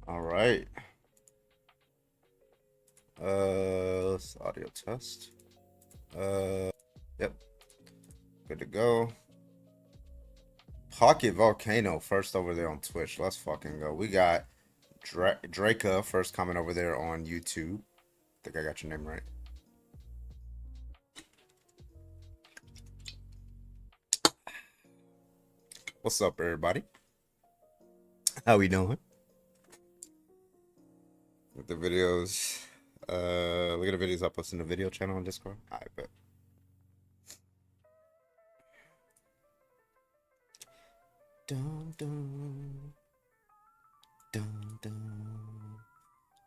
All right. Audio test. Yep. Good to go. Pocket Volcano first over there on Twitch. Let's fucking go. We got Draka first comment over there on YouTube. I think I got your name right. What's up, everybody? How we doing? With the videos. Look at the videos I post in the video channel on Discord. I bet. Dun dun dun dun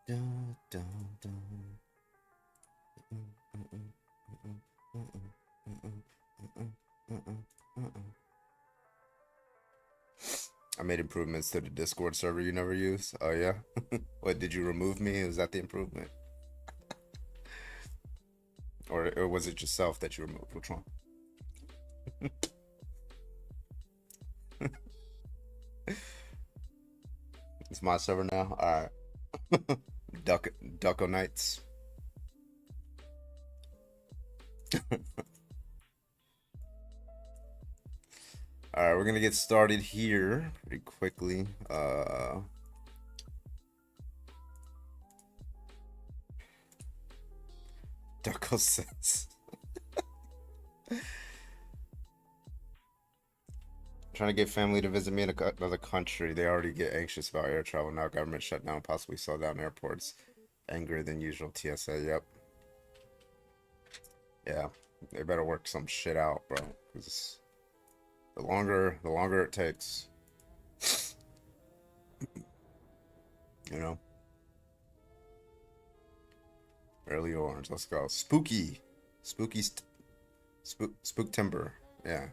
dun dun dun. I made improvements to the Discord server you never use. Oh yeah? What, did you remove me? Is that the improvement? Or was it yourself that you removed? Which one? It's my server now? Alright. Ducko Knights. Alright, we're gonna get started here pretty quickly. Ducko says. Trying to get family to visit me in another country. They already get anxious about air travel. Now government shutdown, possibly slow down airports. Angrier than usual. TSA, yep. Yeah, they better work some shit out, bro. Because the longer it takes, you know. Early orange. Let's go. Spooky. Spook timber. Yeah.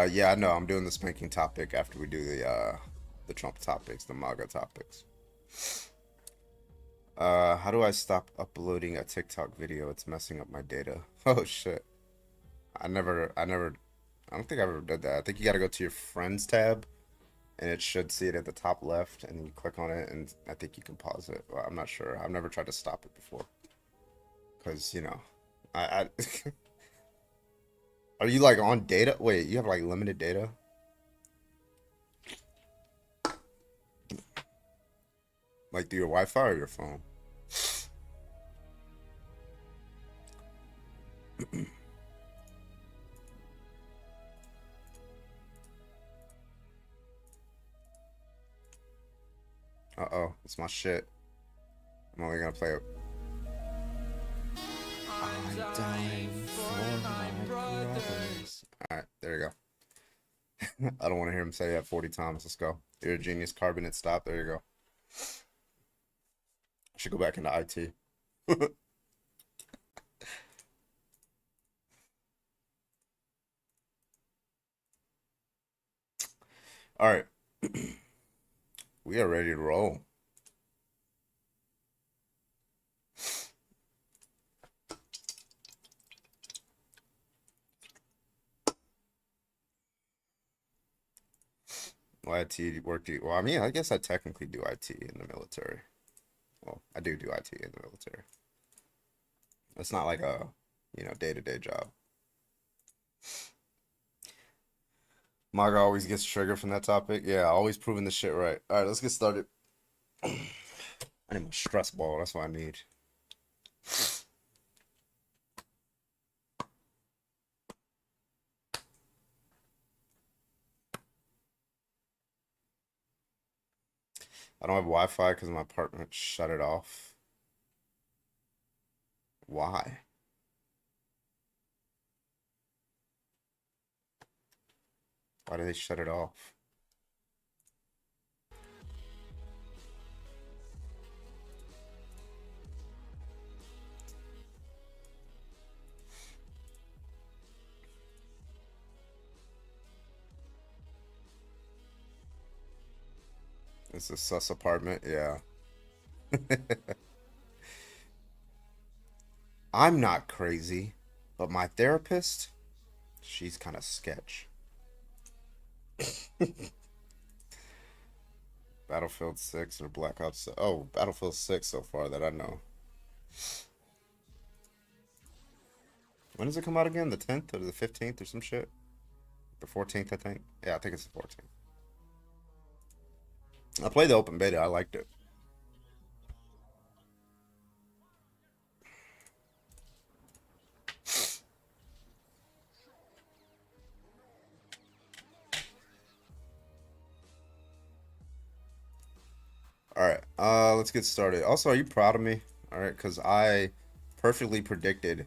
Yeah, I know. I'm doing the spanking topic after we do the Trump topics, the MAGA topics. How do I stop uploading a TikTok video? It's messing up my data. Oh shit. I don't think I ever did that. I think you gotta go to your friends tab and it should see it at the top left and you click on it and I think you can pause it. Well, I'm not sure. I've never tried to stop it before. Cause you know, I are you like on data? Wait, you have like limited data? Like through your Wi-Fi or your phone? Uh-oh, it's my shit. I'm only gonna play it. I'm dying for my brothers. Alright, there you go. I don't want to hear him say that 40 times. Let's go. You're a genius. Carbonate stop. There you go. I should go back into IT. All right. We are ready to roll. Well, IT work. Well, I mean, I guess I technically do IT in the military. Well, I do IT in the military. It's not like a, day-to-day job. Maga always gets triggered from that topic. Yeah, always proving the shit right. All right, let's get started. I need my stress ball. That's what I need. I don't have Wi-Fi because my apartment shut it off. Why? Why did they shut it off? It's a sus apartment. Yeah. I'm not crazy. But my therapist, she's kind of sketch. Battlefield 6 or Black Ops. Oh, Battlefield 6 so far that I know. When does it come out again? The 10th or the 15th or some shit? The 14th, I think. Yeah, I think it's the 14th. I played the open beta. I liked it. All right. Let's get started. Also, are you proud of me? All right, because I perfectly predicted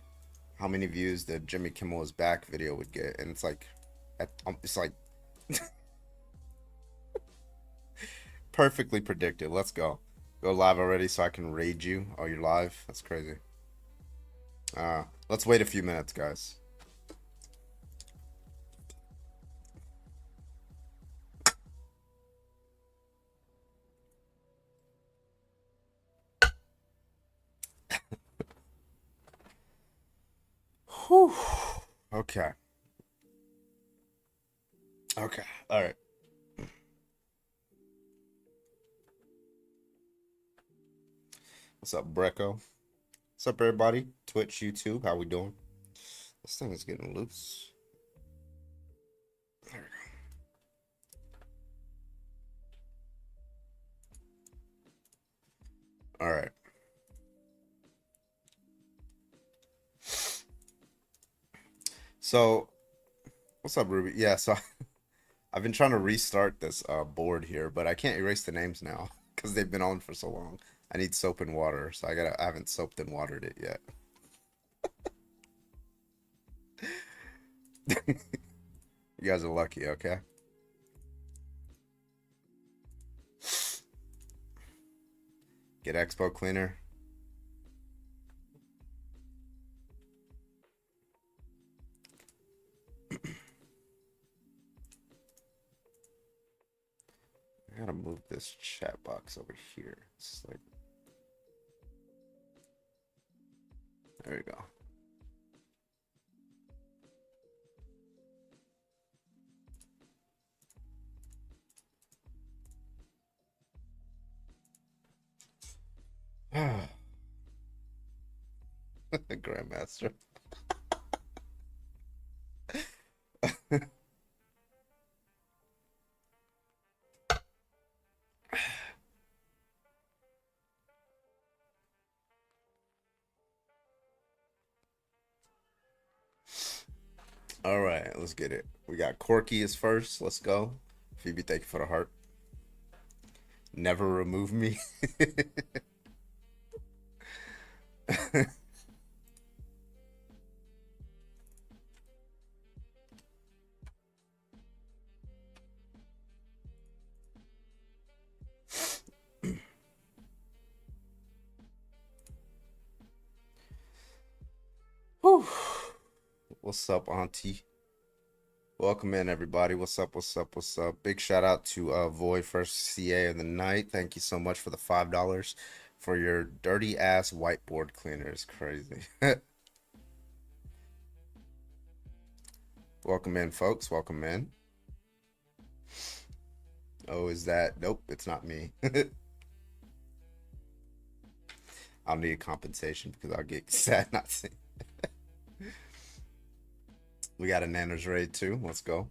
how many views the Jimmy Kimmel is back video would get, and it's like perfectly predicted. Let's go. Go live already so I can raid you. Oh, you're live? That's crazy. Let's wait a few minutes, guys. Whew. Okay. Okay. All right. What's up, Brecco? What's up, everybody? Twitch, YouTube, how we doing? This thing is getting loose. There we go. All right. So, what's up, Ruby? Yeah, so I've been trying to restart this board here, but I can't erase the names now because they've been on for so long. I need soap and water, so I haven't soaped and watered it yet. You guys are lucky, okay? Get Expo Cleaner. I gotta move this chat box over here. It's like, there we go. Grandmaster. All right, let's get it. We got Corky is first. Let's go. Phoebe, thank you for the heart. Never remove me. Whew. What's up, Auntie? Welcome in, everybody. What's up? What's up? What's up? Big shout out to Void first CA of the night. Thank you so much for the $5 for your dirty ass whiteboard cleaner. It's crazy. Welcome in, folks. Welcome in. Oh, is that? Nope, it's not me. I'll need compensation because I'll get sad not seeing. We got a Nana's raid too. Let's go.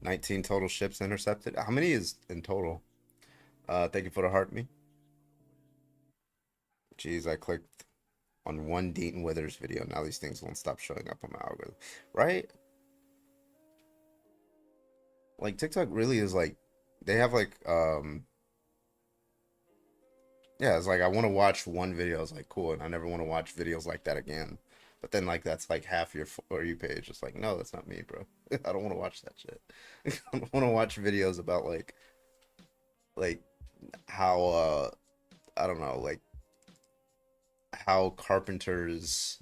19 total ships intercepted. How many is in total? Thank you for the heart me. Jeez, I clicked on one Deaton Withers video. Now these things won't stop showing up on my algorithm. Right? Like TikTok really is like they have like yeah, it's like I want to watch one video. It's like cool, and I never want to watch videos like that again. But then like that's like half your For You page. It's like no, that's not me, bro. I don't want to watch that shit. I don't want to watch videos about like how I don't know, like how carpenters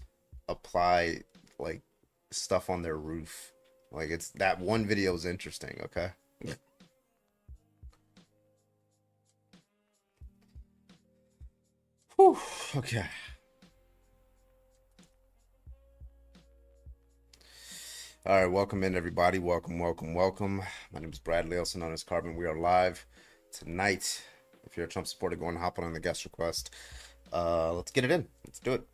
apply like stuff on their roof. Like it's that one video is interesting, okay? Whew, okay. All right, welcome in everybody. Welcome, welcome, welcome. My name is Bradley, also known as Carbon. We are live tonight. If you're a Trump supporter, go and hop on the guest request. Let's get it in. Let's do it.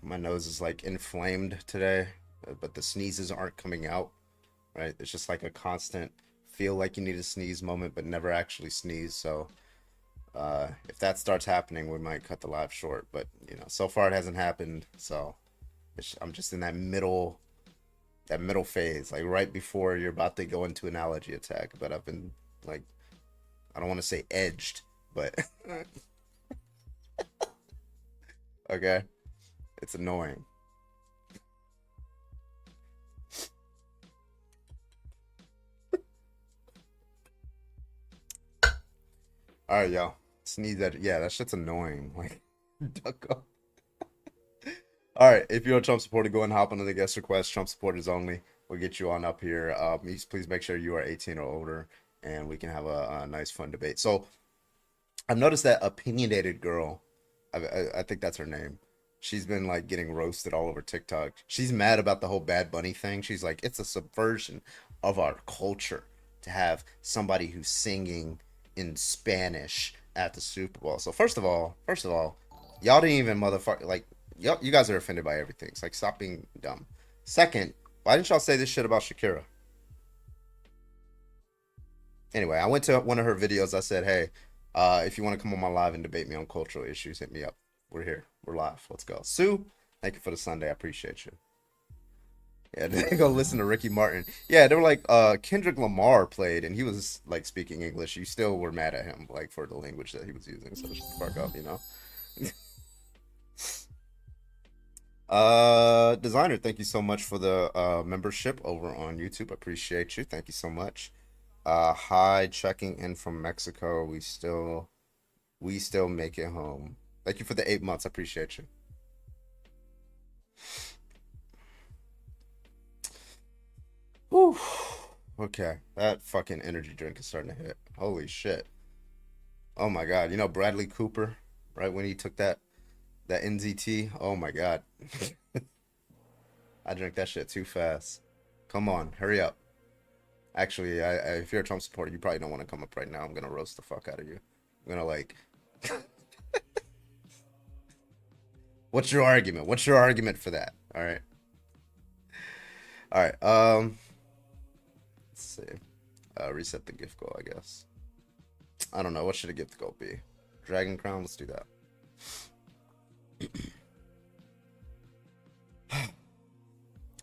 My nose is like inflamed today, but the sneezes aren't coming out, right? It's just like a constant feel like you need to sneeze moment, but never actually sneeze. So if that starts happening, we might cut the live short. But you know, so far it hasn't happened. So I'm just in that middle phase, like right before you're about to go into an allergy attack. But I've been like, I don't want to say edged, but okay, it's annoying. All right, yo, sneeze that. Yeah, that shit's annoying. Like, duck up. All right, if you're a Trump supporter, go and hop onto the guest request. Trump supporters only. We'll get you on up here. Please make sure you are 18 or older, and we can have a nice, fun debate. So I've noticed that opinionated girl, I think that's her name. She's been like getting roasted all over TikTok. She's mad about the whole Bad Bunny thing. She's like, it's a subversion of our culture to have somebody who's singing in Spanish at the Super Bowl. So first of all, y'all didn't even motherfucker like y'all, you guys are offended by everything. It's like stop being dumb. Second, why didn't y'all say this shit about Shakira? Anyway, I went to one of her videos. I said, hey, if you want to come on my live and debate me on cultural issues, hit me up. We're here. We're live. Let's go. Sue, thank you for the Sunday. I appreciate you. Yeah, they go listen to Ricky Martin. Yeah, they were like, Kendrick Lamar played and he was like speaking English. You still were mad at him, like for the language that he was using. So just fuck up, you know. Designer, thank you so much for the membership over on YouTube. Appreciate you. Thank you so much. Hi, checking in from Mexico. We still make it home. Thank you for the 8 months. I appreciate you. Whew. Okay, that fucking energy drink is starting to hit. Holy shit. Oh my God. You know Bradley Cooper, right when he took that NZT? Oh my God. I drank that shit too fast. Come on, hurry up. Actually, if you're a Trump supporter, you probably don't want to come up right now. I'm gonna roast the fuck out of you. I'm gonna like, what's your argument? What's your argument for that? All right, all right. Let's see. Reset the gift goal, I guess. I don't know. What should a gift goal be? Dragon Crown. Let's do that.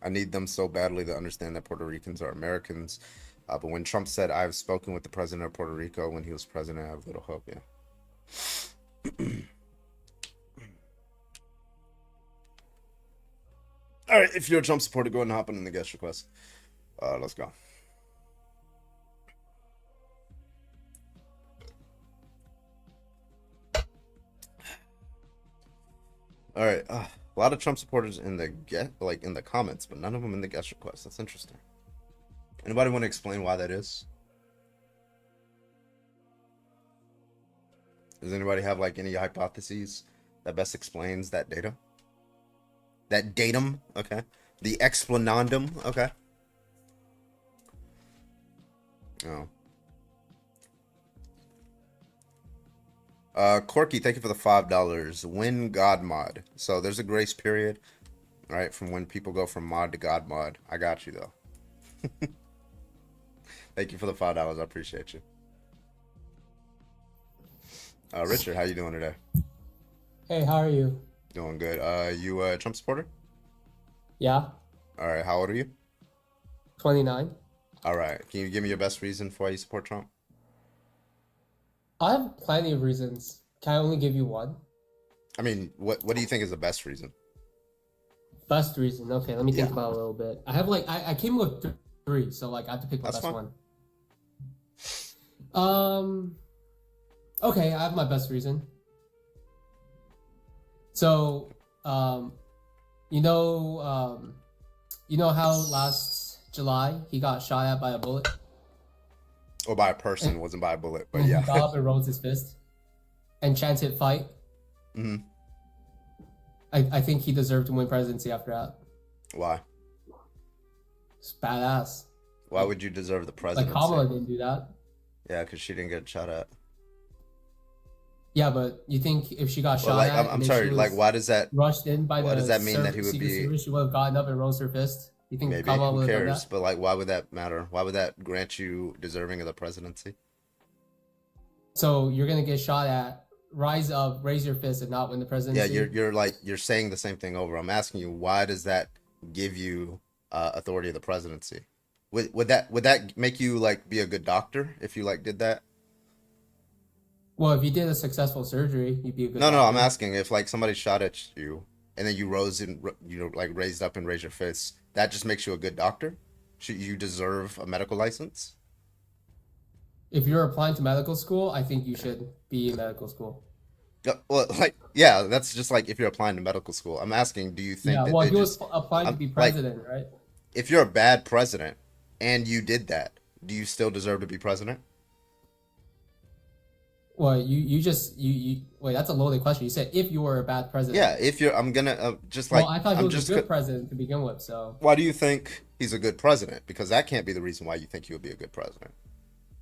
I need them so badly to understand that Puerto Ricans are Americans. But when Trump said, I've spoken with the president of Puerto Rico when he was president, I have little hope. Yeah. All right. If you're a Trump supporter, go ahead and hop in the guest request. Let's go. All right. A lot of Trump supporters in the in the comments, but none of them in the guest request. That's interesting. Anybody want to explain why that is? Does anybody have like any hypotheses that best explains that data? That datum? Okay. The explanandum? Okay. Oh. Corky, thank you for the $5. Win God mod. So there's a grace period, right? From when people go from mod to God mod. I got you though. Thank you for the $5. I appreciate you. Richard, how you doing today? Hey, how are you? Doing good. You a Trump supporter? Yeah, All right. How old are you? 29. All right. Can you give me your best reason for why you support Trump? I have plenty of reasons. Can I only give you one? I mean, what do you think is the best reason? Best reason. Okay, let me Yeah, think about it a little bit. I have like I came with three, so like I have to pick my that's best fine. one. Um, okay, I have my best reason. So, um, you know, you know how last July, he got shot at by a bullet. Or by a person, And, wasn't by a bullet, but and he yeah. got up and rose his fist and chanted fight. Hmm. I think he deserved to win presidency after that. Why? It's badass. Why would you deserve the Like presidency? Kamala didn't do that. Yeah, because she didn't get shot at. Yeah, but you think if she got Well, shot like, at, I'm and then sorry, she like, was why does that, rushed in by why the does that mean that he would Secret be, Service, she would have gotten up and rose her fist? You think maybe, Kamala who would have done cares? that? But, like, why would that matter? Why would that grant you deserving of the presidency? So you're gonna get shot at, rise up, raise your fist, and not win the Yeah, presidency? you're saying the same thing over. I'm asking you, why does that give you authority of the presidency? Would that make you like be a good doctor if you like did that? Well, if you did a successful surgery, you'd be a good No, no, I'm doctor. asking if like somebody shot at you and then you rose and like raised up and raised your fist, that just makes you a good doctor? Should you deserve a medical license? If you're applying to medical school, I think you should be in medical school. Yeah, well, like yeah, that's just like if you're applying to medical school. I'm asking, do you think Yeah, that well, they he was just applying to I'm be like president, right? if you're a bad president and you did that, do you still deserve to be president? Well, you wait. That's a loaded question. You said if you were a bad president. Yeah, if you're, I'm gonna just Well, like I thought he I'm was a just. good president to begin with. So, Why do you think he's a good president? Because that can't be the reason why you think he would be a good president.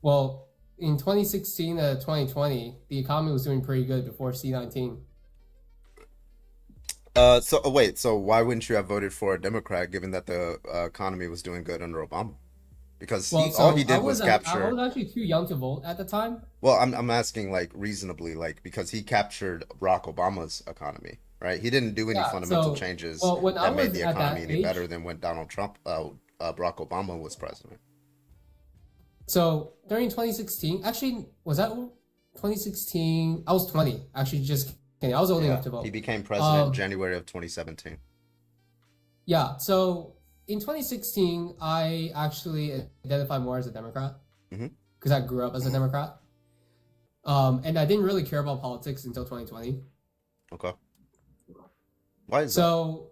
well, in 2016 to 2020, the economy was doing pretty good before C-19. So wait, so why wouldn't you have voted for a Democrat given that the economy was doing good under Obama? Because Well, all he so did was I capture. was actually too young to vote at the time. Well, I'm asking like reasonably, like because he captured Barack Obama's economy, right? He didn't do any Yeah. fundamental So, changes well, when I that made was the at economy that any better age, than when Barack Obama was president. so during 2016, actually, was that 2016? I was 20. Actually, just kidding. I was old enough Yeah, to he vote. became president in Um, January of 2017. yeah. So in 2016, I actually identify more as a Democrat Hmm. because I grew up as a Democrat. And I didn't really care about politics until 2020. Okay, why is that? So,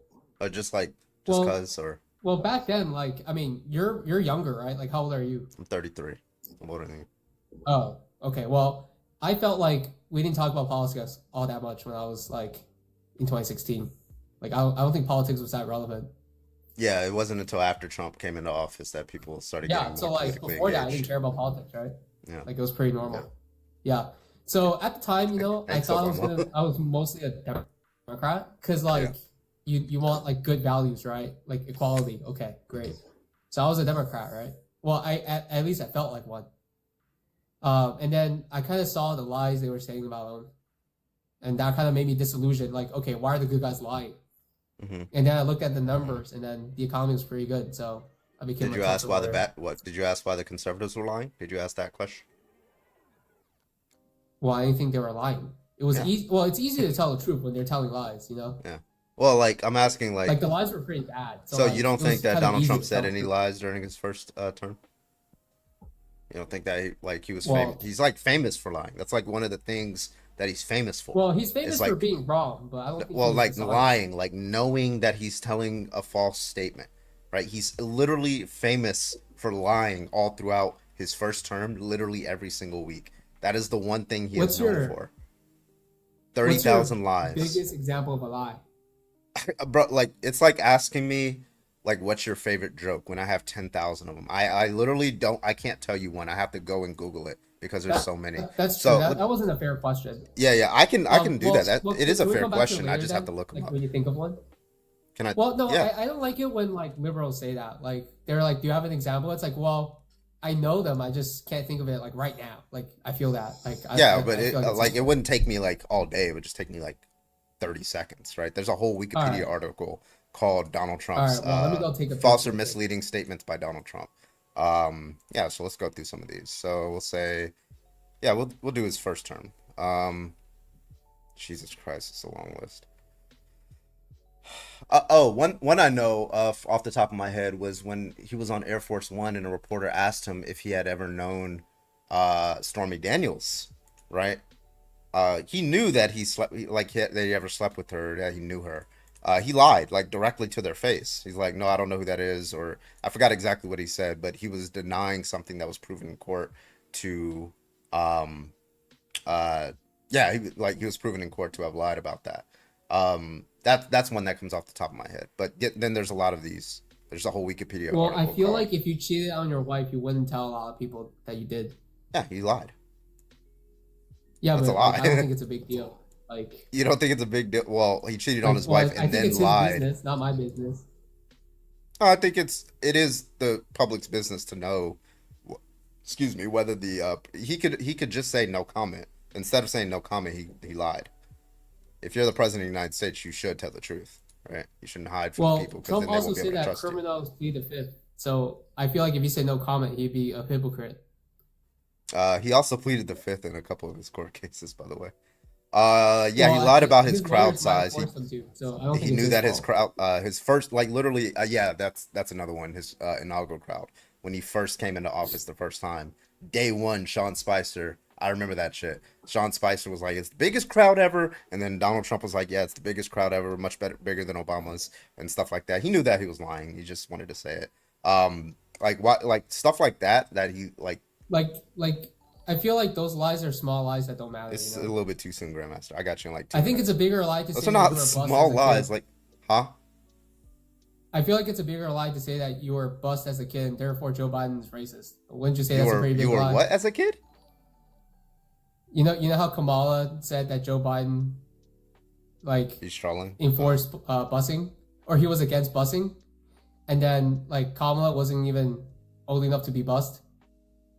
Just like just well, cause, or well, back then, like, I mean, you're younger, right? Like, how old are you? I'm 33. I'm older than you. Oh, okay. Well, I felt like we didn't talk about politics all that much when I was like in 2016. Like, I don't think politics was that relevant. Yeah, it wasn't until after Trump came into office that people started Yeah. getting So more like politically before that, I didn't engaged. care about politics, right? Yeah, Like it was pretty yeah. normal. Yeah. So at the time, I Thanks, thought Obama. I was mostly a Democrat because Yeah. like you want like good values, right? Like equality. Okay, great. So I was a Democrat, right? Well, at least I felt like one. And then I kind of saw the lies they were saying about him, and that kind of made me disillusioned. Like, okay, why are the good guys lying? Hmm. And then I looked at the numbers, and then the economy was pretty good. So I became Did a you Trump ask why the supporter. what? Did you ask why the conservatives were lying? Did you ask that question? Well, I didn't think they were lying. It was Yeah, easy. Well, it's easy to tell the truth when they're telling lies. yeah. Well, like I'm asking, Like like, the lies were pretty bad. So so you like don't it think was that kind of Donald easy Trump to tell said the any truth. lies during his first term? You don't think that like he was famous? Well, He's like famous for lying. That's like one of the things that he's famous for. well, he's Is famous for like, being wrong, but I don't think he well, was like dishonest. lying, like knowing that he's telling a false statement, right? He's literally famous for lying all throughout his first term, literally every single week. That is the one thing he is What's known your for. what's your 30,000 lies. biggest example of a lie? Bro, like it's like asking me like what's your favorite joke when I have 10,000 of them. I literally don't I can't tell you one. I have to go and Google it because there's That, so many. that's true. So That wasn't a fair question. yeah, yeah, I can do that. Well, That well, it is a can we fair come back to it question. I later just have then? to look them Like up. when you think of one. Can I? Well, no, Yeah. I don't like it when like liberals say that. Like they're like, "Do you have an example?" It's like, well, I know them. I just can't think of it like right now. Like I feel that. Like Yeah, but I it feel like it's like it simple. wouldn't take me like all day. It would just take me like 30 seconds, right? There's a whole All Wikipedia right, article called Donald all Trump's right. Well, let me go take a piss false or real quick. misleading statements by Donald Trump. Yeah, so let's go through some of these. So we'll say, yeah, we'll do his first term. Jesus Christ, it's a long list. One I know of off the top of my head was when he was on Air Force One and a reporter asked him if he had ever known Stormy Daniels, right? He knew that he slept, that he ever slept with her, that he knew her. He lied like directly to their face. He's like, no, I don't know who that is, or I forgot exactly what he said, but he was denying something that was proven in court to, um, uh, yeah, he was proven in court to have lied about that. That's one that comes off the top of my head. But then there's a lot of these. There's a whole Wikipedia Well, I article feel called, like if you cheated on your wife, you wouldn't tell a lot of people that you did. yeah, he lied. Yeah, That's a but like I don't lie. think it's a big deal. Like, You don't think it's a big deal? Well, he cheated on his well, wife I and think then it's his lied. business, not my business. I think it is the public's business to know, excuse me, whether the he could just say no comment. Instead of saying no comment, he lied. If you're the president of the United States, you should tell the truth, right? You shouldn't hide from the people Well, because Trump then they also won't be able said to that trust you. criminals plead the fifth. So I feel like if he said no comment, he'd be a hypocrite. He also pleaded the fifth in a couple of his court cases, by the way. Yeah, he Well, lied about his his crowd lawyers might have size. He forced him to, so I don't he think it's knew his that his fault. crowd, his first, like literally, yeah, that's another one. His inaugural crowd when he first came into office the first time, day one, Sean Spicer. I remember that shit. Sean Spicer was like, "It's the biggest crowd ever," and then Donald Trump was like, "Yeah, it's the biggest crowd ever, much better, bigger than Obama's," and stuff like that. He knew that he was lying. He just wanted to say it. Like what, like stuff like that. That he like. Like I feel like those lies are small lies that don't matter. You It's a know, little bit too soon, Grandmaster. I got you in like I two think it's a minutes. bigger lie to Those say are that you not were a bust as small a lies. kid. Like, huh? I feel like it's a bigger lie to say that you were bust as a kid, and therefore Joe Biden's racist. Wouldn't you say You that's a were pretty you big were lie? what as a kid? You know how Kamala said that Joe Biden like He's trolling. enforced busing, or he was against busing, and then like Kamala wasn't even old enough to be bussed.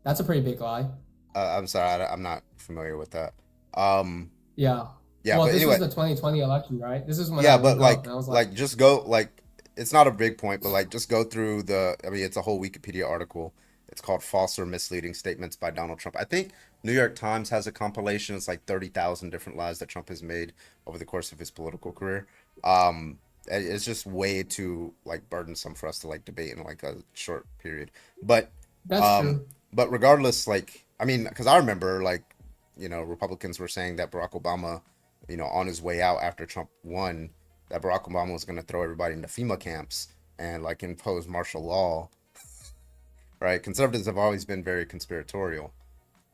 That's a pretty big lie. I'm sorry, I'm not familiar with that. Um, Yeah. yeah, Well, but this was anyway, the 2020 election, right? This is when I yeah, but woke up and I was like, just go like it's not a big point, but like just go through the. I mean, it's a whole Wikipedia article. It's called "False or Misleading Statements by Donald Trump." I think New York Times has a compilation. It's like 30,000 different lies that Trump has made over the course of his political career. It's just way too like burdensome for us to like debate in like a short period. But that's um, true. but regardless, like I mean, because I remember like Republicans were saying that Barack Obama, on his way out after Trump won, that Barack Obama was going to throw everybody into FEMA camps and like impose martial law, right? Conservatives have always been very conspiratorial,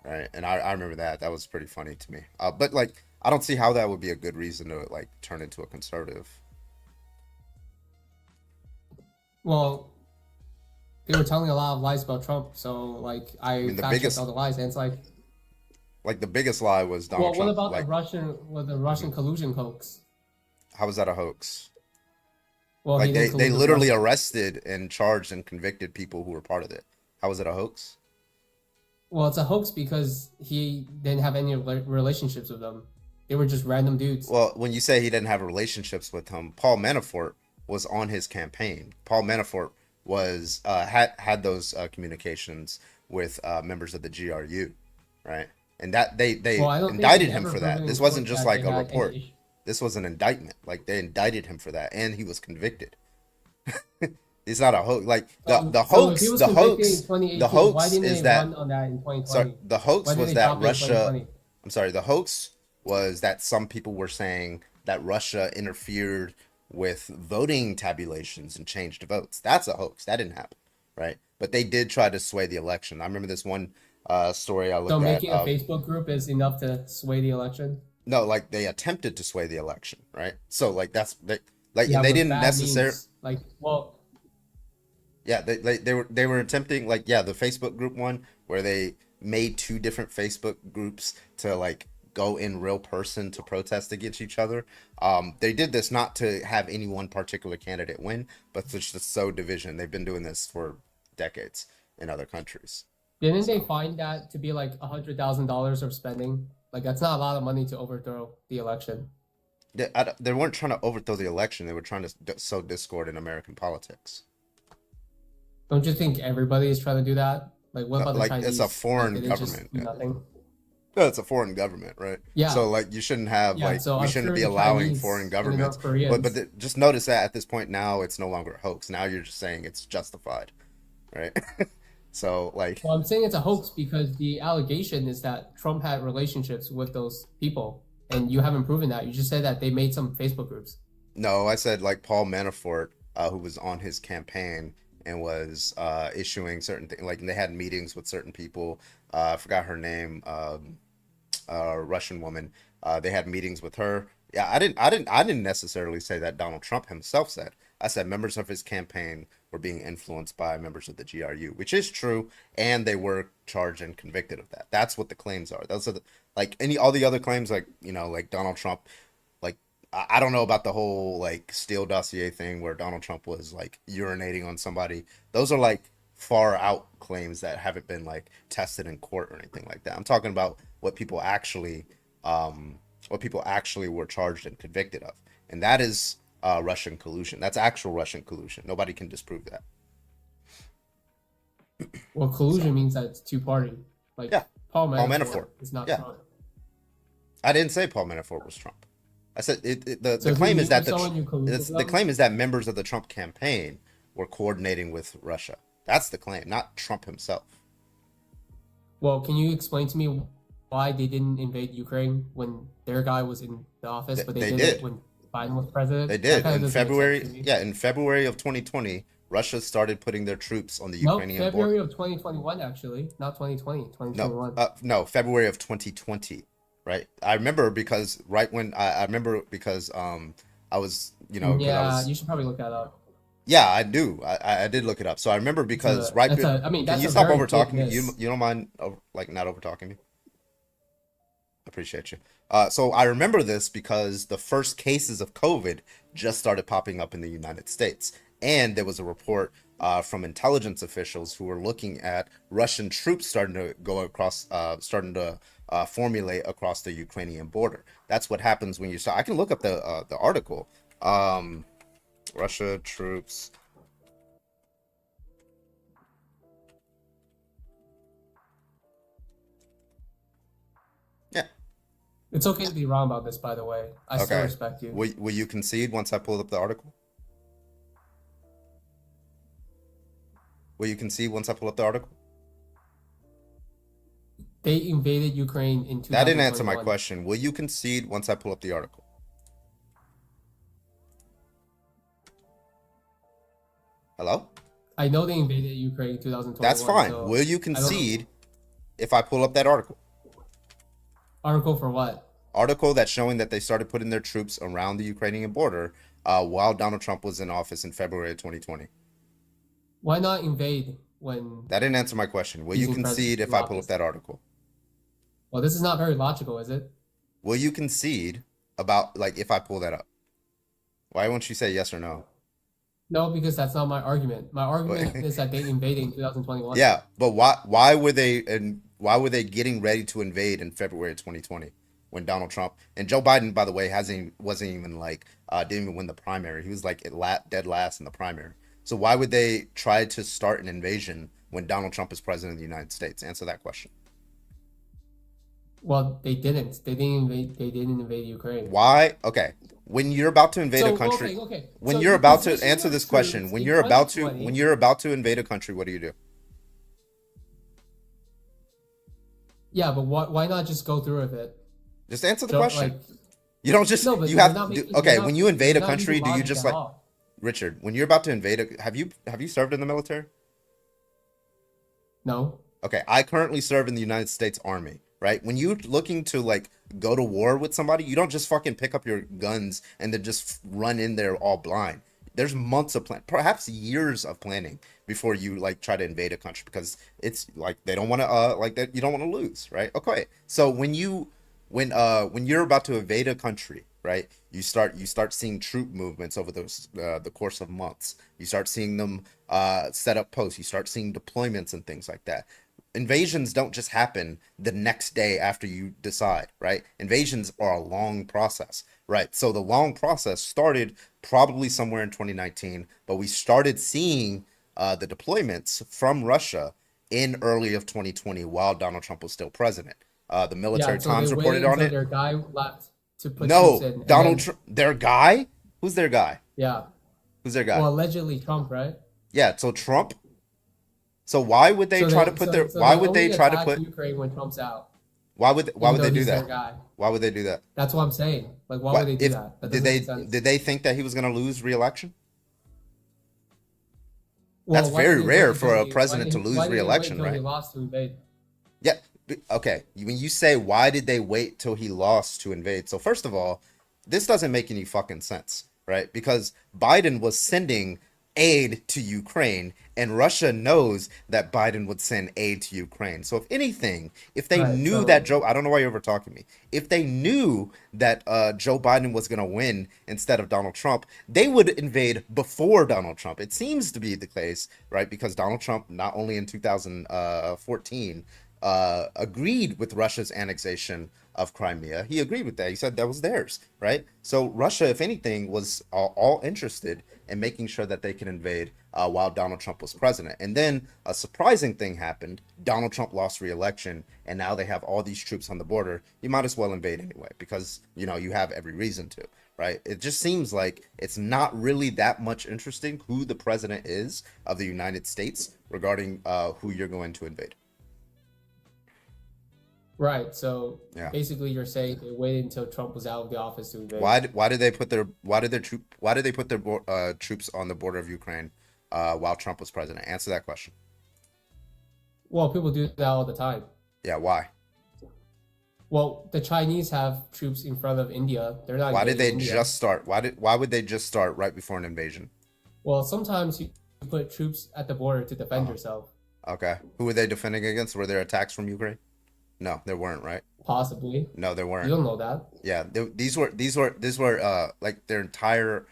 right? And I remember that. That was pretty funny to me. But like, I don't see how that would be a good reason to like turn into a conservative. Well, they were telling a lot of lies about Trump, so like I I mean, fact checked all the lies, and it's like the biggest lie was Donald well, what Trump. about Like, the Russian collusion hoax? how was that a hoax? Well, he Like didn't they collude with literally Russia. arrested and charged and convicted people who were part of it. How was it a hoax? Well, it's a hoax because he didn't have any relationships with them. They were just random dudes. Well, when you say he didn't have relationships with him, Paul Manafort was on his campaign. Paul Manafort was had those communications with members of the GRU, right? And that they Well, I don't think indicted they him ever for proven that. in This wasn't court just that they like a had report. any issue. This was an indictment. Like they indicted him for that, and he was convicted. It's not a hoax. Like So if he was convicted in the 2018, why hoax didn't is they that. run on that in So 2020? the Why hoax did was they that drop it in Russia. 2020? I'm sorry. The hoax was that some people were saying that Russia interfered with voting tabulations and changed votes. That's a hoax. That didn't happen, right? But they did try to sway the election. I remember this one story I So looked at making a of. Facebook group is enough to sway the election? No, like they attempted to sway the election, right? So like like Yeah, and they with didn't bad necessarily. means. Like, well, Yeah, they were attempting like yeah the Facebook group one where they made two different Facebook groups to like go in real person to protest against each other. They did this not to have any one particular candidate win, but to just sow division. They've been doing this for decades in other countries. didn't they So find that to be like $100,000 of spending? Like, that's not a lot of money to overthrow the election. they weren't trying to overthrow the election. They were trying to sow discord in American politics. Don't you think everybody is trying to do that? Like, what No, about the like it's a Chinese? Like, foreign did they just government. do nothing? No, it's a foreign government, right? Yeah, So like you shouldn't have yeah. like So we I'm shouldn't sure be the allowing foreign Chinese and the governments. North But Koreans. just notice that at this point now it's no longer a hoax. Now you're just saying it's justified, right? So like Well, I'm saying it's a hoax because the allegation is that Trump had relationships with those people, and you haven't proven that. You just said that they made some Facebook groups. No, I said like Paul Manafort, who was on his campaign and was issuing certain things. Like they had meetings with certain people. I forgot her name. Russian woman. They had meetings with her. Yeah, I didn't necessarily say that Donald Trump himself said. I said members of his campaign were being influenced by members of the GRU, which is true, and they were charged and convicted of that. That's what the claims are. Those are like any all the other claims, like like Donald Trump, like I don't know about the whole like Steele dossier thing where Donald Trump was like urinating on somebody. Those are like far out claims that haven't been like tested in court or anything like that. I'm talking about um, what people actually were charged and convicted of, and that is Russian collusion. That's actual Russian collusion. Nobody can disprove that. Well, So collusion means that it's two party. Like yeah, Paul Paul Manafort Manafort. is not Yeah, Trump. I didn't say Paul Manafort was Trump. I said the So if you claim is meet that with someone you collude with the them, claim is that members of the Trump campaign were coordinating with Russia. That's the claim, not Trump himself. well, can you explain to me why they didn't invade Ukraine when their guy was in the office, but they They did it did. when Biden was president? They That did kind of in doesn't make sense to February. me. Yeah, in February of 2020, Russia started putting their troops on the No, Ukrainian border. February of 2021, actually, not 2020, No, 2021. no, February of 2020. Right. I remember because right when I remember because I was because I Yeah, was you should probably look that up. yeah I do I did look it up. So I remember because I mean, can that's you a stop very over big talking me? You miss. you don't mind like not over talking me? Appreciate you. So I remember this because the first cases of COVID just started popping up in the United States, and there was a report from intelligence officials who were looking at Russian troops starting to go across, starting to formulate across the Ukrainian border. That's what happens when you start. I can look up the article. Um, Russia troops. Yeah. It's okay to be wrong about this, by the way. I still Okay. respect you. Will you concede once I pull up the article? Will you concede once I pull up the article? They invaded Ukraine in That didn't answer my 2021. question. Will you concede once I pull up the article? Hello? I know they invaded Ukraine in That's 2021, fine. so Will you I don't. concede if I pull up that article? Article for what? Article that's showing that they started putting their troops around the Ukrainian border while Donald Trump was in office in February of 2020. Why not invade when That didn't answer my question. Will you he's in president concede if in I pull up office? that article? Well, this is not very logical, is it? Will you concede about like if I pull that up? Why won't you say yes or no? No, because that's not my argument. My argument is that they invaded in 2021. Yeah, but why were they getting ready to invade in February of 2020 when Donald Trump and Joe Biden, by the way, hasn't wasn't even like didn't even win the primary. He was like dead last in the primary. So why would they try to start an invasion when Donald Trump is president of the United States? Answer that question. Well, they didn't. They didn't invade. They didn't invade Ukraine. Why? Okay. When you're about to invade a So country, okay. when So you're you about to position answer your this question, troops when in you're about to when 2020. you're about to invade a country, what do you do? Yeah, but why not just go through with it? Just answer the So, question. like, You don't just no, but you you're have not do, making. okay, when you invade You're a not using country, do you logic just at like all. Richard, when you're about to invade a have you served in the military? No. Okay, I currently serve in the United States Army, right? When you're looking to like go to war with somebody, you don't just fucking pick up your guns and then just run in there all blind. There's months of plan, perhaps years of planning before you like try to invade a country because it's like they don't want to like that you don't want to lose, right? Okay. So when you're about to invade a country, right? You start seeing troop movements over the course of months. You start seeing them set up posts. You start seeing deployments and things like that. Invasions don't just happen the next day after you decide, right? Invasions are a long process, right? So the long process started probably somewhere in 2019, but we started seeing the deployments from Russia in early of 2020 while Donald Trump was still president. The Yeah. Military So they Times waited reported on until it. their guy left to put troops No, in, and Donald then Trump, their guy? Who's their guy? yeah. Who's their guy? Well, allegedly Trump, right? Yeah, so Trump. So why would they So try to they put so their so why they would they only try to attack put Ukraine when Trump's out, why would even they though do he's their that? guy. Why would they do that? That's what I'm saying. Like, why would What they do if that? That did doesn't make they sense. did they think that he was gonna lose re-election? That's Well, why did very they wait rare until for a he, president to lose why did they wait re-election, until he right? lost to invade? Yeah. Okay. When you say why did they wait till he lost to invade? So first of all, this doesn't make any fucking sense, right? Because Biden was sending aid to Ukraine, and Russia knows that Biden would send aid to Ukraine. So if anything, if they Right. knew that So I don't know why you're over talking me. If they knew that Joe Biden was going to win instead of Donald Trump, they would invade before Donald Trump. It seems to be the case, right? Because Donald Trump, not only in 2014, agreed with Russia's annexation of Crimea. He agreed with that. He said that was theirs, right? So Russia, if anything, was all interested in making sure that they can invade while Donald Trump was president. And then a surprising thing happened. Donald Trump lost re-election, and now they have all these troops on the border. You might as well invade anyway because, you know, you have every reason to, right? It just seems like it's not really that much interesting who the president is of the United States regarding who you're going to invade. right. So Yeah. basically, you're saying they waited until Trump was out of the office to invade. Why did they put their troops on the border of Ukraine while Trump was president? Answer that question. Well, people do that all the time. Yeah, why? Well, the Chinese have troops in front of India. They're not Why did they invading India. just start? Why would they just start right before an invasion? Well, sometimes you put troops at the border to defend yourself. Okay. Who were they defending against? Were there attacks from Ukraine? No, there weren't, right? Possibly. No, there You weren't. don't know that. Yeah, these were like their entire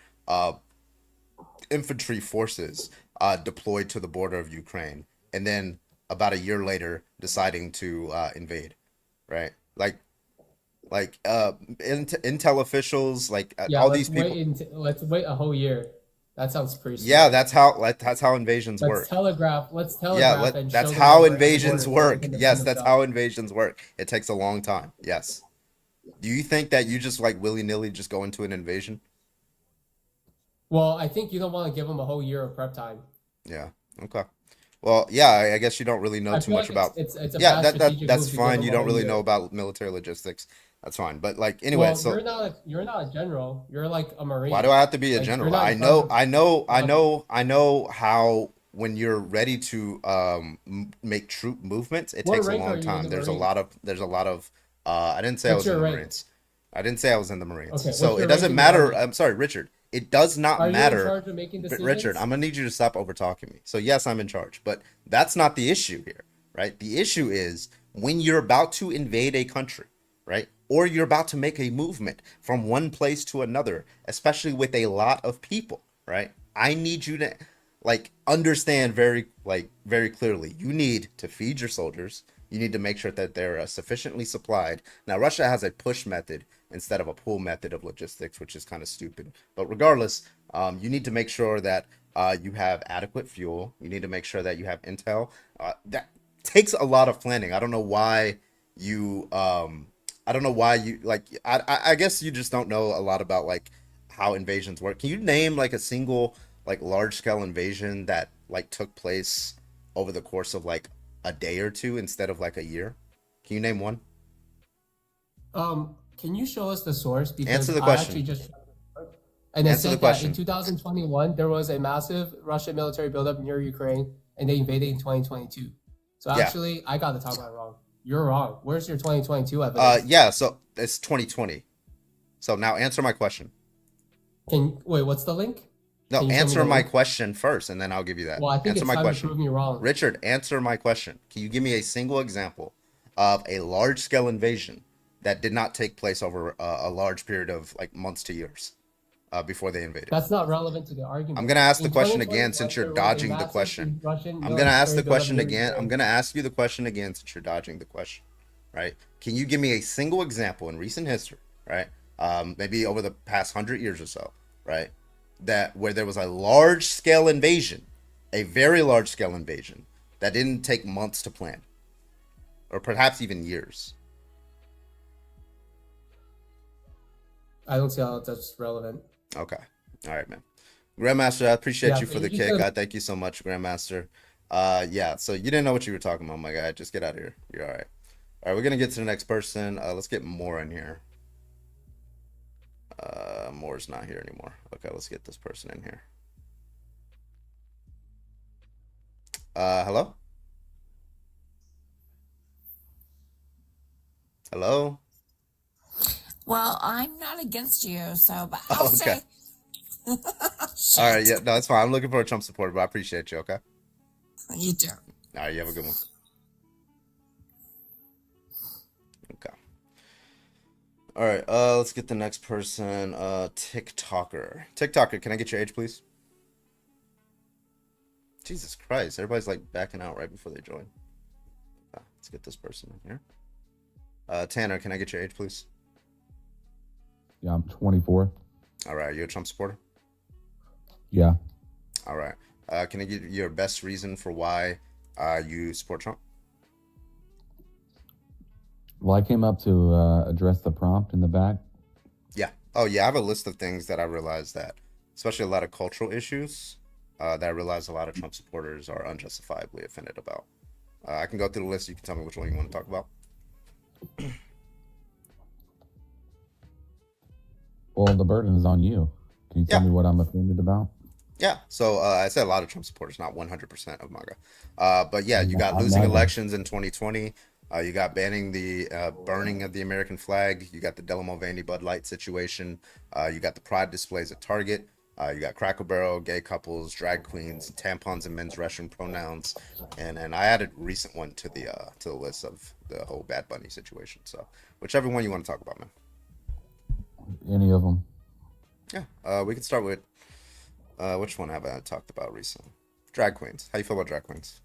infantry forces deployed to the border of Ukraine, and then about a year later deciding to invade, right? Intel officials, Yeah, all these people. let's wait a whole year. That sounds pretty Yeah, stupid. that's how invasions work. Let's Yeah, telegraph and that's show them how that we're at the invasions border so they work. can defend Yes, that's themselves. how invasions work. It takes a long time. Yes. Do you think that you just like willy-nilly just go into an invasion? Well, I think you don't want to give them a whole year of prep time. Yeah. Okay. Well, yeah, I guess you don't really know I too feel much like about. it's a Yeah, bad strategic that's move to give fine. them You a don't whole really know year. about military logistics. That's fine. But like anyway, Well, so you're not a general. You're like a why do marine. I have to be a Like you're general? not in front of I know how when you're ready to make troop movements, it what takes a rank are long you in time. the There's a Marines? lot of I didn't say I What's was in your the rank? Marines. I didn't say I was in the Marines. Okay, So what's it your rank doesn't in the matter. army? I'm sorry, Richard. It does not Are you in matter. charge of making But Richard, decisions? I'm gonna need you to stop over talking me. So yes, I'm in charge, but that's not the issue here, right? The issue is when you're about to invade a country, right? Or you're about to make a movement from one place to another, especially with a lot of people, right? I need you to understand very clearly. You need to feed your soldiers. You need to make sure that they're sufficiently supplied. Now, Russia has a push method instead of a pull method of logistics, which is kind of stupid. But regardless, you need to make sure that you have adequate fuel. You need to make sure that you have intel. That takes a lot of planning. I don't know why you I guess you just don't know a lot about like how invasions work. Can you name like a single like large scale invasion that like took place over the course of like a day or two instead of like a year? Can you name one? Can you show us the source? Answer Because the I actually question. just and it Answer the said that in question. 2021 there was a massive Russian military buildup near Ukraine, and they invaded in 2022. So Yeah. actually, I got the timeline wrong. You're wrong. Where's your 2022 evidence? Yeah, so it's 2020. So now answer my question. Wait? What's the link? No, Can you show me answer the my link? question first and then I'll give you that. Well, I think Answer it's my time to question. prove me wrong. Richard, answer my question. Can you give me a single example of a large scale invasion that did not take place over a large period of like months to years before they invaded? That's not relevant to the I'm argument. gonna ask the In question again 2021, since you're there was a dodging the massive question. Russian I'm gonna ask the military buildup question near again. I'm Ukraine. gonna ask you the question again since you're dodging the question, right? Can you give me a single example in recent history, right? Maybe over the past 100 years or so, right? That where there was a large scale invasion, a very large scale invasion that didn't take months to plan, or perhaps even years. I don't see how that's relevant. Okay. All right, man. Grandmaster, I appreciate Yeah, you but for the you just kick. said I thank you so much, Grandmaster. Yeah, so you didn't know what you were talking about, my guy. Just get out of here. You're all right. All right, we're gonna get to the next person. Let's get Moore in here. Moore's not here anymore. Okay, let's get this person in here. Hello? Hello? Well, I'm not against you, so but I'll Okay. say All right, shit. yeah, no, that's fine. I'm looking for a Trump supporter, but I appreciate you, okay? You do. All right, you have a good one. Okay. All right, let's get the next person. TikToker. TikToker, can I get your age, please? Jesus Christ, everybody's like backing out right before they join. Let's get this person in here. Tanner, can I get your age, please? Yeah, I'm 24. All right, you're a Trump supporter? Yeah. All right. Can I get your best reason for why you support Trump? Well, I came up to address the prompt in the back. Yeah. Oh, yeah. I have a list of things that I realize that, especially a lot of cultural issues, that I realize a lot of Trump supporters are unjustifiably offended about. I can go through the list. You can tell me which one you want to talk about. Well, the burden is on you. Can you tell Yeah. me what I'm offended about? Yeah. So I said a lot of Trump supporters, not 100% of MAGA. But yeah, you got I'm losing not. elections in 2020. You got banning the burning of the American flag. You got the Della Mulvaney Bud Light situation. You got the pride displays at Target. You got Cracker Barrel, gay couples, drag queens, tampons and men's restroom pronouns, and I added a recent one to the list of the whole Bad Bunny situation. So whichever one you want to talk about, man. Any of them? Yeah. We can start with which one have I talked about recently? Drag queens. How you feel about drag queens?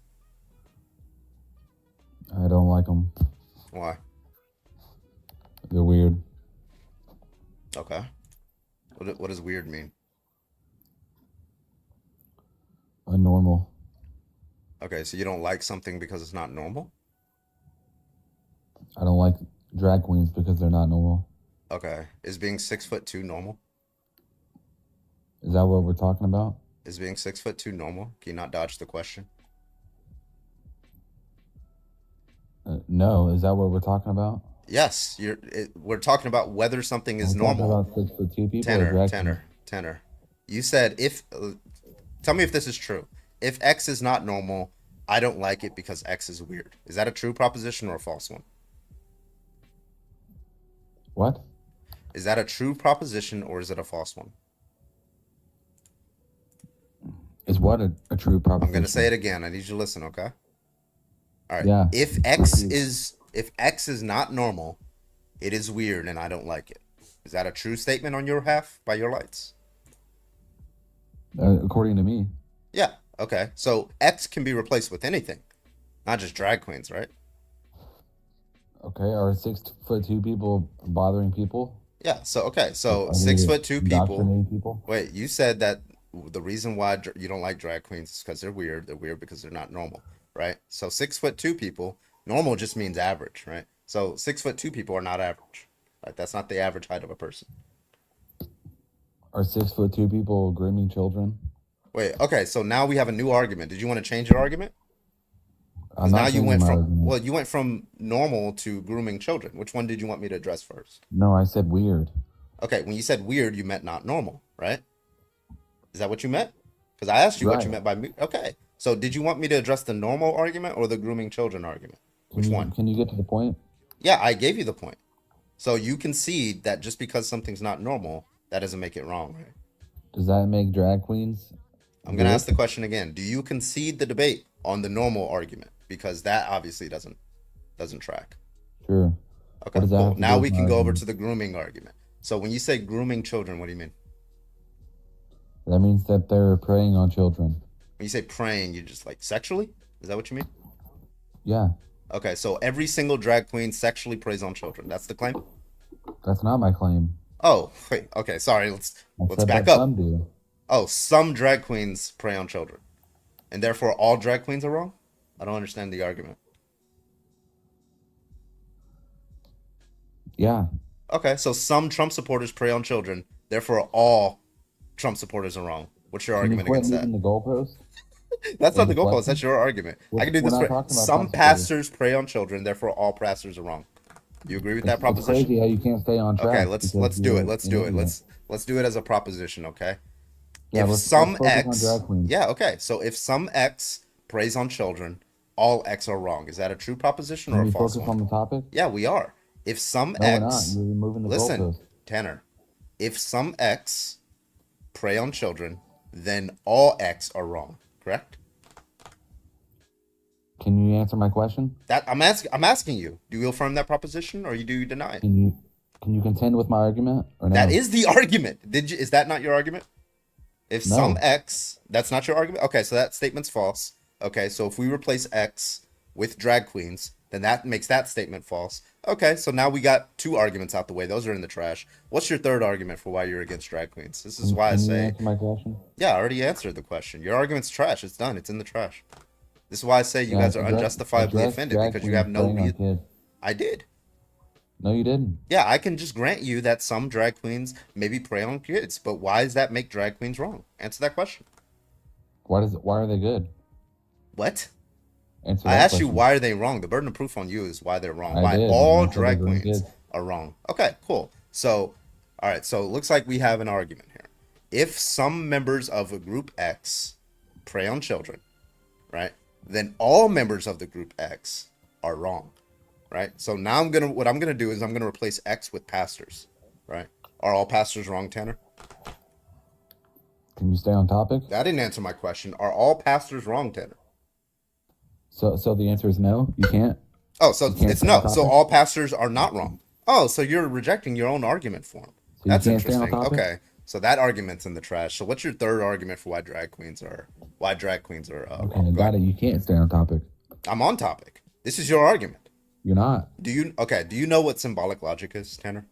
I don't like them. Why? They're weird. Okay. What does weird mean? Unnormal. Okay, so you don't like something because it's not normal? I don't like drag queens because they're not normal. Okay. Is being 6'2" normal? Is that what we're talking about? Is being 6'2" normal? Can you not dodge the question? No. Is that what we're talking about? Yes, we're talking about whether something is We're talking normal. about 6'2" people or Tanner, drag Tanner, Tanner. You said if tell me if this is true. If X is not normal, I don't like it because X is weird. Is that a true proposition or a false one? queens? What? Is that a true proposition or is it a false one? Is what a true proposition? I'm gonna say it again. I need you to listen, okay? All right. Yeah. If X is not normal, it is weird and I don't like it. Is that a true statement on your half by your lights? According to me. Yeah. Okay. So X can be replaced with anything, not just drag queens, right? Okay. Are 6'2" people bothering people? Yeah. So okay. So Are they 6'2" people. indoctrinating people? Wait, you said that the reason why you don't like drag queens is because they're weird. They're weird because they're not normal, right? So 6'2" people, normal just means average, right? So 6'2" people are not average, right? That's not the average height of a person. Are 6'2" people grooming children? Wait, okay. So now we have a new argument. Did you want to change your argument? I'm Because now not you changing went my from argument. well, you went from normal to grooming children. Which one did you want me to address first? No, I said weird. Okay, when you said weird, you meant not normal, right? Is that what you meant? Because I asked you what you Right. meant by okay. So did you want me to address the normal argument or the grooming children argument? Which one? Can you get to the point? Yeah, I gave you the point. So you concede that just because something's not normal, that doesn't make it wrong, right? Does that make drag queens? I'm gonna good? ask the question again. Do you concede the debate on the normal argument? Because that obviously doesn't track. Sure. Okay, does that cool. have to Now do we with can my go over argument? to the grooming argument. So when you say grooming children, what do you mean? That means that they're preying on children. When you say praying, you just like sexually? Is that what you mean? Yeah, Okay, so every single drag queen sexually preys on children. That's the claim? that's not my claim. Oh, wait. Okay, sorry. Let's I said back that up. some do. Oh, some drag queens prey on children. And therefore all drag queens are wrong? I don't understand the argument. Yeah, Okay, so some Trump supporters prey on children, therefore all Trump supporters are wrong. What's your can you argument quit against that? moving the goalpost? That's not in the the goalpost. question? That's your argument. I can do We're this not for talking about some pastors. pastors prey on children, therefore all pastors are wrong. You agree with that It's proposition? crazy how you can't stay on Okay, track let's because do you're it. Let's an do it. idiot. Let's do it as a proposition, okay? Yeah, If let's some focus on X, drag queens. yeah, okay. So if some X preys on children, all X are wrong. Is that a true proposition or Can a we false focus one? on the topic? Yeah, we are. If some No, we're not. X, You're removing the listen, goalpost. Tanner, if some X prey on children, then all X are wrong, correct? Can you answer my question? That I'm asking you. Do you affirm that proposition or do you deny it? Can you contend with my argument or no? That is the argument. Is that not your argument? If No. some X, that's not your argument? Okay, so that statement's false. Okay, so if we replace X with drag queens, then that makes that statement false. Okay, so now we got two arguments out the way. Those are in the trash. What's your third argument for why you're against drag queens? This is why I Can you say, answer my question? yeah, I already answered the question. Your argument's trash. It's done. It's in the trash. This is why I say you Yeah, guys are unjustifiably offended drag because you have queens no preying on reason. kids. I did. No, you didn't. Yeah, I can just grant you that some drag queens maybe prey on kids, but why does that make drag queens wrong? Answer that question. Why are they good? What? Answer I that asked you question. why are they wrong? The burden of proof on you is why they're wrong. I Why did, all and I said drag they weren't queens good. are wrong. Okay, cool. So, all right. So it looks like we have an argument here. If some members of a group X prey on children, right, then all members of the group X are wrong, right? So now what I'm gonna do is I'm gonna replace X with pastors, right? Are all pastors wrong, Tanner? Can you stay on topic? I didn't answer my question. Are all pastors wrong, Tanner? So the answer is no. You can't. Oh, so You can't it's stay no. on So topic? all pastors are not wrong. Oh, so you're rejecting your own argument for him. So you That's can't stay on interesting. topic? Okay, so that argument's in the trash. So what's your third argument for why drag queens are Okay, wrong? Go got ahead. it. You can't stay on topic. I'm on topic. This is your argument. You're not. Do you know what symbolic logic is, Tanner?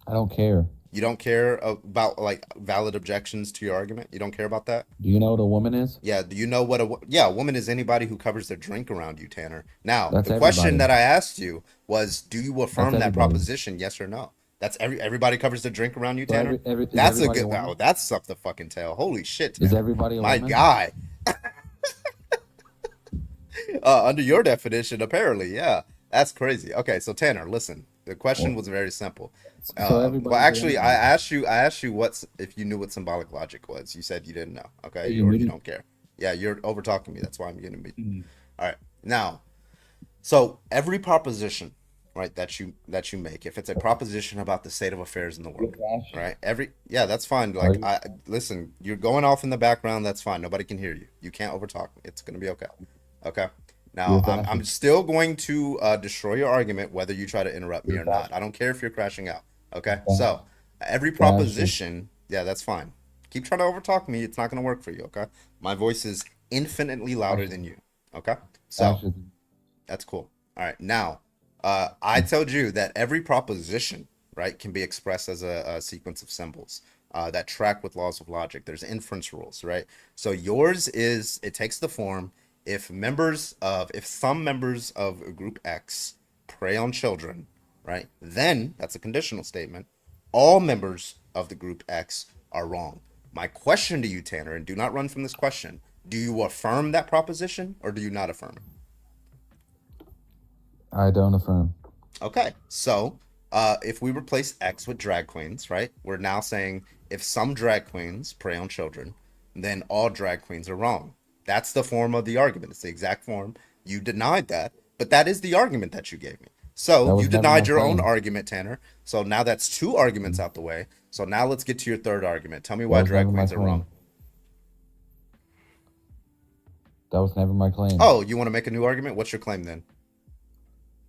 I don't care. You don't care about like valid objections to your argument? You don't care about that? Do you know what a woman is? Yeah, do you know what a woman is anybody who covers their drink around you, Tanner. Now, That's the question everybody. that I asked you was, do you affirm that everybody. proposition, yes or no? That's everybody covers their drink around you, So Tanner? is That's a everybody good, a woman? oh, that's something to fucking tell. Holy shit, Is Tanner. everybody a My woman? guy. Under your definition, apparently, yeah. That's crazy. Okay, so Tanner, listen. The question was very simple. So everybody's Well, actually, a I woman. asked you if you knew what symbolic logic was. You said you didn't know. Okay, Hey, you or you idiot. don't care. Yeah, you're over talking me. That's why I'm getting beat. Mhm. All right, now, so every proposition, right, that you make, if it's a proposition about the state of affairs in the world, right, that's fine. Are Like, you? listen, you're going off in the background. That's fine. Nobody can hear you. You can't overtalk me. It's gonna be okay. Okay. Now, You're I'm fascist. still going to destroy your argument whether you try to interrupt me You're or not. fascist. I don't care if you're crashing out. Okay. You're So every fascist. proposition, yeah, that's fine. Keep trying to overtalk me. It's not going to work for you. Okay. My voice is infinitely louder than you. Okay. So Fascism. that's cool. All right. Now, I told you that every proposition, right, can be expressed as a sequence of symbols that track with laws of logic. There's inference rules, right? So yours is, it takes the form if some members of a group X prey on children, right? Then that's a conditional statement. All members of the group X are wrong. My question to you, Tanner, and do not run from this question: do you affirm that proposition or do you not affirm it? I don't affirm. Okay, so if we replace X with drag queens, right? We're now saying if some drag queens prey on children, then all drag queens are wrong. That's the form of the argument. It's the exact form. You denied that, but that is the argument that you gave me. That So was you never denied my your own claim. argument, Tanner. So now that's two arguments out the way. So now let's get to your third argument. Tell me That why was drag never my queens are claim. wrong. That was never my claim. Oh, you want to make a new argument? What's your claim then?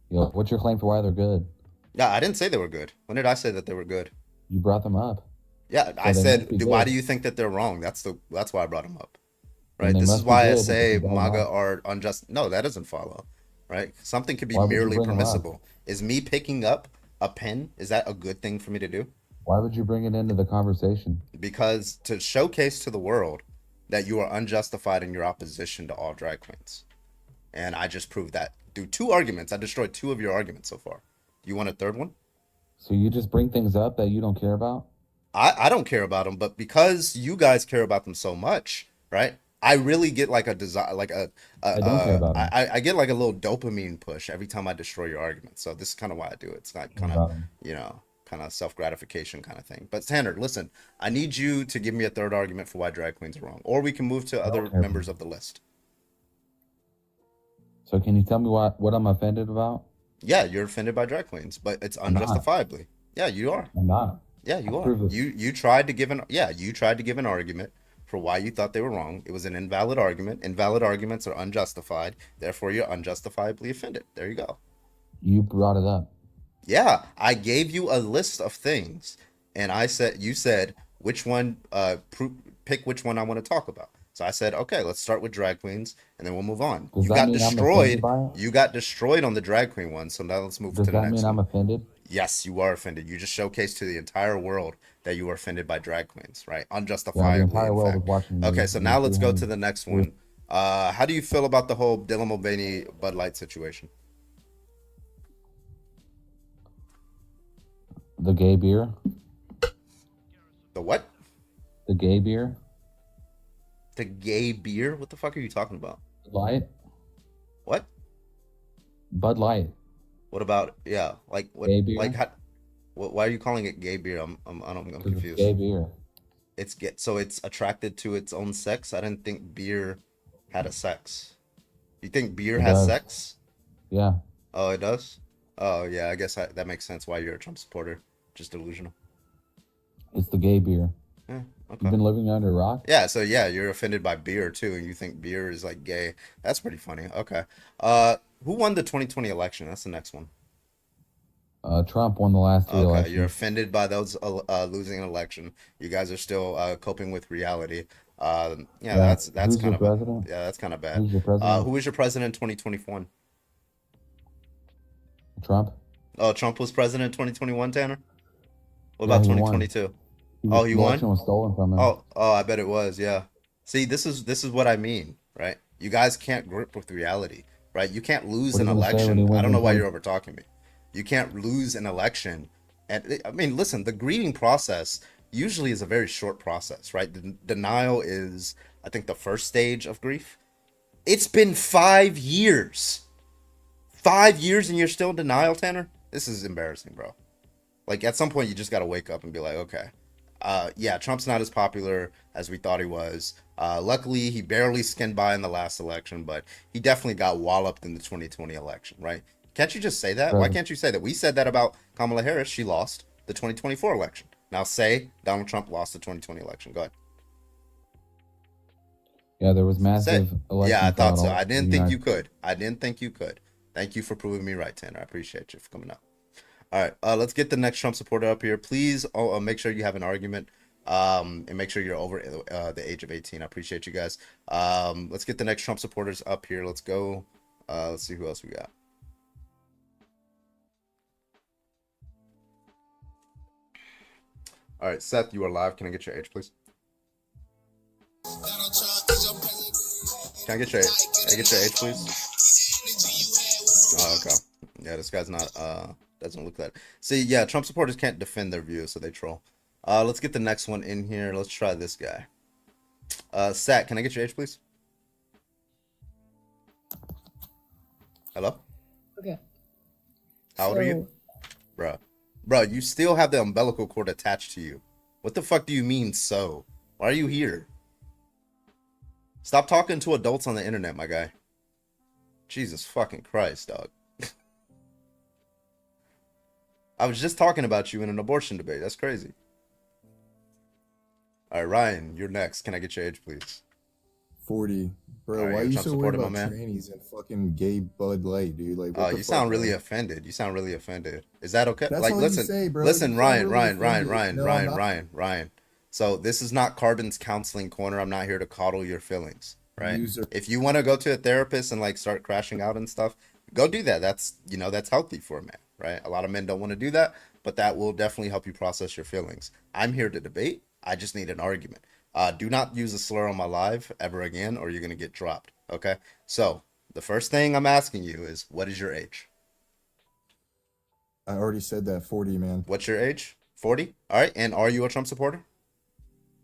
Yo, what's your claim for why they're good? Yeah, I didn't say they were good. When did I say that they were good? You brought them up. Yeah, So I they said, must be why good. do you think that they're wrong? That's why I brought them up. Then Right? they This is must be why I good because say you brought them MAGA up. are unjust. No, that doesn't follow. Right? Something could be Why would you merely bring them up? permissible. Is me picking up a pen, is that a good thing for me to do? Why would you bring it into the conversation? Because to showcase to the world that you are unjustified in your opposition to all drag queens. And I just proved that through two arguments. I destroyed two of your arguments so far. Do you want a third one? So you just bring things up that you don't care about? I don't care about them, but because you guys care about them so much, right? I really get like a desire, like I don't care about him. I get like a little dopamine push every time I destroy your argument. So this is kind of why I do it. It's not Care kind of, about him. kind of self gratification kind of thing. But Tanner, listen, I need you to give me a third argument for why drag queens are wrong, or we can move to I don't other care. members of the list. So can you tell me what I'm offended about? Yeah, you're offended by drag queens, but it's I'm not. unjustifiably. Yeah, you are. I'm not. Yeah, you are. Prove it. You tried to give you tried to give an argument for why you thought they were wrong. It was an invalid argument. Invalid arguments are unjustified. Therefore, you're unjustifiably offended. There you go. You brought it up. Yeah, I gave you a list of things, and you said which one, pick which one I want to talk about. So I said, okay, let's start with drag queens, and then we'll move on. Does You that got mean I'm offended destroyed. by it? You got destroyed on the drag queen one. So now let's move Does to the that next mean I'm one. offended? Yes, you are offended. You just showcased to the entire world that you were offended by drag queens, right? Yeah, the Unjustifiably, entire in world was fact. watching Okay, you. so You now let's threw go to him. the next You one. How do you feel about the whole Dylan Mulvaney Bud Light situation? The gay beer. The what? The gay beer. The gay beer? What the fuck are you talking about? Bud Light. What? Bud Light. What about like what? Gay beer. Like how? Why are you calling it gay beer? I'm Because it's confused. gay beer. So it's attracted to its own sex. I didn't think beer had a sex. You think beer It has does. sex? Yeah. Oh, it does? Oh, yeah, I guess that makes sense why you're a Trump supporter. Just delusional. It's the gay beer. Yeah, You've okay. been living under a rock? Yeah, so yeah, you're offended by beer too, and you think beer is like gay. That's pretty funny. Okay. Who won the 2020 election? That's the next one. Trump won the last 3 Okay, you're elections. offended by those losing an election. You guys are still coping with reality. Yeah, Yeah. that's Who's your kind of president? that's kind of bad. Who's your president? Who was your president in 2021? Trump? Oh, Trump was president in 2021, Tanner? What Yeah, about he won. 2022? Oh, he The election won? was stolen from him. Oh, I bet it was. Yeah. See, this is what I mean, right? You guys can't grip with reality, right? You can't lose What are an you gonna say when he election. I wins don't in know why 20? you're over talking me. You can't lose an election. And I mean, listen, the grieving process usually is a very short process, right? Denial is, I think, the first stage of grief. It's been 5 years. 5 years and you're still in denial, Tanner? This is embarrassing, bro. Like at some point you just got to wake up and be like, okay, yeah, Trump's not as popular as we thought he was. Luckily, he barely skinned by in the last election, but he definitely got walloped in the 2020 election, right? Can't you just say that? Why President. can't you say that? We said that about Kamala Harris. She lost the 2024 election. Now say Donald Trump lost the 2020 election. Go ahead. Yeah, there was Say it. massive election Yeah, I thought fraud so. all I over the didn't think United you could. I didn't think you could. Thank you for proving me right, Tanner. I appreciate you for coming out. All right, let's get the next Trump supporter up here. Please make sure you have an argument and make sure you're over the age of 18. I appreciate you guys. Let's get the next Trump supporters up here. Let's go. Let's see who else we got. All right, Seth, you are live. Can I get your age, please? Can I get your age, please? Oh, okay. Yeah, this guy's not doesn't look that. See, yeah, Trump supporters can't defend their views, so they troll. Let's get the next one in here. Let's try this guy. Sat, can I get your age, please? Hello? Okay. How old are you? Bruh, you still have the umbilical cord attached to you. What the fuck do you mean so? Why are you here? Stop talking to adults on the internet, my guy. Jesus fucking Christ, dog. I was just talking about you in an abortion debate. That's crazy. All right, Ryan, you're next. Can I get your age, please? 40. Bro, All right, why you're you Trump so worried supporter, my about man. trannies and fucking gay Bud Light, dude? Like, what the You fuck, sound really man? offended. You sound really offended. Is that okay? That's Like, all listen, you say, bro. listen, You sound Ryan, really Ryan, Ryan, offended. Ryan, No, I'm Ryan, not. Ryan, Ryan. So this is not Carbon's counseling corner. I'm not here to coddle your feelings, right? User. If you want to go to a therapist and like start crashing out and stuff, go do that. That's, that's healthy for a man, right? A lot of men don't want to do that, but that will definitely help you process your feelings. I'm here to debate. I just need an argument. Do not use a slur on my live ever again, or you're gonna get dropped. Okay. So the first thing I'm asking you is, what is your age? I already said that, 40, man. What's your age? 40? All right. And are you a Trump supporter?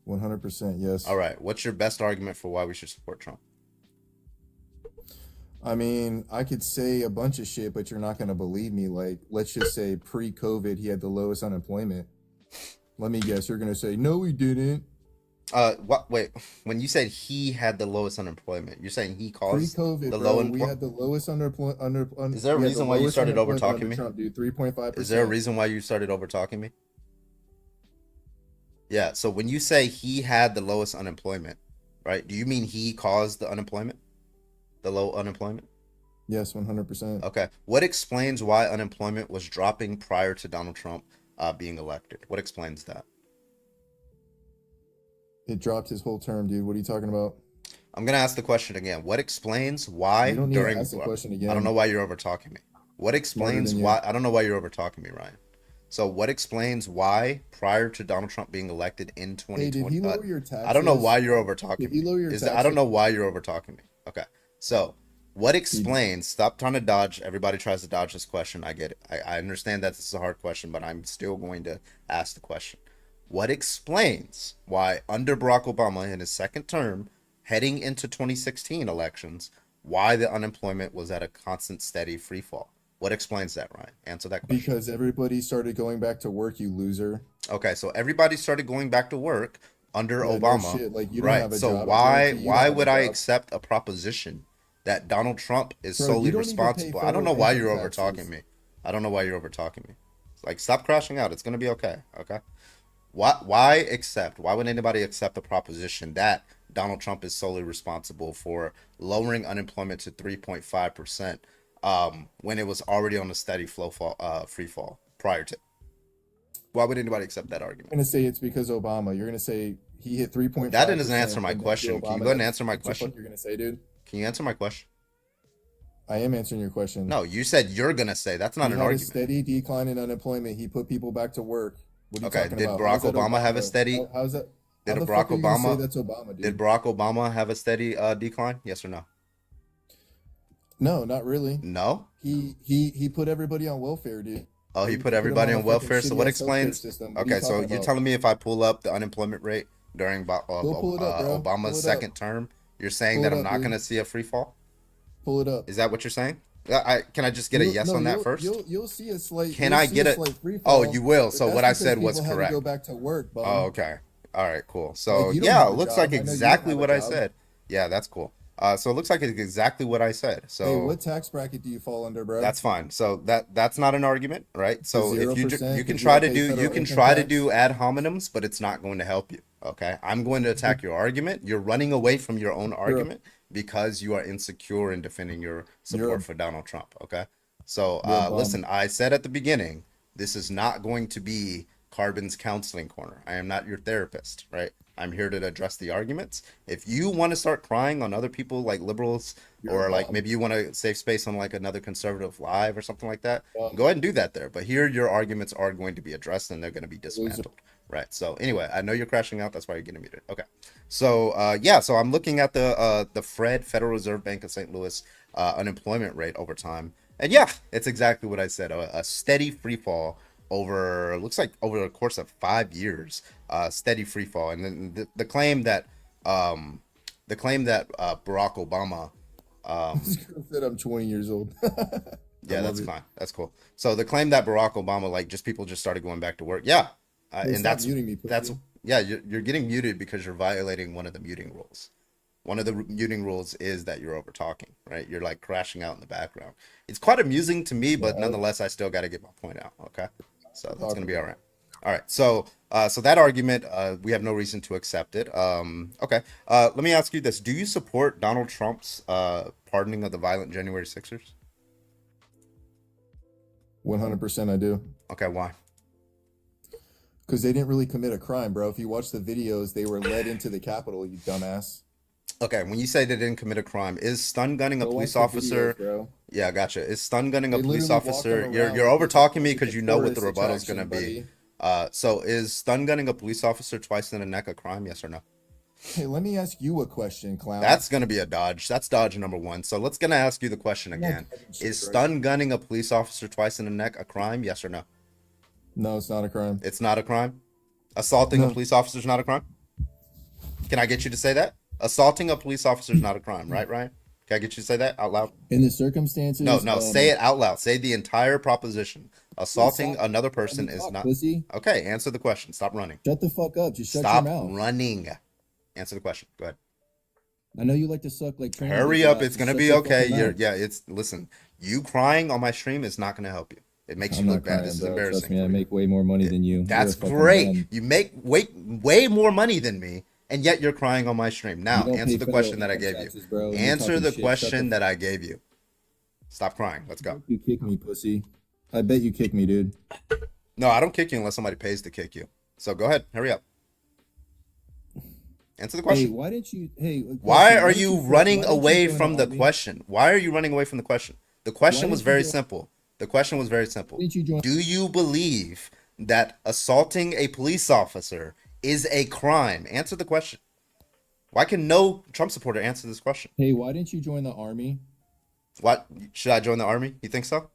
100%, yes. All right. What's your best argument for why we should support Trump? I mean, I could say a bunch of shit, but you're not going to believe me. Like, let's just say pre-COVID, he had the lowest unemployment. Let me guess, you're going to say, no, he didn't. What? Wait. When you said he had the lowest unemployment, you're saying he caused Pre-COVID, the bro, low we employment? had the lowest unemployment. Is there a reason why you started over talking me? Trump, dude, 3.5%. Is there a reason why you started over talking me? Yeah. So when you say he had the lowest unemployment, right? Do you mean he caused the unemployment? The low unemployment? Yes, 100%. Okay. What explains why unemployment was dropping prior to Donald Trump being elected? What explains that? It dropped his whole term, dude. What are you talking about? I'm gonna ask the question again. What explains why You don't need during? to ask the question again. I don't know why you're over talking me. What explains than you. why? I don't know why you're over talking me, Ryan. So what explains why prior to Donald Trump being elected in Hey, 2020? did he lower your taxes? I don't know why you're over talking Did he me. lower your I don't taxes? know why you're over talking me. Okay. So what explains? Stop trying to dodge. Everybody tries to dodge this question. I get it. I understand that this is a hard question, but I'm still going to ask the question. What explains why under Barack Obama in his second term, heading into 2016 elections, why the unemployment was at a constant, steady free fall? What explains that, Ryan? Answer that question. Because everybody started going back to work, you loser. Okay, so everybody started going back to work under Yeah, no Obama, shit, like, you don't right? have a So job. I why guarantee you don't have a would I job. accept a proposition that Donald Trump is Bro, you solely don't even pay responsible? I don't know federal why income you're over taxes. talking me. I don't know why you're over talking me. Like, stop crashing out. It's gonna be okay. Okay. Why would anybody accept the proposition that Donald Trump is solely responsible for lowering unemployment to 3.5% when it was already on a steady free fall prior to? Why would anybody accept that You're argument? gonna say it's because Obama. You're gonna say he hit 3.5%. That doesn't answer my and question. Can you go ahead and answer my question? What you're gonna say, dude? Can you answer my question? I am answering your question. No, you said you're gonna say. That's not He an had a argument. steady decline in unemployment. He put people back to work. What are you Okay, talking did about? Barack How's that Obama have a steady- How's that? Did How the Barack fuck are you gonna say Obama? that's Obama, dude? Did Barack Obama have a steady decline? Yes or no? No, not really. No. He put everybody on welfare, dude. Oh, he He put put them everybody on on a fucking welfare. So what shitty-ass healthcare explains? system. What are you Okay, so talking you're about? telling me if I pull up the unemployment rate during Go pull it up, bro. Pull Obama's it second up. term, you're saying Pull that it I'm up, not dude. gonna see a free fall? Pull it up. Is that what you're saying? Can I just get a yes on that first? You'll see a slight. Can you'll I see get a a? slight free Oh, fall, you will. but So that's what I because said was people had to correct. go back to work, bum. Oh, okay. All right, cool. So Like, you don't yeah, have it a looks job. like I know you don't exactly have a what I job. said. Yeah, that's cool. So it looks like it's exactly what I said. Hey, So what tax bracket do you fall under, bro? that's fine. So that's not an argument, right? So if you 0%, you can 'cause try you to pay do federal income try to tax? do ad hominems, but it's not going to help you. Okay, I'm going to attack your argument. You're running away from your own argument because you are insecure in defending your support for Donald Trump. Okay, so You're a bum. listen, I said at the beginning, this is not going to be Carbon's counseling corner. I am not your therapist, right? I'm here to address the arguments. If you want to start crying on other people like liberals, You're or a like bum. maybe you want to save space on like another conservative live or something like that, Bum. go ahead and do that there. But here your arguments are going to be addressed and they're going to be dismantled. Right. So anyway, I know you're crashing out. That's why you're getting muted. Okay. So yeah, so I'm looking at the Federal Reserve Bank of St. Louis unemployment rate over time. And yeah, it's exactly what I said. A steady free fall over, looks like over the course of 5 years, steady free fall. And then the claim that Barack Obama This girl said I'm 20 years old. yeah, love that's it. fine. That's cool. So the claim that Barack Obama, like, just people just started going back to work. Yeah, Hey, and stop that's muting me, pussy. yeah. You're getting muted because you're violating one of the muting rules. One of the muting rules is that you're over talking, right? You're like crashing out in the background. It's quite amusing to me, but nonetheless, I still got to get my point out. Okay, so that's gonna be all right. All right. So so that argument, we have no reason to accept it. Okay. Let me ask you this: do you support Donald Trump's pardoning of the violent January 6ers? 100% I do. Okay, why? Because they didn't really commit a crime, bro. If you watch the videos, they were led into the Capitol, you dumbass. Okay, when you say they didn't commit a crime, is stun gunning a Go police watch the officer? videos, bro. Yeah, gotcha. Is stun gunning a They police literally walked officer? them You're around over like talking me it's because a you know what the tourist rebuttal is attraction, gonna be. buddy. So is stun gunning a police officer twice in the neck a crime? Yes or no? Hey, let me ask you a question, clown. That's gonna be a dodge. That's dodge number one. So let's gonna ask you the question I'm not again. dodging shit, Is bro. stun gunning a police officer twice in the neck a crime? Yes or no? No, it's not a crime. It's not a crime. Assaulting a No. police officer is not a crime. Can I get you to say that? Assaulting a police officer is not a crime, right, Ryan? Can I get you to say that out loud? In the circumstances, No, say it out loud. Say the entire proposition. Assaulting another person is not. Pussy. Okay, answer the question. Stop running. Shut the fuck up. Just shut Stop your mouth. running. Answer the question. Go ahead. I know you like to suck like. training Hurry people up. out. It's Just gonna shut be your okay. fucking mouth. It's listen. You crying on my stream is not gonna help you. It makes I'm you not look bad. crying, This is bro. embarrassing. Trust me, I for you. make way more money than you. That's You're a fucking great. bum. You make way more money than me, and yet you're crying on my stream. Now, You don't answer pay the federal question that I income gave you. taxes, bro. You're Answer talking the shit. question that I gave you. Stop crying. Let's go. You kick me, pussy. I bet you kick me, dude. No, I don't kick you unless somebody pays to kick you. So go ahead. Hurry up. Answer the Hey, question. why didn't you? Hey, Why question, are didn't you why running didn't you away join from the army? question? Why are you running away from the question? The question Why was didn't you very join- simple. The question was very simple. Why didn't you join? Do you believe that assaulting a police officer is a crime? Answer the question. Why can no Trump supporter answer this question? Hey, why didn't you join the army? What should I join the army? You think so?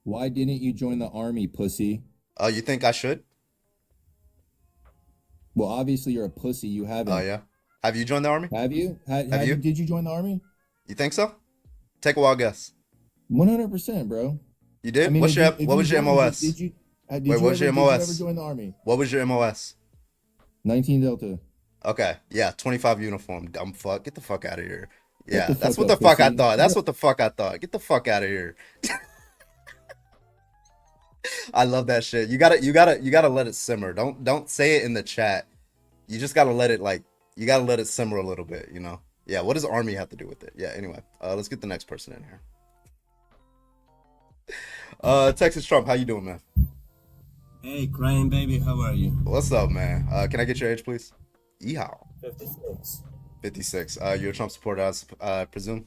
Why didn't you join the army, pussy? You think I should? Well, obviously you're a pussy. You haven't. Oh yeah. Have you joined the army? Have you? Have you? you? Did you join the army? You think so? Take a wild guess. 100%, bro. You did? I mean, What's if your you- if what you was your joined, MOS? Did you? Did Wait, you what was ever, your did you ever MOS? join the army? What was your MOS? 19 Delta. Okay, yeah, 25 uniform. Dumb fuck. Get the fuck out of here. Yeah, the that's fuck what the up, fuck I pussy. thought. That's what the fuck I thought. Get the fuck out of here. I love that shit. You gotta let it simmer. Don't say it in the chat. You just gotta let it you gotta let it simmer a little bit, you know? Yeah, what does army have to do with it? Yeah, anyway. Let's get the next person in here. Texas Trump, how you doing, man? Hey, crying baby, how are you? What's up, man? Can I get your age, please? Yeehaw. 56. 56. You're a Trump supporter, I presume?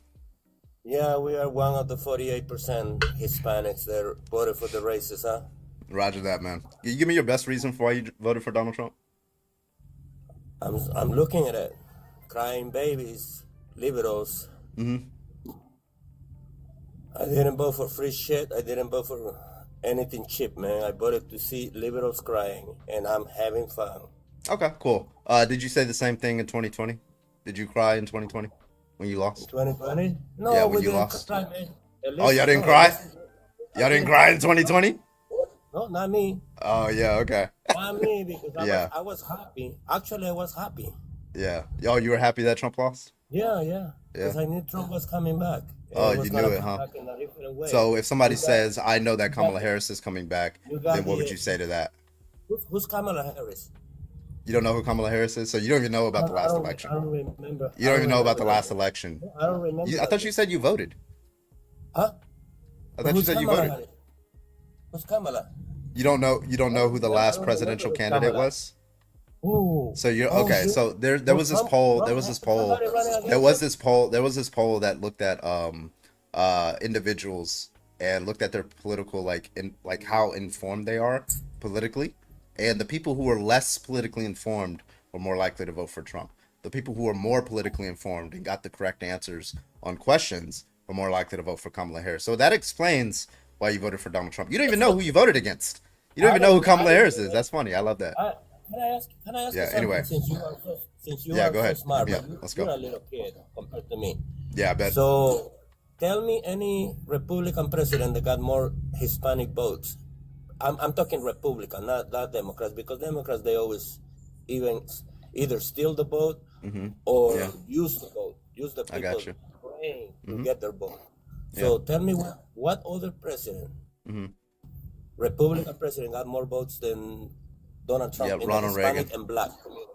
Yeah, we are one of the 48% Hispanics that voted for the races, huh? Roger that, man. Can you give me your best reason for why you voted for Donald Trump? I'm looking at it. Crying babies, liberals. Mm-hmm. I didn't vote for free shit. I didn't vote for anything cheap, man. I voted to see liberals crying, and I'm having fun. Okay, cool. Did you say the same thing in 2020? Did you cry in 2020 when you lost? 2020? No, Yeah, when we you didn't lost. cry, man. At Oh, least- y'all didn't no, cry? at least- Y'all didn't cry in 2020? No, not me. Oh, yeah, okay. Not me, because Yeah. I was happy. Actually, I was happy. Yeah. Yo, you were happy that Trump lost? Yeah. Because I knew Trump was coming back. And Oh, he was you gonna knew it, come huh? back in a different way. So if somebody You got- says, I know that you Kamala got- Harris is coming back, you got then what would the- you say to that? Who's Kamala Harris? You don't know who Kamala Harris is? So you don't even know about the last I election. don't remember. You don't even know about the remember last that. election. I don't remember. I thought you said you voted. Huh? I thought you Who's said you Kamala voted. Harris? Who's Kamala? You don't know who the last don't presidential remember candidate Kamala. was? Oh. So you're Oh, okay. shit. So there was this Trump- poll. Trump There was has this poll. somebody running against There was him? this poll. There was this poll that looked at individuals and looked at their political like how informed they are politically, and the people who were less politically informed were more likely to vote for Trump. The people who were more politically informed and got the correct answers on questions were more likely to vote for Kamala Harris. So that explains why you voted for Donald Trump. You don't even know who you voted against. You don't even know who Kamala Harris is. That's funny. I love that. Can I ask Yeah, you something? anyway. Since you Yeah, are go ahead. so smart, Yeah, but let's you're go. a little kid compared to me. Yeah, I bet. So, tell me any Republican president that got more Hispanic votes. I'm talking Republican, not Democrats, because Democrats they always either steal the vote or Yeah. use the vote, use the I people got you. praying to get their vote. So tell me what other president, Republican president, got more votes than Donald Trump Yeah, in Ronald the Hispanic Reagan. and Black community?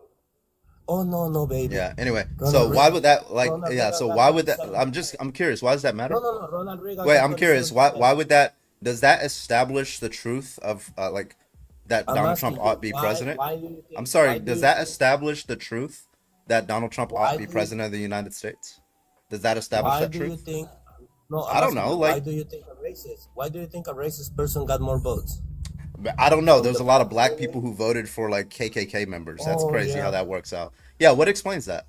Oh no, baby. Yeah. Anyway, Ronald so why Reagan- would that Ronald yeah? Reagan So got why would that? 37. I'm curious. Why does that matter? No. Ronald Reagan. Wait, got I'm curious. Why 37%. would that? Does that establish the truth of that I'm Donald asking Trump you, ought to be why- president? why do you think- I'm why sorry. do Does you that think- establish the truth that Donald Trump ought Why to be do you- president of the United States? Does that establish Why that do you truth? think? No, I don't know, Why like- do you think a racist? Why do you think a racist person got more votes? I don't know. There's a lot of black people who voted for like KKK members. That's Oh, crazy yeah. how that works out. Yeah, what explains that?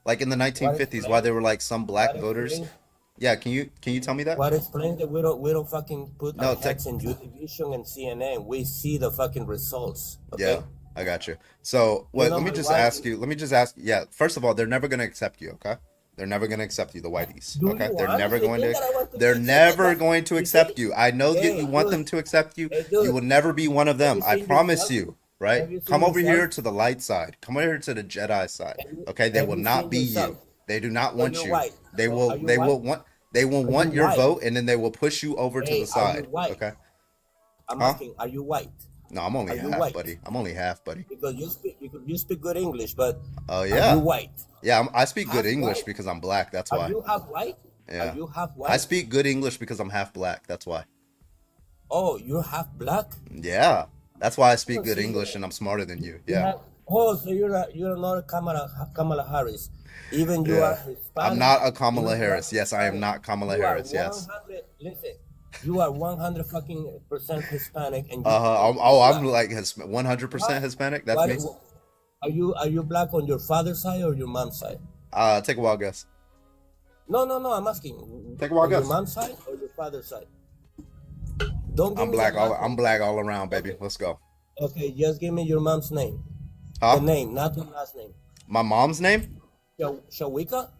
Like in the 1950s, why there were like some black What voters. explains- Yeah, can you tell me that? What explains that we don't fucking put No, our heads in Univision and CNN. We see the fucking results. Okay? I got you. So, You what? know Let me my just wife. ask you. Let me just ask. Yeah. First of all, they're never gonna accept you. Okay. They're never gonna accept you, the whiteys. Do Okay. you They're never honestly going think to. that I want to They're be accepted? never going to You see? accept you. I know that you Hey, want dude. them to accept you. Hey, You will dude. never be one of Have them. you I seen promise yourself? you. Right? Have you Come seen over here yourself? to the light side. Come over here to the Jedi side. Have you, Okay. They have will you not seen be you. yourself? They do not So want you're you. white. They So will. are you They will white? want. They will Are you want your white? vote, and then they will push you over to Hey, the are you side. white? Okay. I'm Huh? asking, are you white? No, I'm only Are you half, white? buddy. I'm only half, buddy. Because you speak good English, but Oh are you yeah. white? Yeah, I speak good Half English white? because I'm black. That's Are why. you half white? Are Yeah. you half I white? speak good English because I'm half black. That's why. Oh, you're half black? Yeah. That's why I speak Oh, good so English and I'm smarter than you. you Yeah. have so you're not Kamala Harris. Even you are Yeah. I'm Hispanic. not a Even Kamala you are Harris. Yes, I am Hispanic. not Kamala You are Harris. Yes. 100. Listen, you are 100 fucking percent Hispanic, and Uh-huh. you're I'm black. like 100% What? Hispanic. That's me. Are you black on your father's side or your mom's side? Take a wild guess. No. I'm asking Take a wild on your guess. mom's side or your father's side. Don't give I'm me black the all last I'm name. black all around, baby. Okay, Let's go. okay. Just give me your mom's name. The Huh? name, not the last name. My mom's name? Shawika?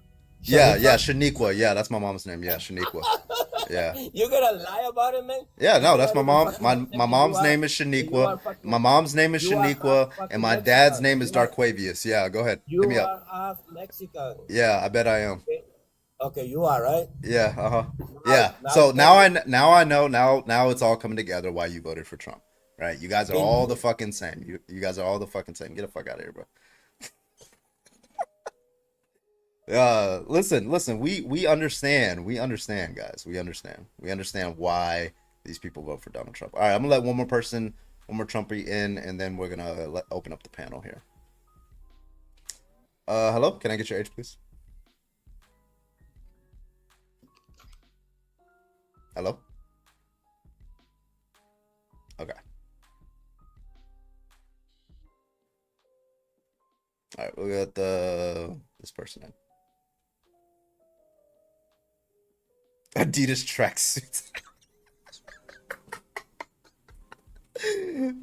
Yeah, Shawika? Shaniqua. Yeah, that's my mom's name. Yeah, Shaniqua. Yeah. You gonna lie about it, man? Yeah, You no, that's cannot my even mom. fucking My accept that mom's name is that you Shaniqua. are fucking My mom's name is you are half Shaniqua, and fucking my dad's name Mexican. is Darquavius. Yeah, go ahead. Hit You me up. are half Mexican. Yeah, I bet I am. Okay, okay, you are right. Yeah, uh-huh. Now, Yeah. now So tell me, now I know now it's all coming together why you voted for Trump. Right? You guys are thank all the you. fucking same. You guys are all the fucking same. Get the fuck out of here, bro. Listen, we understand. We understand, guys. We understand. We understand why these people vote for Donald Trump. All right, I'm gonna let one more Trumpy in, and then we're gonna open up the panel here. Hello, can I get your age, please? Hello? Okay. All right, we'll get this person in. Adidas tracksuits.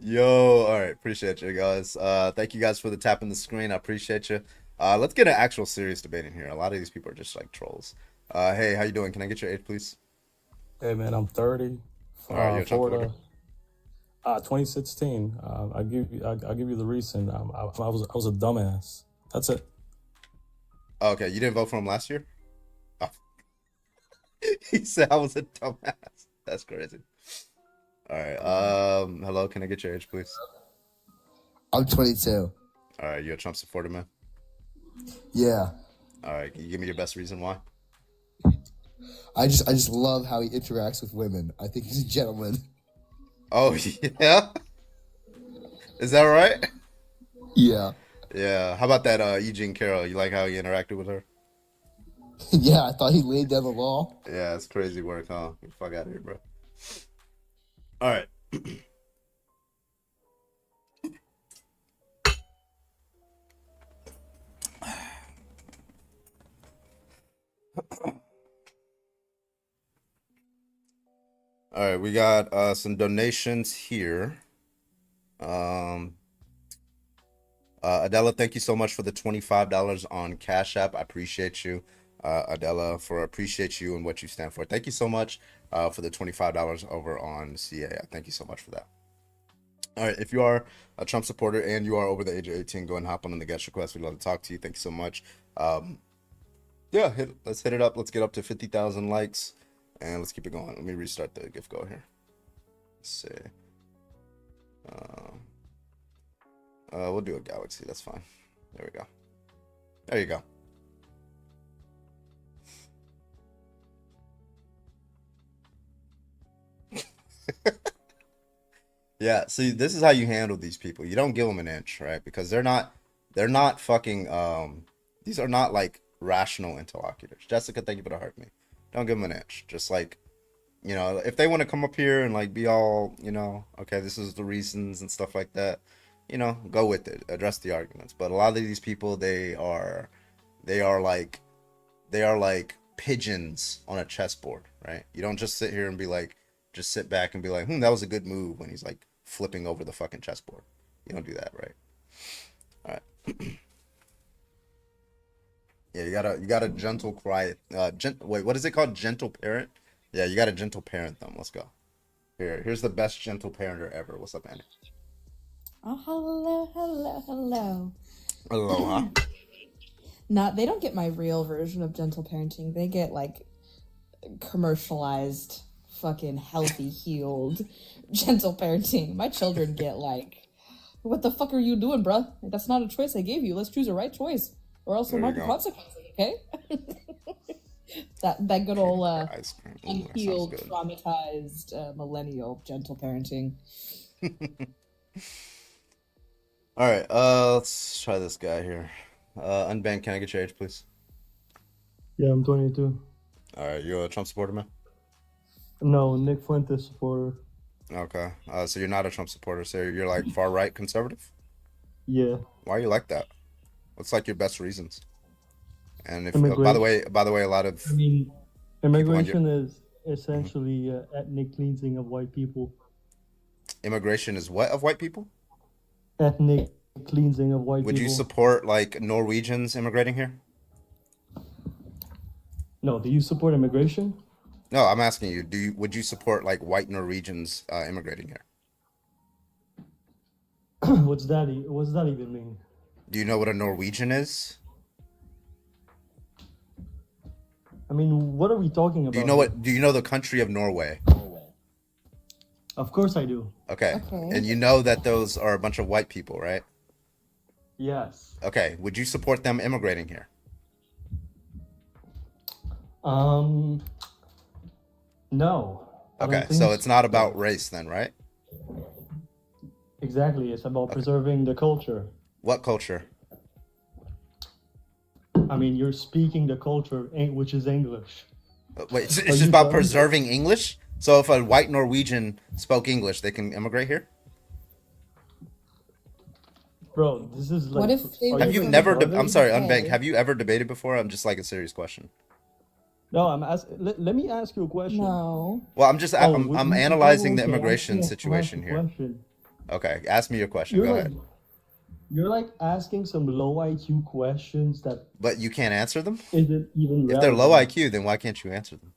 Yo, all right, appreciate you guys. Thank you guys for the tap in the screen. I appreciate you. Let's get an actual serious debate in here. A lot of these people are just like trolls. Hey, how you doing? Can I get your age, please? Hey man, I'm 30. All right, you're a Trump Florida. voter. 2016. I'll give you the reason. I was a dumbass. That's it. Okay, you didn't vote for him last year? Oh. He said I was a dumbass. That's crazy. All right. Hello, can I get your age, please? I'm 22. All right, you're a Trump supporter, man. Yeah. All right, can you give me your best reason why? I just love how he interacts with women. I think he's a gentleman. Oh yeah, is that right? Yeah. Yeah. How about that E. Jean Carroll? You like how he interacted with her? Yeah, I thought he laid down the law. Yeah, it's crazy work, huh? Get the fuck out of here, bro. All right. All right, we got some donations here. Adela, thank you so much for the $25 on Cash App. I appreciate you, Adela, appreciate you and what you stand for. Thank you so much for the $25 over on CA. Thank you so much for that. All right, if you are a Trump supporter and you are over the age of 18, go and hop on the guest request. We'd love to talk to you. Thank you so much. Yeah, let's hit it up. Let's get up to 50,000 likes and let's keep it going. Let me restart the gift go here. Let's see. We'll do a galaxy. That's fine. There we go. There you go. Yeah. See, this is how you handle these people. You don't give them an inch, right? Because they're not fucking. These are not like rational interlocutors. Jessica, thank you for the heart me. Don't give them an inch. Just like, you know, if they want to come up here and like be all, you know, okay, this is the reasons and stuff like that, you know, go with it, address the arguments. But a lot of these people, they are like pigeons on a chessboard, right? You don't just sit here and be like, just sit back and be like, that was a good move when he's like flipping over the fucking chessboard. You don't do that, right? Yeah, you got a gentle quiet wait, what is it called? Gentle parent? Yeah, you got a gentle parent them. Let's go. Here's the best gentle parenter ever. What's up, Andy? Oh, hello, hello, hello. Aloha. Not, they don't get my real version of gentle parenting. They get like commercialized, fucking healthy, healed, gentle parenting. My children get like, what the fuck are you doing, bruh? That's not a choice I gave you. Let's choose a right choice, or else there There might you be go. consequences. Okay. that good old Ice cream. Ooh, that sounds unhealed, good. traumatized millennial gentle parenting. All right, let's try this guy here. Unbanned, can I get your age, please? Yeah, I'm 22. All right, you a Trump supporter, man? No, Nick Fuentes supporter. Okay, so you're not a Trump supporter, so you're like far right conservative? Yeah. Why are you like that? What's like your best reasons? And if Immigration. by the way, a lot of I mean, on your- immigration is essentially ethnic cleansing of white people. immigration is what of white people? Ethnic cleansing of white Would people. you support like Norwegians immigrating here? No, do you support immigration? No, I'm asking you. Would you support like white Norwegians immigrating here? What's that even mean? Do you know what a Norwegian is? I mean, what are we talking about? Do you know the country of Norway? Of course I do. Okay. Okay. And you know that those are a bunch of white people, right? Yes. Okay. Would you support them immigrating here? No. I don't Okay. think So it's not about race then, right? Exactly. It's about preserving the culture. What culture? I mean, you're speaking the culture, which is English. Wait, it's Are just you about done? preserving English? So if a white Norwegian spoke English, they can immigrate here? Bro, this is like. What if they are Have you from never retarded? I'm sorry, Okay. Unbank, have you ever debated before? I'm just like a serious question. No, I'm asking. Let me ask you a question. No. Well, I'm just Oh, I'm you- analyzing the okay, immigration ask me a situation here. question. Okay, ask me your question. You're Go like, ahead. you're like asking some low IQ questions that But you can't answer them? isn't even If they're low relevant. IQ, then why can't you answer them?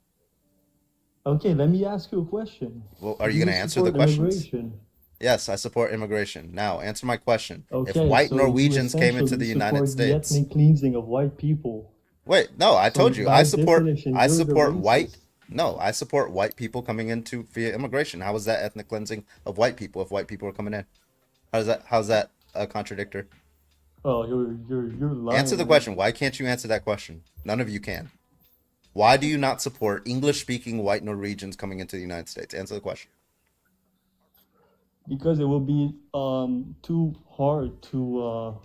Okay, let me ask you a question. Well, are Do you going to answer the support questions? immigration? Yes, I support immigration. Now, answer my question. If Okay, white so Norwegians you came into essentially the United support the States. ethnic cleansing of white people. Wait, no, I So told you. by I support definition, I you're the support white racist. No, I support white people coming into via immigration. How is that ethnic cleansing of white people if white people are coming in? How's that a contradictor? Oh, you're lying. Answer the man. question. Why can't you answer that question? None of you can. Why do you not support English-speaking white Norwegians coming into the United States? Answer the question. Because it will be too hard to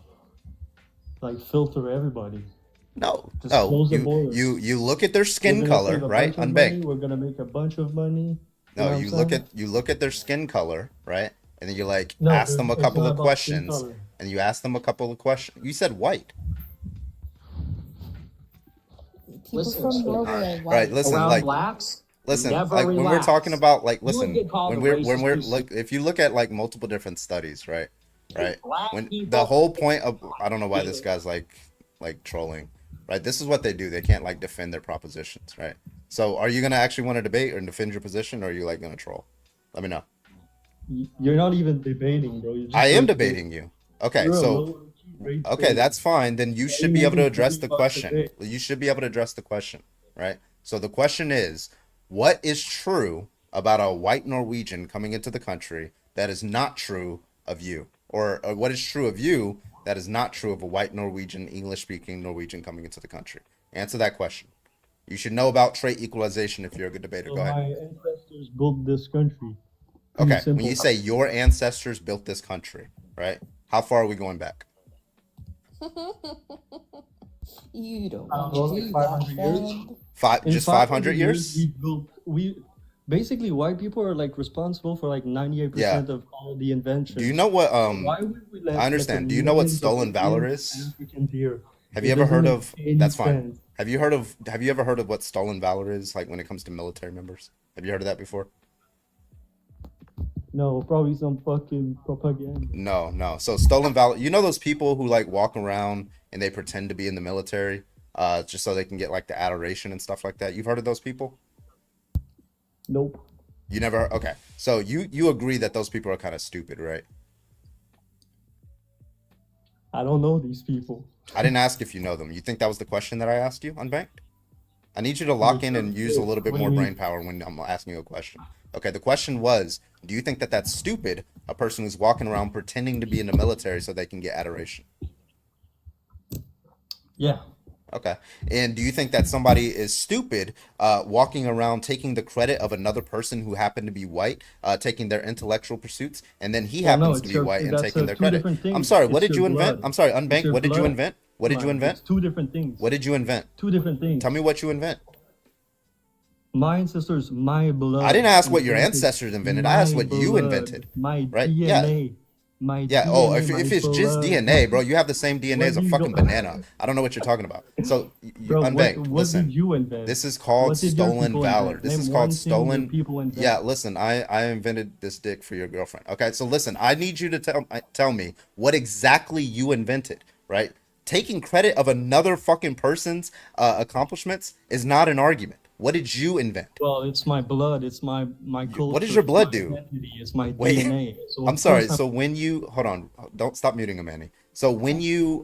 like filter everybody. No, Just no. close the borders. You look at their We're skin gonna color, save a right? bunch of money, Unbanked. we're gonna make a bunch of money. You know No, what I'm saying? you look at their skin color, right? And then you like No, ask them a it's couple not of about skin questions, color. and you ask them a couple of questions. You said white. People Listen, from sweetheart. Norway are Right, white. listen, Around like blacks, listen, never like when we're talking relax. about like You would listen, get called a when racist we're too soon. look if you look at like multiple different studies, right? Right? Black When the people, whole point of I don't know why this guy's like trolling. Right? This is what they do. They can't like defend their propositions, right? So are you gonna actually want to debate or defend your position, or are you like gonna troll? Let me know. You're not even debating, bro. You're just I am like, debating you. Okay, you're a so low rate okay, baiter. that's fine. Then you Why are should you be able to making address the $50 a question. day? You should be able to address the question, right? So the question is, what is true about a white Norwegian coming into the country that is not true of you? Or what is true of you that is not true of a white Norwegian, English-speaking Norwegian coming into the country? Answer that question. You should know about trait equalization if you're a good debater. So Go ahead. my ancestors built this country. Pretty Okay, when simple. you say your ancestors built this country, right? How far are we going back? You don't I want don't to know, do like that, 500 years. friend. In Just 500 years? we basically white people are like responsible for like 98% of all the inventions. Do you know what Why would we let I understand. Do you know what stolen valor is? Africans here? Have It you ever doesn't heard make of any that's fine. sense. Have you ever heard of what stolen valor is like when it comes to military members? Have you heard of that before? No, probably some fucking propaganda. No. So stolen valor. You know those people who like walk around and they pretend to be in the military, just so they can get like the adoration and stuff like that. You've heard of those people? Nope. You never. Okay. So you agree that those people are kind of stupid, right? I don't know these people. I didn't ask if you know them. You think that was the question that I asked you, Unbanked? I need you to lock in and use a little bit What do more you mean? brain power when I'm asking you a question. Okay, the question was, do you think that that's stupid, a person who's walking around pretending to be in the military so they can get adoration? Yeah. Okay. And do you think that somebody is stupid walking around taking the credit of another person who happened to be white, taking their intellectual pursuits, and then he Well, no, happens it's to be your, white and that's taking their two credit? different I'm things. sorry, what It's did your you invent? blood. I'm sorry, It's Unbanked, your what did you blood. invent? What did you Man, invent? It's two different things. What did you invent? Two different things. Tell me what you invent. My ancestors, my blood. I didn't ask what your invented ancestors invented. I asked my what you blood, invented. My Right? DNA. My Yeah. Oh, DNA, if my it's just blood. DNA, bro, you have the same DNA as a What do you fucking know? banana. I don't know what you're talking about. So, Bro, Unbanked, what listen. did you invent? This is called What did your stolen people valor. invent? This Name is one called thing your stolen. people invent. Yeah, listen, I invented this dick for your girlfriend. Okay, so listen, I need you to tell me what exactly you invented, right? Taking credit of another fucking person's accomplishments is not an argument. What did you invent? Well, it's my blood. It's my culture. What does your blood it's my do? identity. It's my Wait, DNA. So I'm of sorry. course So when you hold on, don't stop muting him, Manny. So when you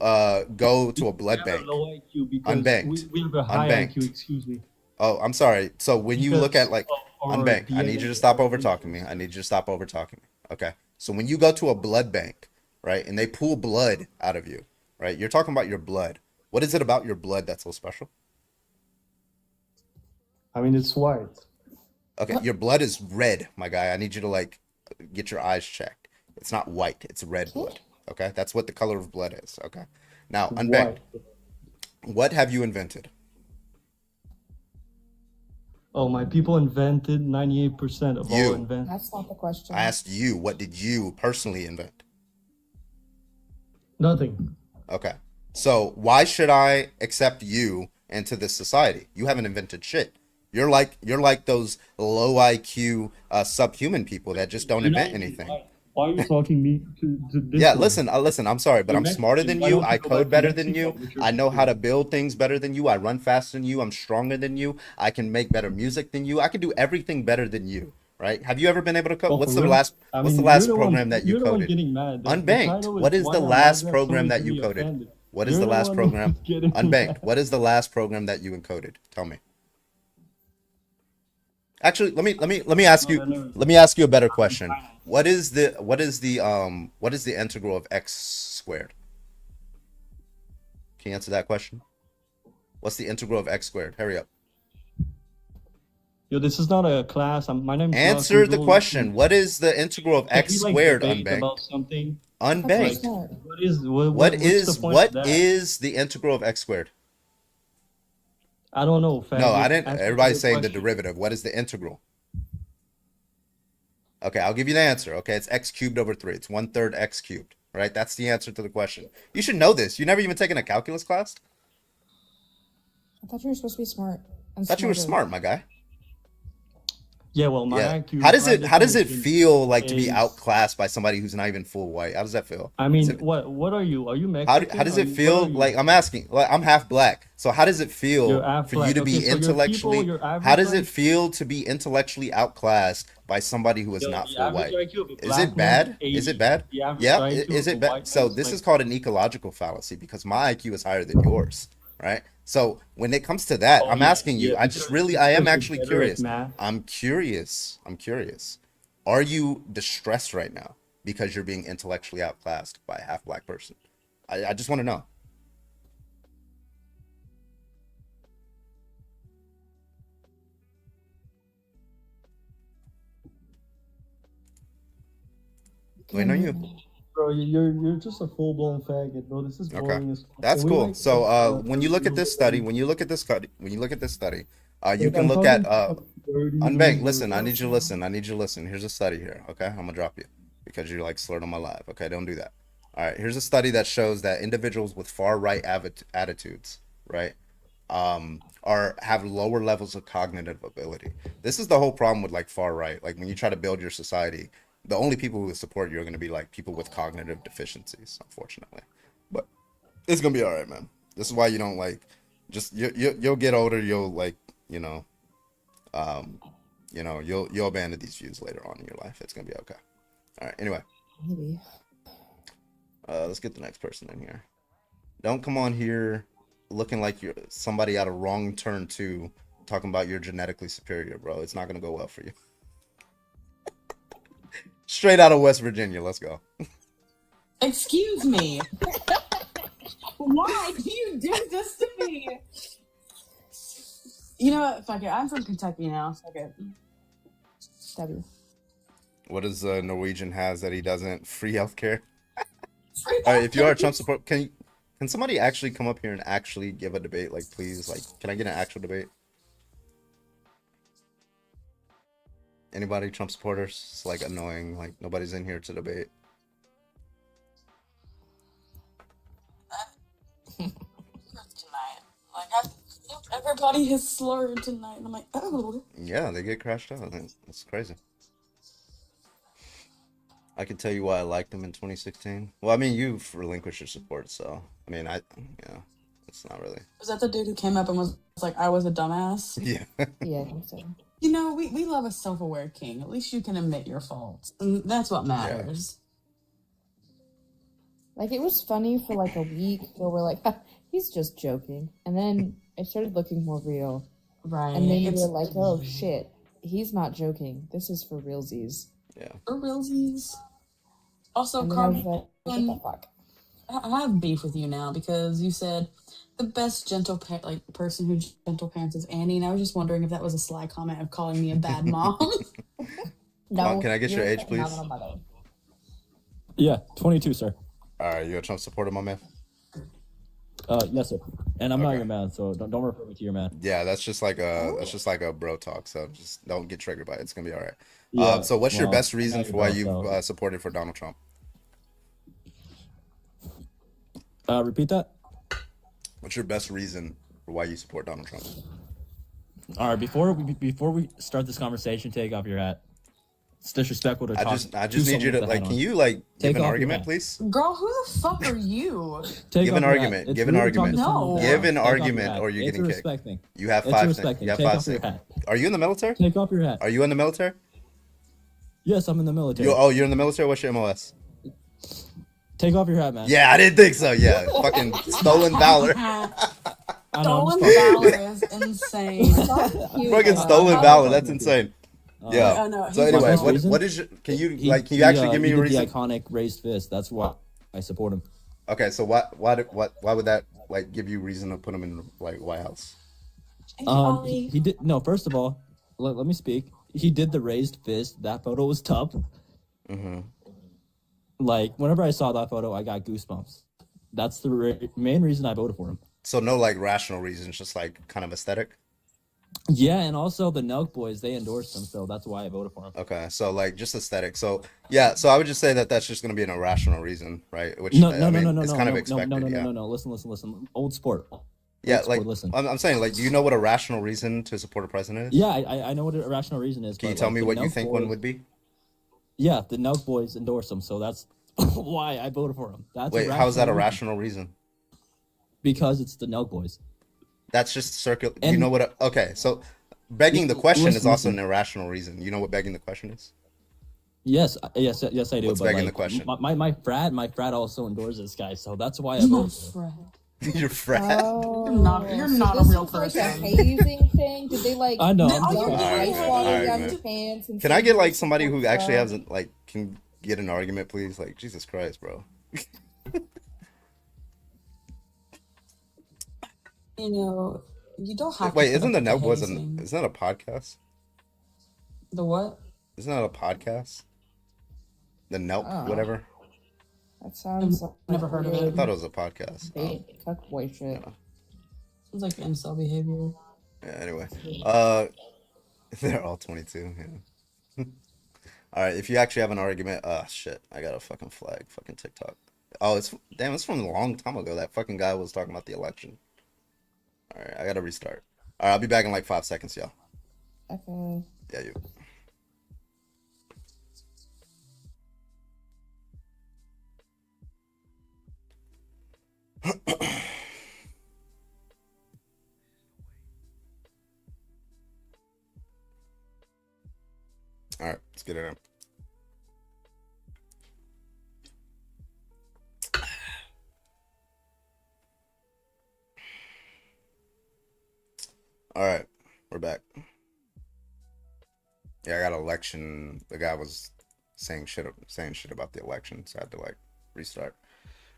go to a blood we have bank, a low IQ because unbanked, we have a high unbanked. IQ. Excuse me. Oh, I'm sorry. So when you look Because at like of our unbanked, I need you DNA, to stop our over talking me. I need you to stop over talking me. Okay. So when you go to a blood bank, right, and they pull blood out of you, right? You're talking about your blood. What is it about your blood that's so special? I mean, it's white. Okay, your blood is red, my guy. I need you to like get your eyes checked. It's not white, it's red blood. Okay? That's what the color of blood is. Okay. Now, unbanked. White. What have you invented? Oh, my people invented 98% of You. all inventions. That's not the question. I asked you, what did you personally invent? Nothing. Okay. So why should I accept you into this society? You haven't invented shit. You're like those low IQ subhuman people that just don't invent anything. Why are you talking me to this Yeah, one? listen, I'm sorry, but You're I'm smarter Mexican. than Why you. don't you I go back code to better than Mexico you. with your I know how to people? build things better than you. I run faster than you. I'm stronger than you. I can make better music than you. I can do everything better than you, right? Have you ever been able to code? Oh, What's for the real? last I what's the mean, last you're the one- program that you you're the one coded? getting mad. The Unbanked. title is What is Why the Not last Migrant program Stories that to you Be coded? Offended? What is You're the the last one program? getting Unbanked. mad. What is the last program that you encoded? Tell me. Actually, let me ask you No. let me ask you a better question. What is the integral of x squared? Can you answer that question? What's the integral of x squared? Hurry up. Yo, this is not a class. My name's Answer not the Google. question. What is the integral of Can x we, like, squared, debate Unbanked? about something? Unbanked. What is What what's is the point what of that? is the integral of x squared? I don't know. No, I faggot. didn't. Answer Everybody's the saying the question. derivative. What is the integral? Okay, I'll give you the answer. Okay, it's x cubed over 3. It's 1/3 x cubed. Right? That's the answer to the question. You should know this. You never even taken a calculus class? I thought you were supposed to be smart. I thought you were smart, my guy. Yeah, well, my Yeah. IQ. How does by it definition, feel like to be is- outclassed by somebody who's not even full white? How does that feel? I mean, Is it- what are you? Are you how Mexican? does Are it you- feel? what are you? Like I'm asking. Like I'm half black. So how does it feel You're half for you black. to Okay, be so your people, intellectually? your average How does it IQ feel to be intellectually outclassed by somebody who is Yo, not the full average white? IQ of a Is black it man bad? is Is it 80. bad? The average Yeah. IQ Is of it a bad? white So man is this like- is called an ecological fallacy because my IQ is higher than yours, right? So when it comes to that, Oh, I'm yeah, asking you. yeah, I just because- really, I am because you're actually better at curious. math. I'm curious. I'm curious. Are you distressed right now because you're being intellectually outclassed by a half black person? I just want to know. Waiting on you. Bro, you're just a full blown faggot, bro. This is Okay. boring as fuck. That's Can we, cool. like, So like, when you look at this study, you can I'm look talking at about 30 Unbanked. minutes Listen, I ago. need you to listen. I need you to listen. Here's a study here. Okay, I'm gonna drop you because you're like slurred on my live. Okay, don't do that. All right, here's a study that shows that individuals with far right attitudes, right, have lower levels of cognitive ability. This is the whole problem with like far right. Like when you try to build your society, the only people who support you are gonna be like people with cognitive deficiencies, unfortunately. But it's gonna be all right, man. This is why you don't like just you'll get older. You'll like you'll abandon these views later on in your life. It's gonna be okay. All right. Anyway, Maybe. let's get the next person in here. Don't come on here looking like you're somebody out of Wrong Turn 2 talking about you're genetically superior, bro. It's not gonna go well for you. Straight out of West Virginia. Let's go. Excuse me. Why do you do this to me? You know what? Fuck it. I'm from Kentucky now. Fuck it. W. What does Norwegian has that he doesn't? Free healthcare. Free All right, if you are a healthcare. Trump support, can somebody actually come up here and actually give a debate? Like, please, like, can I get an actual debate? Anybody Trump supporters? It's like annoying. Like nobody's in here to debate. Tonight. Like, everybody has slurred tonight. And I'm like, oh. Yeah, they get crashed out. That's crazy. I can tell you why I liked them in 2016. Well, I mean, you've relinquished your support, so I mean, it's not really. Was that the dude who came up and was like, I was a dumbass? Yeah. Yeah, I think so. You know, we love a self-aware king. At least you can admit your faults. And that's what matters. Like, it was funny for like a week where we're like, he's just joking. And then it started looking more real. Right. And then you're like, oh shit, he's not joking. This is for realsies. Yeah. For realsies. Also, And then I was Carmen, like, what the fuck? I have beef with you now because you said the best person who gentle parents is Annie, and I was just wondering if that was a sly comment of calling me a bad mom. Mom, can I get your you're age, a please? phenomenal mother. Yeah, 22, sir. All right, you a Trump supporter, my man? Yes, sir. And I'm not Okay. your man, so don't refer me to your man. Yeah, that's just like a bro talk. So just don't get triggered by it. It's gonna be all right. Yeah, So what's your well, best I'm reason not for why your you bro, supported for Donald Trump? Repeat that. What's your best reason for why you support Donald Trump? All right, before we start this conversation, take off your hat. It's disrespectful to talk. I just need you to like. Can you like Take give an off your argument, hat. please? Girl, who the fuck are you? Give an argument. Give an argument. No. Give an Take off your argument, hat. or you're It's a getting kicked. respect thing. You have It's a 5 respect seconds. thing. You have Take 5 off your seconds. hat. Are you in the military? Take off your hat. Are you in the military? Yes, I'm in the military. You're in the military. What's your MOS? Take off your hat, man. Yeah, I didn't think so. Yeah, fucking stolen valor. I know, I'm Stolen just valor is insane. Fucking stolen valor. That's insane. Yeah. I know, So he's anyway, awesome. what is your, can you actually give me a he did reason? the iconic raised fist. That's why I support him. Okay, so why would that like give you reason to put him in like White House? He did no. First of all, let me speak. He did the raised fist. That photo was tough. Mm-hmm. Like whenever I saw that photo, I got goosebumps. That's the main reason I voted for him. So no like rational reasons, just like kind of aesthetic. Yeah, and also the Nelk boys, they endorsed him, so that's why I voted for him. Okay, so like just aesthetic. So yeah, so I would just say that that's just going to be an irrational reason, right? Which No, I no, mean, no, no, it's no, kind no, of expected. no, no, Yeah, no, no. Listen. Old sport. yeah. Old sport, Like listen. I'm saying, like, do you know what a rational reason to support a president is? Yeah, I know what a rational reason is. Can you but, tell like, me the what you Nelk think one boys- would be? Yeah, the Nelk boys endorsed him, so that's why I voted for him. That's Wait, a how is that a reason. rational reason? Because it's the Nelk boys. That's just circular. You And- know what? Okay, so begging the question is Listen, also listen. an irrational reason. You know what begging the question is? Yes, yes, I do. What's but begging like, the question? My frat also endorses this guy, so that's why I My voted for him. friend. Your frat. Oh, You're so not a this real was like a person. hazing thing? Did they like I know. No, I'm you're dump not. ice Alright, water man. down Alright, his pants? And Can I say get he like somebody who supports actually Trump? hasn't like can get an argument, please? Like Jesus Christ, bro. You know, you don't have Wait, to. isn't the Nelk Boys hazing. isn't that a podcast? The what? Isn't that a podcast? The Nelk, Oh. whatever. That sounds like Never heard of it. I thought it was a podcast. Bait, cuck boy shit. Sounds like incel behavior. Yeah, anyway. They're all 22, yeah. All right, if you actually have an argument, shit, I got a fucking flag, fucking TikTok. Oh, it's from a long time ago. That fucking guy was talking about the election. All right, I gotta restart. All right, I'll be back in like 5 seconds, y'all. Okay. Yeah, you. All right, let's get it in. All right, we're back. Yeah, I got election. The guy was saying shit about the election, so I had to like restart.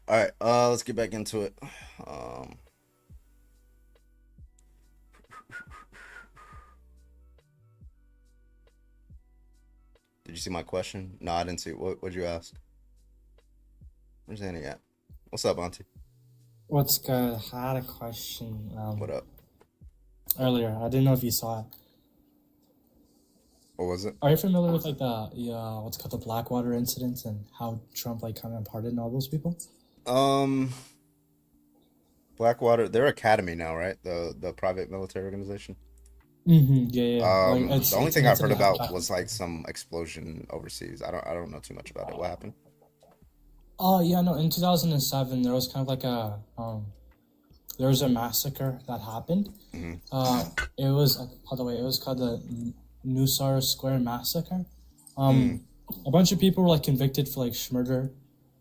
All right, let's get back into it. Did you see my question? No, I didn't see it. What'd you ask? Where's Annie at? What's up, Auntie? What's good? I had a question. What up? Earlier, I didn't know if you saw it. What was it? Are you familiar with like the what's called the Blackwater incident and how Trump like kind of pardoned all those people? Blackwater, they're Academy now, right? The private military organization. Yeah. The only thing I've heard about was like some explosion overseas. I don't know too much about it. What happened? Oh yeah, no. In 2007, there was kind of like a there was a massacre that happened. It was by the way, it was called the Nusar Square massacre. A bunch of people were like convicted for like murder,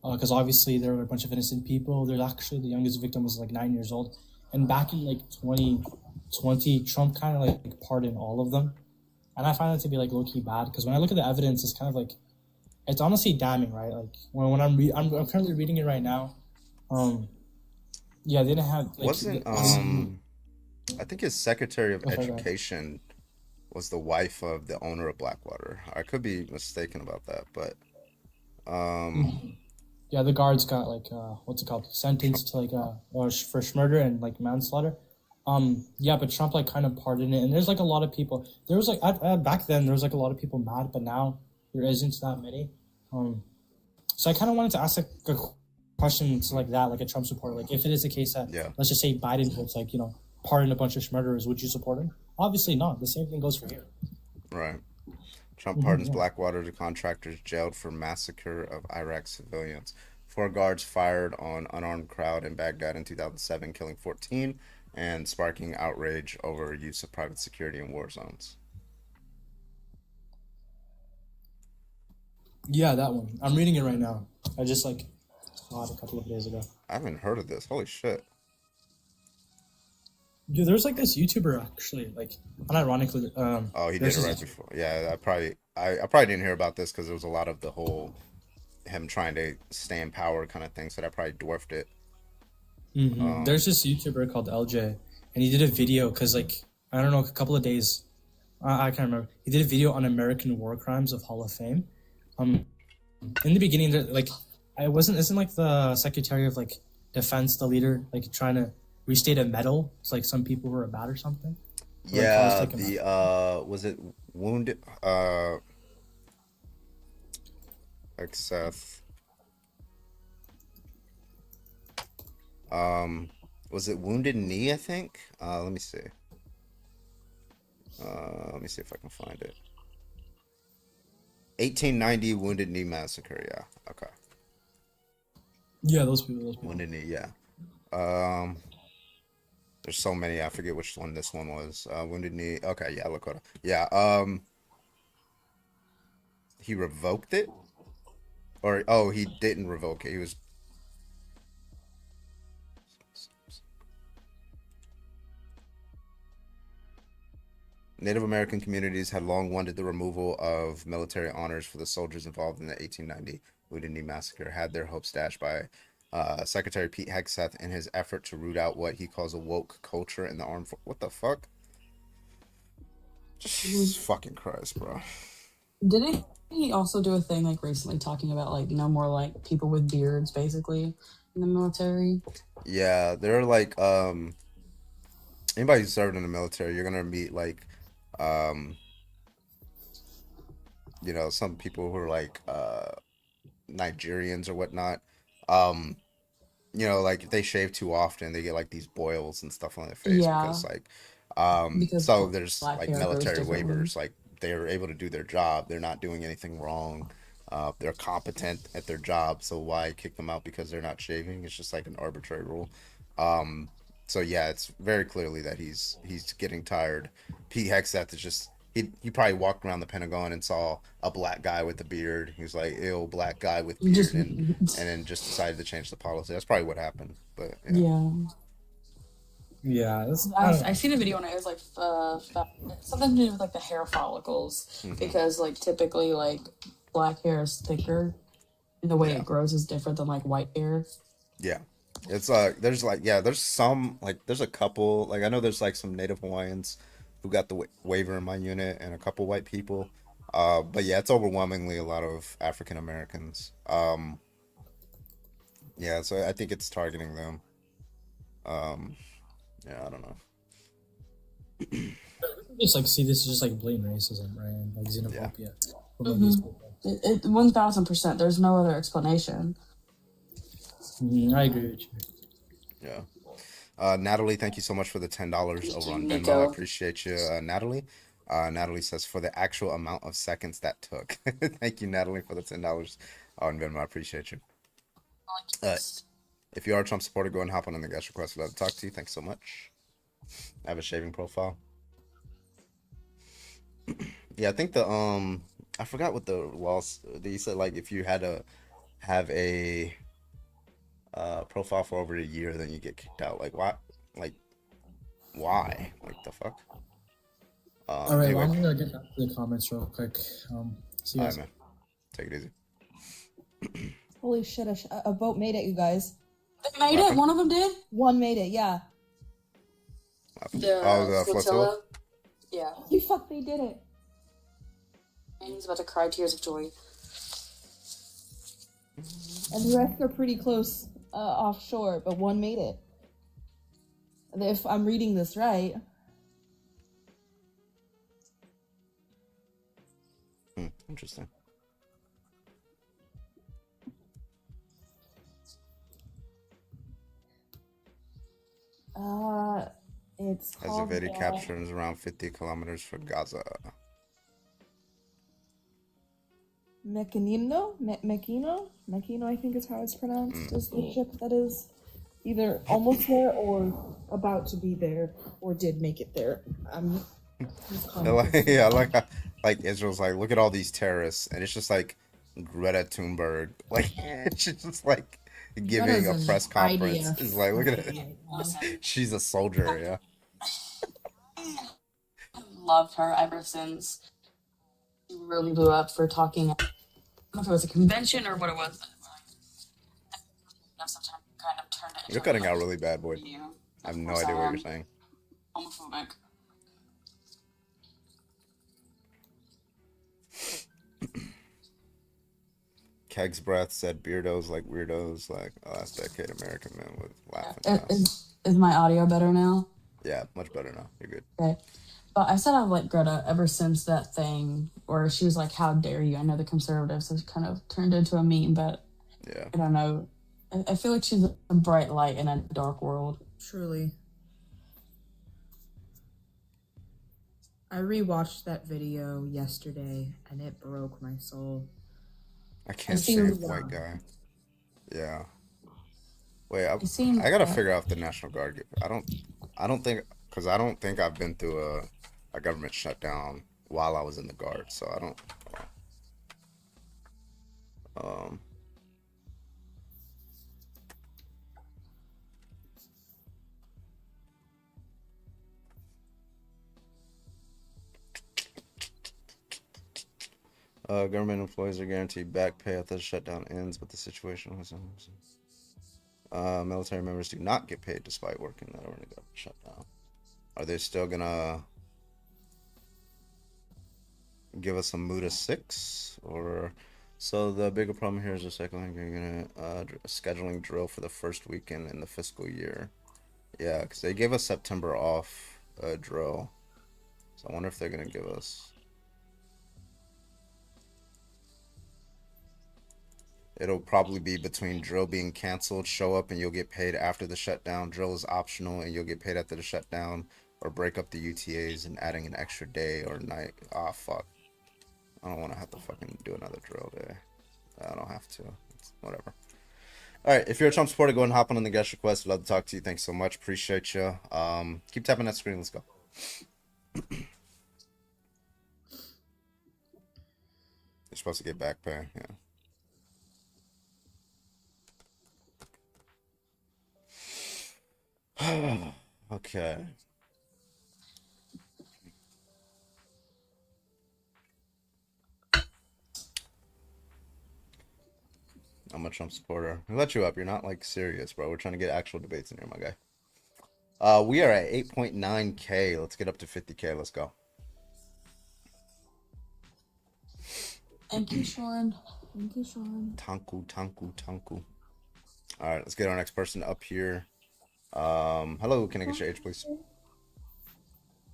because obviously there were a bunch of innocent people. There's actually the youngest victim was like 9 years old, and back in like 2020, Trump kind of like pardoned all of them, and I find that to be like low key bad because when I look at the evidence, it's kind of like it's honestly damning, right? Like when I'm currently reading it right now. Yeah, they didn't have like, wasn't I think his Secretary of Education was the wife of the owner of Blackwater. I could be mistaken about that, but yeah, the guards got like what's it called, sentenced to like for murder and like manslaughter. Yeah, but Trump like kind of pardoned it, and there's like a lot of people. There was like back then there was like a lot of people mad, but now there isn't that many. So I kind of wanted to ask like a question to like that, like a Trump supporter. Like if it is the case that let's just say Biden was like pardon a bunch of murderers, would you support him? Obviously not. The same thing goes for here. Right. Trump pardons Blackwater to contractors jailed for massacre of Iraq civilians. 4 guards fired on unarmed crowd in Baghdad in 2007, killing 14 and sparking outrage over use of private security in war zones. Yeah, that one. I'm reading it right now. I just like saw it a couple of days ago. I haven't heard of this. Holy shit. Dude, there's like this YouTuber actually, like unironically. Oh, he did it right before. Yeah, I probably didn't hear about this because there was a lot of the whole him trying to stay in power kind of thing, so that probably dwarfed it. There's this YouTuber called LJ, and he did a video because like I don't know, a couple of days, I can't remember. He did a video on American war crimes of Hall of Fame. In the beginning, like isn't like the Secretary of like Defense, the leader, like trying to restate a medal? It's like some people who are bad or something. Yeah, the was it wounded? Like Seth. Was it Wounded Knee? I think. Let me see. Let me see if I can find it. 1890 Wounded Knee Massacre. Yeah. Okay. Yeah, those people. Wounded Knee. Yeah. There's so many. I forget which one this one was. Wounded Knee. Okay. Yeah. Lakota. Yeah. He revoked it, or he didn't revoke it. He was. Native American communities had long wanted the removal of military honors for the soldiers involved in the 1890 Wounded Knee Massacre, had their hopes dashed by Secretary Pete Hegseth in his effort to root out what he calls a woke culture in the armed forces. What the fuck? Jesus fucking Christ, bro. Didn't he also do a thing like recently talking about like no more like people with beards basically in the military? Yeah, they're like anybody who's served in the military, you're gonna meet like some people who are like Nigerians or whatnot. Like if they shave too often, they get like these boils and stuff on their face because so there's like military waivers, like they're able to do their job, they're not doing anything wrong, they're competent at their job, so why kick them out because they're not shaving? It's just like an arbitrary rule. So yeah, it's very clearly that he's getting tired. Pete Hegseth is just he probably walked around the Pentagon and saw a black guy with a beard. He was like, "Ew, black guy with You beard," just and then just decided to change the policy. That's probably what happened. But yeah. yeah. Yeah, that's, I don't know. I seen a video and it was like something to do with like the hair follicles because like typically like black hair is thicker and the way it grows is different than like white hair. Yeah. It's there's like there's some like there's a couple like I know there's like some Native Hawaiians who got the waiver in my unit and a couple white people. But yeah, it's overwhelmingly a lot of African Americans. Yeah, so I think it's targeting them. Yeah, I don't know. Just like see this is just like blatant racism, right? And like xenophobia. From like, Mhm. these people. 1000%. There's no other explanation. I agree with you. Yeah. Natalie, thank you so much for the $10 over on Venmo. I Nico. appreciate you, Natalie. Natalie says for the actual amount of seconds that took. Thank you, Natalie, for the $10 on Venmo. I appreciate you. If you are a Trump supporter, go and hop on the guest request. I'd love to talk to you. Thanks so much. I have a shaving profile. Yeah, I think I forgot what the laws. They said like if you had to have a profile for over a year, then you get kicked out. Like why? Like why? Like the fuck? All right, Anyway. well, I'm gonna get back to the comments real quick. See you All guys. right, man. Take it easy. Holy shit, a boat made it, you guys. They made it? One of them did? One made it, yeah. The flotilla? Yeah. You fuck, they did it. And he's about to cry tears of joy. And the rest are pretty close offshore, but one made it. And if I'm reading this right. Interesting. It's As a called video captures around 50 kilometers for Gaza. Mecanino, I think is how it's pronounced. Is the ship that is either almost there or about to be there or did make it there. I like how, like Israel's like, look at all these terrorists, and it's just like Greta Thunberg, like she's just like giving a Greta's press an conference. IDF. It's like, look at it. She's a soldier, yeah. Loved her ever since she really blew up for talking. I don't know if it was a convention or what it was. Sometimes kind of turned it You're cutting out really bad, boy. I have no idea what you're saying. homophobic. Keg's breath said beardos like weirdos, like last decade American men with laughing gas. Is my audio better now? Yeah, much better now. You're good. Okay. But I said I've liked Greta ever since that thing where she was like, "How dare you?" I know the conservatives have kind of turned into a meme, but yeah, I don't know. I feel like she's a bright light in a dark world. Truly. I rewatched that video yesterday and it broke my soul. I can't It see seems- white guy. Yeah. Wait, It seems I gotta that- figure out if the National Guard. I don't think I've been through a government shutdown while I was in the Guard, so I don't. Government employees are guaranteed back pay after the shutdown ends, but the situation was. Military members do not get paid despite working that over the government shutdown. Are they still gonna give us a mood of 6? Or so the bigger problem here is the second you're gonna scheduling drill for the first weekend in the fiscal year. Yeah, because they gave us September off drill, so I wonder if they're gonna give us. It'll probably be between drill being canceled, show up and you'll get paid after the shutdown. Drill is optional and you'll get paid after the shutdown, or break up the UTAs and adding an extra day or night. Ah, fuck. I don't want to have to fucking do another drill day. I don't have to. It's whatever. All right, if you're a Trump supporter, go and hop on the guest request. Love to talk to you. Thanks so much. Appreciate you. Keep tapping that screen. Let's go. supposed to get back pay, yeah. Okay. I'm a Trump supporter. I let you up. You're not like serious, bro. We're trying to get actual debates in here, my guy. We are at 8.9K. Let's get up to 50K. Let's go. Thank you, Sean. Thank you, Sean. Tanku. All right, let's get our next person up here. Hello, can I get your age, please?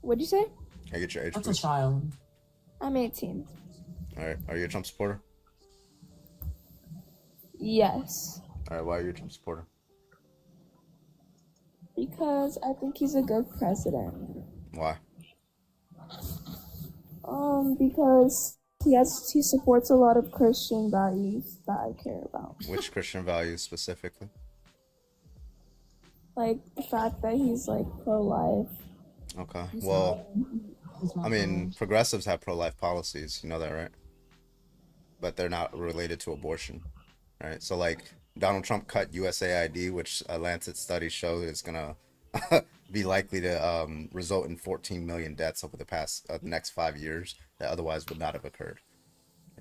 What'd you say? Can I get your age, That's a please? child. I'm 18. All right, are you a Trump supporter? Yes. All right, why are you a Trump supporter? Because I think he's a good president. Why? Because he supports a lot of Christian values that I care about. Which Christian values specifically? Like the fact that he's like pro-life. Okay, well, I mean, progressives have pro-life policies. You know that, right? But they're not related to abortion, right? So, like, Donald Trump cut USAID, which a Lancet study showed is gonna be likely to result in 14 million deaths over the next 5 years that otherwise would not have occurred,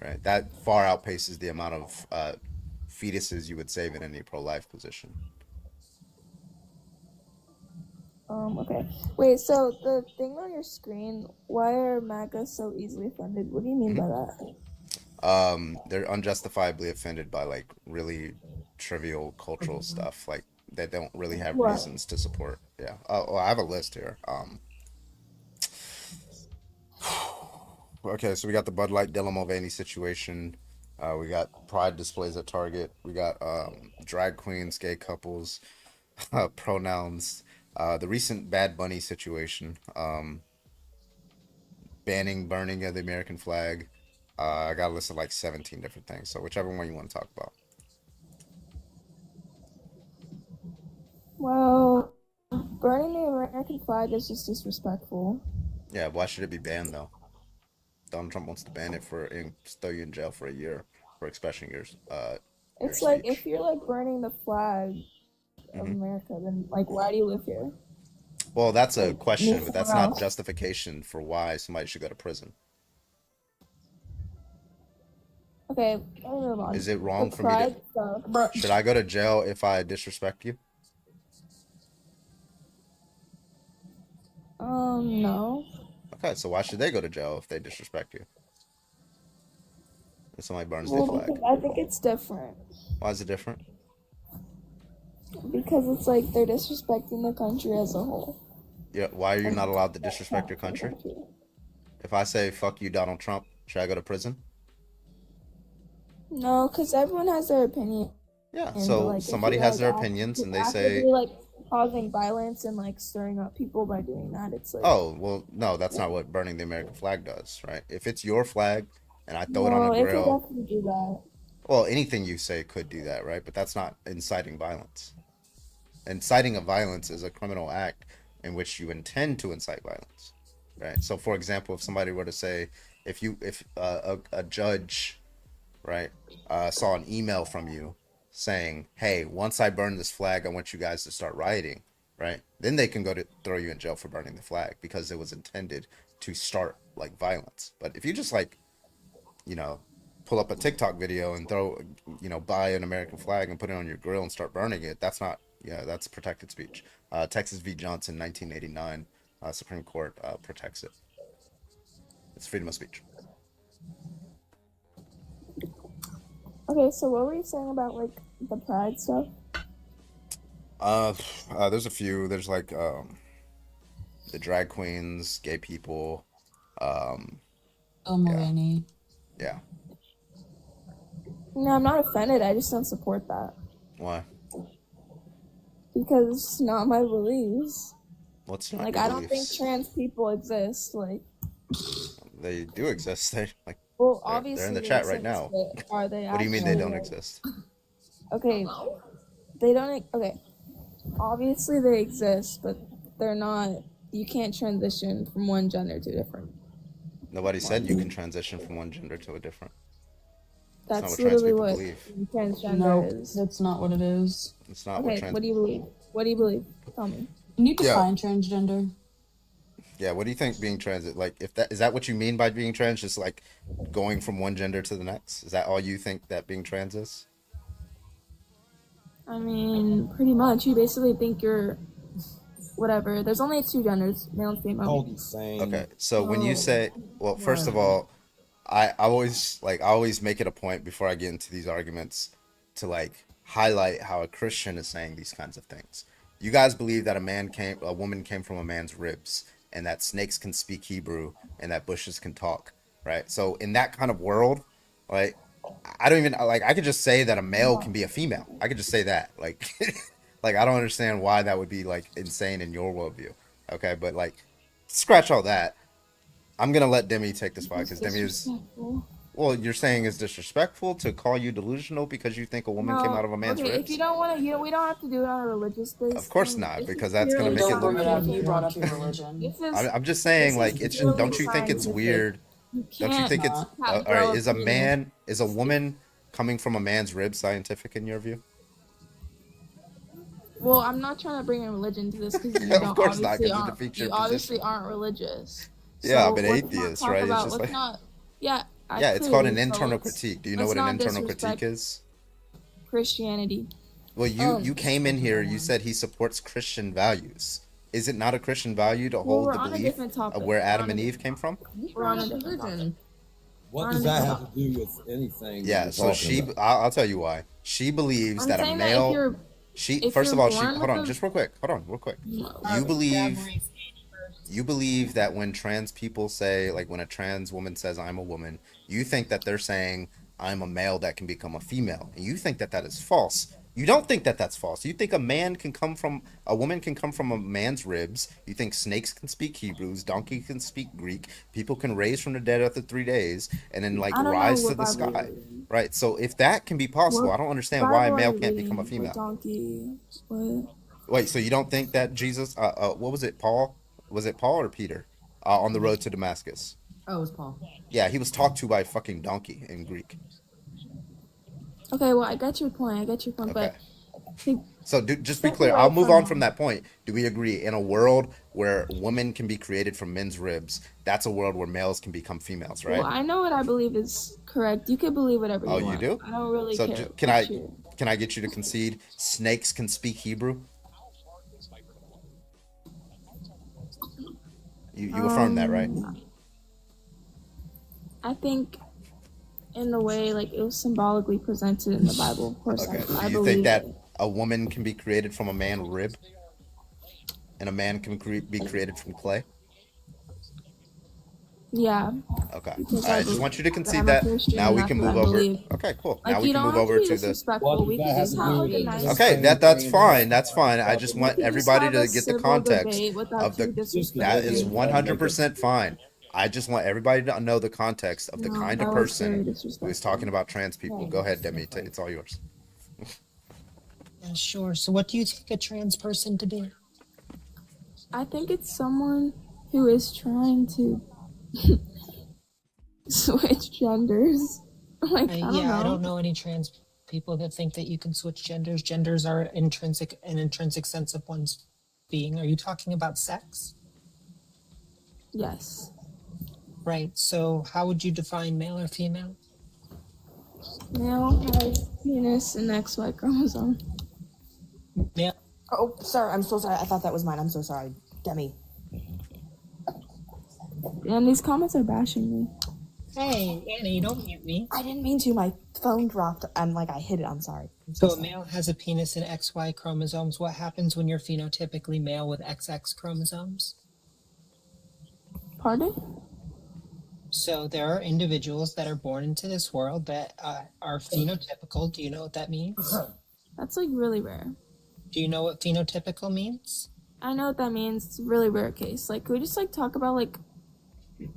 right? That far outpaces the amount of fetuses you would save in any pro-life position. Okay. Wait, so the thing on your screen, why are MAGA so easily offended? What do you mean by that? They're unjustifiably offended by like really trivial cultural stuff, like they don't really have What? reasons to support. Yeah. Oh, I have a list here. Okay, so we got the Bud Light Dylan Mulvaney situation. We got pride displays at Target. We got drag queens, gay couples, pronouns. The recent Bad Bunny situation, burning of the American flag. I got a list of like 17 different things. So whichever one you want to talk about. Well, burning the American flag is just disrespectful. Yeah, why should it be banned though? Donald Trump wants to ban it and throw you in jail for a year for expressing your It's your like speech. if you're like burning the flag of America, then like why do you live here? Well, that's a Like, question, move but that's somewhere not else. justification for why somebody should go to prison. Okay, let me move on. Is it wrong The for me to? pride stuff. Should I go to jail if I disrespect you? No. Okay, so why should they go to jail if they disrespect you? If somebody burns their Well, flag. because I think it's different. Why is it different? Because it's like they're disrespecting the country as a whole. Yeah, why are you not allowed to disrespect your country? If I say fuck you, Donald Trump, should I go to prison? No, because everyone has their opinion. Yeah, And, so like, if somebody you're, has like, their act- opinions and they actively, say, like causing violence and like stirring up people by doing that, it's like oh, well, no, that's not what burning the American flag does, right? If it's your flag and I throw it on no, a it could grill, definitely do that. well, anything you say could do that, right? But that's not inciting violence. Inciting of violence is a criminal act in which you intend to incite violence, right? So, for example, if somebody were to say, if a judge, right, saw an email from you saying, "Hey, once I burn this flag, I want you guys to start rioting," right? Then they can go to throw you in jail for burning the flag because it was intended to start like violence. But if you just like, pull up a TikTok video and buy an American flag and put it on your grill and start burning it, that's not, that's protected speech. Texas v. Johnson, 1989, Supreme Court protects it. It's freedom of speech. Okay, so what were you saying about like the pride stuff? There's a few. There's like the drag queens, gay people. Oh, Mulvaney. Yeah. No, I'm not offended. I just don't support that Why? because it's not my beliefs. What's not Like your I don't think beliefs? trans people exist. Like, They do exist. They like well, they're obviously in the they chat right exist, now. but are they? What do you mean they actually, don't like- exist? Okay, they don't. Okay, obviously they exist, but they're not. You can't transition from one gender to a different. Nobody said you can transition from one gender to a different. not That's what trans literally people what believe. transgender No, is. that's not what it is. It's not what Okay, trans. what do you believe? What do you believe? Tell me. Can you Yeah. define transgender? Yeah, what do you think being trans is? Like, if that is that what you mean by being trans? Just like going from one gender to the next? Is that all you think that being trans is? I mean, pretty much. You basically think you're whatever. There's only two genders, male and female. Okay, so when you Oh. say, well, first of all, I always make it a point before I get into these arguments to like highlight how a Christian is saying these kinds of things. You guys believe that a woman came from a man's ribs, and that snakes can speak Hebrew, and that bushes can talk, right? So in that kind of world, like, I don't even like. I could just say that a male can be a female. I could just say that, like, like I don't understand why that would be like insane in your worldview. Okay, but like, scratch all that. I'm gonna let Demi take this fight because Demi is. Disrespectful. Well, you're saying it's disrespectful to call you delusional because you think a woman came out of a man's okay, ribs? if you don't want to, we don't have to do it on a religious basis. Of course not, because that's gonna make it Don't bring look. it up. You brought up your religion. I'm just saying, like, it's. Don't you think it's weird? Don't you think it's all right? Is a woman coming from a man's rib scientific in your view? Well, I'm not trying to bring in religion to this because Of course not, 'cause it defeats your you obviously position. aren't religious. Yeah, So but let's not atheist, talk right? It's about- just let's like. not- yeah. Yeah, it's called an clearly, so internal let's- critique. Do you know let's what an not internal disrespect critique is? Christianity. Well, you came in here. You said he supports Christian values. Is it not a Christian value to hold we're the on a belief different topic. of where We're Adam on a and Eve came from? We're on a different topic. What does that have to do with anything? Yeah, you're so talking about? I'll tell you why. She believes I'm that a saying that if male. you're- if First of you're all, born hold with on, a- just real quick. Hold on, real quick. You believe that when trans people say, like, when a trans woman says I'm a woman, you think that they're saying I'm a male that can become a female, and you think that that is false. You don't think that that's false. You think a woman can come from a man's ribs. You think snakes can speak Hebrews, donkey can speak Greek, people can raise from the dead after 3 days, and then like I don't know rise what to the Bible you're sky, reading. right? So if that can be possible, What I don't understand why a Bible are male you can't reading? become a What female. donkey? What? Wait, so you don't think that Jesus, what was it, Paul? Was it Paul or Peter? On the road to Damascus. Oh, it was Paul. Yeah, he was talked to by a fucking donkey in Greek. Okay, well, I got your point. But I think So just be Step clear. away I'll move from- on from that point. Do we agree in a world where women can be created from men's ribs, that's a world where males can become females, right? Well, I know what I believe is correct. You can believe whatever Oh, you you want. do? I don't really So care. can It's I you. can I get you to concede snakes can speak Hebrew? You affirm that, right? I think, in the way like it was symbolically presented in the Bible. Of course, Okay. I Do you believe think that it. a woman can be created from a man rib, and a man can be created from clay? Yeah. Okay. Because I just believe want you to that concede I'm a that. Christian, Now we that's can what move I over. believe. Okay, cool. Like, Now we you can don't move have to over be to the. disrespectful. We can just have like a nice. Okay, that's fine. That's fine. I just want can just everybody have to a get the civil context debate without of the. too disrespectful. That is 100% fine. I just want everybody to know the context of the No, kind of that was very person who is disrespectful. talking about trans people. Go ahead, Demi. It's all yours. Yeah, sure. So, what do you take a trans person to be? I think it's someone who is trying to switch genders. Like I don't know. I don't know any trans people that think that you can switch genders. Genders are an intrinsic sense of one's being. Are you talking about sex? Yes. Right. So, how would you define male or female? Male has penis and XY chromosome. Male. Oh, sorry. I'm so sorry. I thought that was mine. I'm so sorry. Demi. And these comments are bashing me. Hey, Annie, don't mute me. I didn't mean to. My phone dropped. I hit it. I'm sorry. So, a male has a penis and XY chromosomes. What happens when you're phenotypically male with XX chromosomes? Pardon? So there are individuals that are born into this world that are phenotypical. Do you know what that means? That's like really rare. Do you know what phenotypical means? I know what that means. It's a really rare case. Like, could we just like talk about like?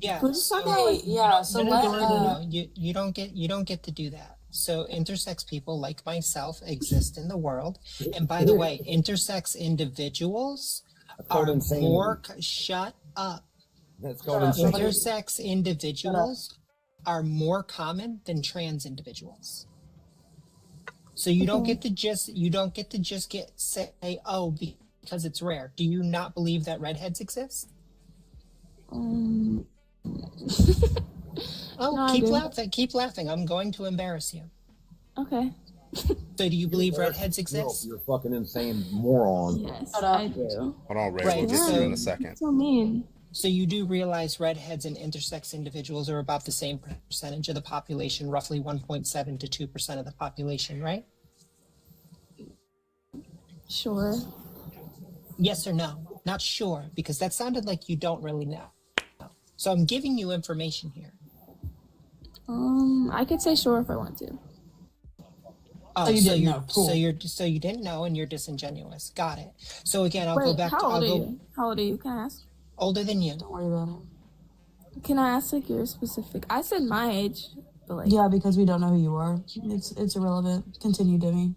Yeah. Could we just talk so- about like? Yeah, so no, let no, no, no, no. You don't get to do that. So intersex people like myself exist in the world, and by the way, intersex individuals are insane. more. Shut up. That's called insane. Intersex individuals are more common than trans individuals. So you don't get to just say, oh, because it's rare. Do you not believe that redheads exist? No, Keep I do. laughing. Keep laughing. I'm going to embarrass you. Okay. So do you believe redheads exist? You're a fucking insane moron. Yes, I do. Hold on, Ray. Right, We'll get to so- you in a second. So mean. So you do realize redheads and intersex individuals are about the same percentage of the population, roughly 1.7 to 2% of the population, right? Sure. Yes or no? Not sure, because that sounded like you don't really know. So I'm giving you information here. I could say sure if I want to. Oh, So you didn't know. Cool. So you didn't know, and you're disingenuous. Got it. So again, I'll go Wait, back how to old I'll are go you? How old are you? Can I ask? older than you. Don't worry about it. Can I ask like your specific? I said my age, but like Yeah, because we don't know who you are. It's irrelevant. Continue, Demi.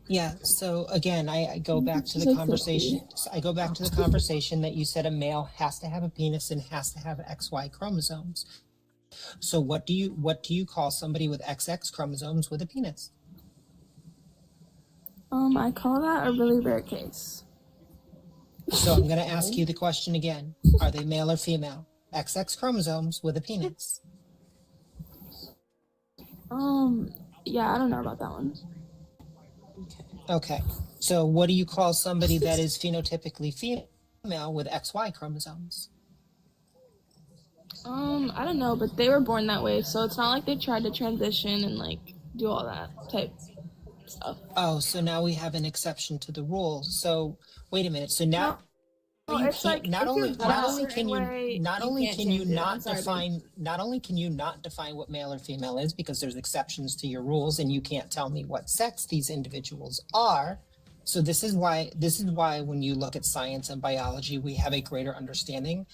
Yeah. So again, I go back to the So conversation. I go back to the conversation that you said a male has to have a penis and has to have XY chromosomes. So what do you call somebody with XX chromosomes with a penis? I call that a really rare case. So I'm going to ask you the question again. Are they male or female? XX chromosomes with a penis. Yeah, I don't know about that one. Okay. So what do you call somebody that is phenotypically female with XY chromosomes? I don't know, but they were born that way, so it's not like they tried to transition and like do all that type stuff. Oh, so now we have an exception to the rule. So wait a minute. So now No, you it's can't, like, not if you're only born a certain can way, you not you only can't can you change it. not I'm sorry, define not only can you not define what male or female is because there's exceptions to your rules and you can't tell me what sex these individuals are. So this is why when you look at science and biology, we have a greater understanding.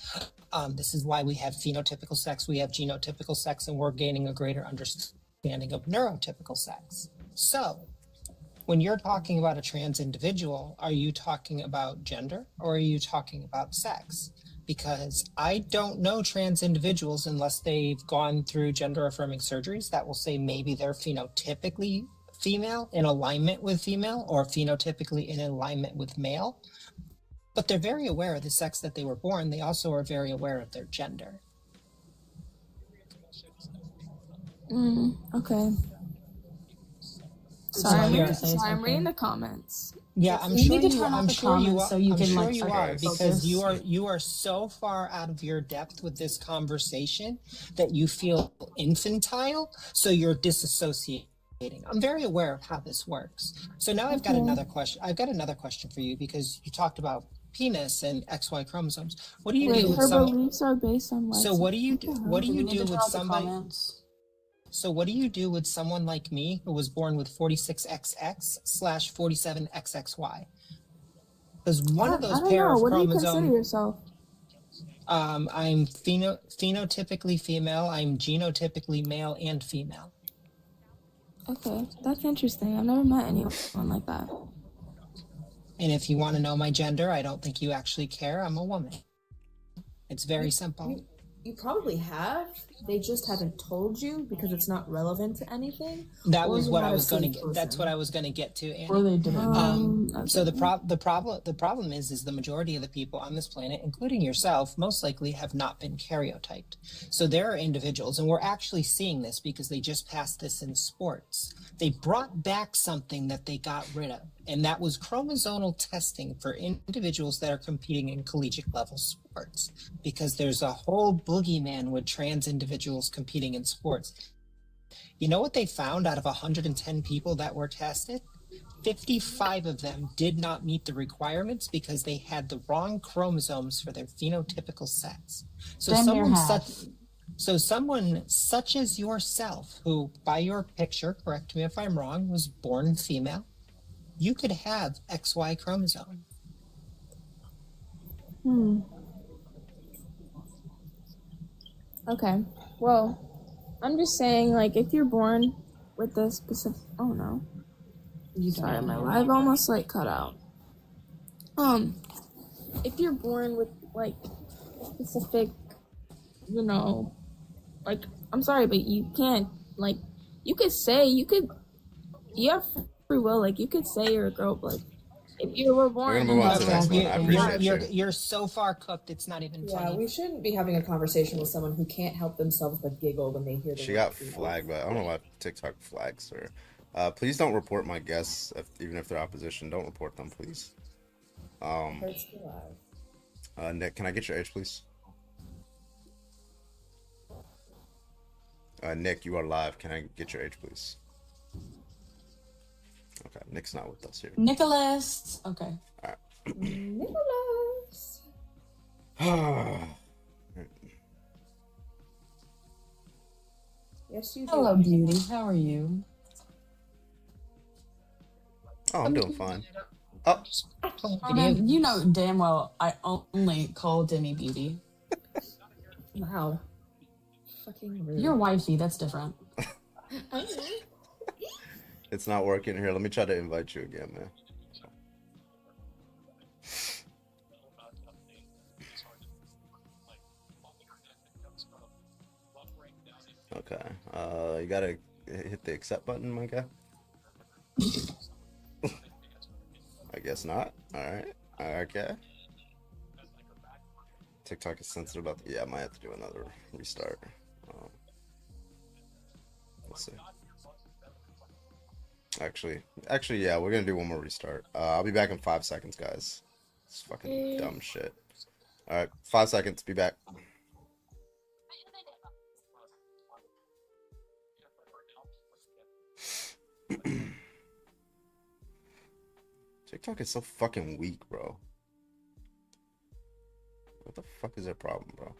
This is why we have phenotypical sex, we have genotypical sex, and we're gaining a greater understanding of neurotypical sex. So when you're talking about a trans individual, are you talking about gender or are you talking about sex? Because I don't know trans individuals unless they've gone through gender affirming surgeries that will say maybe they're phenotypically female in alignment with female or phenotypically in alignment with male. But they're very aware of the sex that they were born. They also are very aware of their gender. Okay. I'm reading the comments. Yeah, I'm You sure need to you. turn off I'm the sure you comments are. so you I'm can, sure like, you start are to because focus. you are so far out of your depth with this conversation that you feel infantile. So you're disassociating. I'm very aware of how this works. So now I've got another question. I've got another question for you because you talked about penis and XY chromosomes. What do you do with her someone? beliefs are based on what? So what do you do? What do We you need to do turn with off the somebody? comments. So what do you do with someone like me who was born with 46XX/47XXY? Because one of those I don't pair know. of What do you consider chromosomes, yourself? I'm phenotypically female. I'm genotypically male and female. Okay, that's interesting. I've never met anyone like that. And if you want to know my gender, I don't think you actually care. I'm a woman. It's very simple. You probably have. They just haven't told you because it's not relevant to anything. That or was you're what not I a was going to safe get. That's person. what I was going to get to. Annie. Or they didn't. So the problem is the majority of the people on this planet, including yourself, most likely have not been karyotyped. So there are individuals, and we're actually seeing this because they just passed this in sports. They brought back something that they got rid of, and that was chromosomal testing for individuals that are competing in collegiate level sports, because there's a whole boogeyman with trans individuals competing in sports. You know what they found out of 110 people that were tested? 55 of them did not meet the requirements because they had the wrong chromosomes for their phenotypical sex. So someone such as yourself, who by your picture, correct me if I'm wrong, was born female, you could have XY chromosome. Okay. Well, I'm just saying, like, if you're born with this specific, oh no, sorry, my live almost like cut out. If you're born with like specific, you know, like I'm sorry, but you can't, like, you have free will. Like, you could say you're a girl, but if you were born, We're gonna move on to the next one. I appreciate you. You're so far cooked, it's not even Yeah, funny. we shouldn't be having a conversation with someone who can't help themselves but giggle when they hear the She word got female. flagged, but I don't know why TikTok flags her. Please don't report my guests, even if they're opposition. Don't report them, please. Hurts to laugh. Nick, can I get your age, please? Nick, you are live. Can I get your age, please? Okay, Nick's not with us here. Nicholas. Okay. All Nicholas. right. Yes, you do. Hello, beauty. How are you? Oh, I'm doing fine. Oh, Carmen, you know damn well I only call Demi beauty. Wow. Fucking rude. You're wifey. That's different. it's not working here. Let me try to invite you again, man. Okay. You gotta hit the accept button, my guy. I guess not. All right. Okay. TikTok is sensitive about. Yeah, I might have to do another restart. Let's see. Actually, yeah, we're gonna do one more restart. I'll be back in 5 seconds, guys. It's fucking dumb shit. All right, 5 seconds. Be back. TikTok is so fucking weak, bro. What the fuck is their problem, bro?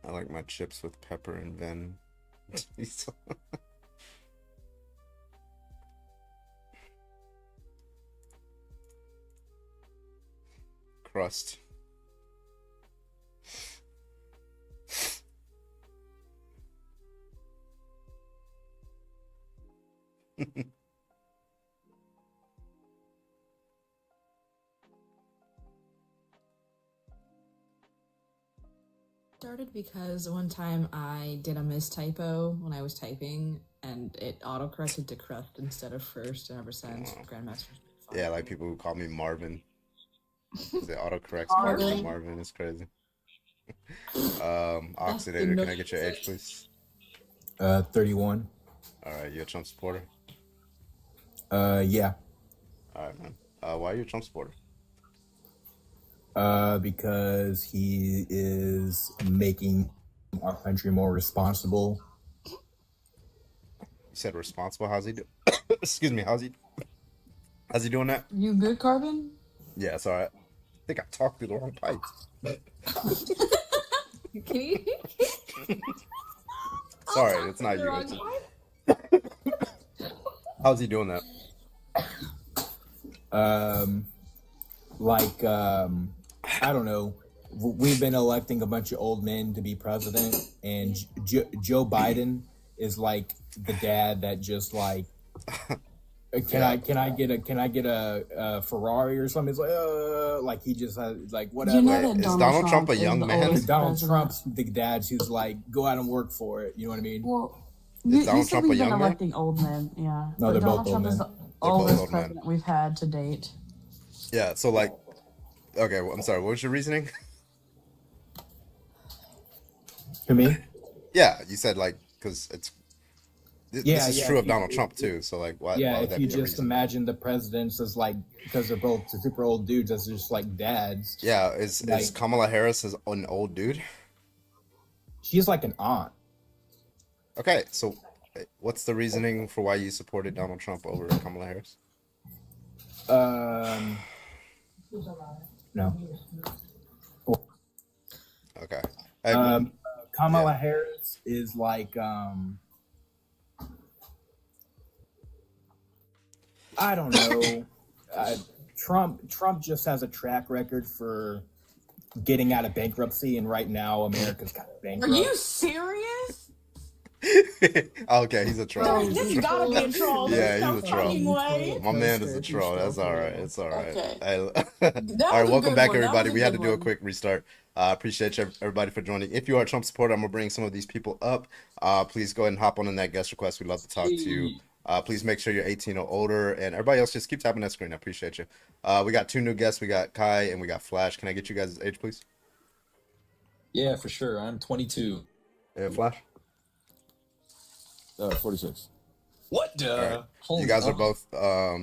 I like my chips with pepper and venom. Crust. Started because one time I did a mistypo when I was typing, and it autocorrected to crust instead of first, and ever since Grandmaster's been fine. Yeah, like people who call me Marvin. The autocorrects Marvin. Marvin is crazy. Oxidator, can I get your age, please? 31. All right, you a Trump supporter? Yeah. All right, man. Why are you a Trump supporter? Because he is making our country more responsible. You said responsible. How's he do? Excuse me. How's he doing that? You good, Carbon? Yeah, it's all right. I think I talked through the wrong pipe. Sorry, it's not you. How's he doing that? I don't know. We've been electing a bunch of old men to be president, and Joe Biden is like the dad that just like, can I get a Ferrari or something? It's like he just has like whatever. You know that Is Donald Trump a young man? Donald Trump's the dad who's like, go out and work for it. You know what I mean? Well, Is Donald you said Trump a we've been young man? electing old men, yeah. No, But they're Donald both old Trump is men. the They're both oldest old men. president we've had to date. Yeah. So like, okay. Well, I'm sorry. What was your reasoning? To me? Yeah, you said like because it's. This is Yeah, true of yeah. Donald Trump too. So like, why? Yeah, why would if that you be a just reason? imagine the presidents as like, because they're both super old dudes, as just like dads. Yeah, is Like- Kamala Harris an old dude? She's like an aunt. Okay, so what's the reasoning for why you supported Donald Trump over Kamala Harris? No. Okay. Kamala Harris is like, I don't know. Trump just has a track record for getting out of bankruptcy, and right now America's kind of Are bankrupt. you serious? Okay, he's a troll. This has gotta be a troll. Yeah, There's no he's a troll. fucking way. My man is a troll. That's all right. It's all right. Okay. All That right, was a welcome good back, one. That everybody. was a We had to good do a one. quick restart. Appreciate you, everybody, for joining. If you are a Trump supporter, I'm gonna bring some of these people up. Please go ahead and hop on in that guest request. We'd love to talk to you. Please make sure you're 18 or older, and everybody else just keep tapping that screen. I appreciate you. We got 2 new guests. We got Kai and we got Flash. Can I get you guys' age, please? Yeah, for sure. I'm 22. Yeah, Flash. 46. What? All right. Holy You guys are fuck. both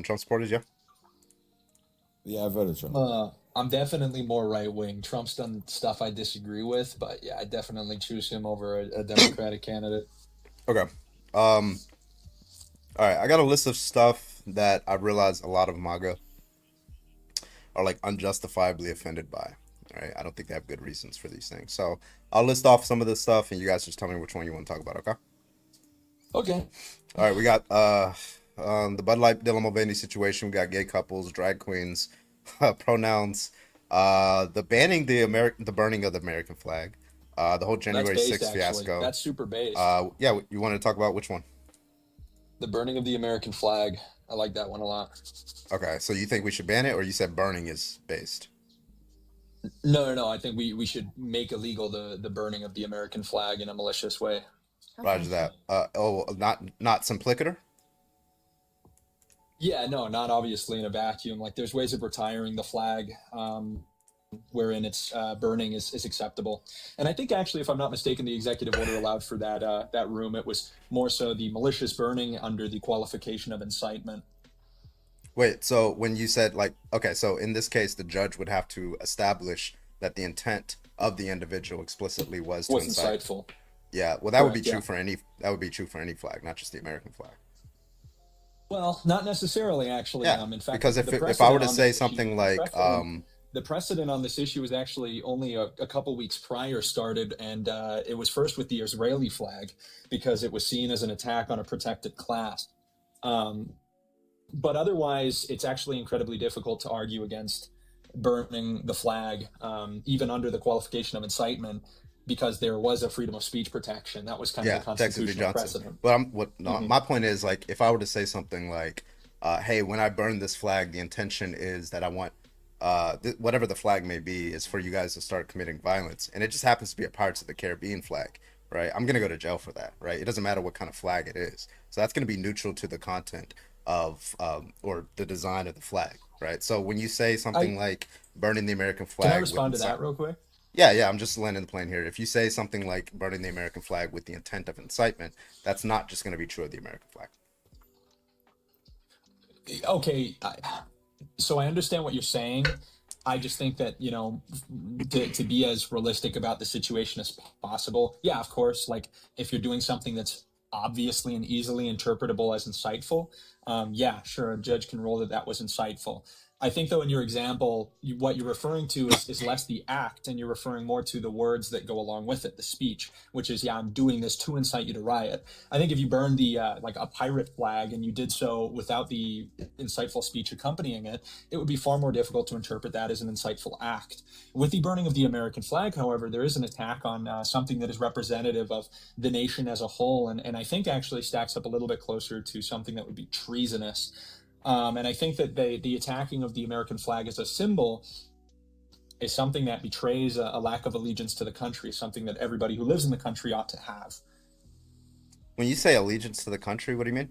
Trump supporters, yeah? Yeah, I voted Trump. I'm definitely more right wing. Trump's done stuff I disagree with, but yeah, I definitely choose him over a Democratic candidate. Okay. All right. I got a list of stuff that I realized a lot of MAGA are like unjustifiably offended by. All right. I don't think they have good reasons for these things. So I'll list off some of this stuff, and you guys just tell me which one you want to talk about. Okay. Okay. All right. We got the Bud Light Dylan Mulvaney situation. We got gay couples, drag queens, pronouns, the banning the burning of the American flag, the whole January That's 6th based, actually. fiasco. That's super based. Yeah, you want to talk about which one? The burning of the American flag. I like that one a lot. Okay, so you think we should ban it, or you said burning is based? No. I think we should make illegal the burning of the American flag in a malicious way. Roger that. Not simplicator? Yeah, no, not obviously in a vacuum. Like there's ways of retiring the flag, wherein its burning is acceptable. And I think actually, if I'm not mistaken, the executive order allowed for that room. It was more so the malicious burning under the qualification of incitement. Wait, so when you said okay, so in this case, the judge would have to establish that the intent of the individual explicitly was to Was incite. insightful. Yeah, well, that would be Correct, true yeah. for any flag, not just the American flag. Well, not necessarily, actually. Yeah, In fact, because if the I were precedent to on say this something issue- like, the precedent on this issue was actually only a couple weeks prior started, and it was first with the Israeli flag because it was seen as an attack on a protected class. But otherwise, it's actually incredibly difficult to argue against burning the flag, even under the qualification of incitement, because there was a freedom of speech protection. That was kind of the Texas v. constitutional Johnson. precedent. But my point is, like, if I were to say something like, hey, when I burn this flag, the intention is that I want whatever the flag may be is for you guys to start committing violence, and it just happens to be a Pirates of the Caribbean flag, right? I'm gonna go to jail for that, right? It doesn't matter what kind of flag it is. So that's gonna be neutral to the content of or the design of the flag, right? So when you say something like burning the American flag, Can I with respond to that incite- real quick? Yeah, I'm just landing the plane here. If you say something like burning the American flag with the intent of incitement, that's not just going to be true of the American flag. Okay, so I understand what you're saying. I just think that, to be as realistic about the situation as possible. Yeah, of course, like if you're doing something that's obviously and easily interpretable as insightful, yeah, sure, a judge can rule that was insightful. I think, though, in your example, what you're referring to is less the act, and you're referring more to the words that go along with it, the speech, which is, yeah, I'm doing this to incite you to riot. I think if you burned the like a pirate flag and you did so without the insightful speech accompanying it, it would be far more difficult to interpret that as an insightful act. With the burning of the American flag, however, there is an attack on something that is representative of the nation as a whole, and I think actually stacks up a little bit closer to something that would be treasonous. And I think that the attacking of the American flag as a symbol is something that betrays a lack of allegiance to the country, something that everybody who lives in the country ought to have. When you say allegiance to the country, what do you mean?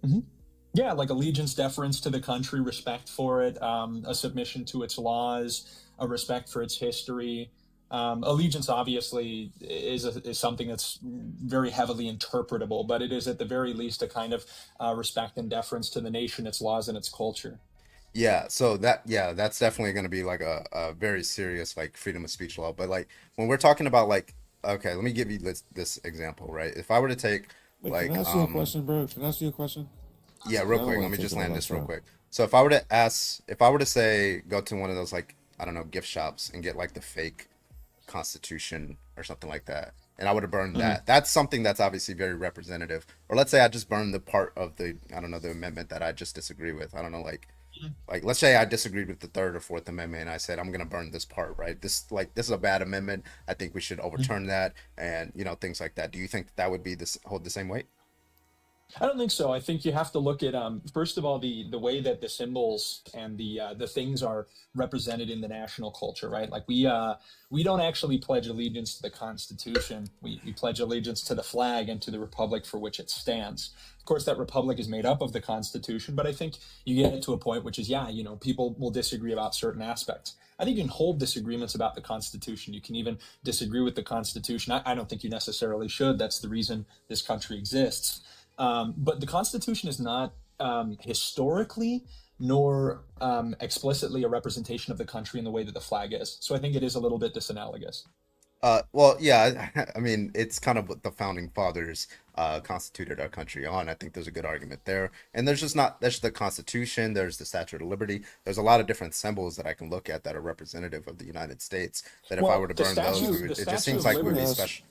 Mm-hmm. Yeah, like allegiance, deference to the country, respect for it, a submission to its laws, a respect for its history. Allegiance obviously is something that's very heavily interpretable, but it is at the very least a kind of respect and deference to the nation, its laws, and its culture. Yeah, so that's definitely going to be like a very serious like freedom of speech law. But like when we're talking about like, okay, let me give you this example, right? If I were to take Wait, like, can I ask you a question, bro? Can I ask you a question? Yeah, real I quick. wanna Let me take just it all land that this real time. quick. So if I were to say, go to one of those like, I don't know, gift shops and get like the fake Constitution or something like that, and I would have burned that. That's something that's obviously very representative. Or let's say I just burned the part of the, I don't know, the amendment that I just disagree with. I don't know, like Like, let's say I disagreed with the Third or Fourth Amendment, and I said I'm going to burn this part, right? This is a bad amendment. I think we should overturn that, and things like that. Do you think that would be hold the same weight? I don't think so. I think you have to look at first of all the way that the symbols and the things are represented in the national culture, right? Like we don't actually pledge allegiance to the Constitution. We pledge allegiance to the flag and to the republic for which it stands. Of course, that republic is made up of the Constitution, but I think you get to a point which is, people will disagree about certain aspects. I think you can hold disagreements about the Constitution. You can even disagree with the Constitution. I don't think you necessarily should. That's the reason this country exists. But the Constitution is not historically nor explicitly a representation of the country in the way that the flag is. So I think it is a little bit disanalogous. Well, yeah, I mean, it's kind of what the founding fathers constituted our country on. I think there's a good argument there. And there's the Constitution, there's the Statue of Liberty. There's a lot of different symbols that I can look at that are representative of the United States, that if I were to burn those, it just seems like we'd be special.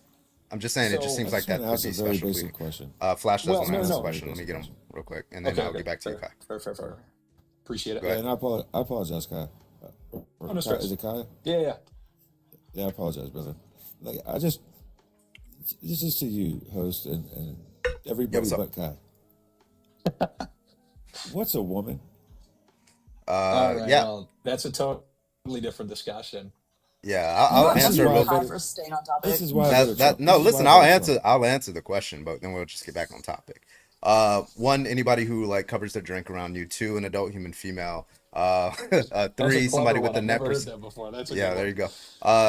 I'm just saying, it just seems like that would be very special. basic question. Flash doesn't ask a question. Let me get him real quick, and then I'll get back to you, Kai. Fair. Appreciate it. Yeah, and I apologize, Kai. No stress. Is it Kai? Yeah. Yeah, I apologize, brother. Like, this is to you, host, and everybody but Kai. What's a woman? Right, yeah. Well, that's a totally different discussion. Yeah, I'll answer real quick. For staying on topic. This is why. I'll answer the question, but then we'll just get back on topic. One, anybody who like covers their drink around you. Two, an adult human female. Three, somebody with a net. Yeah, there you go.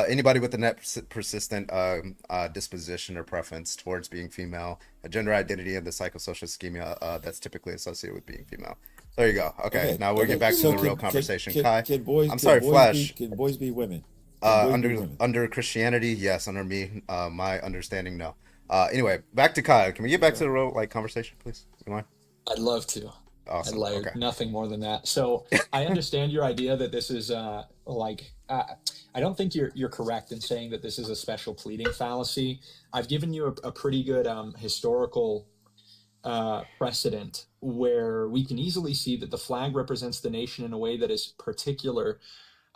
Anybody with a net persistent disposition or preference towards being female, a gender identity, and the psychosocial schema that's typically associated with being female. There you go. Okay, now we'll get back to the real conversation. Kai, I'm sorry, Flash. Can boys be women? Under Christianity, yes. Under me, my understanding, no. Anyway, back to Kai. Can we get back to the real conversation, please? You mind? I'd love to. Awesome. I'd like nothing more than that. So I understand your idea that this is I don't think you're correct in saying that this is a special pleading fallacy. I've given you a pretty good historical precedent where we can easily see that the flag represents the nation in a way that is particular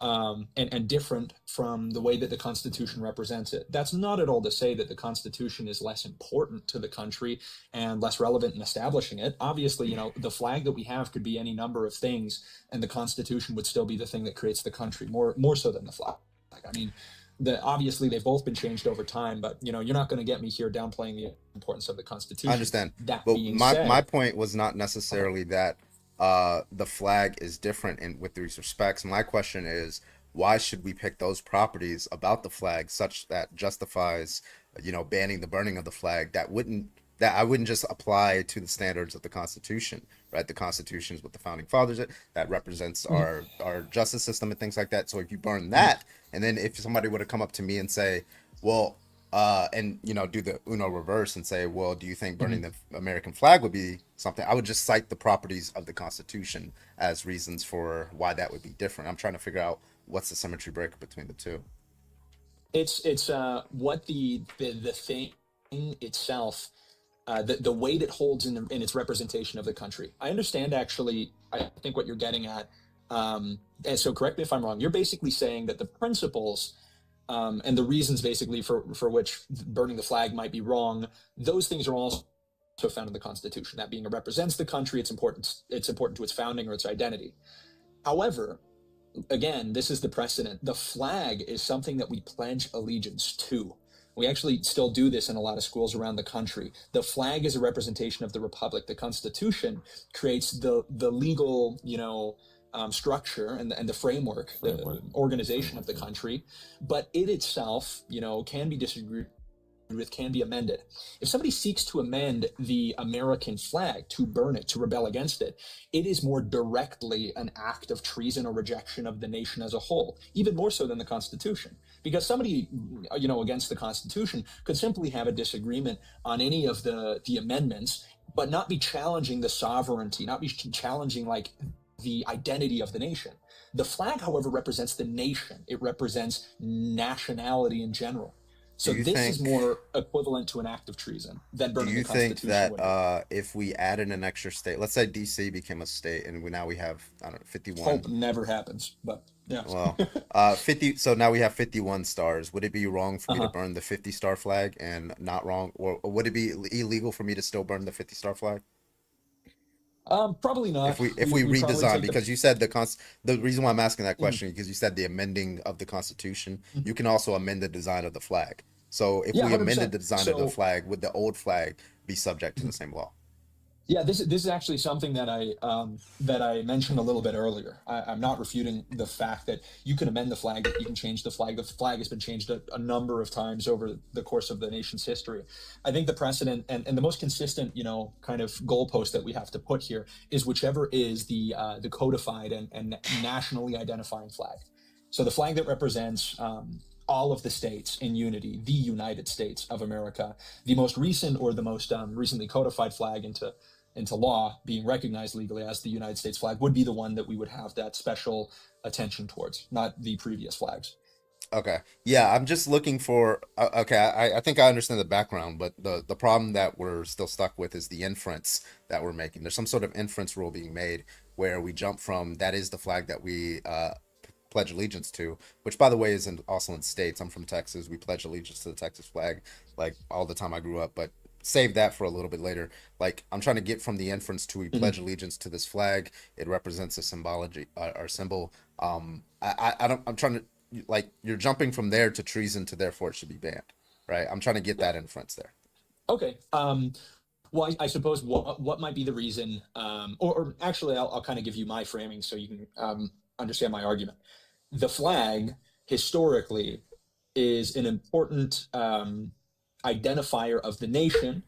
and different from the way that the Constitution represents it. That's not at all to say that the Constitution is less important to the country and less relevant in establishing it. Obviously, the flag that we have could be any number of things, and the Constitution would still be the thing that creates the country, more so than the flag. I mean, obviously they've both been changed over time, but you're not going to get me here downplaying the importance of the Constitution. I understand. That but being my said, point was not necessarily that the flag is different with these respects. My question is, why should we pick those properties about the flag such that justifies, banning the burning of the flag that I wouldn't just apply to the standards of the Constitution, right? The Constitution is what the founding fathers that represents our justice system and things like that. So if you burn that, and then if somebody were to come up to me and say, well, do the Uno reverse and say, well, do you think burning the American flag would be something? I would just cite the properties of the Constitution as reasons for why that would be different. I'm trying to figure out what's the symmetry break between the two. It's what the thing itself, the weight it holds in its representation of the country. I understand, actually. I think what you're getting at, and so correct me if I'm wrong. You're basically saying that the principles and the reasons basically for which burning the flag might be wrong, those things are also found in the Constitution. That being, it represents the country, it's important to its founding or its identity. However, again, this is the precedent. The flag is something that we pledge allegiance to. We actually still do this in a lot of schools around the country. The flag is a representation of the republic. The Constitution creates the legal, structure and the framework, the organization of the country, but it itself, can be disagreed with, can be amended. If somebody seeks to amend the American flag, to burn it, to rebel against it, it is more directly an act of treason or rejection of the nation as a whole, even more so than the Constitution. Because somebody, against the Constitution could simply have a disagreement on any of the amendments, but not be challenging the sovereignty, not be challenging the identity of the nation. The flag, however, represents the nation. It represents nationality in general. So you this think? is more equivalent to an act of treason than Do burning you the think Constitution. that if we added an extra state, let's say DC became a state, and now we have, I don't know, 51. Hope never happens, but yeah. Well, 50. So now we have 51 stars. Would it be wrong for me to burn the 50-star flag and not wrong, or would it be illegal for me to still burn the 50-star flag? Probably not. If we probably redesign, take because you said the reason why I'm asking that question, because you said the amending of the Constitution, you can also amend the design of the flag. So if Yeah, we amended 100%. the design of the So- flag, would the old flag be subject to the same law? Yeah, this is actually something that I mentioned a little bit earlier. I'm not refuting the fact that you can amend the flag, that you can change the flag. The flag has been changed a number of times over the course of the nation's history. I think the precedent and the most consistent, kind of goalpost that we have to put here is whichever is the codified and nationally identifying flag. So the flag that represents all of the states in unity, the United States of America, the most recent or the most recently codified flag into law, being recognized legally as the United States flag, would be the one that we would have that special attention towards, not the previous flags. Okay. Yeah, I'm just looking for. Okay, I think I understand the background, but the problem that we're still stuck with is the inference that we're making. There's some sort of inference rule being made where we jump from that is the flag that we pledge allegiance to, which by the way is also in states. I'm from Texas. We pledge allegiance to the Texas flag like all the time I grew up, but save that for a little bit later. Like I'm trying to get from the inference to we pledge allegiance to this flag. It represents a symbology or symbol. I'm trying to, like, you're jumping from there to treason to therefore it should be banned, right? I'm trying to get that inference there. Okay. Well, I suppose what might be the reason, or actually, I'll kind of give you my framing so you can understand my argument. The flag historically is an important identifier of the nation,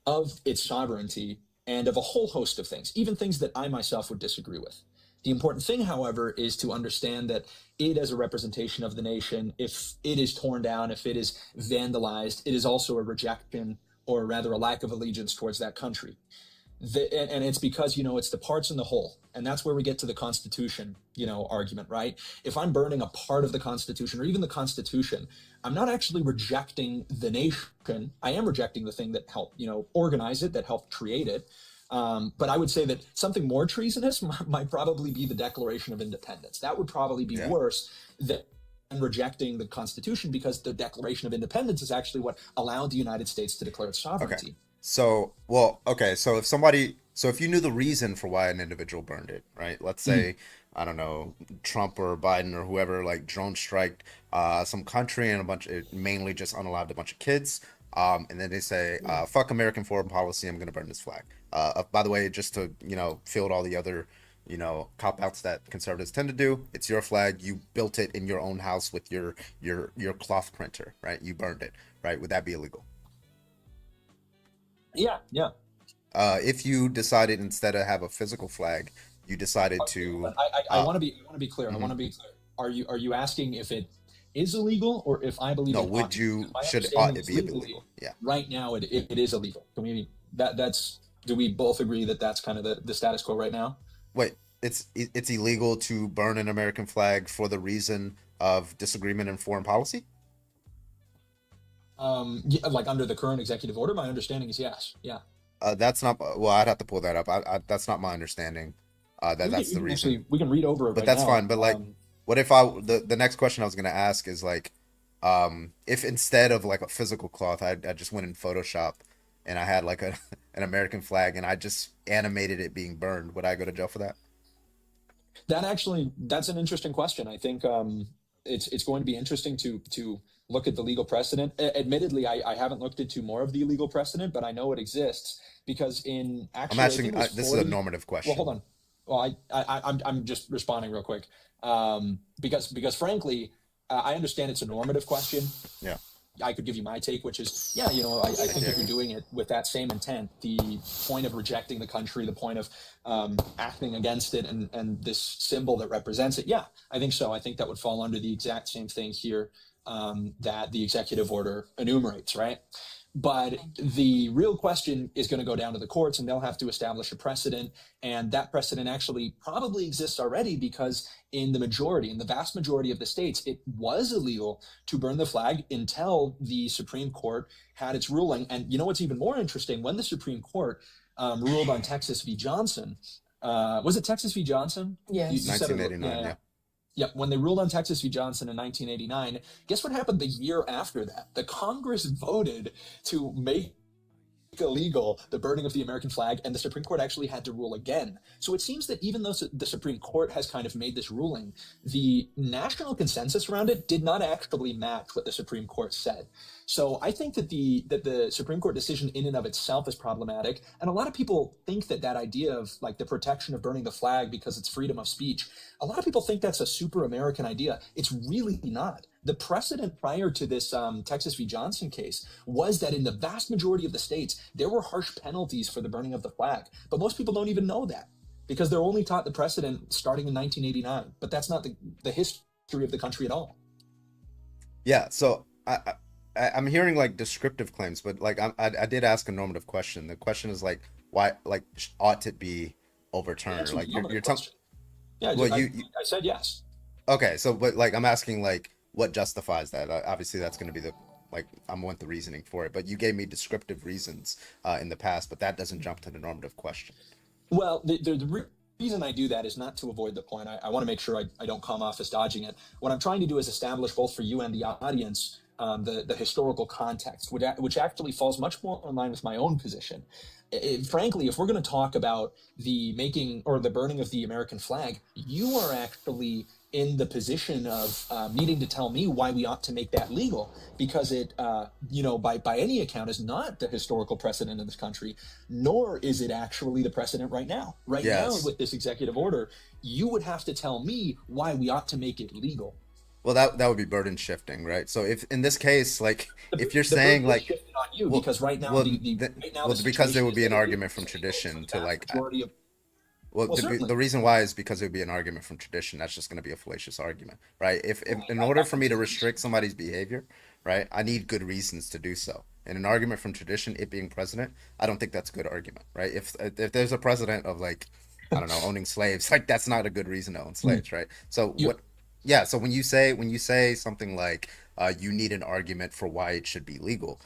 of its sovereignty, and of a whole host of things, even things that I myself would disagree with. The important thing, however, is to understand that it, as a representation of the nation, if it is torn down, if it is vandalized, it is also a rejection, or rather a lack of allegiance towards that country. And it's because, it's the parts and the whole. And that's where we get to the Constitution, argument, right? If I'm burning a part of the Constitution or even the Constitution, I'm not actually rejecting the nation. I am rejecting the thing that helped, organize it, that helped create it. But I would say that something more treasonous might probably be the Declaration of Independence. That would probably be worse than rejecting the Constitution, because the Declaration of Independence is actually what allowed the United States to declare its sovereignty. Okay. So if you knew the reason for why an individual burned it, right? Let's say, I don't know, Trump or Biden or whoever, like drone striked some country and it mainly just unallowed a bunch of kids. And then they say, fuck American foreign policy, I'm going to burn this flag. By the way, just to, field all the other, cop-outs that conservatives tend to do, it's your flag. You built it in your own house with your cloth printer, right? You burned it, right? Would that be illegal? Yeah. If you decided instead of have a physical flag, you decided to. I want to be clear. I want to be clear. Are you asking if it is illegal, or if I believe? No. It Would you? Should it be illegal? Yeah. Right now, it is illegal. Can we? That's. Do we both agree that that's kind of the status quo right now? Wait. It's illegal to burn an American flag for the reason of disagreement in foreign policy? Yeah, like under the current executive order, my understanding is yes. Yeah. That's not. Well, I'd have to pull that up. That's not my understanding. That's the reason. Actually, we can read over it. But right that's now. fine. But like, what if the next question I was gonna ask is like, if instead of like a physical cloth, I just went in Photoshop and I had like an American flag and I just animated it being burned, would I go to jail for that? That's an interesting question. I think it's going to be interesting to look at the legal precedent. Admittedly, I haven't looked into more of the legal precedent, but I know it exists because in actually, I'm asking. This is a normative question. Well, hold on. Well, I'm just responding real quick because frankly, I understand it's a normative question. Yeah. I could give you my take, which is, I think if you're doing it with that same intent, the point of rejecting the country, the point of acting against it and this symbol that represents it, I think so. I think that would fall under the exact same thing here that the executive order enumerates, right? But the real question is going to go down to the courts, and they'll have to establish a precedent. And that precedent actually probably exists already, because in the vast majority of the states, it was illegal to burn the flag until the Supreme Court had its ruling. And you know what's even more interesting? When the Supreme Court ruled on Texas v. Johnson, was it Texas v. Johnson? Yes. You said it, 1989, yeah. Yeah, when they ruled on Texas v. Johnson in 1989, guess what happened the year after that? The Congress voted to make illegal the burning of the American flag, and the Supreme Court actually had to rule again. So it seems that even though the Supreme Court has kind of made this ruling, the national consensus around it did not actually match what the Supreme Court said. So I think that the Supreme Court decision in and of itself is problematic, and a lot of people think that idea of like the protection of burning the flag because it's freedom of speech, a lot of people think that's a super American idea. It's really not. The precedent prior to this Texas v. Johnson case was that in the vast majority of the states, there were harsh penalties for the burning of the flag. But most people don't even know that, because they're only taught the precedent starting in 1989. But that's not the history of the country at all. Yeah, so I'm hearing like descriptive claims, but like I did ask a normative question. The question is like, why, like, ought it be overturned? Like you're telling. Yeah, well, I said yes. Okay, so but like I'm asking like, what justifies that? Obviously, that's going to be I want the reasoning for it. But you gave me descriptive reasons in the past, but that doesn't jump to the normative question. Well, the reason I do that is not to avoid the point. I want to make sure I don't come off as dodging it. What I'm trying to do is establish both for you and the audience the historical context, which actually falls much more in line with my own position. Frankly, if we're going to talk about the making or the burning of the American flag, you are actually in the position of needing to tell me why we ought to make that legal, because it, by any account, is not the historical precedent in this country, nor is it actually the precedent right now. Right now, with this executive order, you would have to tell me why we ought to make it legal. Well, that would be burden shifting, right? So if in this case, like, if you're saying like, on you, because right now, because there would be an argument from tradition to like. The reason why is because it would be an argument from tradition. That's just going to be a fallacious argument, right? If in order for me to restrict somebody's behavior, right, I need good reasons to do so. In an argument from tradition, it being president, I don't think that's a good argument, right? If there's a president of like, I don't know, owning slaves, like that's not a good reason to own slaves, right? So what? Yeah. So when you say something like you need an argument for why it should be legal,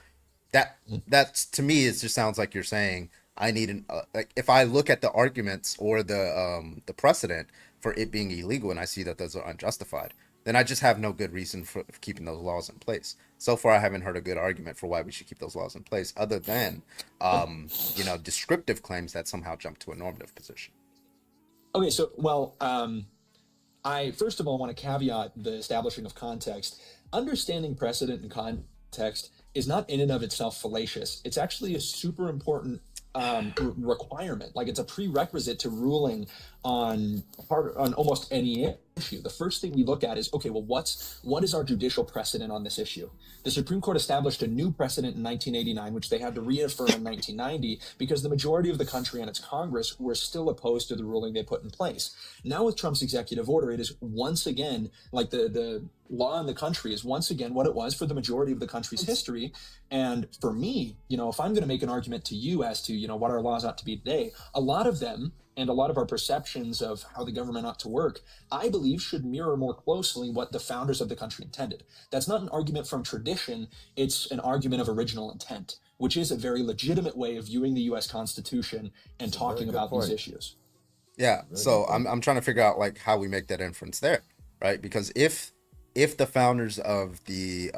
that's to me it just sounds like you're saying. I need like if I look at the arguments or the precedent for it being illegal and I see that those are unjustified, then I just have no good reason for keeping those laws in place. So far, I haven't heard a good argument for why we should keep those laws in place, other than descriptive claims that somehow jump to a normative position. Okay, so I first of all want to caveat the establishing of context. Understanding precedent and context is not in and of itself fallacious. It's actually a super important requirement. Like, it's a prerequisite to ruling on almost any issue. The first thing we look at is, okay, well, what is our judicial precedent on this issue? The Supreme Court established a new precedent in 1989, which they had to reaffirm in 1990 because the majority of the country and its Congress were still opposed to the ruling they put in place. Now with Trump's executive order, it is once again, like the law in the country is once again what it was for the majority of the country's history. And for me, if I'm going to make an argument to you as to, what our laws ought to be today, a lot of them and a lot of our perceptions of how the government ought to work, I believe should mirror more closely what the founders of the country intended. That's not an argument from tradition, it's an argument of original intent, which is a very legitimate way of viewing the U.S. Constitution and talking about these issues. Yeah, so I'm trying to figure out like how we make that inference there, right? Because if the founders of the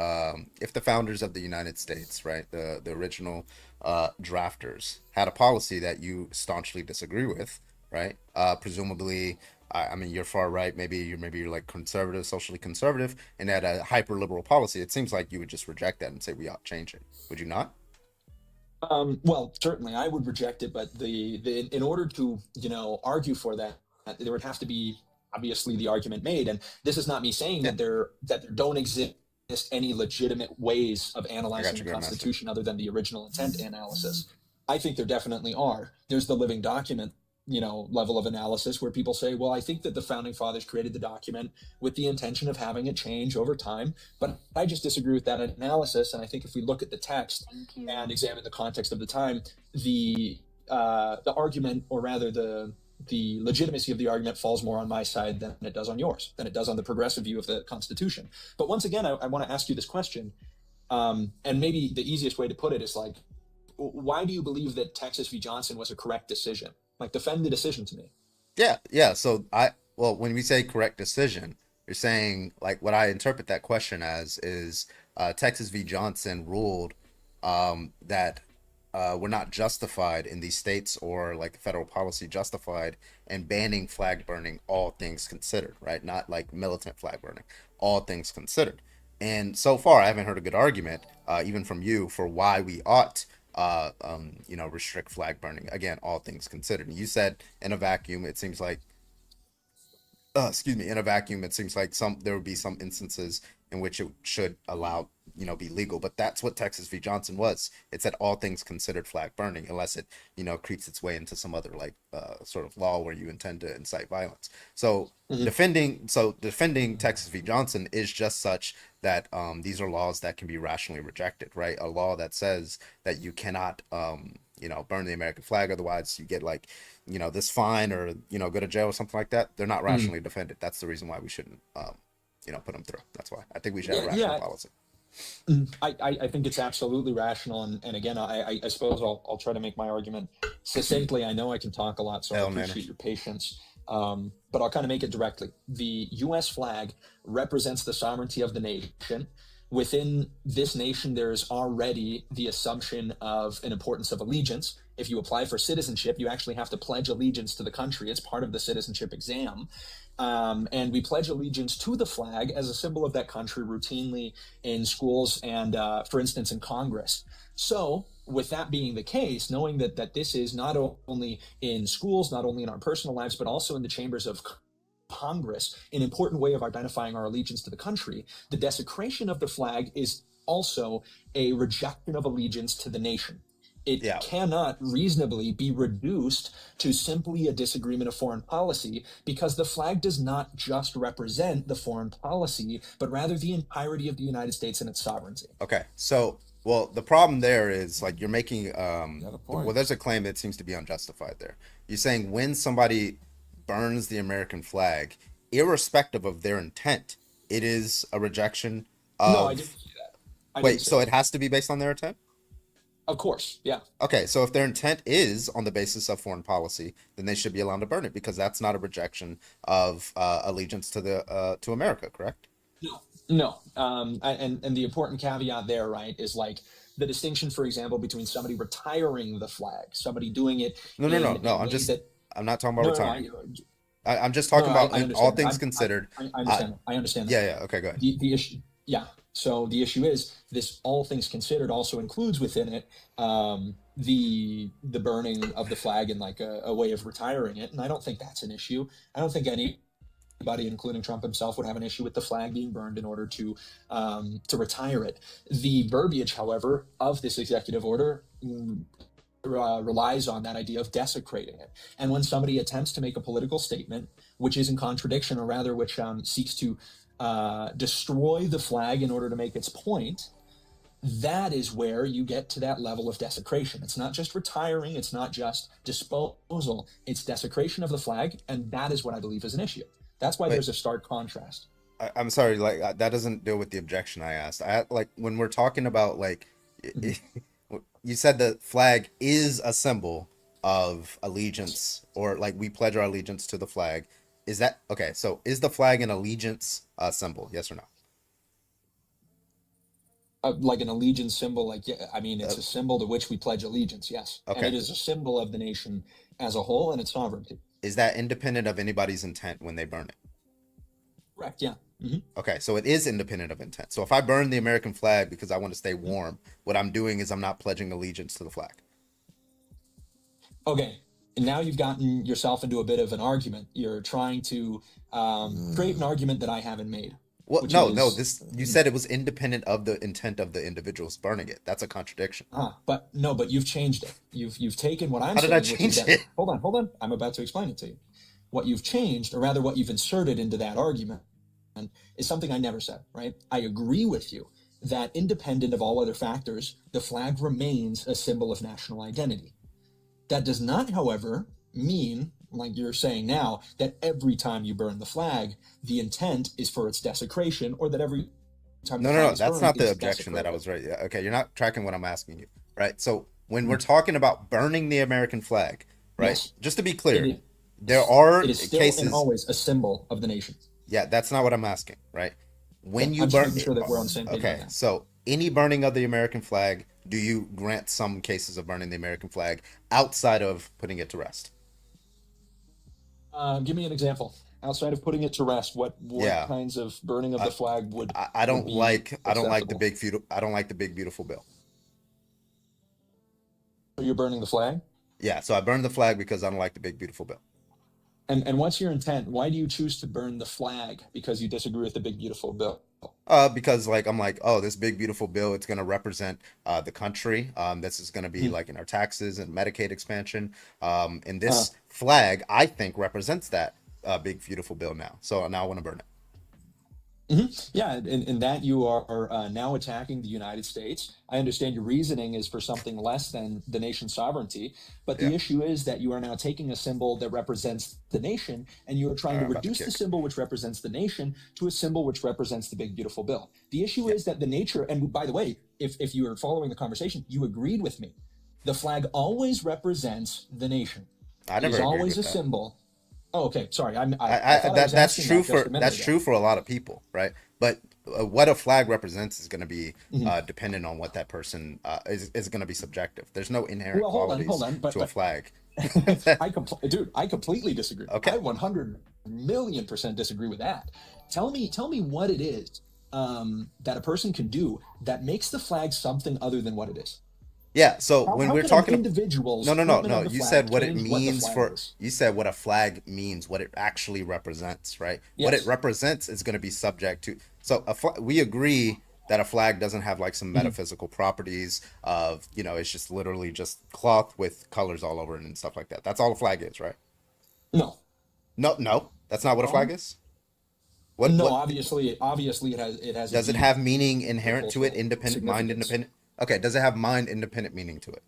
United States, right, the original drafters had a policy that you staunchly disagree with, right? Presumably, I mean, you're far right. Maybe you're like conservative, socially conservative, and had a hyper liberal policy. It seems like you would just reject that and say we ought to change it. Would you not? Well, certainly I would reject it, but in order to argue for that, there would have to be obviously the argument made, and this is not me saying that there don't exist any legitimate ways of analyzing the Constitution other than the original intent analysis. I think there definitely are. There's the living document level of analysis where people say, well, I think that the founding fathers created the document with the intention of having it change over time, but I just disagree with that analysis. And I think if we look at the text and examine the context of the time, the argument, or rather the legitimacy of the argument, falls more on my side than it does on yours, than it does on the progressive view of the Constitution. But once again, I want to ask you this question, and maybe the easiest way to put it is like, why do you believe that Texas v. Johnson was a correct decision? Like, defend the decision to me. Yeah. So when we say correct decision, you're saying, like, what I interpret that question as is Texas v. Johnson ruled that we're not justified in these states, or like federal policy justified in banning flag burning, all things considered, right? Not like militant flag burning, all things considered. And so far, I haven't heard a good argument, even from you, for why we ought restrict flag burning. Again, all things considered. And you said in a vacuum, it seems like, in a vacuum, it seems like there would be some instances in which it should allow, be legal. But that's what Texas v. Johnson was. It said all things considered flag burning, unless it, creeps its way into some other like sort of law where you intend to incite violence. So defending Texas v. Johnson is just such that these are laws that can be rationally rejected, right? A law that says that you cannot burn the American flag, otherwise you get like, this fine, or, go to jail or something like that. They're not rationally defended. That's the reason why we shouldn't, put them through. That's why I think we should have rational policy. I think it's absolutely rational. And again, I suppose I'll try to make my argument succinctly. I know I can talk a lot, so I appreciate your patience. But I'll kind of make it directly. The U.S. flag represents the sovereignty of the nation. Within this nation, there is already the assumption of an importance of allegiance. If you apply for citizenship, you actually have to pledge allegiance to the country. It's part of the citizenship exam. And we pledge allegiance to the flag as a symbol of that country routinely in schools and, for instance, in Congress. So with that being the case, knowing that this is not only in schools, not only in our personal lives, but also in the chambers of Congress, an important way of identifying our allegiance to the country, the desecration of the flag is also a rejection of allegiance to the nation. It cannot reasonably be reduced to simply a disagreement of foreign policy, because the flag does not just represent the foreign policy, but rather the entirety of the United States and its sovereignty. Okay, so, well, the problem there is, like, you're making, well, there's a claim that seems to be unjustified there. You're saying when somebody burns the American flag, irrespective of their intent, it is a rejection of... No, I didn't say that. Wait, so it has to be based on their intent? Of course, yeah. Okay, so if their intent is on the basis of foreign policy, then they should be allowed to burn it, because that's not a rejection of allegiance to America, correct? No. And the important caveat there, right, is like the distinction, for example, between somebody retiring the flag, somebody doing it. No. I'm not talking about retiring. I'm just talking about all things considered. I understand that. Yeah. Okay, go ahead. The issue, So the issue is this: all things considered also includes within it the burning of the flag in like a way of retiring it, and I don't think that's an issue. I don't think anybody, including Trump himself, would have an issue with the flag being burned in order to retire it. The verbiage, however, of this executive order relies on that idea of desecrating it. And when somebody attempts to make a political statement which is in contradiction, or rather which seeks to destroy the flag in order to make its point, that is where you get to that level of desecration. It's not just retiring, it's not just disposal, it's desecration of the flag, and that is what I believe is an issue. That's why there's a stark contrast. I'm sorry, like that doesn't deal with the objection I asked. Like when we're talking about like, you said the flag is a symbol of allegiance, or like we pledge our allegiance to the flag. Is that okay? So is the flag an allegiance symbol? Yes or no? Like an allegiance symbol, like, yeah, I mean, it's a symbol to which we pledge allegiance, yes. Okay. And it is a symbol of the nation as a whole and its sovereignty. Is that independent of anybody's intent when they burn it? Correct, yeah. Mm-hmm. Okay, so it is independent of intent. So if I burn the American flag because I want to stay warm, what I'm doing is I'm not pledging allegiance to the flag. Okay, and now you've gotten yourself into a bit of an argument. You're trying to create an argument that I haven't made. Well, which no, is this you said it was independent of the intent of the individuals burning it. That's a contradiction. but no, but you've changed it. You've taken what I'm How did I saying, which is change that it? hold on. I'm about to explain it to you. What you've changed, or rather what you've inserted into that argument, is something I never said, right? I agree with you that independent of all other factors, the flag remains a symbol of national identity. That does not, however, mean, like you're saying now, that every time you burn the flag, the intent is for its desecration, or that every time the No, flag is that's burned, not the it's objection that I desecrated. was right. Yeah, okay, you're not tracking what I'm asking you, right? So when we're talking about burning the American flag, right? Yes. Just to be It clear, is, there are it is still and cases. always a symbol of the nation. Yeah, that's not what I'm asking, right? When Okay, you I'm just burn, making sure that we're on the same page on okay, that. so any burning of the American flag, do you grant some cases of burning the American flag outside of putting it to rest? Give me an example. Outside of putting it to rest, what Yeah, kinds of burning of I, the flag would I would don't be like the acceptable? I don't like the big beautiful bill. So you're burning the flag? Yeah, so I burned the flag because I don't like the big beautiful bill. And what's your intent? Why do you choose to burn the flag? Because you disagree with the big beautiful bill. Because like I'm like, oh, this big beautiful bill, it's gonna represent the country. This is gonna be Mhm. like in our taxes and Medicaid expansion. And Uh, this flag, I think, represents that big beautiful bill now. So now I want to burn it. Yeah, in that you are now attacking the United States. I understand your reasoning is for something less than the nation's sovereignty, but the Yeah, issue is that you are now taking a symbol that represents the nation and you are trying to I'm about to reduce the kick. symbol which represents the nation to a symbol which represents the big beautiful bill. The issue Yeah, is that the nature, and by the way, if you are following the conversation, you agreed with me. The flag always represents the nation. I It is never agreed always with a that. symbol. Oh, okay. Sorry. I I thought I was that's asking true that just for a minute ago. a lot of people, right? But what a flag represents is going to be Mhm. dependent on what that person is going to be subjective. There's no inherent Well, hold qualities on, to a flag. dude, I completely disagree. Okay. I 100,000,000% disagree with that. Tell me what it is that a person can do that makes the flag something other than what it is. Yeah, so when How we're can an talking, individual's no, treatment of the you flag said what it change what the means flag is? you said what a flag means, what it actually represents, right? What it Yes. represents is going to be subject to. So we agree that a flag doesn't have like some Mhm. metaphysical properties of, it's just literally just cloth with colors all over it and stuff like that. That's all a flag is, right? No. No, that's not what a flag Wrong? is. What No, what obviously it has a does it deep have meaning inherent to it? cultural Independent mind, significance. independent. Okay, does it have mind independent meaning to it?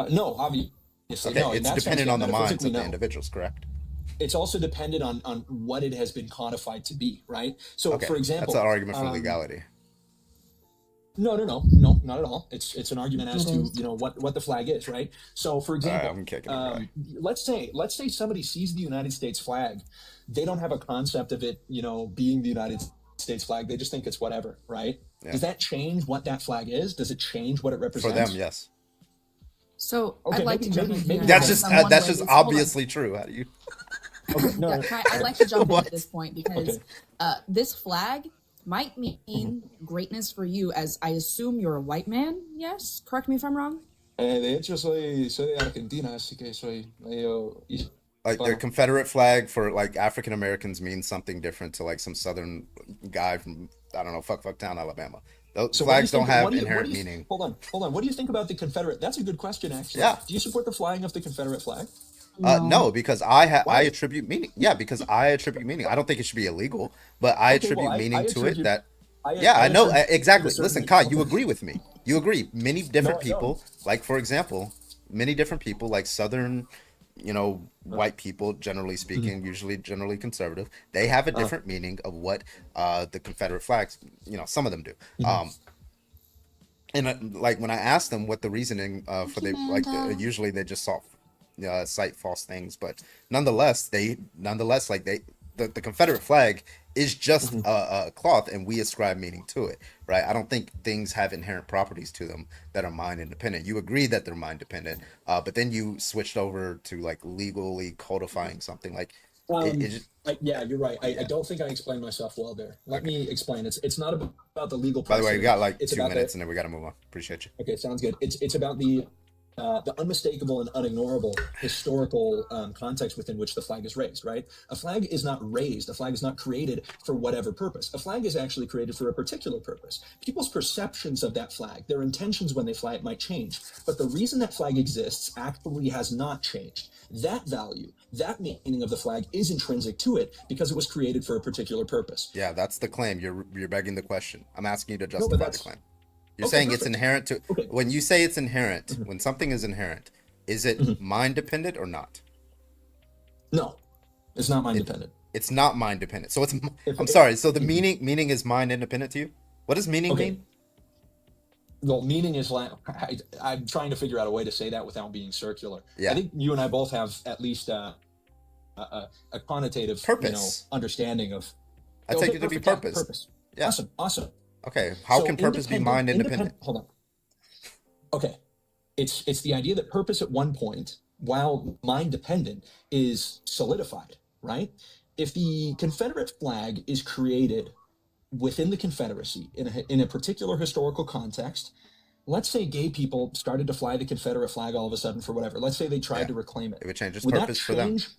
No, obviously Okay, no. In it's that sense, dependent yeah, on the minds metaphysically of the no. individuals, correct? It's also dependent on what it has been codified to be, right? So, Okay, for that's an example, argument from legality. no, not at all. It's an argument as It to is. what the flag is, right? So, for All right, example, I'm kicking it, guy. let's say somebody sees the United States flag, they don't have a concept of it, being the United States flag. They just think it's whatever, right? Yeah, Does that change what that flag is? Does it change what it for them, represents? yes. So Okay, I'd like to jump in maybe here. That's for just them. Someone that's with just this. Hold on. obviously true. How do you? Okay, no, Yeah, no. I'd like to jump in What? at this point Okay. because this flag might mean Mhm. greatness for you, as I assume you're a white man. Yes, correct me if I'm wrong. De hecho, soy de Argentina, así que soy medio Like the hispano. Confederate flag for like African Americans means something different to like some Southern guy from I don't know, fuck town, Alabama. Those So what do you flags don't think? have What do you? inherent meaning. Hold on. What do you think about the Confederate? That's a good question, actually. Yeah. Do you support the flying of the Confederate flag? No, because I Why? attribute meaning. Yeah, because I attribute meaning. I don't think it should be illegal, but I Okay, well, attribute I meaning to it attribute that. I Yeah, I I know attribute exactly. a certain Listen, meaning. Kai, you Okay. agree with me. You agree. Many No, different I don't. people, like for example, many different people, like Southern, white people, generally Mhm. speaking, usually generally conservative, they have a Uh, different meaning of what the Confederate flags. Some of them do. mhm. And like when I asked them what the reasoning for they like, usually they just cite false things, but nonetheless, like the Confederate flag is just Mhm. a cloth, and we ascribe meaning to it, right? I don't think things have inherent properties to them that are mind independent. You agree that they're mind dependent, but then you switched over to like legally codifying something like it just, Yeah, you're right. I yeah. don't think I explained myself well there. Let Okay. me explain. It's not about the legal By the way, we precedent. got like It's 2 about minutes, the. and then we got to move on. Appreciate you. Okay, sounds good. It's about the the unmistakable and unignorable historical context within which the flag is raised, right? A flag is not raised. A flag is not created for whatever purpose. A flag is actually created for a particular purpose. People's perceptions of that flag, their intentions when they fly it might change. But the reason that flag exists actually has not changed. That value, that meaning of the flag is intrinsic to it because it was created for a particular purpose. Yeah, that's the claim. You're begging the question. I'm asking you to No, but justify the that's claim. You're okay. saying it's Perfect. inherent to, Okay. when you say it's inherent, when something is inherent, is it mind dependent or not? No, it's not mind dependent. It's not mind dependent. So it's, If- I'm sorry. So the meaning is mind independent to you? What does meaning Okay. mean? Well, meaning is like I'm trying to figure out a way to say that without being circular. Yeah. I think you and I both have at least a connotative, Purpose. Understanding of. I take it to be perfect, yeah, purpose. purpose. Yeah. Awesome. Okay. How So can purpose be mind independent? Hold on. Okay, it's the idea that purpose at one point, while mind dependent, is solidified, right? If the Confederate flag is created within the Confederacy in a particular historical context, let's say gay people started to fly the Confederate flag all of a sudden for whatever. Let's say they tried to reclaim it. If it changes Would that purpose for them. change?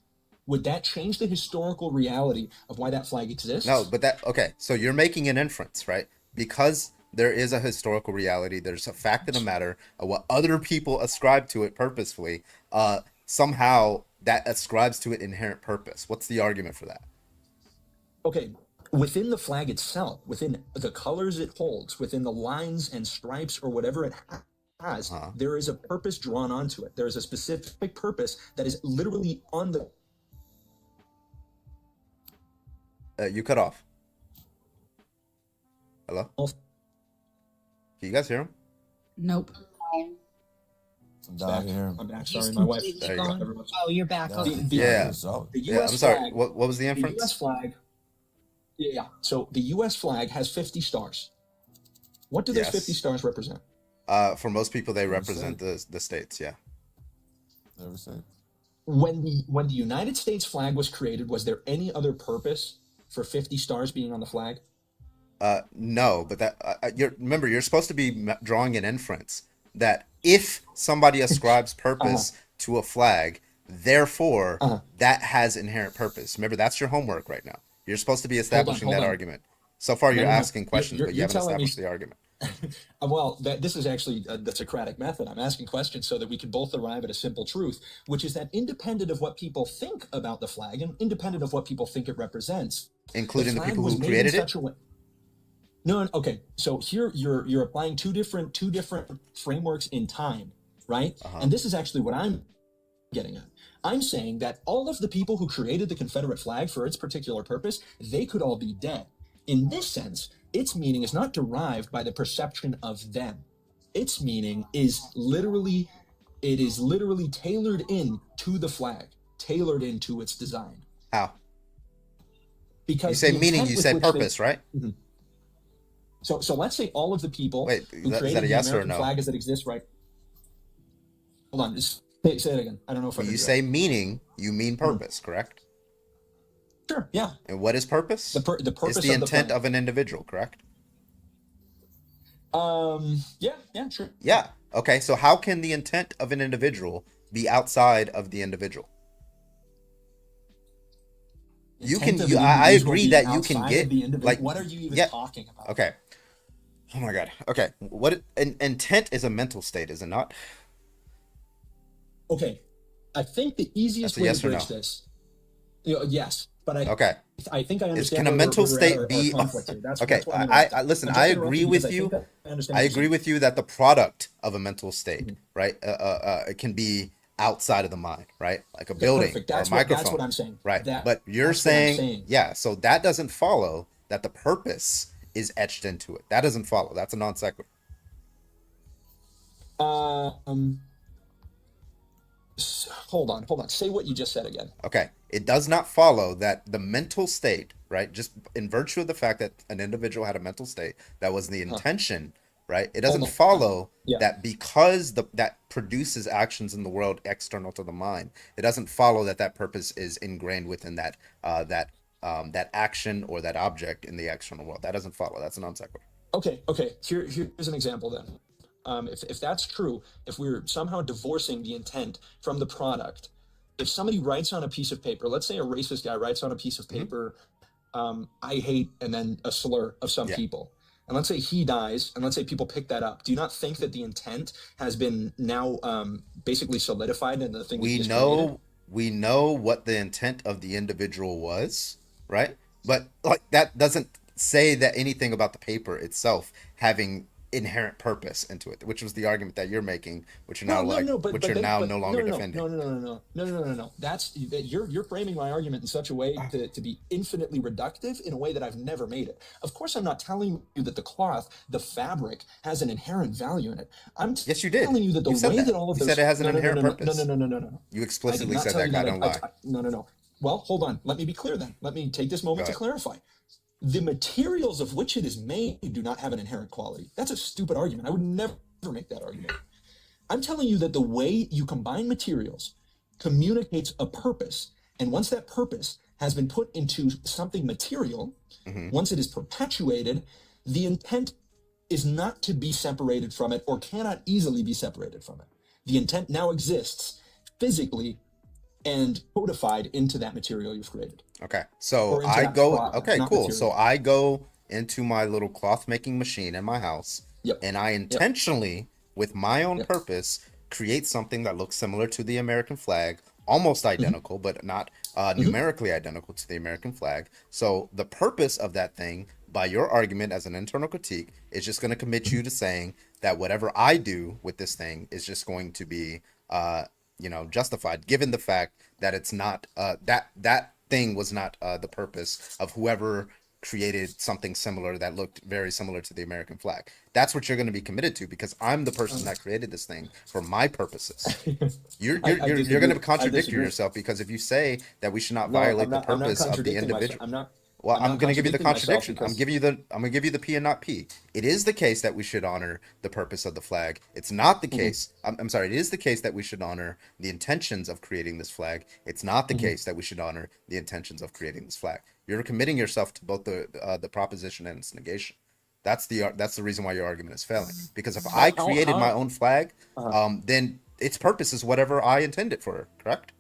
Would that change the historical reality of why that flag exists? No, but okay. So you're making an inference, right? Because there is a historical reality, there's a fact of the matter of what other people ascribe to it purposefully. Somehow that ascribes to it inherent purpose. What's the argument for that? Okay, within the flag itself, within the colors it holds, within the lines and stripes or whatever it has, there is a purpose drawn onto it. There is a specific purpose that is literally on the. You cut off. Hello? Can you guys hear him? Nope. I'm back. Sorry, my wife. There you go. Oh, you're back on. Yeah. The Yeah, US I'm sorry. flag- What was the The inference? U.S. flag. Yeah. So the U.S. flag has 50 stars. What do those Yes. 50 stars represent? For most people, they represent the states. Yeah. Never said. When the United States flag was created, was there any other purpose for 50 stars being on the flag? No, but that remember, you're supposed to be drawing an inference that if somebody ascribes purpose to a flag, therefore that has inherent purpose. Remember, that's your homework right now. You're supposed to be establishing hold that on. argument. So far, you're No. asking questions, You're- but you you're haven't telling me- established the argument. Well, this is actually the Socratic method. I'm asking questions so that we can both arrive at a simple truth, which is that independent of what people think about the flag and independent of what people think it represents, Including the flag people was who made in created it? such a way- No, okay. So here you're applying two different frameworks in time, right? And this is actually what I'm getting at. I'm saying that all of the people who created the Confederate flag for its particular purpose, they could all be dead. In this sense, its meaning is not derived by the perception of them. Its meaning is literally tailored in to the flag, tailored into its design. How? Because You say the meaning, intent you with said which they- purpose, right? Mhm. So let's say all of the people Wait, who is that created a yes the or a American no? flag as it exists, right? Hold on, just say it again. I don't know if I When heard you right. say meaning, you mean purpose, correct? Sure, yeah. And what is purpose? The purpose It's the of the intent flag. of an individual, correct? Yeah, sure. Yeah. Okay, so how can the intent of an individual be outside of the individual? You Intent can. of You, an I individual agree being that you can outside get of the individual. like. What are you even yeah, talking about? Okay. Oh my god. Okay. What intent is a mental state, is it not? Okay, I think the easiest That's a way yes to or bridge no? this, yes, but Okay. I think I understand. Can a where mental we're at state our be conflict here. That's okay? why I'm I interrupting. listen. I'm I just agree interrupting with because I you. think I understand I what you're agree with you that the product of a mental state, right, it can be outside of the mind, right, like a Okay, building perfect. or a That's microphone. what I'm saying. Right. That- But you're that's what I'm saying, saying. yeah. So that doesn't follow that the purpose is etched into it. That doesn't follow. That's a non sequitur. Hold on. Say what you just said again. Okay. It does not follow that the mental state, right, just in virtue of the fact that an individual had a mental state, that was the intention, right? It doesn't Hold on. follow Yeah. that because that produces actions in the world external to the mind, it doesn't follow that that purpose is ingrained within that that action or that object in the external world. That doesn't follow. That's a non sequitur. Okay. Here's an example then. if that's true, if we're somehow divorcing the intent from the product, if somebody writes on a piece of paper, let's say a racist guy writes on a piece of paper, I hate, and then a slur of some people. And let's say he dies, and let's say people pick that up. Do you not think that the intent has been now basically solidified in the thing? We know what the intent of the individual was, right? But like that doesn't say that anything about the paper itself having inherent purpose into it, which was the argument that you're making, which you're now no longer defending. No. That's you're framing my argument in such a way to be infinitely reductive in a way that I've never made it. Of course, I'm not telling you that the cloth, the fabric, has an inherent value in it. Yes, you did. Telling you that the way that all of you those said it has an inherent purpose. No. You explicitly said that. God don't lie. No. Well, hold on. Let me be clear then. Let me take this moment to clarify. The materials of which it is made do not have an inherent quality. That's a stupid argument. I would never make that argument. I'm telling you that the way you combine materials communicates a purpose. And once that purpose has been put into something material, once it is perpetuated, the intent is not to be separated from it or cannot easily be separated from it. The intent now exists physically and codified into that material you've created. Okay, so I go. Okay, cool. Material. So I go into my little cloth making machine in my house, and I intentionally, with my own purpose, create something that looks similar to the American flag, almost identical, but not numerically identical to the American flag. So the purpose of that thing, by your argument as an internal critique, is just going to commit you to saying that whatever I do with this thing is just going to be, justified, given the fact that it's not that thing was not the purpose of whoever created something similar that looked very similar to the American flag. That's what you're going to be committed to, because I'm the person that created this thing for my purposes. You're going to contradict yourself, because if you say that we should not violate the purpose of the individual. I'm going to give you the contradiction. I'm going to give you the P and not P. It is the case that we should honor the purpose of the flag. It's not the case. I'm sorry. It is the case that we should honor the intentions of creating this flag. It's not the case that we should honor the intentions of creating this flag. You're committing yourself to both the proposition and its negation. That's the reason why your argument is failing. Because if I created my own flag, then its purpose is whatever I intend it for. Correct?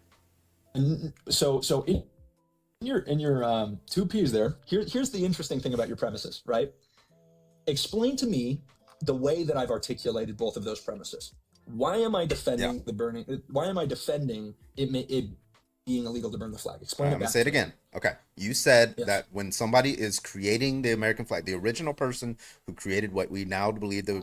So in your two P's there, here's the interesting thing about your premises, right? Explain to me the way that I've articulated both of those premises. Why am I defending the burning? Why am I defending it being illegal to burn the flag? Explain it. I'm gonna say it again. Okay, you said that when somebody is creating the American flag, the original person who created what we now believe the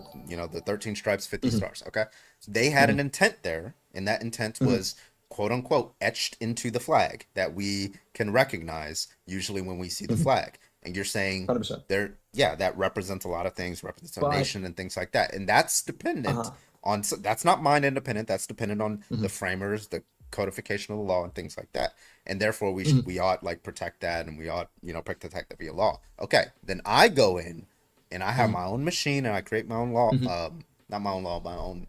13 stripes, 50 stars. Okay, they had an intent there, and that intent was, quote unquote, etched into the flag that we can recognize usually when we see the flag. And you're saying 100%. That represents a lot of things, represents a nation and things like that. And that's dependent on, that's not mind independent. That's dependent on the framers, the codification of the law and things like that. And therefore we ought like protect that, and we ought, protect that via law. Okay. Then I go in and I have my own machine and I create my own law, not my own law, my own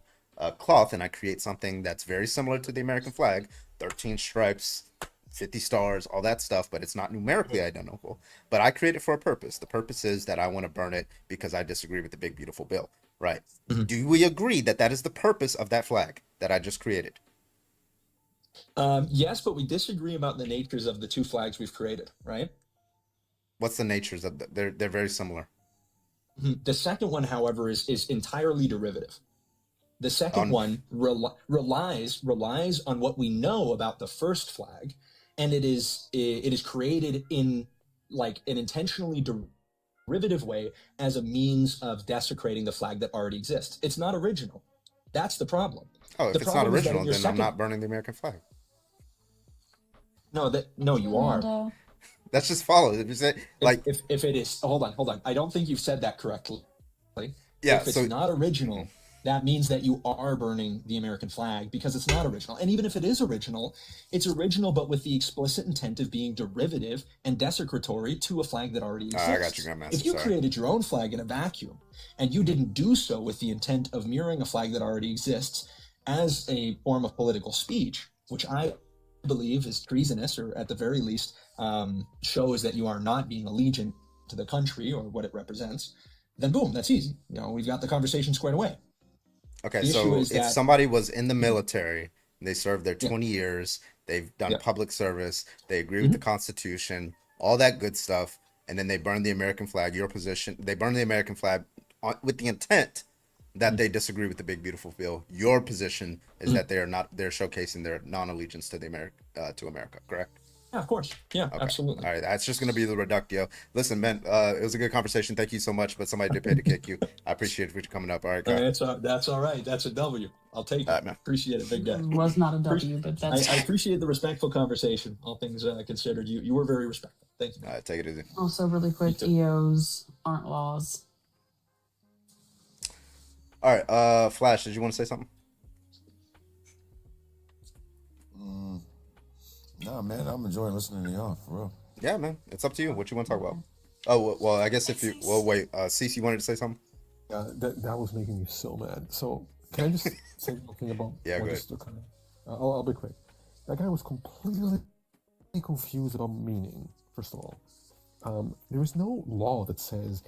cloth, and I create something that's very similar to the American flag, 13 stripes, 50 stars, all that stuff, but it's not numerically identical. But I create it for a purpose. The purpose is that I want to burn it because I disagree with the big beautiful bill, right? Do we agree that that is the purpose of that flag that I just created? Yes, but we disagree about the natures of the two flags we've created, right? What's the natures of they're very similar. The second one, however, is entirely derivative. The second one relies on what we know about the first flag, and it is created in like an intentionally derivative way as a means of desecrating the flag that already exists. It's not original. That's the problem. Oh, if it's not original, then I'm not burning the American flag. No, you are. That's just follow. If you say like if it is, hold on. I don't think you've said that correctly. Yeah, if it's not original, that means that you are burning the American flag because it's not original. And even if it is original, it's original but with the explicit intent of being derivative and desecratory to a flag that already exists. I got you, Grandmaster. If you created your own flag in a vacuum and you didn't do so with the intent of mirroring a flag that already exists as a form of political speech, which I believe is treasonous, or at the very least shows that you are not being allegiant to the country or what it represents, then boom, that's easy. We've got the conversation squared away. Okay, The issue so is if that somebody was in the military, they served their yeah, 20 years, they've done yeah, public service, they agree with the Constitution, all that good stuff, and then they burn the American flag, your position, they burn the American flag with the intent that they disagree with the big beautiful bill. Your position is that they're showcasing their non-allegiance to to America, correct? yeah, of course, yeah, Okay. absolutely. All right. That's just going to be the reductio. Listen, man, it was a good conversation. Thank you so much, but somebody did pay to kick you. I appreciate you coming up. All right, Kyle. That's all right. That's a W. I'll take All it. right, man. Appreciate it, big guy. It was not a W, but that's I appreciate the respectful conversation. All things considered, you were very respectful. Thank you. All right, take it easy. also really quick. EOs aren't laws. All right, Flash, did you want to say something? Nah, man, I'm enjoying listening to y'all, for real. Yeah, man. It's up to you. What you want to talk about? Oh, well, I guess if you... Well, wait. Cece, you wanted to say something? Yeah, that was making me so mad. So, can I just say something about... Yeah, go just to kind of, I'll be quick. That guy was completely confused about meaning, first of all. There is no law that says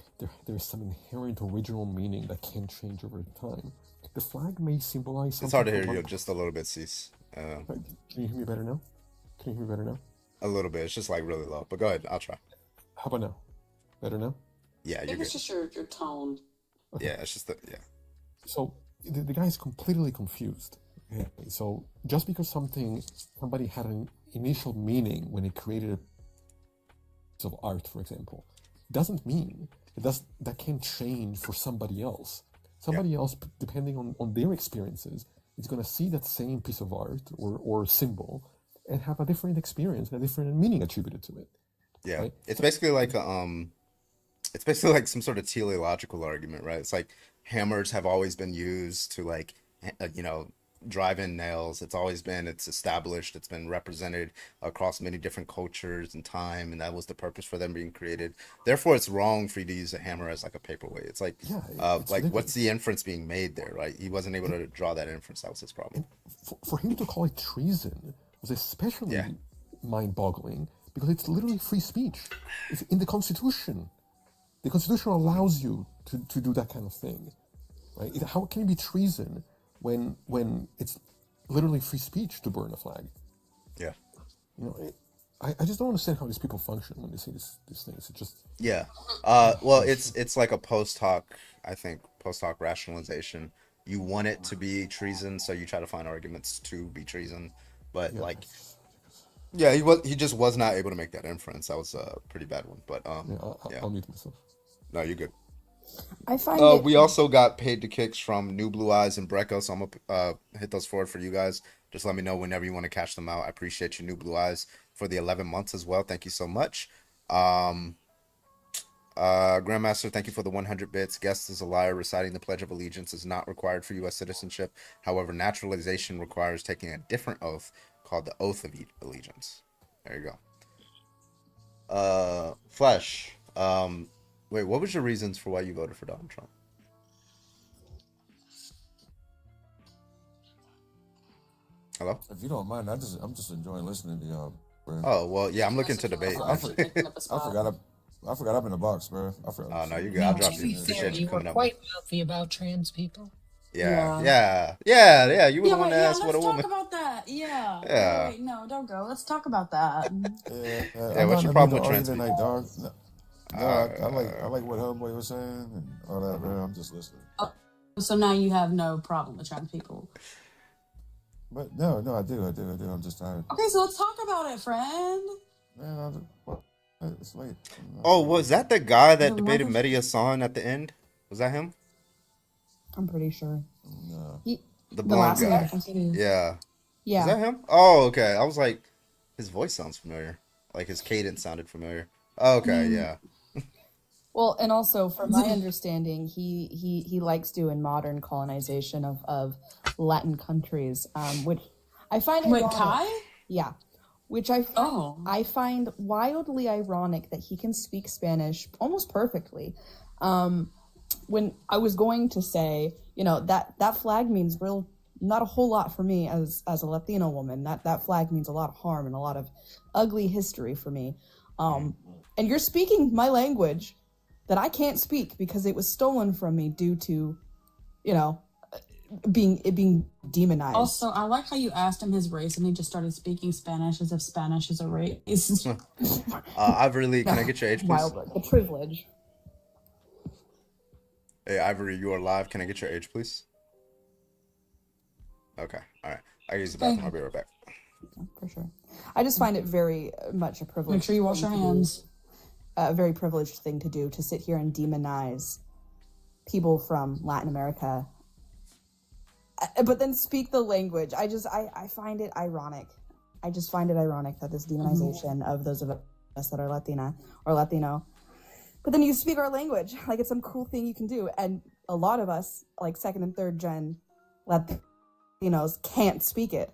there's some inherent original meaning that can change over time. The flag may symbolize something... It's hard to hear you just a little bit, Cece. Can you hear me better now? Can you hear me better now? A little bit. It's just like really low. But go ahead. I'll try. How about now? Better now? Yeah, I you're think it's good. just your tone. Yeah, it's just the... Yeah. So the guy is completely confused. Okay? So just because somebody had an initial meaning when it created a piece of art, for example, doesn't mean that can change for somebody else. Somebody else, depending on their experiences, is going to see that same piece of art or symbol and have a different experience and a different meaning attributed to it. Yeah, right? it's basically like it's basically like some sort of teleological argument, right? It's like hammers have always been used to like, drive in nails. It's established, it's been represented across many different cultures and time, and that was the purpose for them being created. Therefore, it's wrong for you to use a hammer as like a paperweight. It's like, what's the inference being made there, right? He wasn't able to draw that inference. That was his problem. For him to call it treason was especially mind-boggling because it's literally free speech. It's in the Constitution. The Constitution allows you to do that kind of thing, right? How can it be treason when it's literally free speech to burn a flag? Yeah. I just don't understand how these people function when they say these things. It just well, it's like a post hoc rationalization. You want it to be treason, so you try to find arguments to be treason, but he just was not able to make that inference. That was a pretty bad one, but I'll mute myself. No, you're good. I find we also got paid to kicks from New Blue Eyes and Brecco, so I'm gonna hit those forward for you guys. Just let me know whenever you want to cash them out. I appreciate you, New Blue Eyes, for the 11 months as well. Thank you so much. Grandmaster, thank you for the 100 bits. Guest is a liar. Reciting the Pledge of Allegiance is not required for U.S. citizenship. However, naturalization requires taking a different oath called the Oath of Allegiance. There you go. Flesh. Wait, what was your reasons for why you voted for Donald Trump? Hello? If you don't mind, I'm just enjoying listening to y'all, bro. Oh, well, yeah, I'm looking to debate. I forgot I'm in the box, bro. I forgot. Oh, no, you're good. I'll drop To be you. fair, Appreciate you you were coming up. quite wealthy about trans people. Yeah. You were the one that asked what a woman. Let's talk about that. Yeah. Yeah. Wait, no, don't go. Let's talk about that. Yeah, what's your problem with trans tonight, people? dog? No, I like what Homeboy was saying and all that, bro. I'm just listening. So now you have no problem with trans people. But no, I do. I'm just tired. Okay, so let's talk about it, friend. Man, it's late. Oh, was that the guy that debated Mehdi Hassan at the end? Was that him? I'm pretty sure. No. The blonde last guy. guy. Yeah. Yeah. Is that him? Oh, okay. I was like, his voice sounds familiar. Like his cadence sounded familiar. Okay, yeah. Well, and also from my understanding, he likes doing modern colonization of Latin countries, which I find Wait, ironic. Kai? Yeah, which I find wildly ironic that he can speak Spanish almost perfectly. When I was going to say, that flag means not a whole lot for me as a Latino woman. That flag means a lot of harm and a lot of ugly history for me. And you're speaking my language that I can't speak because it was stolen from me due to, being demonized. Also, I like how you asked him his race and he just started speaking Spanish as if Spanish is a race. Ivory, can I get your age, please? Wild, the privilege. Hey, Ivory, you are live. Can I get your age, please? Okay, all right. I use the bathroom. I'll be right back. For sure. I just find it very much a privilege. Make sure you wash your hands. A very privileged thing to do, to sit here and demonize people from Latin America, but then speak the language. I find it ironic. I just find it ironic that this demonization of those of us that are Latina or Latino, but then you speak our language like it's some cool thing you can do. And a lot of us, like second and third gen Latinos, can't speak it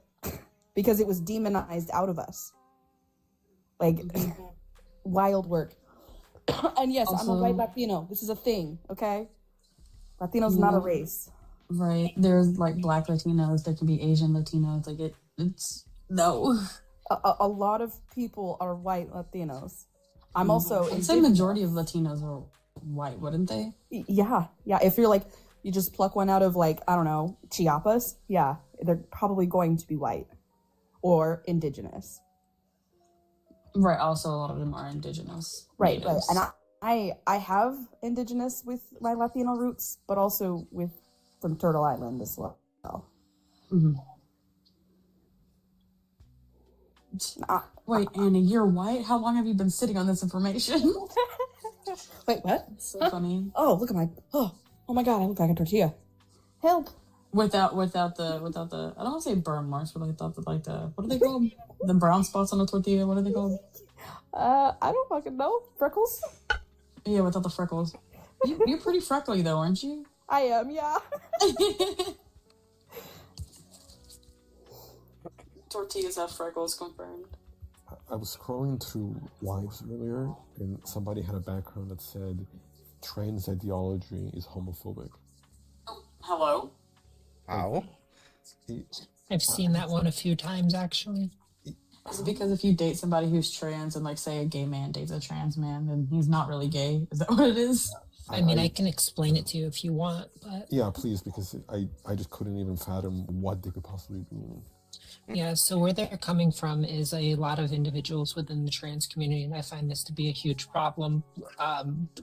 because it was demonized out of us. Like, wild work. And yes, Also, I'm a white Latino. This is a thing, okay? Latino's not a race. Right. There's like black Latinos, there can be Asian Latinos. Like it's no. A lot of people are white Latinos. I'm also I'd say majority of Latinos are white, wouldn't they? Yeah. If you're like, you just pluck one out of like, I don't know, Chiapas, yeah, they're probably going to be white or indigenous. Right. Also, a lot of them are indigenous. Right. natives. And I have indigenous with my Latino roots, but also from Turtle Island as well. Wait, Annie, you're white? How long have you been sitting on this information? Wait, what? So funny. Oh, look at oh my God, I look like a tortilla. Help. Without the I don't want to say burn marks, but like the what are they called? The brown spots on the tortilla. What are they called? I don't fucking know. Freckles? Yeah, without the freckles. You're pretty freckly though, aren't you? I am, yeah. Tortillas have freckles, confirmed. I was scrolling through lives earlier, and somebody had a background that said trans ideology is homophobic. Hello? How? I've seen that one a few times, actually. Is it because if you date somebody who's trans and like say a gay man dates a trans man, then he's not really gay? Is that what it is? I mean, I can explain it to you if you want, but Yeah, please, because I just couldn't even fathom what they could possibly be. yeah, so where they're coming from is a lot of individuals within the trans community, and I find this to be a huge problem.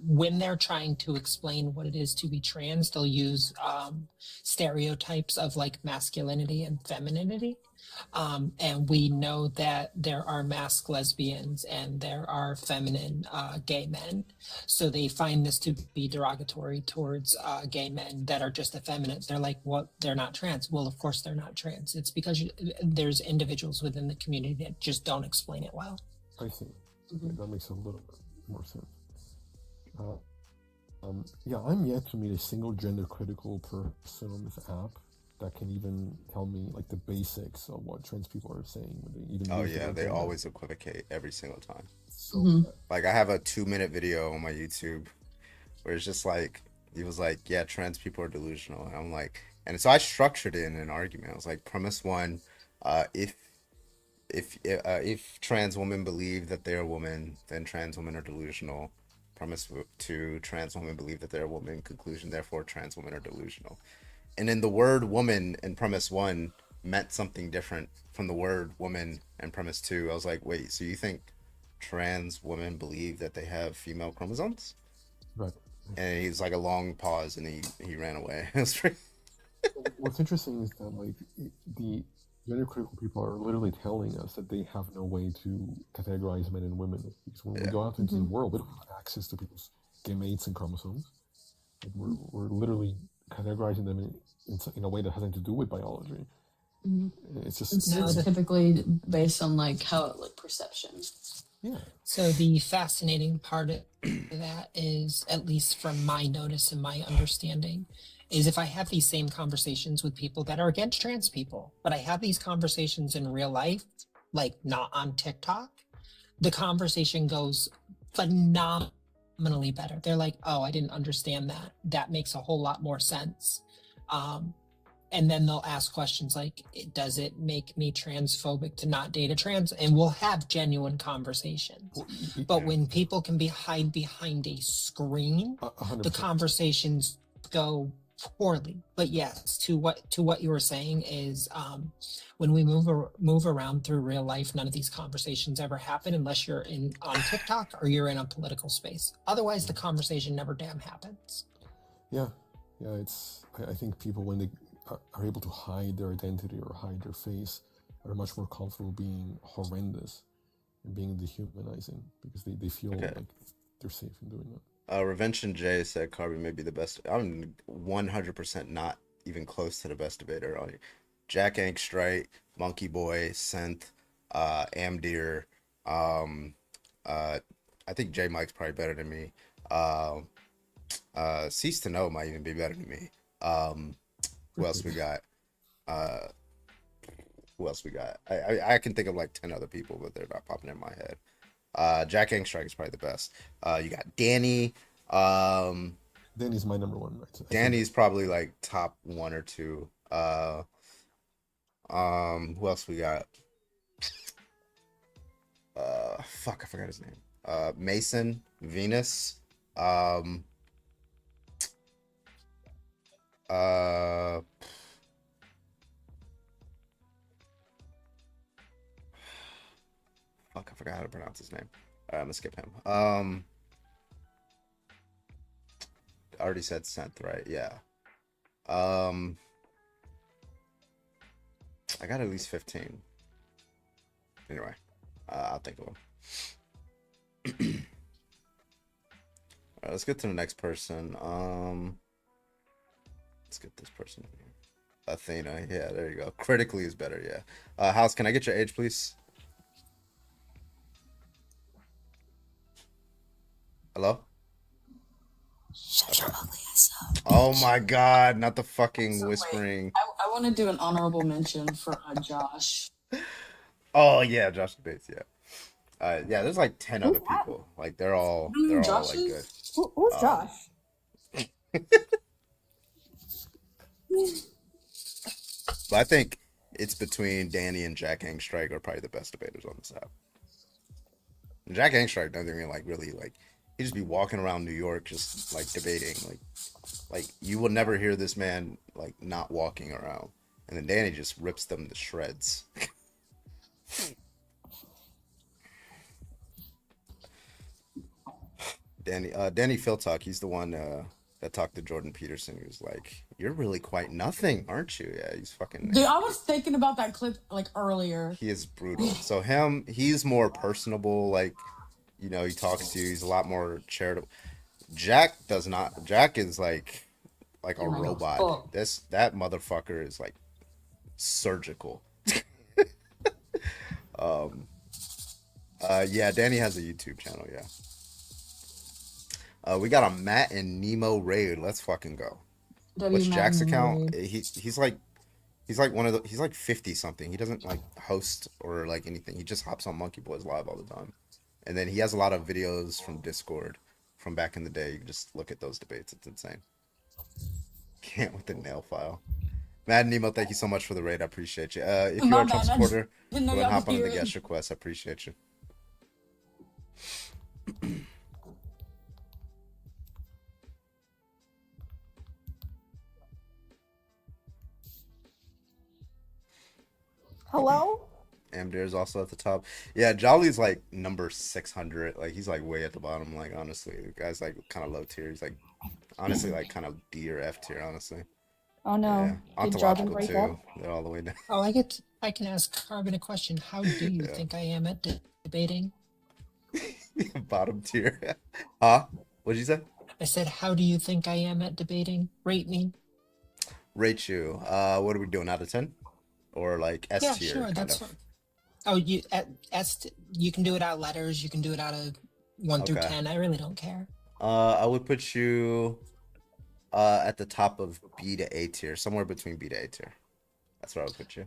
When they're trying to explain what it is to be trans, they'll use stereotypes of like masculinity and femininity. And we know that there are masked lesbians and there are feminine gay men. So they find this to be derogatory towards gay men that are just effeminate. They're like, what? They're not trans. Well, of course they're not trans. It's because there's individuals within the community that just don't explain it well. I see. Okay, that makes a little bit more sense. Yeah, I'm yet to meet a single gender critical person on this app that can even tell me like the basics of what trans people are saying when they even Oh use the yeah, word they gender. always equivocate every single time. So Like I have a 2-minute video on my YouTube where it's just like he was like, yeah, trans people are delusional, and I'm like, and so I structured it in an argument. I was like, premise one, if trans women believe that they're a woman, then trans women are delusional. Premise two, trans women believe that they're a woman. Conclusion, therefore, trans women are delusional. And then the word woman in premise one meant something different from the word woman in premise two. I was like, wait, so you think trans women believe that they have female chromosomes? Right. And he's like a long pause, and he ran away. It was pretty... What's interesting is that like the gender critical people are literally telling us that they have no way to categorize men and women, because when we go out into the world, we don't have access to people's gametes and chromosomes. Like, we're literally categorizing them in a way that has nothing to do with biology. It's just It's typically based on like how like perception. Yeah. So the fascinating part of that is, at least from my notice and my understanding, is if I have these same conversations with people that are against trans people, but I have these conversations in real life, like not on TikTok, the conversation goes phenomenally better. They're like, oh, I didn't understand that. That makes a whole lot more sense. And then they'll ask questions like, does it make me transphobic to not date a trans? And we'll have genuine conversations. But when people can hide behind a screen, the conversations go poorly. But yes, to what you were saying is, when we move around through real life, none of these conversations ever happen unless you're on TikTok or you're in a political space. Otherwise, the conversation never damn happens. Yeah, I think people, when they are able to hide their identity or hide their face, are much more comfortable being horrendous and being dehumanizing because they feel like they're safe in doing that. Revention J said Carby may be the best. I'm 100% not even close to the best debater on here. Jack Angstrite, Monkey Boy, Synth, Amdir. I think J Mike's probably better than me. Cease to Know might even be better than me. Who else we got? I can think of like 10 other people, but they're not popping in my head. Jack Angstrike is probably the best. You got Danny. Danny's my number one. Right? Danny's probably like top 1 or 2. Who else we got? Fuck, I forgot his name. Mason, Venus. Fuck, I forgot how to pronounce his name. All right, I'm gonna skip him. I already said Synth, right? Yeah. I got at least 15. Anyway, I'll think of them. All right, let's get to the next person. Let's get this person in here. Athena, yeah, there you go. Critically is better, yeah. House, can I get your age, please? Hello? Shut your ugly ass up. Oh my god, not the fucking whispering. I want to do an honorable mention for Josh. Oh yeah, Josh Bates, yeah. Yeah, there's like 10 other people. Like they're all like good. Who's Josh? But I think it's between Danny and Jack Angstrike are probably the best debaters on this app. And Jack Angstrike doesn't even like really like, he just be walking around New York just like debating. Like you will never hear this man like not walking around. And then Danny just rips them to shreds. Danny Philtalk, he's the one that talked to Jordan Peterson. He was like, "You're really quite nothing, aren't you?" Yeah, he's fucking. Dude, I was thinking about that clip like earlier. He is brutal. So he's more personable. Like, you know, he talks to you. He's a lot more charitable. Jack does not. Jack is like a robot. That motherfucker is like surgical. Yeah, Danny has a YouTube channel. Yeah. We got a Matt and Nemo raid. Let's fucking go. What's Jack's account? He's like 50 something. He doesn't like host or like anything. He just hops on Monkey Boys Live all the time. And then he has a lot of videos from Discord from back in the day. You can just look at those debates. It's insane. Can't with the nail file. Matt and Nemo, thank you so much for the raid. I appreciate you. If you're a Trump supporter, go ahead and hop on the guest request. I appreciate you. Hello? Amdir's also at the top. Yeah, Jolly's like number 600. Like he's like way at the bottom. Like honestly, the guy's like kind of low tier. He's like honestly like kind of D or F tier. Honestly. Oh no! Yeah. Ontological too. They're all the way down. Oh, I can ask Carbon a question. How do you think I am at debating? Bottom tier. Huh? What did you say? I said, how do you think I am at debating? Rate me. Rate you. What are we doing, out of 10? Or like S tier? Yeah, sure. That's what. Oh, you can do it out of letters. You can do it out of 1 through 10. I really don't care. I would put you at the top of B to A tier, somewhere between B to A tier. That's where I would put you.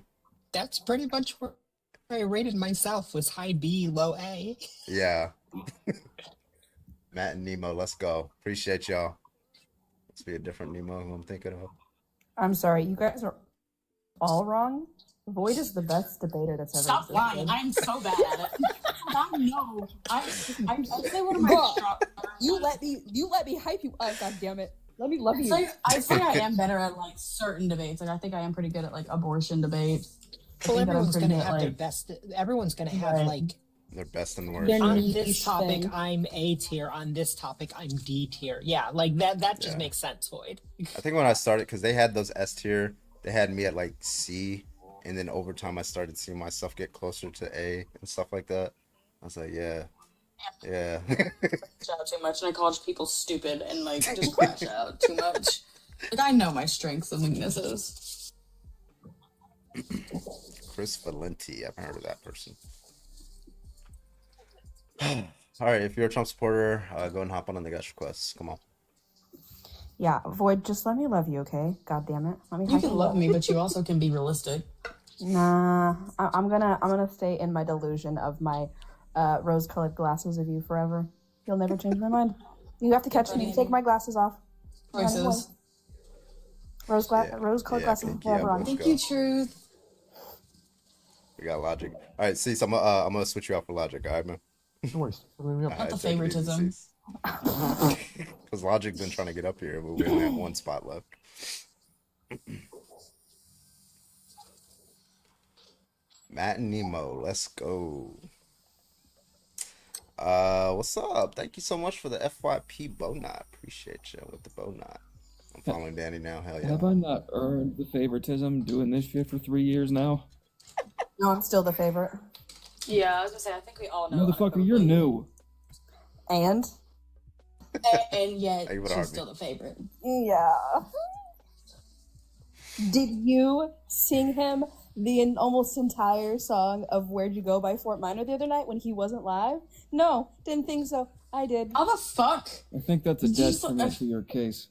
That's pretty much where I rated myself, was high B, low A. Yeah. Matt and Nemo, let's go. Appreciate y'all. Let's be a different Nemo who I'm thinking of. I'm sorry, you guys are all wrong. Void is the best debater that's ever Stop existed. lying. I'm so bad at it. I know. I say one of my Bruh, you let me hype you up, god damn it. Let me love you. I'd say I am better at like certain debates. Like I think I am pretty good at like abortion debates. Well, everyone's going to have their best. Everyone's going to have like their best and worst. on this topic, I'm A tier. On this topic, I'm D tier. Yeah, like that just makes sense, Void. I think when I started, because they had those S tier, they had me at like C, and then over time I started seeing myself get closer to A and stuff like that. I was like, yeah. Out too much, and I called people stupid and like just crash out too much. Like I know my strengths and weaknesses. Chris Valenti, I've heard of that person. All right, if you're a Trump supporter, go and hop on the guest requests. Come on. Yeah, Void, just let me love you, okay? God damn it. Let me You can love me, but you also can be realistic. Nah, I'm gonna stay in my delusion of my rose-colored glasses of you forever. You'll never change my mind. You have to catch me. Take my glasses off. Choices. Rose-colored glasses forever on. Thank you, Truth. We got Logic. All right, see, so I'm gonna switch you off for Logic. All right, man. No worries. Not the favoritism. Because Logic's been trying to get up here, but we only have one spot left. Matt and Nemo, let's go. What's up? Thank you so much for the FYP bow knot. Appreciate you with the bow knot. I'm following Danny now. Hell yeah. Have I not earned the favoritism doing this shit for 3 years now? No, I'm still the favorite. Yeah, I was gonna say I think we all know. Motherfucker, you're new. And yet she's still the favorite. Yeah. Did you sing him the almost entire song of Where'd You Go by Fort Minor the other night when he wasn't live? No, didn't think so. I did. How the fuck? I think that's a detriment to your case.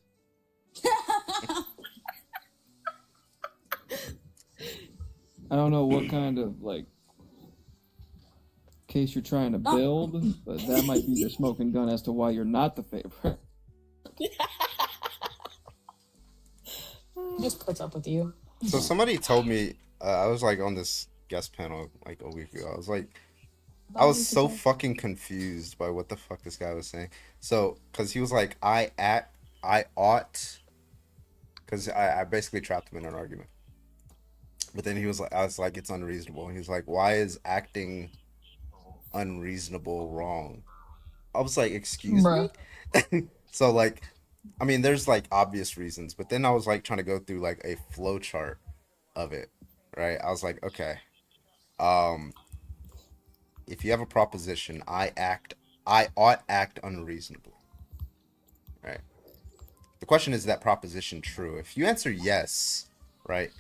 I don't know what kind of like case you're trying to build, but that might be your smoking gun as to why you're not the favorite. Just puts up with you. So somebody told me, I was like on this guest panel like a week ago. I was so fucking confused by what the fuck this guy was saying. So, because he was like, I ought, because I basically trapped him in an argument. But then he was like, I was like, it's unreasonable. And he was like, why is acting unreasonable wrong? I was like, excuse me? So like, I mean, there's like obvious reasons, but then I was like trying to go through like a flow chart of it, right? I was like, okay, if you have a proposition, I ought act unreasonably, right? The question is that proposition true? If you answer yes, right,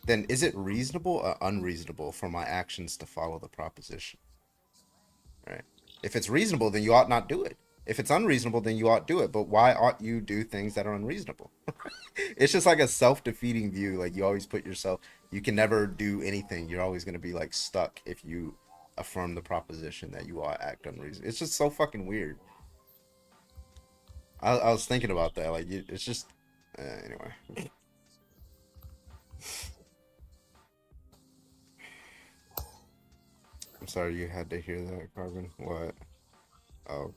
then is it reasonable or unreasonable for my actions to follow the proposition, right? If it's reasonable, then you ought not do it. If it's unreasonable, then you ought do it. But why ought you do things that are unreasonable? It's just like a self-defeating view. Like you always put yourself, you can never do anything. You're always going to be like stuck if you affirm the proposition that you ought act unreasonable. It's just so fucking weird. I was thinking about that. Like it's just, anyway. I'm sorry you had to hear that, Carbon. What? Oh.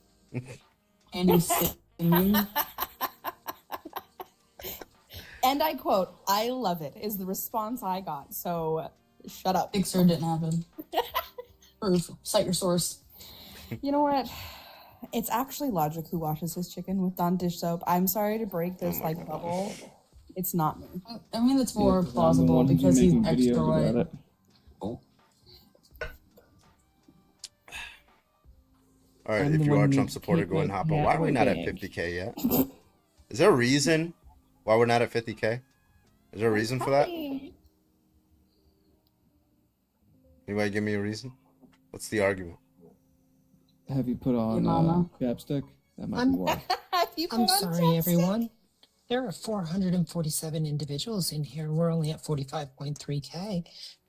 And he's singing. And I quote, I love it, is the response I got. So shut up. Pixar didn't happen. Proof. Cite your source. You know what? It's actually Logic who washes his chicken with Dawn dish soap. I'm sorry to break this like bubble. It's not me. I mean, it's more plausible because he's extra white. All right, if you are a Trump supporter, go and hop on. Why are we not at 50K yet? Is there a reason why we're not at 50K? Is there a reason for that? Anybody give me a reason? What's the argument? Have you put on chapstick? That might be why. I'm sorry, everyone. There are 447 individuals in here. We're only at 45.3K.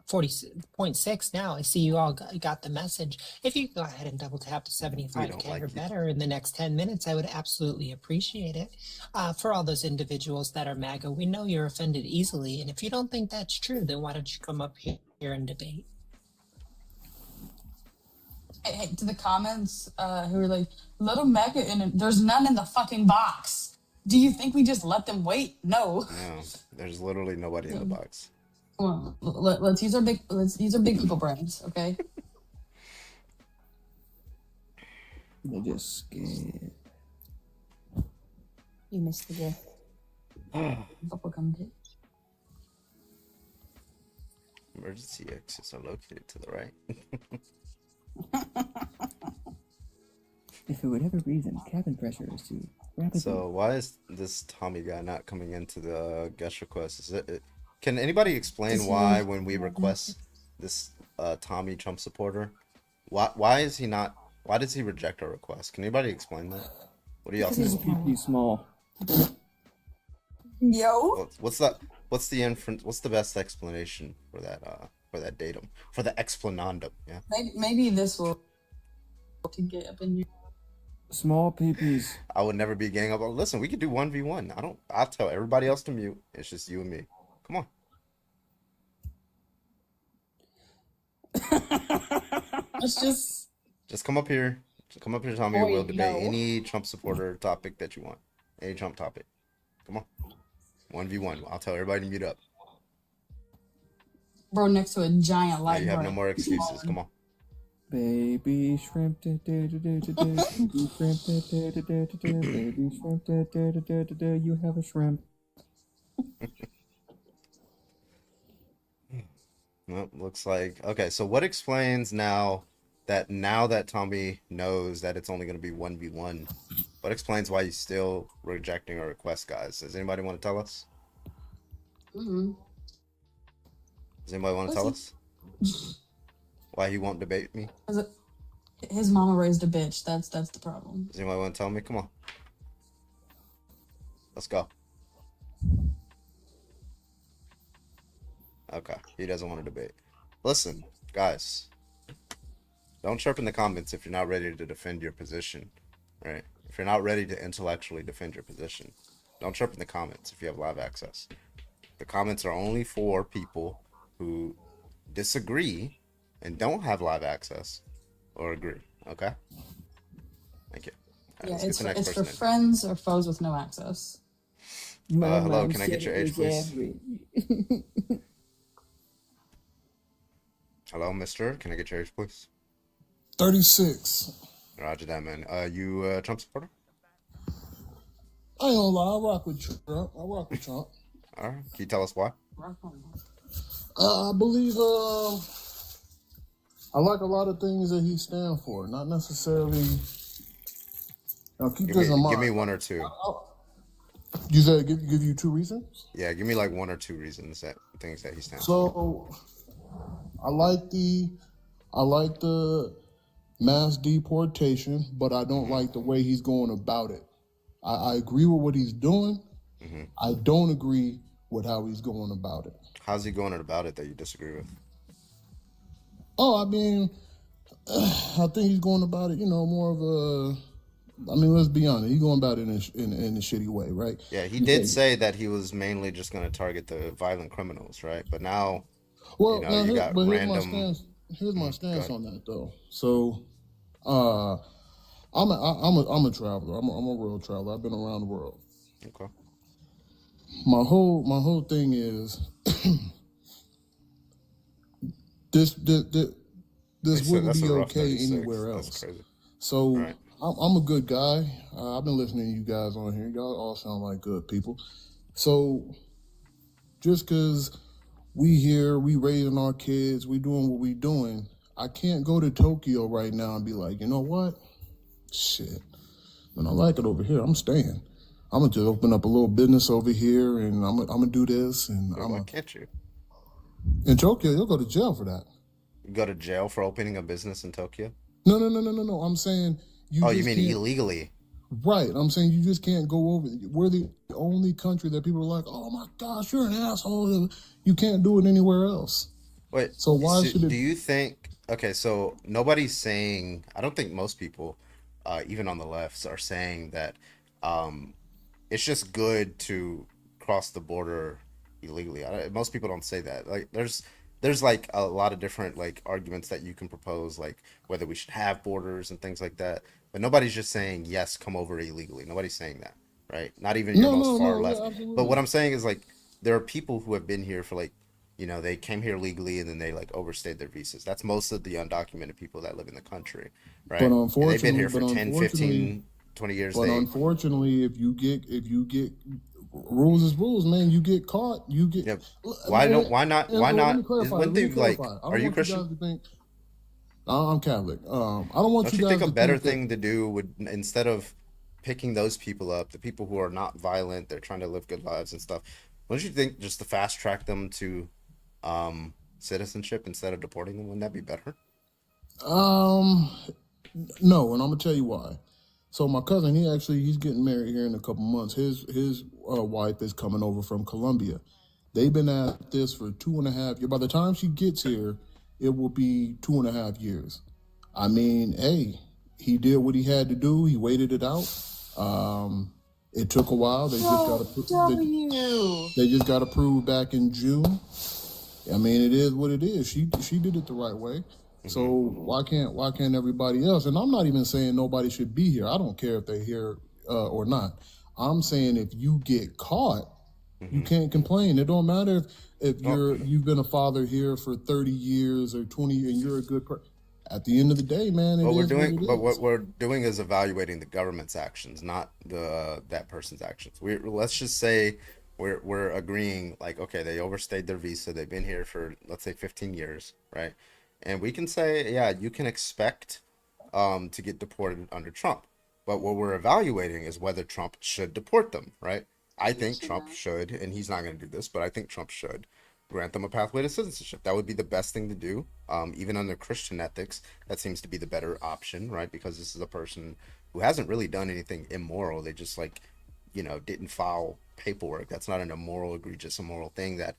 40.6 now. I see you all got the message. If you go ahead and double tap to 75K or better in the next 10 minutes, I would absolutely appreciate it. For all those individuals that are MAGA, we know you're offended easily. And if you don't think that's true, then why don't you come up here and debate? Hey, to the comments who are like, little MAGA in it, there's none in the fucking box. Do you think we just let them wait? No. No, there's literally nobody in the box. Come on, let's use our big people brains, okay? They just scared. You missed the gift. Bubblegum bitch. Emergency exits are located to the right. If for whatever reason cabin pressure is too rapidly. So why is this Tommy guy not coming into the guest request? Is can anybody explain why when we request this Tommy Trump supporter, why is he not? Why does he reject our request? Can anybody explain that? What do y'all think? He's small. Yo. What's the inference? What's the best explanation for that datum? For the explanandum? Yeah. Maybe this will to get up in your Small peepees. I would never be gang up. Listen, we could do 1v1. I'll tell everybody else to mute. It's just you and me. Come on. Let's just come up here. Come up here, Tommy. Boy, We'll debate no. any Trump supporter topic that you want. Any Trump topic. Come on. 1v1. I'll tell everybody to mute up. bro next to a giant Now light. you have no more excuses. Come on. Baby shrimp, baby shrimp, baby shrimp, you have a shrimp. Well, looks like okay. So what explains now that Tommy knows that it's only going to be 1v1? What explains why he's still rejecting our request, guys? Does anybody want to tell us? Mm-hmm. Does anybody want to tell us why he won't debate me? His mama raised a bitch. That's the problem. Does anybody want to tell me? Come on. Let's go. Okay, he doesn't want to debate. Listen, guys. Don't chirp in the comments if you're not ready to defend your position, right? If you're not ready to intellectually defend your position, don't chirp in the comments if you have live access. The comments are only for people who disagree and don't have live access or agree, okay? Thank you. All right, Yeah, let's get it's the for, next it's for person in. friends or foes with no access. Hello, can I get your age, please? Hello, mister. Can I get your age, please? 36. Roger that, man. You a Trump supporter? I ain't gonna lie, I rock with Trump. All right. Can you tell us why? I believe I like a lot of things that he stands for. Not necessarily. Now keep Give this in mind. me one or two. You said give you 2 reasons? Yeah, give me like one or two reasons things that he stands for. So I like the mass deportation, but I don't like the way he's going about it. I agree with what he's doing. Mm-hmm. I don't agree with how he's going about it. How's he going about it that you disagree with? Oh, I mean, I think he's going about it, more of a. I mean, let's be honest. He's going about it in a shitty way, right? Yeah, he did say that he was mainly just going to target the violent criminals, right? But now, well, you got random. Here's my stance on that, though. So, I'm a traveler. I'm a real traveler. I've been around the world. Okay. My whole thing is this wouldn't be okay anywhere else. That's crazy. So Right. I'm a good guy. I've been listening to you guys on here. Y'all all sound like good people. So just because we here, we raising our kids, we doing what we doing, I can't go to Tokyo right now and be like, you know what? Shit. Man, I like it over here. I'm staying. I'm gonna just open up a little business over here, and I'm gonna do this. And Why can't you? In Tokyo, you'll go to jail for that. You go to jail for opening a business in Tokyo? No. I'm saying you. Oh, just you mean can't- illegally? Right. I'm saying you just can't go over. We're the only country that people are like, oh my gosh, you're an asshole. You can't do it anywhere else. Wait. So why should it? Do you think? Okay, so nobody's saying. I don't think most people, even on the left, are saying that. It's just good to cross the border illegally. Most people don't say that. Like, there's like a lot of different like arguments that you can propose, like whether we should have borders and things like that. But nobody's just saying yes, come over illegally. Nobody's saying that, right? Not even your No, most no, far no, yeah, left. But absolutely. what I'm saying is like there are people who have been here for like, they came here legally and then they like overstayed their visas. That's most of the undocumented people that live in the country, right? But And they've been unfortunately, here for 10, 15, 20 years. but unfortunately, if you get rules is rules, man. You get caught. You get. Yeah. And- Why not? and Why let not? me clarify. Is one Let me thing like, clarify. I are don't you want Christian? you guys to think. I'm Catholic. I don't want Don't you you guys think a to better think that. thing to do would, instead of picking those people up, the people who are not violent, they're trying to live good lives and stuff, wouldn't you think just to fast track them to citizenship instead of deporting them? Wouldn't that be better? No, and I'm gonna tell you why. So my cousin, he's getting married here in a couple months. His wife is coming over from Colombia. They've been at this for 2.5 years. By the time she gets here, it will be 2.5 years. I mean, hey, he did what he had to do. He waited it out. It took a while. They just got approved back in June. I mean, it is what it is. She did it the right way. So why can't everybody else? And I'm not even saying nobody should be here. I don't care if they're here or not. I'm saying if you get caught, you can't complain. It don't matter if you've been a father here for 30 years or 20 and you're a good person. At the end of the day, man, What we're doing is evaluating the government's actions, not that person's actions. Let's just say we're agreeing, like, okay, they overstayed their visa. They've been here for, let's say, 15 years, right? And we can say, yeah, you can expect to get deported under Trump. But what we're evaluating is whether Trump should deport them, right? I think Trump should, and he's not going to do this, but I think Trump should grant them a pathway to citizenship. That would be the best thing to do. Even under Christian ethics, that seems to be the better option, right? Because this is a person who hasn't really done anything immoral. They just didn't file paperwork. That's not an egregious immoral thing that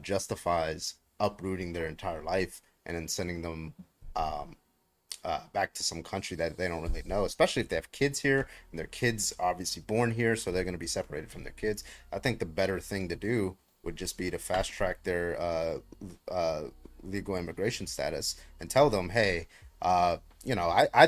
justifies uprooting their entire life and then sending them back to some country that they don't really know, especially if they have kids here and their kids obviously born here, so they're going to be separated from their kids. I think the better thing to do would just be to fast track their legal immigration status and tell them, hey, I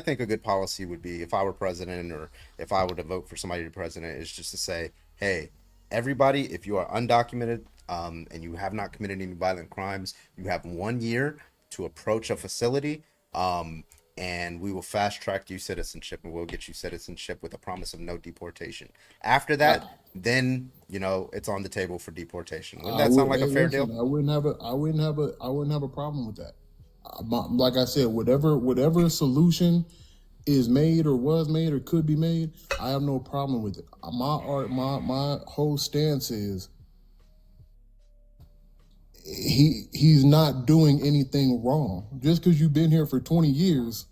think a good policy would be, if I were president or if I were to vote for somebody to be president, is just to say, hey, everybody, if you are undocumented and you have not committed any violent crimes, you have 1 year to approach a facility, and we will fast track you citizenship, and we'll get you citizenship with a promise of no deportation. After that, then it's on the table for deportation. Wouldn't that sound like a fair deal? I wouldn't have a problem with that. Like I said, whatever solution is made or was made or could be made, I have no problem with it. My whole stance is he's not doing anything wrong. Just because you've been here for 20 years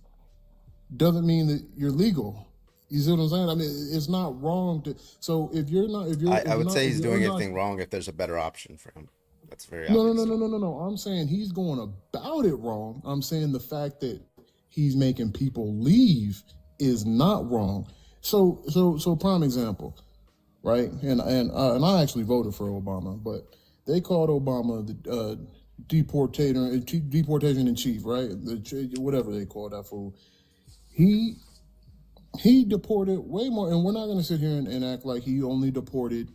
doesn't mean that you're legal. You see what I'm saying? I mean, it's not wrong to. So I would say he's doing anything wrong if there's a better option for him. That's very obvious. No. I'm saying he's going about it wrong. I'm saying the fact that he's making people leave is not wrong. So prime example, right? And I actually voted for Obama, but they called Obama the deportation in chief, right? Whatever they call that fool. He deported way more, and we're not going to sit here and act like he only deported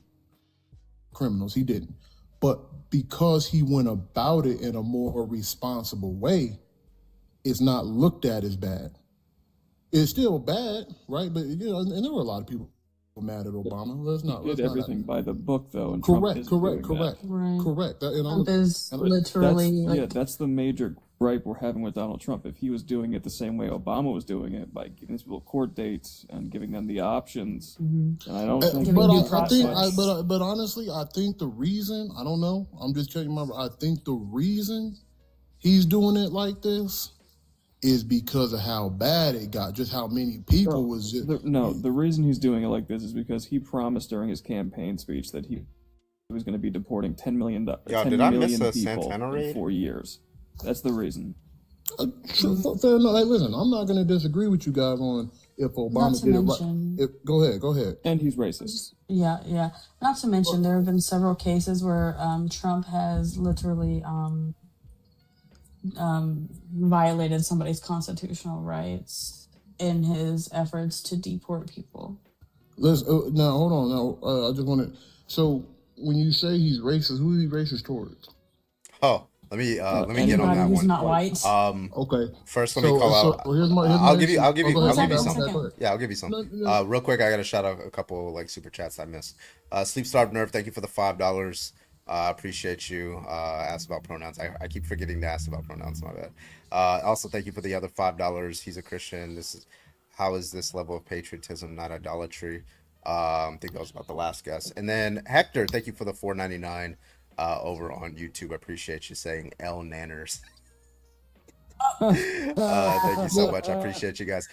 criminals. He didn't. But because he went about it in a more responsible way, it's not looked at as bad. It's still bad, right? But and there were a lot of people mad at Obama. He did everything by the book, though. And correct. Right. Correct. Trump is literally that's the major gripe we're having with Donald Trump. If he was doing it the same way Obama was doing it, by giving these people court dates and giving them the options, and I don't think. But honestly, I think the reason, I don't know. I'm just telling you, I think the reason he's doing it like this is because of how bad it got, just how many people was just... The reason he's doing it like this is because he promised during his campaign speech that he was going to be deporting 10 million people in 4 years. That's the reason. Fair enough. Hey, listen, I'm not going to disagree with you guys on if Obama did it right. Go ahead. And he's racist. Yeah. Not to mention, there have been several cases where Trump has literally violated somebody's constitutional rights in his efforts to deport people. let's now hold on. Now I just want to. So when you say he's racist, who is he racist towards? Oh, let me get on that who's one. not white. Okay. First, let me call out. Here's my I'll give you go ahead, some. Yeah, I'll give you some. Real quick, I gotta shout out a couple like super chats I missed. Sleep Starved Nerve, thank you for the $5. Appreciate you. Asked about pronouns. I keep forgetting to ask about pronouns. My bad. Also, thank you for the other $5. He's a Christian. How is this level of patriotism not idolatry? I think that was about the last guess. And then Hector, thank you for the $4.99 over on YouTube. I appreciate you saying L Nanners. Thank you so much. I appreciate you guys.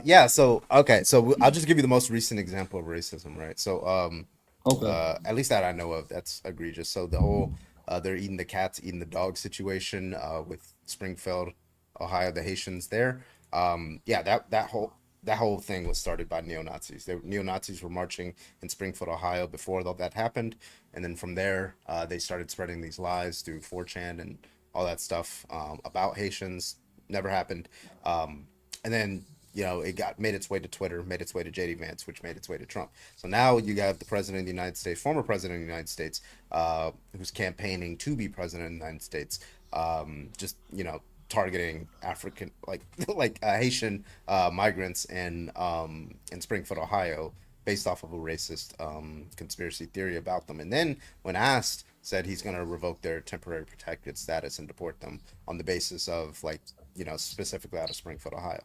Yeah. So okay. So I'll just give you the most recent example of racism, right? So at least that I know of, that's egregious. So the whole they're eating the cats, eating the dog situation with Springfield, Ohio, the Haitians there. Yeah, that whole thing was started by neo-Nazis. Neo-Nazis were marching in Springfield, Ohio before all that happened. And then from there, they started spreading these lies through 4chan and all that stuff about Haitians. Never happened. And then, it made its way to Twitter, made its way to JD Vance, which made its way to Trump. So now you have the president of the United States, former president of the United States, who's campaigning to be president of the United States, targeting African, like Haitian migrants in Springfield, Ohio, based off of a racist conspiracy theory about them. And then when asked, said he's going to revoke their temporary protected status and deport them on the basis of specifically out of Springfield, Ohio.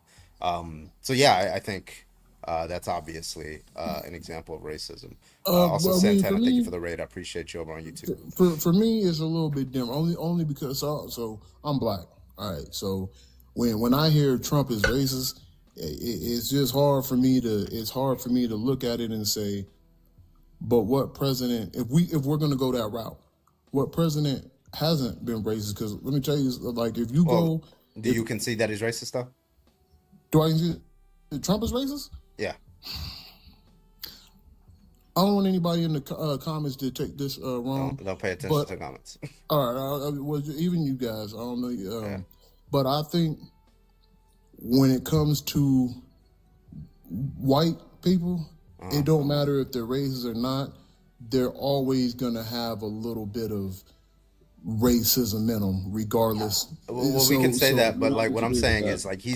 So yeah, I think that's obviously an example of racism. Also, Santana, thank you for the raid. I appreciate you over on YouTube. For me, it's a little bit different. Only because so I'm black. All right, so when I hear Trump is racist, it's just hard for me to look at it and say, but what president? If we're gonna go that route, what president hasn't been racist? Because let me tell you, like if you go, do you concede that he's racist though? Do I concede Trump is racist? Yeah. I don't want anybody in the comments to take this wrong. Don't pay attention to comments. All right, even you guys, I don't know. But I think when it comes to white people, it don't matter if they're racist or not. They're always gonna have a little bit of racism in them, regardless. Well, we can say that, but like what I'm saying is like he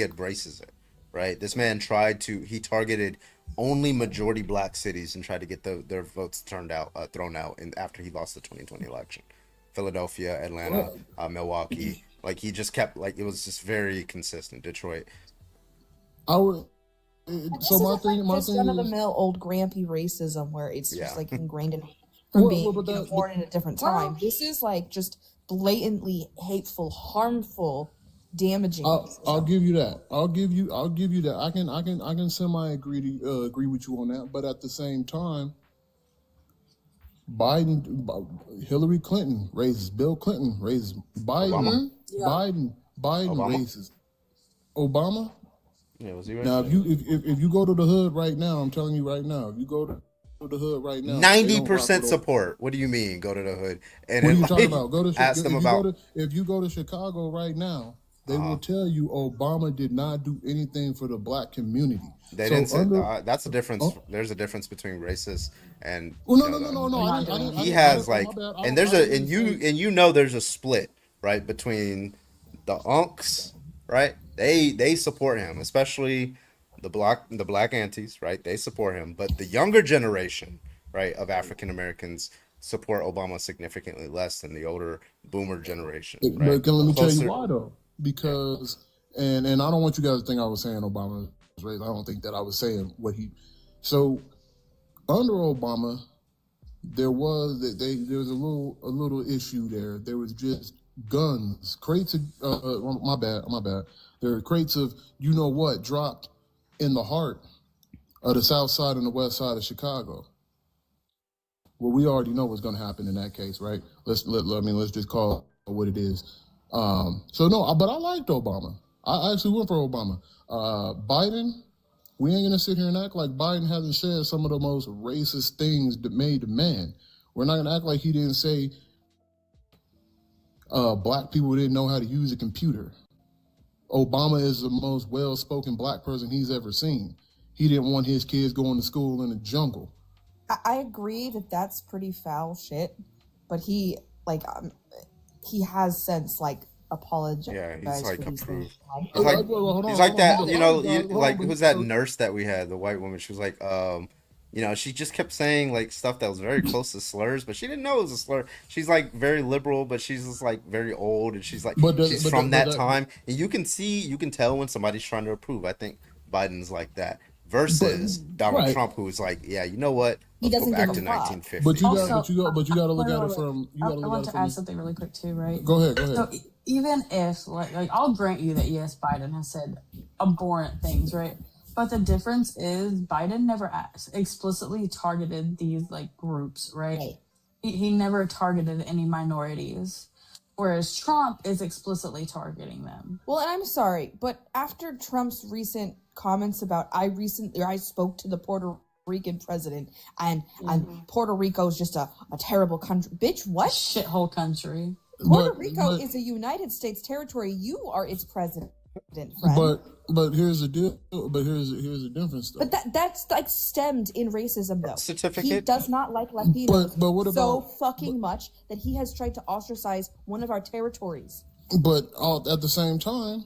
embraces it, right? This man he targeted only majority black cities and tried to get their votes thrown out after he lost the 2020 election. Philadelphia, Atlanta, Milwaukee. Like he just kept it was just very consistent. Detroit. So my thing is run-of-the-mill old grampy racism where it's just like ingrained in from being born in a different time. This is like just blatantly hateful, harmful, damaging. I'll give you that. I'll give you that. I can semi agree with you on that. But at the same time, Hillary Clinton raises, Bill Clinton raises, Biden raises, Obama. Yeah, was he now if you go to the hood right now, I'm telling you right now, if you go to the hood right now, 90% support. What do you mean go to the hood? And what are you talking about? Go to ask them about. If you go to Chicago right now, they will tell you Obama did not do anything for the black community. They didn't say that's the difference. There's a difference between racist and. Well, no. He has and there's there's a split right between the unks, right? They support him, especially the black aunties, right? They support him, but the younger generation, right, of African Americans support Obama significantly less than the older boomer generation. Right? But let me tell you why though. Because and I don't want you guys to think I was saying Obama was racist. I don't think that I was saying what he. So under Obama, there was a little issue there. There was just guns, crates of my bad. There were crates of dropped in the heart of the South Side and the West Side of Chicago. Well, we already know what's going to happen in that case, right? Let's just call it what it is. So no, but I liked Obama. I actually went for Obama. Biden, we ain't gonna sit here and act like Biden hasn't said some of the most racist things that made to man. We're not gonna act like he didn't say black people didn't know how to use a computer. Obama is the most well-spoken black person he's ever seen. he didn't want his kids going to school in the jungle. I agree that that's pretty foul shit, but he has since apologized. Yeah, he's like approved. He's He's like, hold on, he's like hold that, on, you know, hold on, hold like on, who's that nurse that we had, the white woman? She was like, you know, she just kept saying like stuff that was very close to slurs, but she didn't know it was a slur. She's like very liberal, but she's just like very old, and she's like she's from that time, and you can tell when somebody's trying to approve. I think Biden's like that versus Donald Trump, who's like, yeah, you know what? Let's go back to 1950. But you got to look at it from. I want to add something really quick too, right? Go ahead. So even if like I'll grant you that yes, Biden has said abhorrent things, right? But the difference is Biden never explicitly targeted these like groups, right? He never targeted any minorities, whereas Trump is explicitly targeting them. Well, and I'm sorry, but after Trump's recent comments about I spoke to the Puerto Rican president and Puerto Rico is just a terrible country. Bitch, what? Shithole country. Puerto Rico is a United States territory. You are its president, friend. But here's the deal. But here's the difference, though. But that's like stemmed in racism, though. Certificate. He does not like Latinos but what so about, fucking much that he has tried to ostracize one of our territories. But at the same time,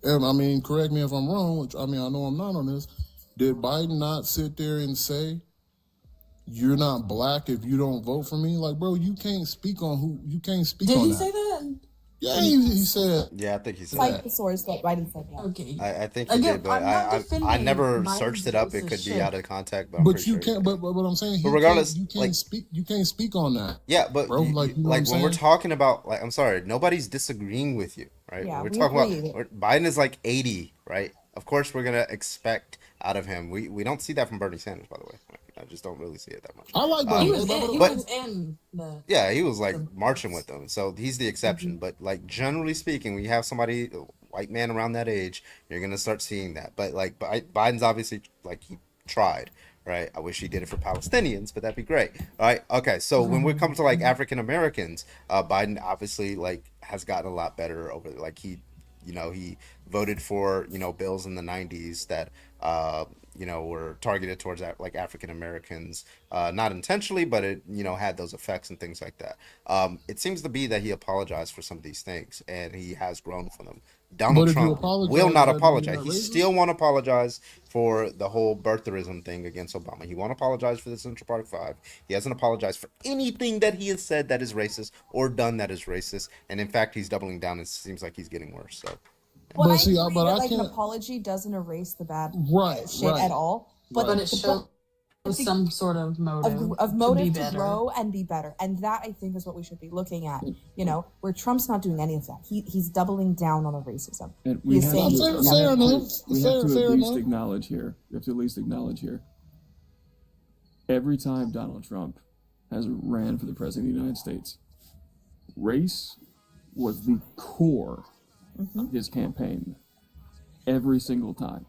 and I mean, correct me if I'm wrong. Which I mean, I know I'm not on this. Did Biden not sit there and say, "You're not black if you don't vote for me"? Like, bro, you can't speak on who you can't speak Did on. he that. say that? Yeah, he said. Yeah, I think he said Cite that. the source that Biden said. Yeah. Okay. I think he did, but I never searched it up. It could be out of context, but I'm pretty you sure can't. But what I'm saying, But regardless, you can't like- speak. You can't speak on that. Yeah, but bro, you know what like I'm when we're saying? talking about, like, I'm sorry, nobody's disagreeing with you, right? Yeah, We're we talking agree. about Biden is like 80, right? Of course, we're gonna expect out of him. We don't see that from Bernie Sanders, by the way. I just don't really see it that much. I like He Biden. was in the. Yeah, he was like marching with them, so he's the exception. But like generally speaking, when you have somebody, a white man around that age, you're gonna start seeing that. But like Biden's obviously like he tried, right? I wish he did it for Palestinians, but that'd be great. All right, okay. So when we come to like African Americans, Biden obviously like has gotten a lot better over like he voted for bills in the 90s that were targeted towards like African Americans, not intentionally, but it had those effects and things like that. It seems to be that he apologized for some of these things and he has grown from them. Donald But if you Trump apologize, will not doesn't mean apologize. you're He not racist? still won't apologize for the whole birtherism thing against Obama. He won't apologize for the Central Park Five. He hasn't apologized for anything that he has said that is racist or done that is racist. And in fact, he's doubling down. It seems like he's getting worse. So. Well, But I see, agree but that I like an can't- apology doesn't erase the bad shit right. at all. But it shows some sort of motive. Of motive be to better. grow and be better, and that I think is what we should be looking at. Where Trump's not doing any of that. He's doubling down on the racism. And we He's have saying- to, Fair enough. we Fair have to at least enough. acknowledge here. We have to at least acknowledge here. Every time Donald Trump has ran for the president of the United States, race was the core of his campaign. Every single time.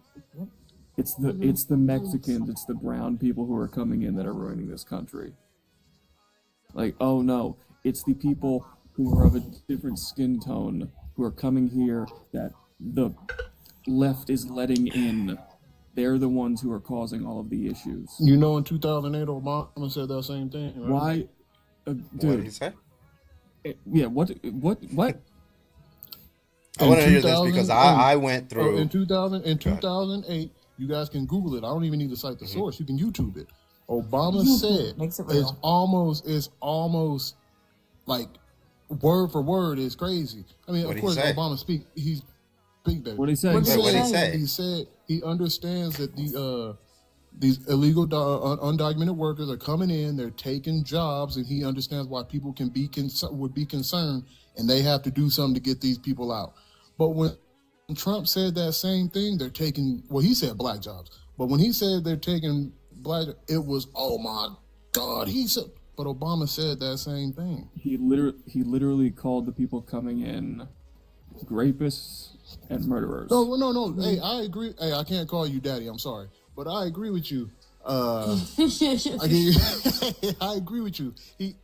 It's the Mexicans, it's the brown people who are coming in that are ruining this country. Like, oh no, it's the people who are of a different skin tone who are coming here that the left is letting in. They're the ones who are causing all of the issues. You know, in 2008, Obama said that same thing. Right? Why, What did dude? he say? Yeah, what? I want to hear this because I went through in 2008. You guys can Google it. I don't even need to cite the source. You can YouTube it. Obama said Makes it it's real. almost like word for word is crazy. I mean, What'd of he course, say? Obama speak better. What'd he say? What'd he say? He said he understands that these illegal undocumented workers are coming in. They're taking jobs, and he understands why people would be concerned, and they have to do something to get these people out. But when Trump said that same thing, they're taking, well, he said black jobs, but when he said they're taking black, it was, oh my God, he said, but Obama said that same thing. He literally called the people coming in rapists and murderers. No. Hey, I agree. Hey, I can't call you daddy. I'm sorry, but I agree with you. I agree with you. He,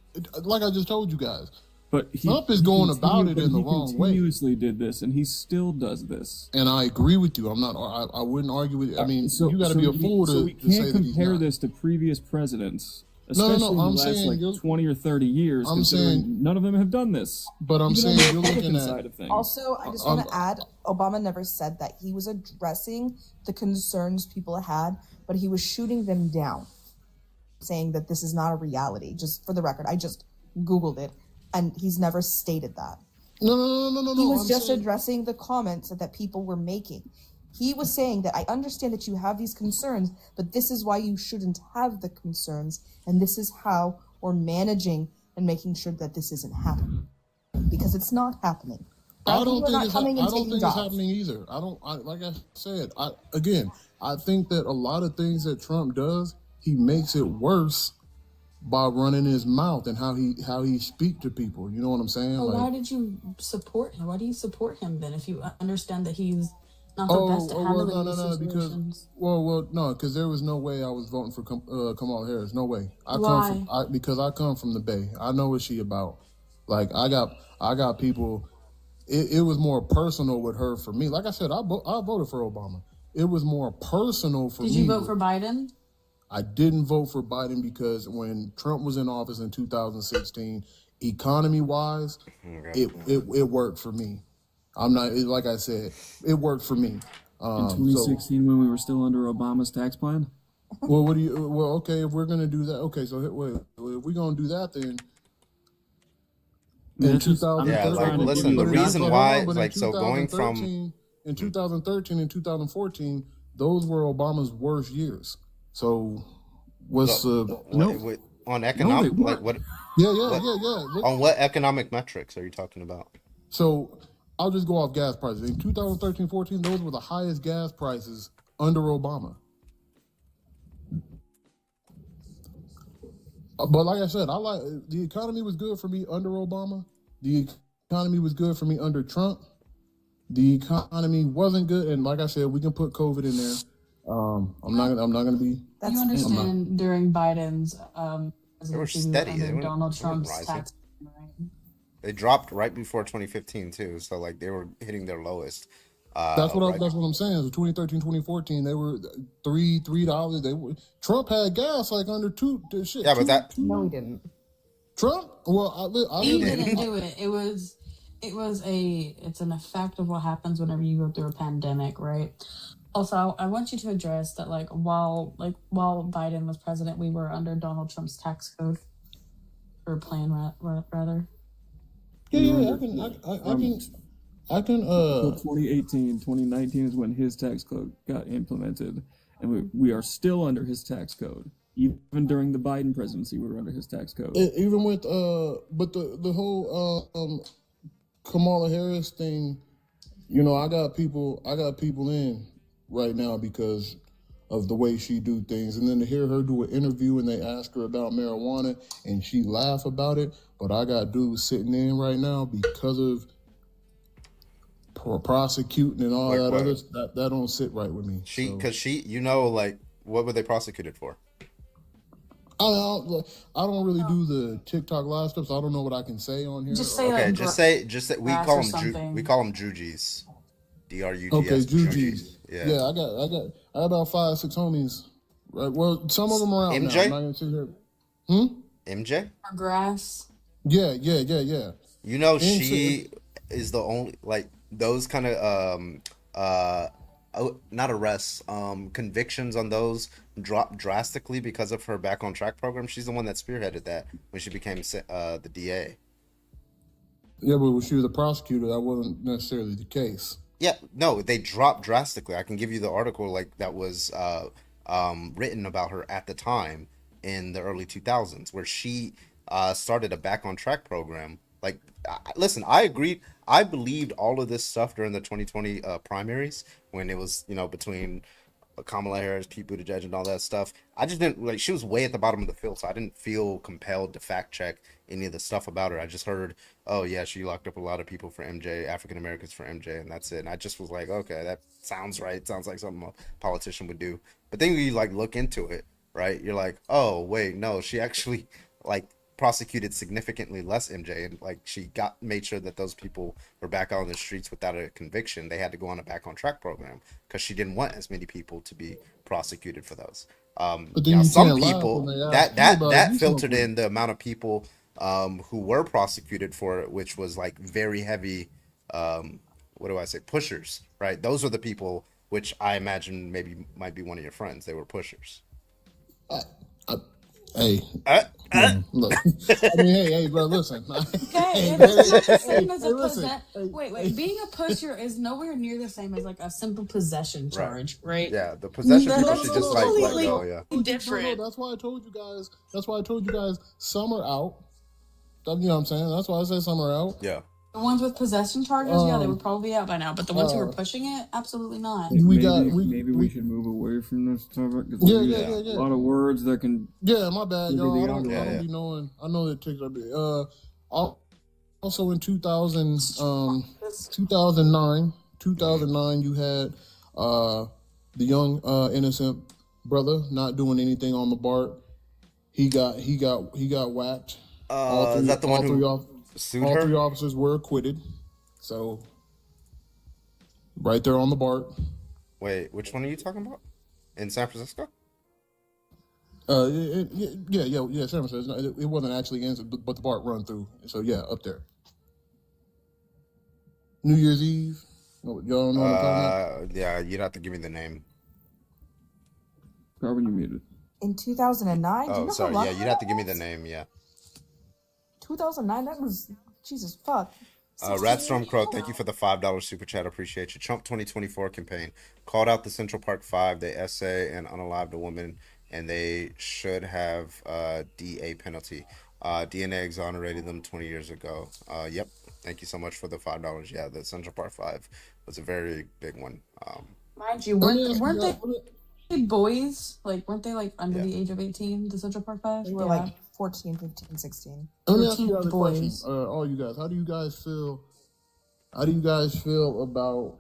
like I just told you guys, But Trump is going about it in the wrong way. He continuously did this, and he still does this. And I agree with you. I wouldn't argue with you. I mean, you got to be a fool to we say can't that he's compare not. this to previous presidents, No, especially in I'm the last saying like 20 or 30 years. I'm considering saying- none of them have done this. But I'm Even saying on the you're looking Republican at- side of things. Also, I just want to add, Obama never said that he was addressing the concerns people had, but he was shooting them down, saying that this is not a reality. Just for the record, I just Googled it, and he's never stated that. No. He was I'm just saying- addressing the comments that people were making. He was saying that I understand that you have these concerns, but this is why you shouldn't have the concerns, and this is how we're managing and making sure that this isn't happening, because it's not happening. I don't People are think not it's coming and I don't taking think it's jobs. happening either. Like I said, I think that a lot of things that Trump does, he makes it worse by running his mouth and how he speak to people. You know what I'm saying? Well, Like, why did you support him? Why do you support him then if you understand that he's not the best at handling well, these no, situations? because there was no way I was voting for Kamala Harris. No way. Why? Because I come from the Bay. I know what she about. Like I got people. It was more personal with her for me. Like I said, I voted for Obama. It was more personal for me. Did you vote for Biden? I didn't vote for Biden because when Trump was in office in 2016, economy wise, it worked for me. I'm not, like I said, it worked for me. In 2016, when we were still under Obama's tax plan? Well, okay, if we're going to do that, okay, so wait, if we're going to do that, then in 2013, Yeah, like, listen, the reason why, like, so going from in 2013 and 2014, those were Obama's worst years. So what's on economic, like what? Yeah. On what economic metrics are you talking about? So I'll just go off gas prices. In 2013-14, those were the highest gas prices under Obama. But like I said, the economy was good for me under Obama. The economy was good for me under Trump. The economy wasn't good, and like I said, we can put COVID in there. I'm not gonna be. You understand during Biden's They were presidency, steady. under They weren't- Donald they weren't Trump's rising. tax. They dropped right before 2015 too, so like they were hitting their lowest. That's what right- that's what I'm saying. So 2013, 2014, they were $3. They were Trump had gas like under two. Shit, Yeah, but that No, he didn't. Trump. Well, I He live in- didn't do it. It's an effect of what happens whenever you go through a pandemic, right? Also, I want you to address that, like while Biden was president, we were under Donald Trump's tax code or plan, rather. Yeah, I can. So 2018, 2019 is when his tax code got implemented, and we are still under his tax code. Even during the Biden presidency, we were under his tax code. Even with but the whole Kamala Harris thing, you know, I got people in right now because of the way she do things, and then to hear her do an interview and they ask her about marijuana and she laugh about it, but I got dudes sitting in right now because of prosecuting and all that other that don't sit right with me. because you know, like, what were they prosecuted for? I don't really do the TikTok live stuff, so I don't know what I can say on here. Just say Okay, like just say we grass call or them something. we call them Jujies, DRUGS. Okay, Jujies. Jujies. Yeah. Yeah, I got about 5-6 homies. Right. Well, some of them are out MJ? now. I'm not gonna sit here. MJ. Or grass. Yeah. You know, MJ. she is the only, like, those kind of not arrests, convictions on those dropped drastically because of her Back on Track program. She's the one that spearheaded that when she became the DA. Yeah, but when she was a prosecutor, that wasn't necessarily the case. Yeah, no, they dropped drastically. I can give you the article like that was written about her at the time in the early 2000s, where she started a Back on Track program. Like, listen, I agreed. I believed all of this stuff during the 2020 primaries when it was, you know, between Kamala Harris, Pete Buttigieg, and all that stuff. I just didn't, like, she was way at the bottom of the field, so I didn't feel compelled to fact check any of the stuff about her. I just heard, oh yeah, she locked up a lot of people for MJ, African Americans for MJ, and that's it. And I just was like, okay, that sounds right. Sounds like something a politician would do. But then you like look into it, right? You're like, oh wait, no, she actually like prosecuted significantly less MJ, and like she made sure that those people were back on the streets without a conviction. They had to go on a back on track program because she didn't want as many people to be prosecuted for those. But then Now you some can't lie people when they ask that you about it. that You filtered smoking. in the amount of people who were prosecuted for it, which was like very heavy. What do I say? Pushers, right? Those are the people which I imagine maybe might be one of your friends. They were pushers. Hey, look. I mean, hey, bro, listen. Okay, Hey, it's not the hey, same as a listen. possession. Wait. Being a pusher is nowhere near the same as like a simple possession charge, right? Yeah, the possession people That's should just like let completely go. Yeah. different. No, that's why I told you guys. That's why I told you guys some are out. You know what I'm saying? That's why I said some are out. Yeah. The ones with possession charges, yeah, they were probably out by now. But the ones who were pushing it, absolutely not. Maybe we should move away from this topic. 'Cause we use a lot of words that can. Yeah, my bad, Maybe y'all. the I don't algorithm. be knowing. I know that takes a bit. Also in 2009, you had the young innocent brother not doing anything on the BART. He got whacked. Is that the one who sued all her? 3 officers were acquitted. So right there on the BART. Wait, which one are you talking about? In San Francisco? Yeah. San Francisco. It wasn't actually in, but the BART run through. So yeah, up there. New Year's Eve. Y'all don't know what I'm talking about? Yeah, you'd have to give me the name. Carbon, you muted. In 2009? Do you Oh, know sorry. how long Yeah, you'd ago have to that give me the was? name. Yeah. 2009? That was, Jesus, fuck. 16 Radstorm years Crow, ago. thank you for the $5 super chat. Appreciate you. Trump 2024 campaign called out the Central Park Five. They essay and unalived a woman, and they should have DA penalty. DNA exonerated them 20 years ago. Yep. Thank you so much for the $5. Yeah, the Central Park Five was a very big one. Mind you, weren't they boys? Like, weren't they like under the age of 18? The Central Park Five? They were like 14, 15, 16. Let me ask you 13 guys a question. boys. All you guys, how do you guys feel about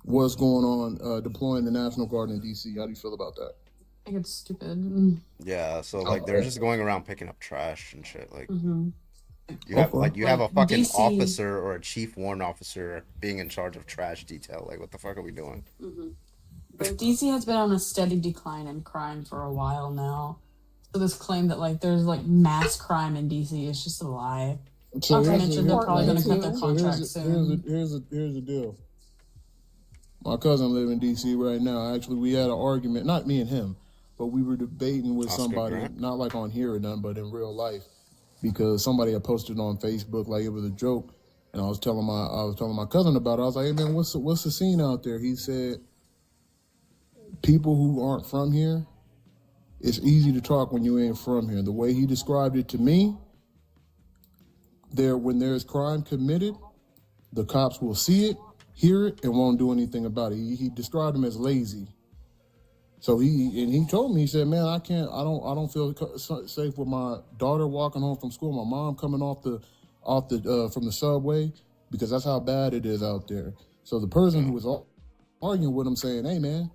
what's going on deploying the National Guard in DC? How do you feel about that? I think it's stupid. Yeah, so like they're just going around picking up trash and shit. Like Mm-hmm. you have a Like, fucking DC officer or a chief warrant officer being in charge of trash detail. Like what the fuck are we doing? But DC has been on a steady decline in crime for a while now. So this claim that like there's like mass crime in DC is just a lie. Not to mention they're probably going to cut their contract soon. Here's the deal. My cousin lives in DC right now. Actually, we had an argument, not me and him, but we were debating with Oscar somebody, Grant? not like on here or nothing, but in real life, because somebody had posted on Facebook like it was a joke, and I was telling my cousin about it. I was like, "Hey man, what's the scene out there?" He said, "People who aren't from here, it's easy to talk when you ain't from here." The way he described it to me, when there's crime committed, the cops will see it, hear it, and won't do anything about it. He described them as lazy. So he told me, he said, "Man, I don't feel safe with my daughter walking home from school, my mom coming from the subway, because that's how bad it is out there." So the person who was arguing with him saying, "Hey man,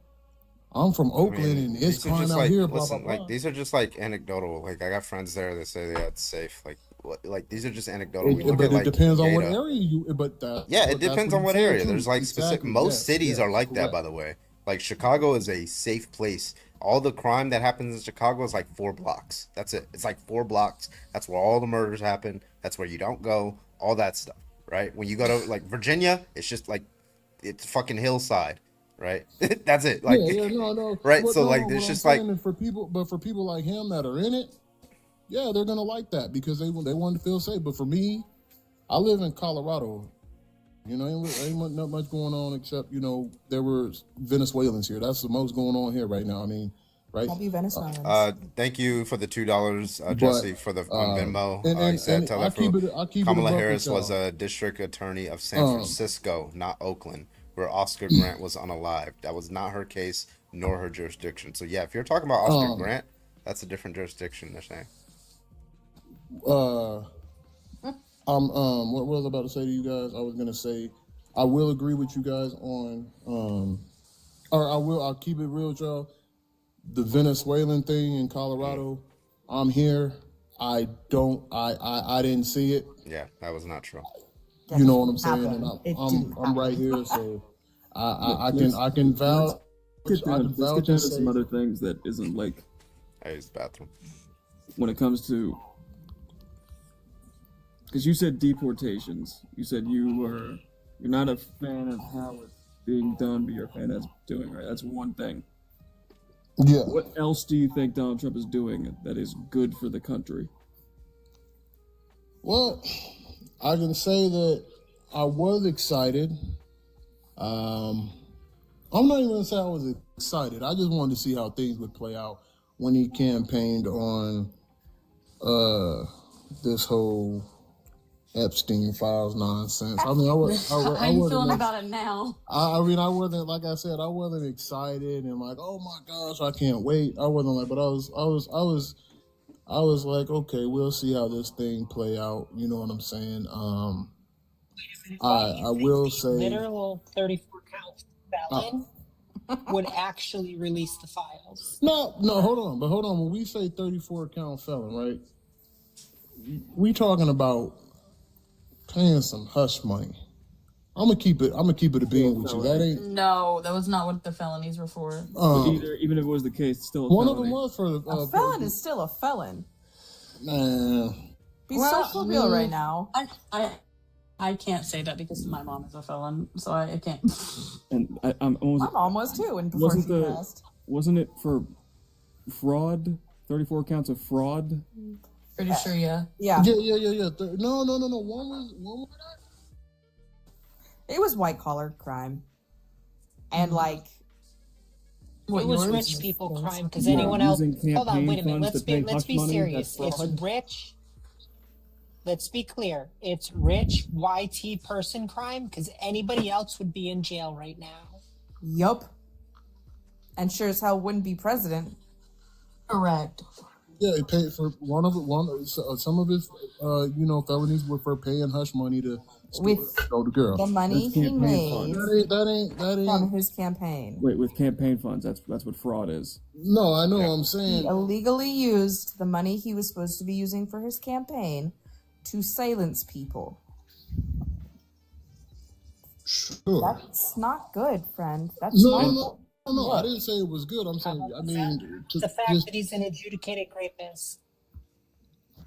I'm from Oakland and it's these are crime just out like, here, blah, listen, blah, blah." like these are just like anecdotal. Like I got friends there that say it's safe. Like what? Like these are just anecdotal. We look But at it like depends on what data. area you. But Yeah, it that's depends what on he what said, area. too. There's like specific. Exactly. Most Yes, cities yes, are like that, correct. by the way. Like Chicago is a safe place. All the crime that happens in Chicago is like 4 blocks. That's it. It's like 4 blocks. That's where all the murders happen. That's where you don't go. All that stuff, right? When you go to like Virginia, it's just like it's fucking hillside, right? That's it. Like, no. right? What- So no, like, what there's I'm just like, saying is for people like him that are in it, yeah, they're gonna like that because they want to feel safe. But for me, I live in Colorado. You know, ain't not much going on except there were Venezuelans here. That's the most going on here right now. I mean, right? Happy Venezuelans. thank you for the $2, Jesse, for the on Venmo. and He said, and tell I that keep fool, it. I keep Kamala it a buck Harris with was y'all. a district attorney of San Um, Francisco, not Oakland, where Oscar Grant was unalived. That was not her case nor her jurisdiction. So yeah, if you're talking about Oscar Grant, that's a different jurisdiction. They're saying. What was I about to say to you guys? I was gonna say, I will agree with you guys on, I'll keep it real with y'all. The Venezuelan thing in Colorado, I'm here. I didn't see it. Yeah, that was not true. You know what I'm saying? Happened. And It I'm didn't I'm right happen. here, so I can vouch. Let's I can get vouch down to and some say, other things that isn't like I used the bathroom. when it comes to, because you said deportations. You said you're not a fan of how it's being done, but you're a fan that's doing right. That's one thing. yeah. What else do you think Donald Trump is doing that is good for the country? Well, I can say that I was excited. I'm not even gonna say I was excited. I just wanted to see how things would play out when he campaigned on this whole Epstein files nonsense. I mean, How you feeling wasn't. about it now? I mean, I wasn't, like I said, I wasn't excited and like, oh my gosh, I can't wait. I wasn't like, but I was like, okay, we'll see how this thing play out. You know what I'm saying? I will say, Literal 34 count felon would actually release the files. no, hold on. When we say 34 count felon, right? We talking about paying some hush money. I'm gonna keep it a bean with you. That ain't No, that was not what the felonies were for. But even if it was the case, it's still a one of felony. them was for the A felon is still a felon. man. Be so for real right now. I can't say that because my mom is a felon, so I can't. And I'm almost. My mom was too, and before she passed. Wasn't it for fraud? 34 counts of fraud. Pretty sure, yeah. Yeah. Yeah. No. One was It was white collar crime. And like It was rich people crime because anyone else. Hold on, wait a minute. Let's be serious. It's rich. Let's be clear. It's rich YT person crime because anybody else would be in jail right now. yup. And sure as hell wouldn't be president. Correct. Yeah, he paid for some of his felonies were for paying hush money to With the girl. the money That's he campaign made funds. That ain't from his campaign. Wait, with campaign funds, that's what fraud is. No, I know. I'm He saying illegally used the money he was supposed to be using for his campaign to silence people. sure. That's not good, friend. That's No, not no. I didn't say it was good. I'm saying, I mean, The fact that he's an adjudicated rapist.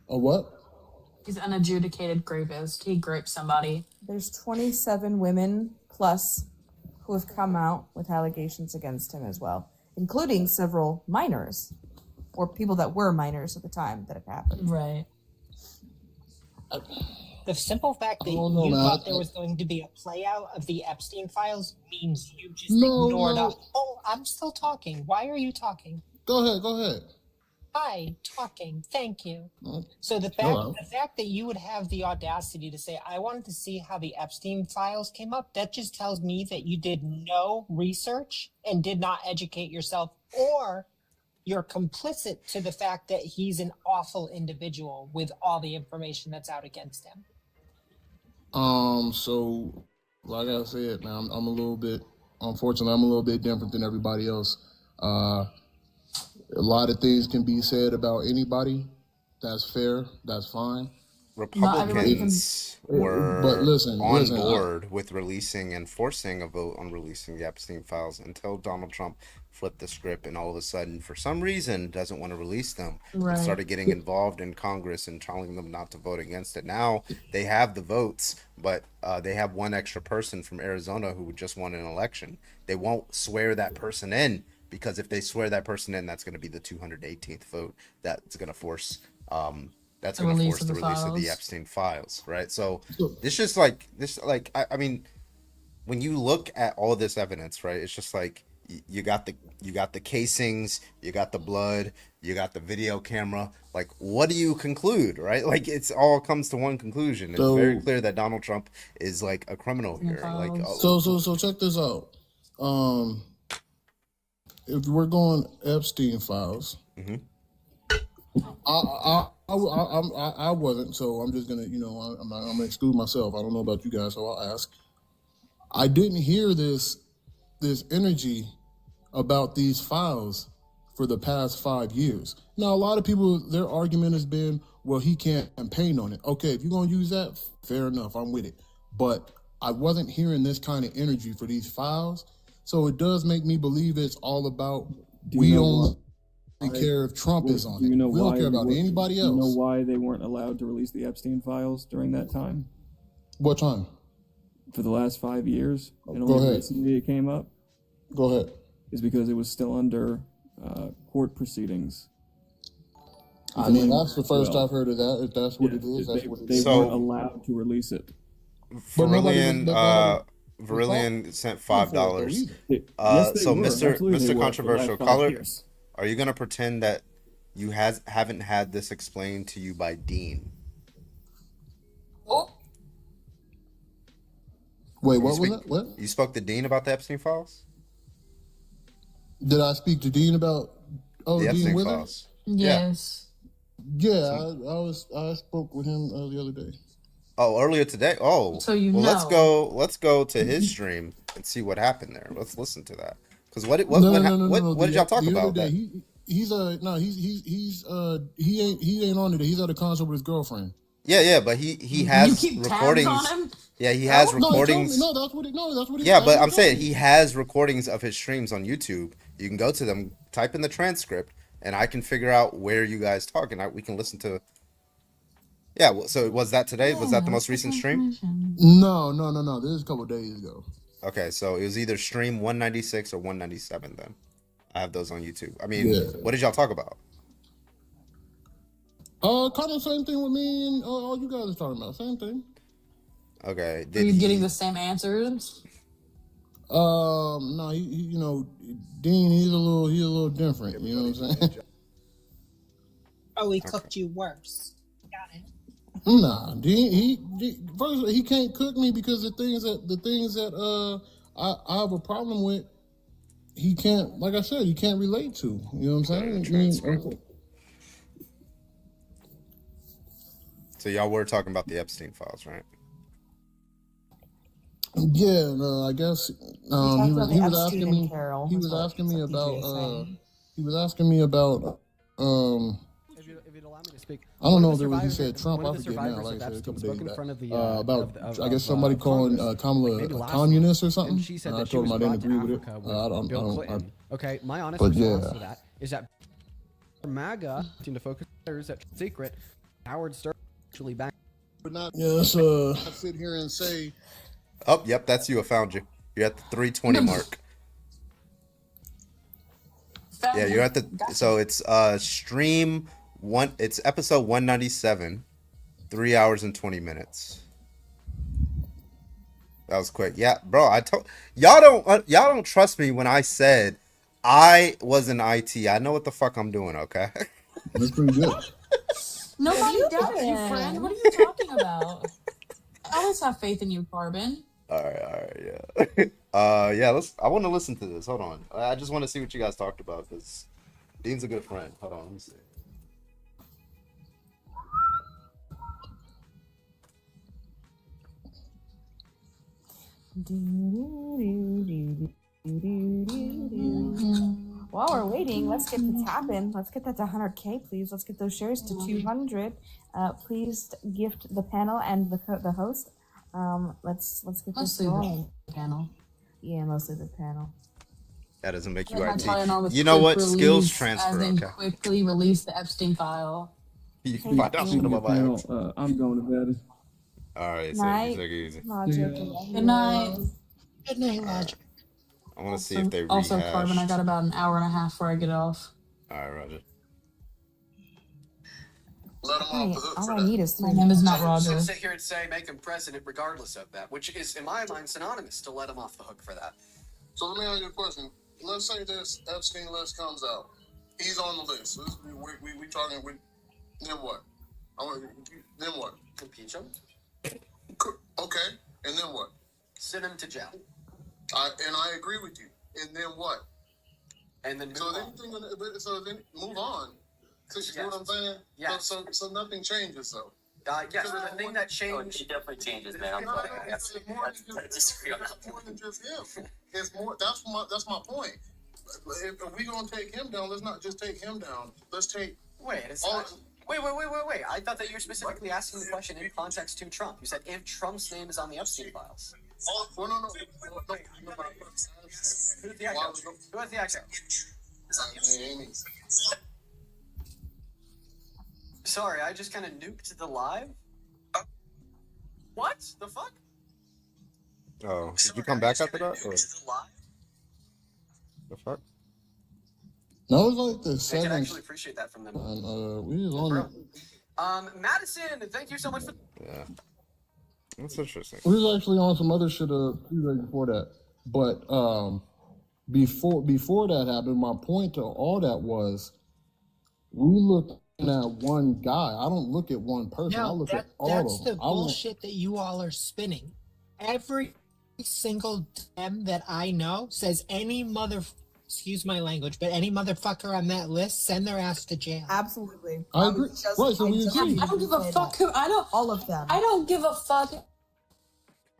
a what? He's an adjudicated rapist. He raped somebody. There's 27 women plus who have come out with allegations against him as well, including several minors or people that were minors at the time that it happened. Right. The simple fact that don't know, you man. thought there was going to be a play out of the Epstein files means you just No, ignored no. us. Oh, I'm still talking. Why are you talking? Go ahead. Hi, talking. Thank you. No. So the Hello. fact that you would have the audacity to say, I wanted to see how the Epstein files came up, that just tells me that you did no research and did not educate yourself, or you're complicit to the fact that he's an awful individual with all the information that's out against him. So, like I said, man, I'm a little bit, unfortunately, I'm a little bit different than everybody else. A lot of things can be said about anybody. That's fair. That's fine. Republicans were But listen, on board with releasing and forcing a vote on releasing the Epstein files until Donald Trump flipped the script and all of a sudden, for some reason, doesn't want to release them. Right. And started getting involved in Congress and telling them not to vote against it. Now they have the votes, but they have one extra person from Arizona who just won an election. They won't swear that person in, because if they swear that person in, that's going to be the 218th vote that's going to force the release of the Epstein files, right? So this just like I mean, when you look at all this evidence, right, it's just like you got the casings, you got the blood, you got the video camera. Like, what do you conclude, right? Like, it's all comes to one conclusion. It's very clear that Donald Trump is like a criminal here. Like, So check this out. If we're going Epstein files, I wasn't, so I'm just gonna, I'm gonna exclude myself. I don't know about you guys, so I'll ask. I didn't hear this energy about these files for the past 5 years. Now, a lot of people, their argument has been, well, he can't campaign on it. Okay, if you're going to use that, fair enough, I'm with it. But I wasn't hearing this kind of energy for these files. So it does make me believe it's all about we only care if Trump is on it. We don't care about anybody else. Do you know why they weren't allowed to release the Epstein files during that time? What time? For the last 5 years. And Go only ahead. recently it came up. Go ahead. Is because it was still under court proceedings. I mean, that's the first I've heard of that. If that's what it is, that's what it is. They weren't allowed to release it. Verillion sent $5. Yes, they So were. Mr. Absolutely they were for the Controversial last 5 Caller, years. are you gonna pretend that you haven't had this explained to you by Dean? Wait, what was that? What? You spoke to Dean about the Epstein files? Did I speak to Dean about The Dean Epstein Withers? files. Yes. Yeah, I spoke with him the other day. Oh, earlier today. Oh, So you well, know. let's go to his stream and see what happened there. Let's listen to that. Because what did y'all talk The other about? day, That? he ain't on today. He's at a concert with his girlfriend. Yeah, but he has keep tabs recordings. on him? Yeah, he has No, he told me- recordings. No, that's what it. Yeah, that's but what I'm he told saying me. he has recordings of his streams on YouTube. You can go to them, type in the transcript, and I can figure out where you guys talk, and we can listen to. Yeah, so was that today? Was that the most recent stream? No. This is a couple of days ago. Okay, so it was either stream 196 or 197 then. I have those on YouTube. I mean, Yeah. what did y'all talk about? Kind of same thing with me and all you guys are talking about. Same thing. Okay. Are you getting the same answers? No, he Dean, he's a little different. You know what I'm saying? Oh, he cooked you worse. Got it. Nah, first he can't cook me because the things that I have a problem with, he can't. Like I said, he can't relate to. You know what I'm saying? So y'all were talking about the Epstein files, right? Yeah, no, I guess he about the was Epstein asking and me. Carol, He is was what- asking me is what DJ is about. saying. He was asking me about. If you'd allow me to speak, I don't one know of if the there was. He survivors- said Trump. one I of the forget now. survivors Like of I said, a Epstein couple spoke days in back. front of the, About of- I guess of, somebody calling Congress, Kamala maybe a last communist or month, something. and she said I that she told him was I didn't brought to agree with it. Africa with I don't. Bill Clinton. Okay, my honest But response yeah. to that is that MAGA seem to focus others at secret. Howard Stern actually back. But not. Yeah, let's sit here and say. Oh, yep, that's you. I found you. You're at the 320 mark. Yeah, you're at the. So it's stream one. It's episode 197, 3 hours and 20 minutes. That was quick. Yeah, bro. I told y'all don't trust me when I said I was in IT. I know what the fuck I'm doing. Okay. That's pretty good. Nobody You doubts you, can. friend. What are you talking about? I always have faith in you, Carbon. All right, yeah. Yeah. I want to listen to this. Hold on. I just want to see what you guys talked about because Dean's a good friend. Hold on. Let me see. While we're waiting, let's get the tapping. Let's get that to 100K, please. Let's get those shares to 200. Please gift the panel and the host. Let's get this Mostly going. the panel. Yeah, mostly the panel. That doesn't make you They're not IT. tying on with You know quick what? Skills release, transfer. As in Okay. quickly release the Epstein file. You can find out shit about my Panel, ex. I'm going to bed. All right, Night. take it easy. Logic. Good night. Good night, Logic. I want to see if they Also, rehash. Carbon, I got about an hour and a half before I get off. All right, Roger. Let him Hey, all I need is My 3 name is minutes. not Roger. Sit here and say make him president regardless of that, which is, in my mind, synonymous to let him off the hook for that. So let me ask you a question. Let's say this Epstein list comes out. He's on the list. We talking. Then what? Then what? Impeach him, Okay. And then what? send him to jail, I agree with you. And then what? and then move So on. then move on. So you know what I'm saying? Yes. So nothing changes. So. Yes, the thing that changed. It definitely changes, man. It's more than just him. It's more. That's my point. if we're gonna take him down, let's not just take him down. Let's take Wait, wait. I thought that you were specifically asking the question in context to Trump. You said if Trump's name is on the Epstein files. no. Who has the echo? Who has the echo? Sorry, I just kind of nuked the live. What the fuck? Oh, did you come back after that? Or? The fuck? No, it's like the I can seventh. actually appreciate that from them. We was on it. Madison, thank you so much for. Yeah, that's interesting. We was actually on some other shit a few days before that. But before that happened, my point to all that was we look at one guy. I don't look at one person. I look at all that's of the them. bullshit that you all are spinning. Every single Dem that I know says excuse my language, but any motherfucker on that list, send their ass to jail. Absolutely. I agree. Right, so we agree. I don't give a fuck who. All of them. I don't give a fuck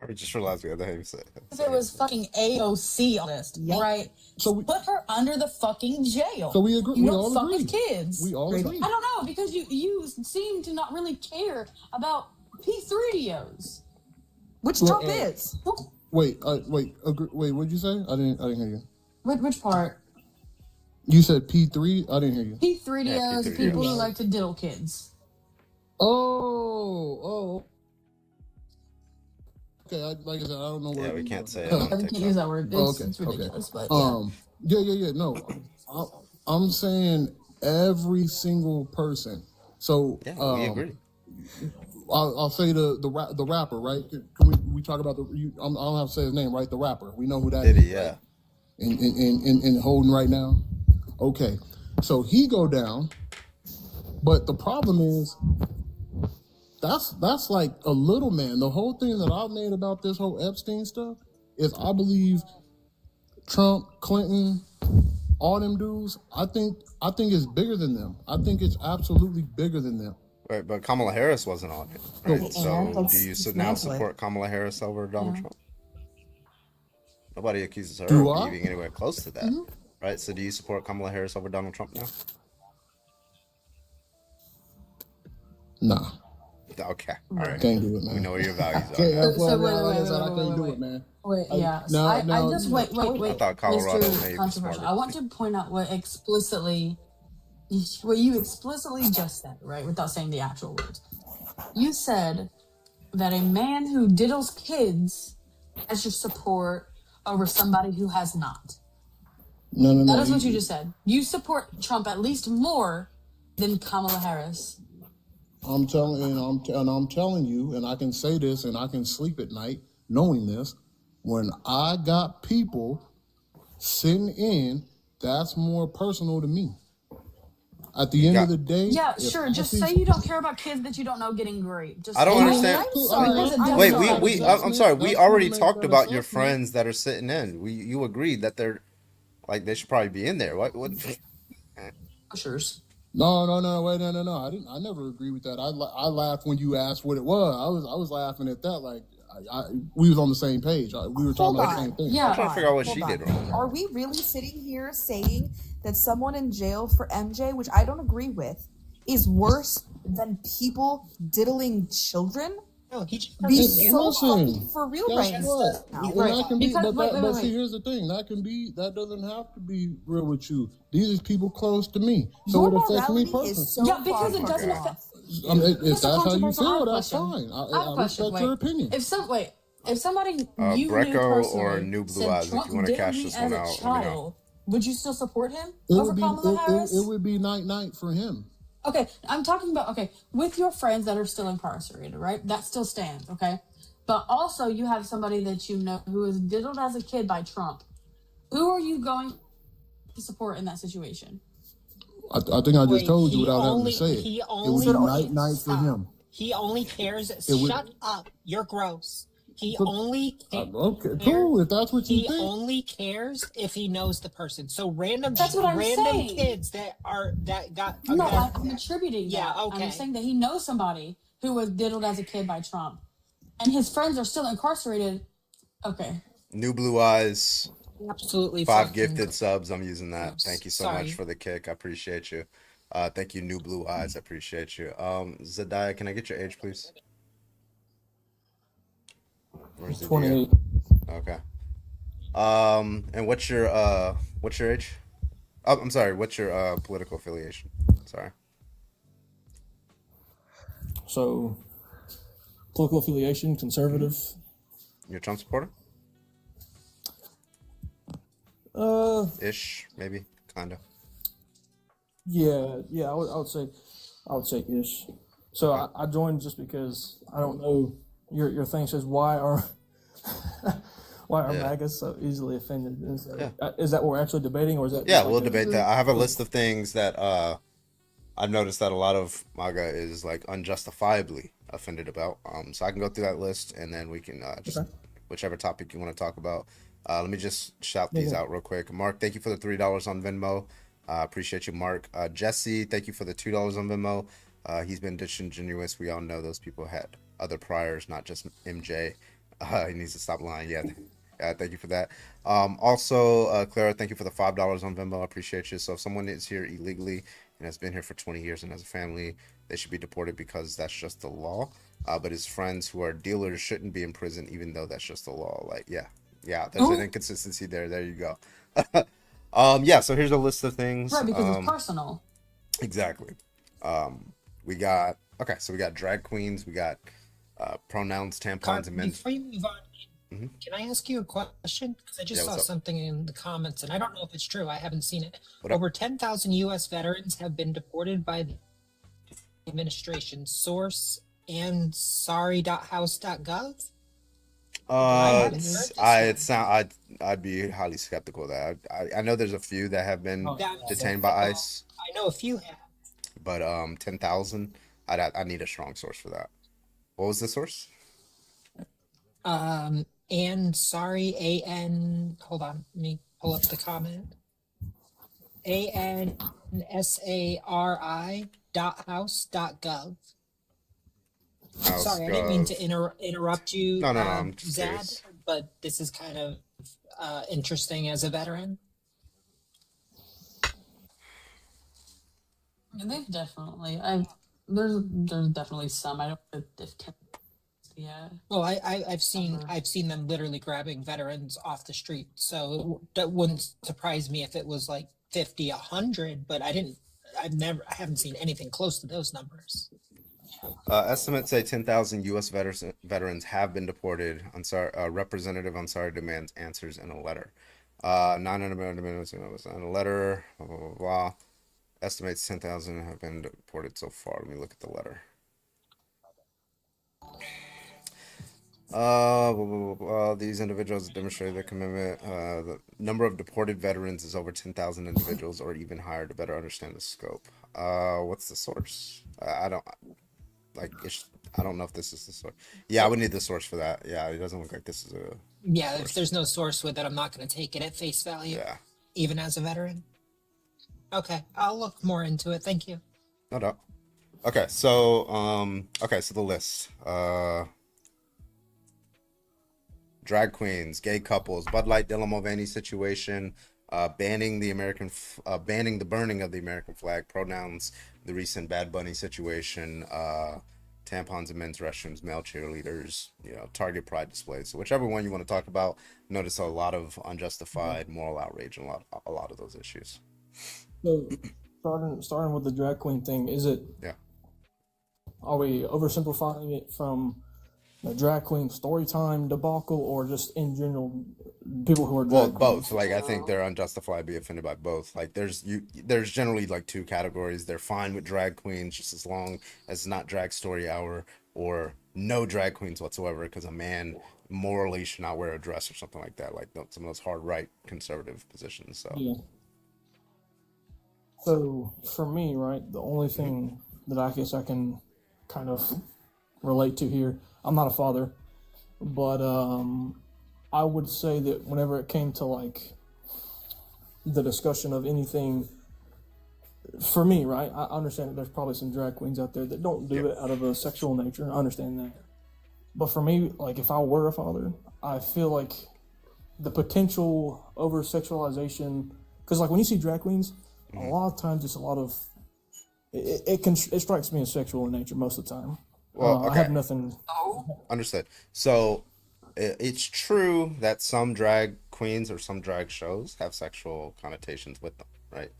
I just realized we had the same set. if it was fucking AOC on this, right? So put her under the fucking jail. So we agree. You We don't all fuck agree. with kids. We all agree. I don't know because you seem to not really care about P3DOs. Which Well, Trump is. Wait, agree, wait. What'd you say? I didn't hear you. Which part? You said P3. I didn't hear you. P3DOs, P3DOs. people who like to diddle kids. Oh. Okay, like I said, I don't know where. Yeah, we can't say it. I can't use that word. It's ridiculous, but yeah. No, I'm saying every single person. So Yeah, we agree. I'll say the rapper, right? Can we talk about I don't have to say his name, right? The rapper. We know who that Diddy, is. yeah. Right? In holding right now. Okay, so he go down, but the problem is that's like a little man. The whole thing that I made about this whole Epstein stuff is I believe Trump, Clinton, all them dudes. I think it's bigger than them. I think it's absolutely bigger than them. Right, but Kamala Harris wasn't on it. Right? No. So do you now Dismantle it. support Kamala Harris over Donald Yeah. Trump? Nobody accuses her Do of I? being anywhere close to that. Mhm. Right? So do you support Kamala Harris over Donald Trump now? Nah, Okay. All right. can't do it, man. We know where your values are. Can't, that's why, So wait, like I wait, said, I wait, can't wait, do wait. it, man. Wait, I- yeah. now- I now- just wait, I thought Colorado Mr. may be Controversial. smarter. I want to point out what you explicitly just said, right? Without saying the actual words. You said that a man who diddles kids has your support over somebody who has not. No. That is what you just said. You support Trump at least more than Kamala Harris. I'm telling you, and I can say this, and I can sleep at night knowing this. When I got people sitting in, that's more personal to me. At the end of the day, Yeah, if sure. I Just see- say you don't care about kids that you don't know getting raped. Just I don't say- understand. I'm sorry. Because it doesn't Wait, matter. I'm sorry. We That's already what talked makes about that your assessment. friends that are sitting in. You agreed that they're like they should probably be in there. What? Ushers. No. Wait, no. I never agree with that. I laughed when you asked what it was. I was laughing at that. Like we was on the same page. We were talking about the same thing. I'm trying to figure out what Hold she on. did wrong. Are we really sitting here saying that someone in jail for MJ, which I don't agree with, is worse than people diddling children? No, he just Be Listen, so fucking for real guess right what? now. And that can be, Because- but, wait, that, wait, but wait. see, here's the thing. That doesn't have to be real with you. These are people close to me, so Your it affects me morality personally. is so Yeah, because far it doesn't off. affect. If Mr. that's how you Controversial, I have feel, a that's question. fine. I have a I question. respect your Wait. opinion. If somebody you knew Greco personally or New Blue said Eyes, if Trump you wanna diddled cash me this as one a out, let me know. child, would you still support him It over would be Kamala Harris? it would be night for him. Okay, I'm talking about, okay, with your friends that are still incarcerated, right? That still stands, okay? But also, you have somebody that you know who was diddled as a kid by Trump. Who are you going to support in that situation? I think I just Wait, told you he without having only- to say it. he It would only- be night for him. He only cares. would- Shut up. You're gross. He But- only Okay, cool. If that's what you he think. only cares if he knows the person. So random That's what I'm random saying. kids that got No, that- I'm attributing Yeah, that. okay. I'm saying that he knows somebody who was diddled as a kid by Trump. And his friends are still incarcerated. Okay. New Blue Eyes, Absolutely 5 fucking gifted subs. I'm using that. gross. Thank you so Sorry. much for the kick. I appreciate you. Thank you, New Blue Eyes. I appreciate you. Zadaya, can I get your age, please? Where's the 28. Okay. And what's your age? Oh, I'm sorry. What's your political affiliation? Sorry. So, political affiliation, conservative. You're a Trump supporter? Ish, maybe, kinda. Yeah, I would say ish. So I joined just because I don't know. Your thing says why are Yeah. MAGA so easily offended? And so, Yeah. is that what we're actually debating, or is that Yeah, just we'll like debate that. I have a list of things that I've noticed that a lot of MAGA is like unjustifiably offended about. So I can go through that list and then we can just whichever topic you want to talk about. Let me just shout these out real quick. Mark, thank you for the $3 on Venmo. Appreciate you, Mark. Jesse, thank you for the $2 on Venmo. He's been disingenuous. We all know those people had other priors, not just MJ. He needs to stop lying. Yeah. Thank you for that. Also, Clara, thank you for the $5 on Venmo. I appreciate you. So if someone is here illegally and has been here for 20 years and has a family, they should be deported because that's just the law. But his friends who are dealers shouldn't be in prison, even though that's just the law. Like, yeah, there's an inconsistency there. There you go. Yeah, so here's a list of things. Right, because it's personal. Exactly. We got drag queens, we got pronouns, tampons, and men's. Before you move on, can I ask you a question? Because I just saw what's up? something in the comments, and I don't know if it's true. I haven't seen it. What up? Over 10,000 U.S. veterans have been deported by the administration. Source ansari.house.gov. I'd be highly skeptical of that. I know there's a few that have been detained by ICE, I know a few have. but 10,000, I need a strong source for that. What was the source? Ansari, hold on, let me pull up the comment. ansari.house.gov. Sorry, I didn't mean to interrupt you, No, I'm just Zad, curious. but this is kind of interesting as a veteran. And they've definitely, there's definitely some. I don't know if yeah. Well, I've seen them literally grabbing veterans off the street, so that wouldn't surprise me if it was like 50, 100, but I haven't seen anything close to those numbers. Estimates say 10,000 U.S. veterans have been deported. Representative Ansari demands answers in a letter. 900 minutes in a letter. Blah, blah, blah, blah. Estimates 10,000 have been deported so far. Let me look at the letter. Blah, blah, blah, blah. These individuals demonstrated their commitment. The number of deported veterans is over 10,000 individuals, or even higher, to better understand the scope. What's the source? I don't know if this is the source. Yeah, I would need the source for that. Yeah, it doesn't look like this is a. Yeah, if there's no source with it, I'm not going to take it at face value. Yeah. Even as a veteran. Okay, I'll look more into it. Thank you. No doubt. Okay, so the list. Drag queens, gay couples, Bud Light, Dylan Mulvaney situation, banning the burning of the American flag, pronouns, the recent Bad Bunny situation, tampons in men's restrooms, male cheerleaders, Target pride displays. So whichever one you want to talk about, notice a lot of unjustified moral outrage and a lot of those issues. So starting with the drag queen thing, is it? Yeah. Are we oversimplifying it from the drag queen story time debacle, or just in general people who are drag both? queens? Like, I think they're unjustifiably offended by both. Like, there's generally like two categories. They're fine with drag queens just as long as it's not drag story hour, or no drag queens whatsoever, because a man morally should not wear a dress or something like that. Like some of those hard right conservative positions. So Yeah. So for me, right, the only thing that I guess I can kind of relate to here, I'm not a father, but I would say that whenever it came to like the discussion of anything, for me, right, I understand that there's probably some drag queens out there that don't do it out of a sexual nature. I understand that. But for me, like if I were a father, I feel like the potential over sexualization, because like when you see drag queens, a lot of times it's a lot of it strikes me as sexual in nature most of the time. Well, I okay. have nothing. Understood. So it's true that some drag queens or some drag shows have sexual connotations with them, right?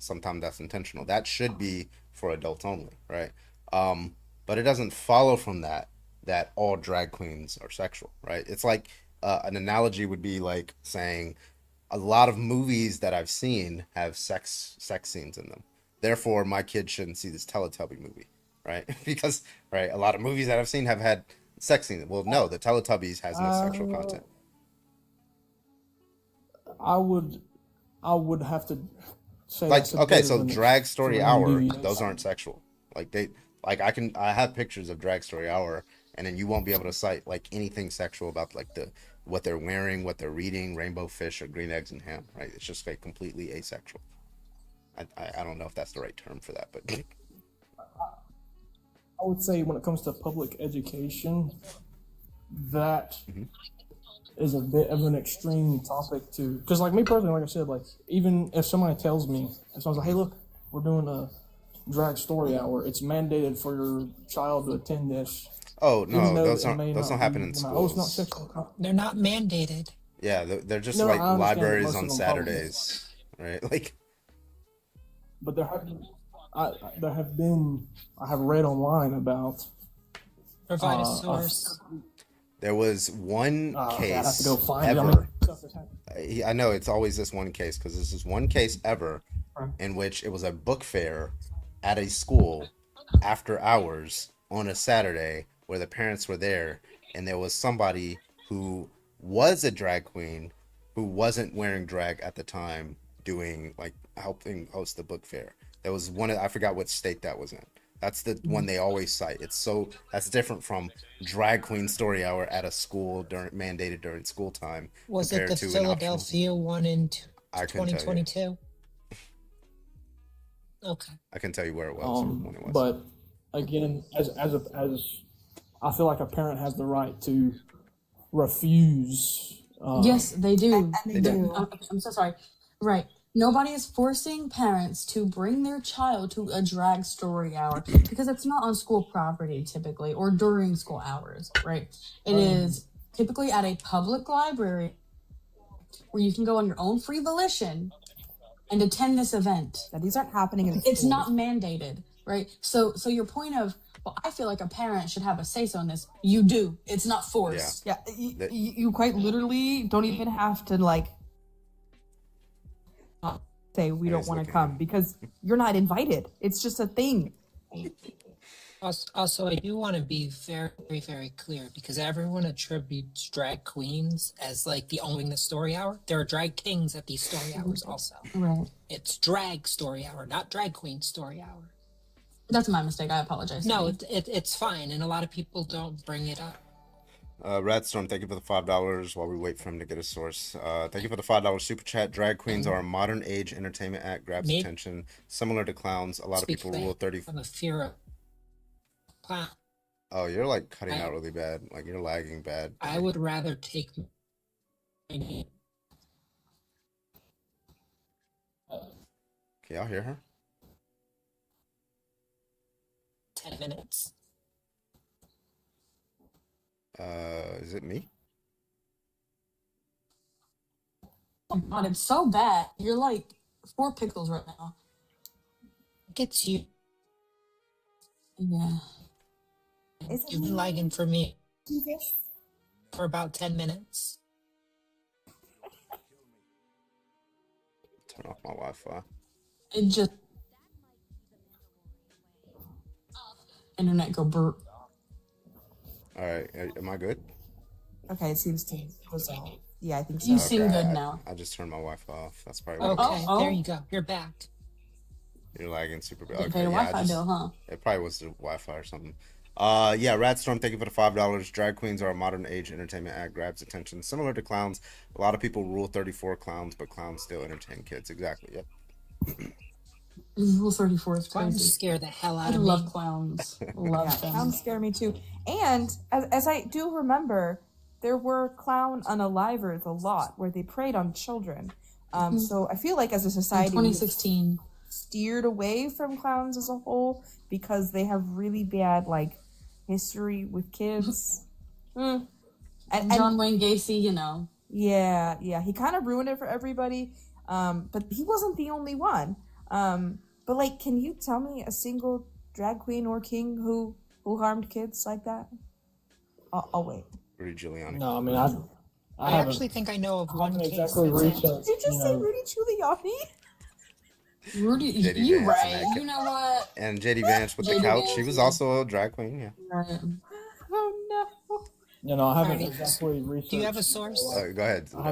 Sometimes that's intentional. That should be for adults only, right? But it doesn't follow from that all drag queens are sexual, right? It's like an analogy would be like saying a lot of movies that I've seen have sex scenes in them. Therefore, my kid shouldn't see this Teletubby movie, right? Because, right, a lot of movies that I've seen have had sex scenes. Well, no, the Teletubbies has no sexual content. I would have to say Like, that's okay, better so than Drag Story than Hour, DVDs. those aren't sexual. Like I have pictures of Drag Story Hour, and then you won't be able to cite like anything sexual about like what they're wearing, what they're reading, rainbow fish or green eggs and ham, right? It's just like completely asexual. I don't know if that's the right term for that, but I would say when it comes to public education, that is a bit of an extreme topic to, because like me personally, like I said, like even if somebody tells me, if someone's like, hey, look, we're doing a Drag Story Hour, it's mandated for your child to attend this. oh Even no, though those it may don't not happen be- in oh, it's not schools. sexual. They're not mandated. Yeah, they're just No, like I understand that libraries most on of them probably- Saturdays, right? Like But I have read online about. Provide a uh, source. there was one okay, I'd have to case go find it. I ever. mean, stuff that's happened. I know it's always this one case because this is one case ever in which it was a book fair at a school after hours on a Saturday where the parents were there, and there was somebody who was a drag queen who wasn't wearing drag at the time doing like helping host the book fair. There was one, I forgot what state that was in. That's the one they always cite. That's different from Drag Queen Story Hour at a school mandated during school time. Was it compared the to an optional. Philadelphia one in I couldn't tell you. 2022? Okay. I can tell you where it was when it was. But again, as I feel like a parent has the right to refuse. Yes, they do. They do. I'm so sorry. Right. Nobody is forcing parents to bring their child to a Drag Story Hour because it's not on school property typically or during school hours, right? It is typically at a public library where you can go on your own free volition and attend this event. Now, these aren't happening in It's schools. not mandated, right? So your point of, well, I feel like a parent should have a say-so on this. You do. It's not forced. Yeah, you quite literally don't even have to like say we don't want to come because you're not invited. It's just a thing. Also, I do want to be very, very clear because everyone attributes drag queens as like the owning the story hour. There are drag kings at these story hours also. Right. It's drag story hour, not drag queen story hour. That's my mistake. I apologize. No, it's fine, and a lot of people don't bring it up. Radstorm, thank you for the $5 while we wait for him to get a source. Thank you for the $5 super chat. Drag queens are a modern age entertainment act, grabs Me- attention. Similar to clowns, a lot of people rule 30. I'm a fear of clown. Oh, you're like cutting out really bad. Like you're lagging bad. I would rather take Can y'all hear her? 10 minutes. Is it me? Oh God, it's so bad. You're like 4 pixels right now. Gets you. Yeah. You've been lagging for me for about 10 minutes. Turn off my Wi-Fi. It just internet go burp. All right, am I good? Okay, it seems to resolve. Yeah, I think so. You seem good I- now. I just turned my Wi-Fi off. That's probably what Okay, it Oh, was. there you go. You're back. You're lagging super bad. Didn't pay Okay, the yeah, Wi-Fi bill, huh? It probably was the Wi-Fi or something. Yeah, Radstorm, thank you for the $5. Drag queens are a modern age entertainment act, grabs attention. Similar to clowns, a lot of people rule 34 clowns, but clowns still entertain kids. Exactly, yep. Rule 34 is Clowns crazy. scare the hell out I of love me. clowns. Love Yeah, them. clowns scare me too. And as I do remember, there were clown unalivers a lot where they preyed on children. So I feel like as a society, In 2016, steered away from clowns as a whole because they have really bad like history with kids. And John Wayne Gacy, you know. Yeah, he kind of ruined it for everybody. But he wasn't the only one. But like, can you tell me a single drag queen or king who harmed kids like that? I'll wait. Rudy Giuliani. No, I mean I actually think I know of one case. exactly reached Did you just say Rudy Giuliani? Rudy, JD you Vance right. and You know what? And JD Vance with the JD couch. Vance, She was yeah. also a drag queen. Yeah. Right. Oh no. You know, I haven't Alright. exactly researched. Do you have a source? Go ahead. I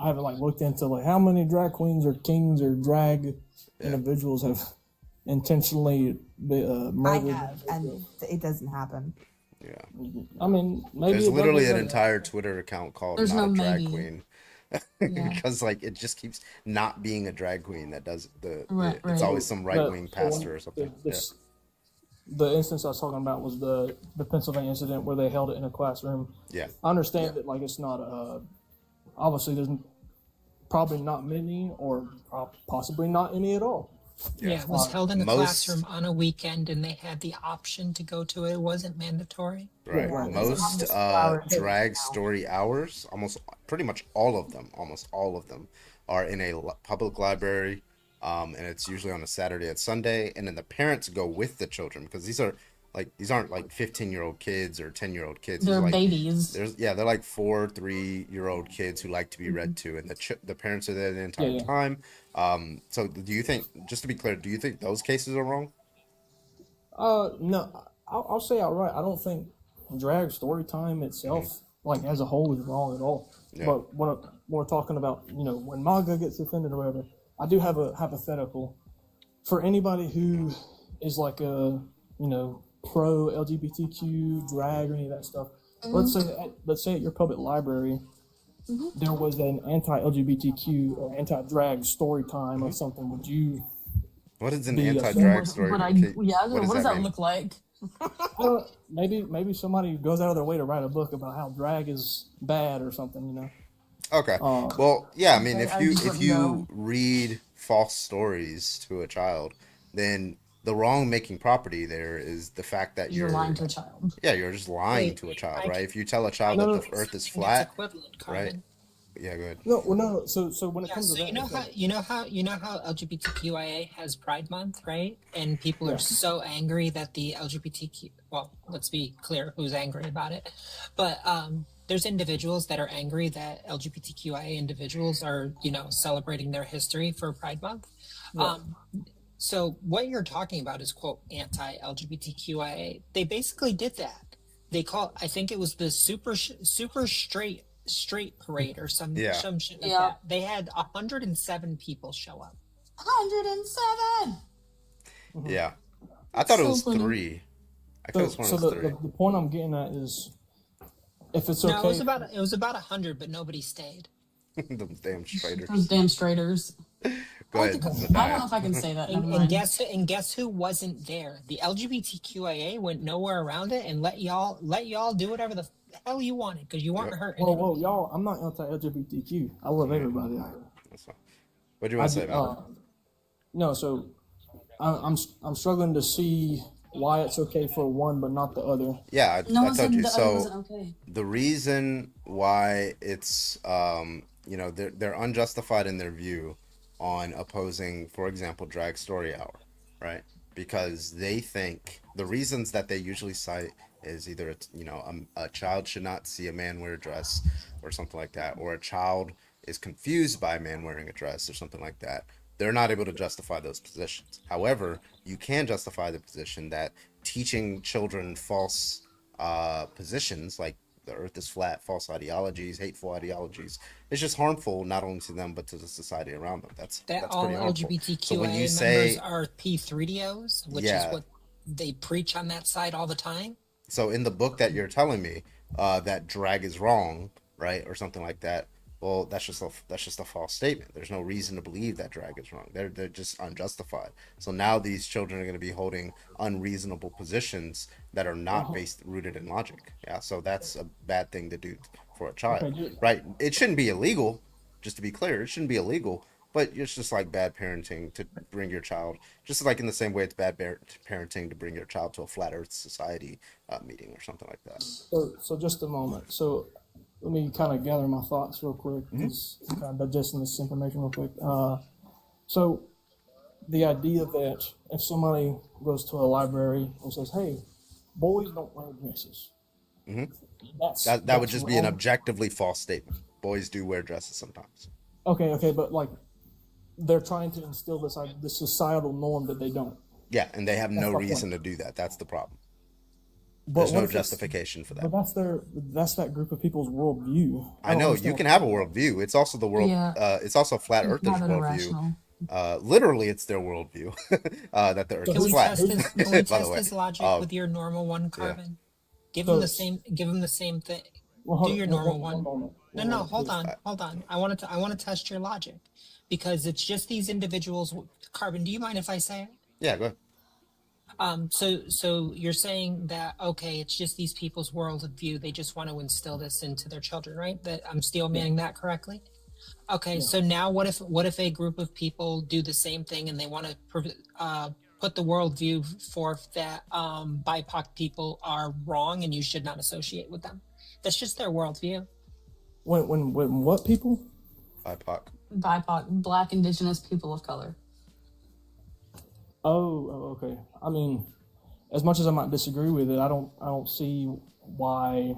haven't like looked into like how many drag queens or kings or drag individuals have intentionally murdered. I have, and it doesn't happen. Yeah. I mean, maybe There's it literally doesn't- an entire Twitter account called There's Not no a Drag maybe. Queen. Yeah. Because like it just keeps not being a drag queen that does Right, it's right. always some right wing But, so pastor or something. The instance I was talking about was the Pennsylvania incident where they held it in a classroom. Yeah. I understand that like it's not obviously there's probably not many or possibly not any at all. Yeah, it was held in a Most- classroom on a weekend, and they had the option to go to it. It wasn't mandatory. Right. Right. Most drag story hours, pretty much all of them are in a public library, and it's usually on a Saturday and Sunday, and then the parents go with the children because these aren't like 15-year-old kids or 10-year-old kids. They're These are, like, babies. they're like 4-3-year-old kids who like to be read to, and the parents are there the entire time. So do you think, just to be clear, do you think those cases are wrong? No, I'll say outright. I don't think drag story time itself, like as a whole, is wrong at all. Yeah. But what we're talking about, you know, when MAGA gets offended or whatever, I do have a hypothetical for anybody who is like a, you know, pro LGBTQ drag or any of that stuff. Let's say at your public library, there was an anti-LGBTQ or anti-drag story time or something. Would you? What is an be anti-drag offended? story? What does that mean? look like? Maybe somebody goes out of their way to write a book about how drag is bad or something, you know. Okay. Well, yeah, I mean, I if just wouldn't you know. read false stories to a child, then the wrong making property there is the fact that You're lying to a child. Yeah, you're just lying Wait, to a child, I right? can- If you tell a child No, that no, the Earth is That's flat, equivalent, right? Carmen. Yeah, go ahead. No, well, no. So when it Yeah, comes so to that, you know how LGBTQIA has Pride Month, right? And people are so angry that the LGBTQ. Well, let's be clear, who's angry about it? But there's individuals that are angry that LGBTQIA individuals are, you know, celebrating their history for Pride Month. So what you're talking about is quote anti-LGBTQIA. They basically did that. They I think it was the super straight parade or some shit like that. They had 107 people show up. 107. Yeah, I thought it So was funny. 3. I thought it was so one of the 3. the point I'm getting at is, if it's okay. No, it was about 100, but nobody stayed. Them damn traitors. Those damn straighters. Go ahead. I don't know if I can say that. Never And mind. guess who wasn't there? The LGBTQIA went nowhere around it and let y'all do whatever the hell you wanted because you weren't hurting. Whoa, y'all! I'm not anti-LGBTQ. I love everybody. That's fine. What do you want to say about it? No, so I'm struggling to see why it's okay for one but not the other. Yeah, No I one told said you. the other So wasn't okay. the reason why it's you know, they're unjustified in their view on opposing, for example, Drag Story Hour, right? Because they think the reasons that they usually cite is either it's, you know, a child should not see a man wear a dress or something like that, or a child is confused by a man wearing a dress or something like that. They're not able to justify those positions. However, you can justify the position that teaching children false positions like the Earth is flat, false ideologies, hateful ideologies, it's just harmful not only to them but to the society around them. That's all pretty harmful. LGBTQIA So when you members say, are P3DOs, which Yeah. is what they preach on that side all the time. so in the book that you're telling me that drag is wrong, right, or something like that, Well, that's just a false statement. There's no reason to believe that drag is wrong. They're just unjustified. So now these children are going to be holding unreasonable positions that are not rooted in logic. Yeah, so that's a bad thing to do for a child, Okay, right? It shouldn't be illegal. Just to be clear, it shouldn't be illegal. But it's just like bad parenting to bring your child, just like in the same way it's bad parenting to bring your child to a flat Earth Society meeting or something like that. So just a moment. So let me kind of gather my thoughts real quick. Just kind of digesting this information real quick. So the idea that if somebody goes to a library and says, "Hey, boys don't wear dresses," That would just be an wrong. objectively false statement. Boys do wear dresses sometimes. Okay, but like they're trying to instill this societal norm that they don't. Yeah, and they have That's no my reason point. to do that. That's the problem. But There's what no if it's- justification for that. But that's that group of people's worldview. I don't know you understand can what- have a worldview. It's also the world. Yeah. It's also flat It's earthers' not an worldview. irrational. Literally, it's their worldview that the Earth Can is we flat. test his, can we by the test way, his logic with your normal one, Carbon? Give So him the it's- same. Give him the same thing. Well, hold Do on, your hold normal on, one. one moment. No, One no, moment, hold please. on, hold on. I want to test your logic, because it's just these individuals. Carbon, do you mind if I say it? Yeah, go ahead. So you're saying that, okay, it's just these people's worldview. They just want to instill this into their children, right? That I'm steel manning that correctly? Okay, so now what if a group of people do the same thing and they want to put the worldview forth that BIPOC people are wrong and you should not associate with them? That's just their worldview. When what people? BIPOC, Black, Indigenous, people of color. Oh, okay. I mean, as much as I might disagree with it, I don't see why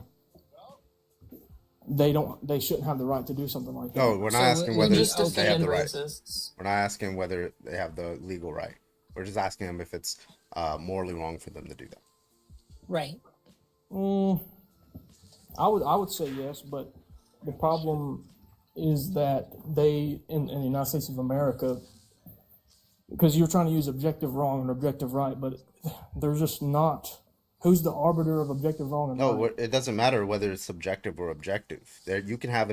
they shouldn't have the right to do something like that. No, we're not So asking we're whether just they have the right. racists. We're not asking whether they have the legal right. We're just asking them if it's morally wrong for them to do that. Right. I would say yes, but the problem is that they in the United States of America, because you're trying to use objective wrong and objective right, but there's just not. Who's the arbiter of objective wrong and No, right? it doesn't matter whether it's subjective or objective. There, you can have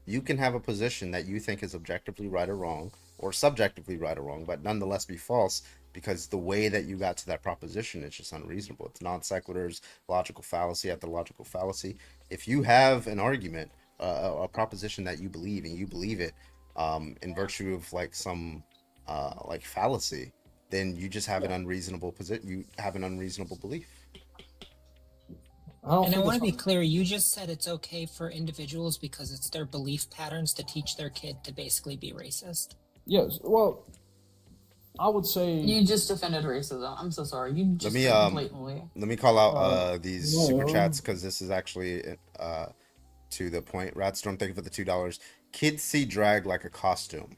you can have a position that you think is objectively right or wrong, or subjectively right or wrong, but nonetheless be false because the way that you got to that proposition is just unreasonable. It's non sequiturs, logical fallacy after logical fallacy. If you have an argument, a proposition that you believe and you believe it in virtue of like some like fallacy, then you just have an unreasonable position. You have an unreasonable belief. And I want to be clear, you just said it's okay for individuals because it's their belief patterns to teach their kid to basically be racist. Yes. Well, I would say You just defended racism. I'm so sorry. You just blatantly. Let me call out these no. super chats because this is actually to the point. Radstorm, thank you for the $2. Kids see drag like a costume,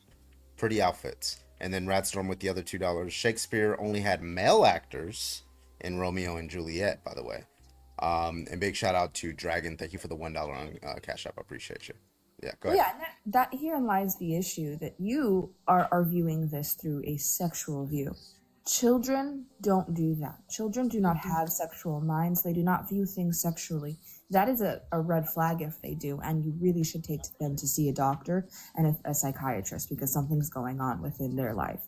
pretty outfits, and then Radstorm with the other $2. Shakespeare only had male actors in Romeo and Juliet, by the way. And big shout out to Dragon. Thank you for the $1 on Cash App. I appreciate you. Yeah, go ahead. Yeah, and that herein lies the issue that you are viewing this through a sexual view. Children don't do that. Children do not have sexual minds. They do not view things sexually. That is a red flag if they do, and you really should take them to see a doctor and a psychiatrist because something's going on within their life.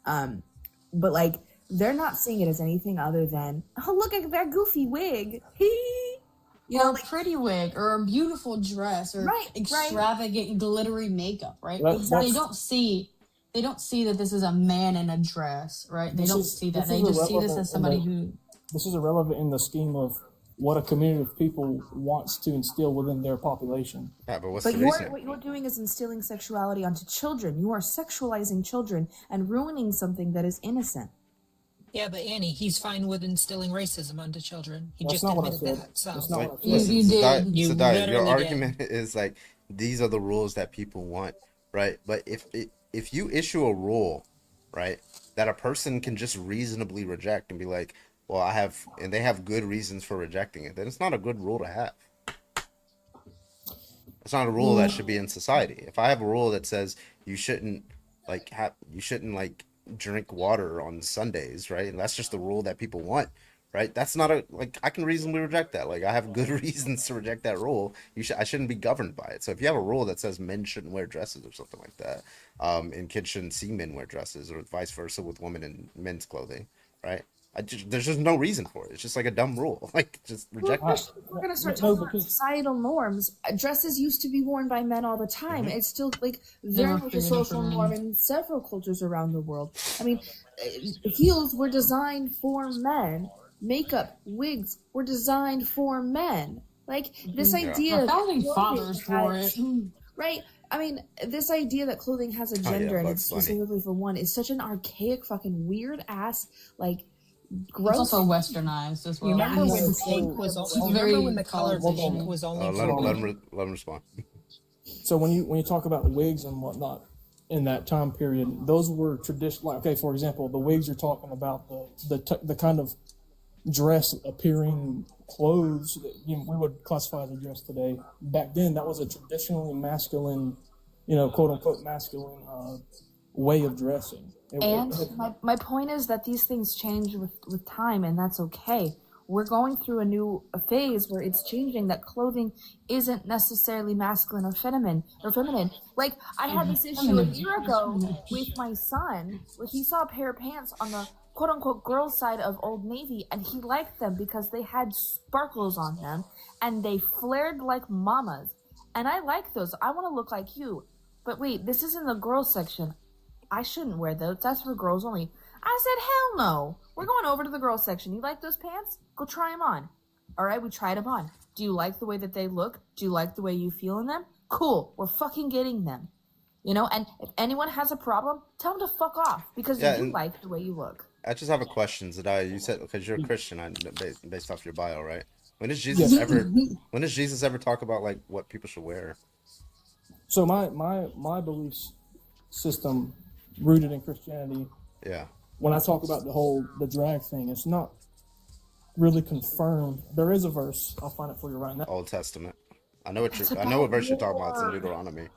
But like, they're not seeing it as anything other than, oh, look at that goofy wig. Or a pretty wig, or a beautiful dress, or Right, extravagant glittery makeup, right? That's- They don't see that this is a man in a dress, right? They This don't is- see that. this They is just see this irrelevant as somebody in the- who This is irrelevant in the scheme of what a community of people wants to instill within their population. Yeah, but what's But the reason? what you're doing is instilling sexuality onto children. You are sexualizing children and ruining something that is innocent. Yeah, but Annie, he's fine with instilling racism onto children. He That's just not what I admitted said. that. So That's not Like, what I said. listen, You did. Sadai, You Sadai, your literally did. argument is like these are the rules that people want, right? But if you issue a rule, right, that a person can just reasonably reject and be like, well, and they have good reasons for rejecting it, then it's not a good rule to have. It's not a rule that should be in society. If I have a rule that says you shouldn't drink water on Sundays, right? And that's just the rule that people want, right? That's not a like I can reasonably reject that. Like I have good reasons to reject that rule. I shouldn't be governed by it. So if you have a rule that says men shouldn't wear dresses or something like that, and kids shouldn't see men wear dresses, or vice versa with women in men's clothing, right? There's just no reason for it. It's just like a dumb rule. Like just reject it. We're gonna start talking about societal norms. Dresses used to be worn by men all the time. Mhm. It's still like very Yeah, much a freedom social for men. norm in several cultures around the world. I mean, heels were designed for men. Makeup, wigs were designed for men. Like this Yeah. idea Our that founding clothing fathers wore has- it. right? I mean, this idea that clothing has a Oh, yeah, gender and Bugs it's Bunny. specifically for one is such an archaic, fucking weird ass, like, It's gross. also westernized as well. Remember Yeah, when so- pink was It's only, very remember when the color colorful. pink was only Let for him respond. So when you talk about wigs and whatnot in that time period, those were traditional. Like, okay, for example, the wigs you're talking about, the kind of dress appearing clothes that we would classify as a dress today. Back then, that was a traditionally masculine, quote unquote masculine way of dressing. And my point is that these things change with time, and that's okay. We're going through a phase where it's changing, that clothing isn't necessarily masculine or feminine. Like, I had this issue a year ago with my son, where he saw a pair of pants on the quote-unquote girls' side of Old Navy, and he liked them because they had sparkles on them, and they flared like mamas. And I like those. I want to look like you. But wait, this is in the girls' section. I shouldn't wear those. That's for girls only. I said, hell no. We're going over to the girls section. You like those pants? Go try them on. All right, we tried them on. Do you like the way that they look? Do you like the way you feel in them? Cool. We're fucking getting them. And if anyone has a problem, tell them to fuck off because Yeah, you and- like the way you look. I just have a question, Zadai. You said because you're a Christian, based off your bio, right? When does Jesus Yes. when does Jesus ever talk about like what people should wear? So my belief system, rooted in Christianity. Yeah. When I talk about the drag thing, it's not really confirmed. There is a verse. I'll find it for you right now. Old Testament. I know what It's I know what verse you're about talking about. It's in war. Deuteronomy.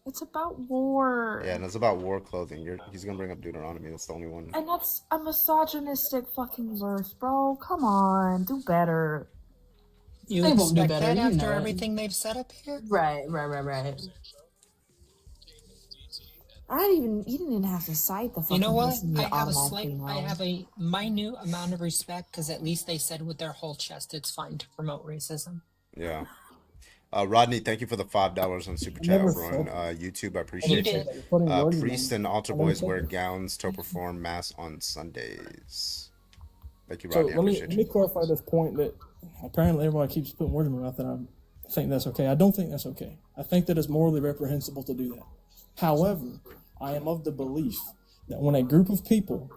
It's about war. Yeah, and it's about war clothing. He's gonna bring up Deuteronomy. That's the only one. And that's a misogynistic fucking verse, bro. Come on, do better. You They won't do expect better, that you after know it. everything they've set up here? Right. You didn't even have to cite the fucking You know what? verse and you I automatically have know. a minute amount of respect because at least they said with their whole chest it's fine to promote racism. Yeah. Rodney, thank you for the $5 on Super Chat Never over on said- YouTube. I appreciate You you. did. Putting words in Priests my- and altar I never boys said wear that. gowns to perform mass on Sundays. Thank you, So Rodney. I let me appreciate let me you. clarify this point that apparently everybody keeps putting words in my mouth, and I think that's okay. I don't think that's okay. I think that it's morally reprehensible to do that. However, I am of the belief that when a group of people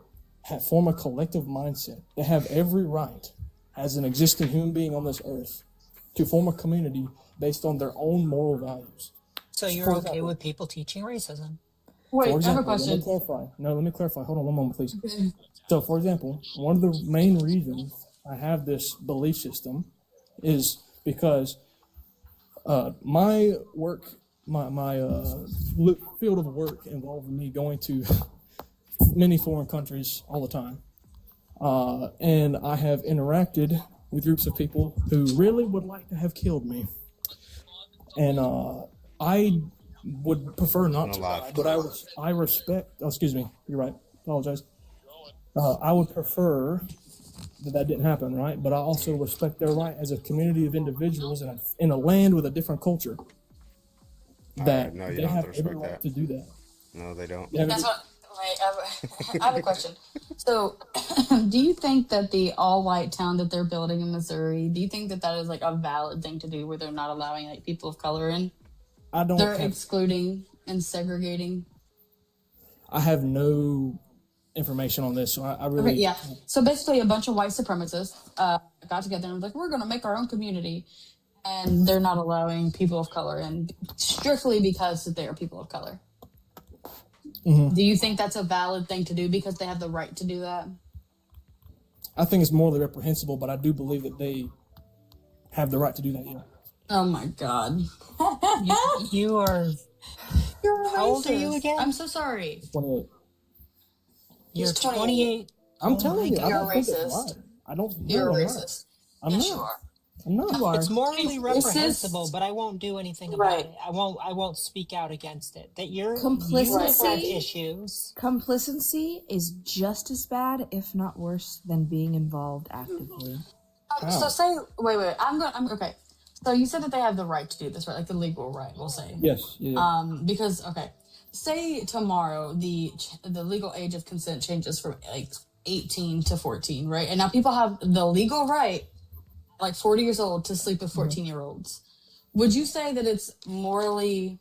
form a collective mindset, they have every right, as an existing human being on this earth, to form a community based on their own moral values. So you're For okay example- with people teaching racism? Wait, For I have a example, question. Let me clarify. No, let me clarify. Hold on one moment, please. So, for example, one of the main reasons I have this belief system is because my work, my field of work involved me going to many foreign countries all the time. And I have interacted with groups of people who really would like to have killed me. And I would prefer not to die, but I respect. Oh, excuse me. You're right. Apologize. I would prefer that didn't happen, right? But I also respect their right as a community of individuals in a land with a different culture. That no, you they don't have have to every respect right that. to do that. No, they don't. They have That's every- what. Wait, I have a question. So, do you think that the all-white town that they're building in Missouri, do you think that is like a valid thing to do, where they're not allowing like people of color in? I don't. They're have- excluding and segregating. I have no information on this, so I really. Okay, yeah. So basically, a bunch of white supremacists got together and was like, "We're going to make our own community," and they're not allowing people of color in strictly because they are people of color. Mhm. Do you think that's a valid thing to do because they have the right to do that? I think it's morally reprehensible, but I do believe that they have the right to do that. Yeah. Oh my god. You are. You're How old are you racist. again? I'm so sorry. 28. You're He's 28. 28. I'm Oh telling my you, I God. don't think it's racist. right. I don't. You're No, a I'm not. racist. I'm Yes, not. you are. I'm not. You are. It's morally reprehensible, Racist. but I won't do anything about Right. it. I won't speak out against it. That you have Complicity. issues. Complicity is just as bad, if not worse, than being involved actively. So say, wait. I'm okay. So you said that they have the right to do this, right? Like the legal right, we'll say. Yes. Yeah. Because say tomorrow the legal age of consent changes from like 18 to 14, right? And now people have the legal right, like 40 years old, to sleep with 14-year-olds. Would you say that it's morally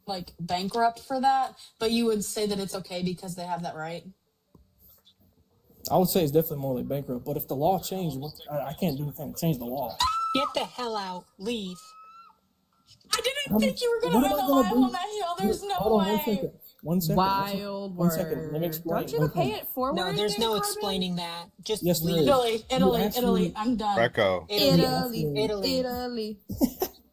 like bankrupt for that, but you would say that it's okay because they have that right? I would say it's definitely morally bankrupt. But if the law changed, I can't do anything to change the law. Get the hell out. Leave. I didn't think you were going to run the line on that hill. There's no Hold on way. 1 second. Wild One second. Let me explain. Don't you pay it forward? No, there's there, no Corbin? explaining that. Just Yes, there leave. is. Italy. I'm done. Greco. Italy.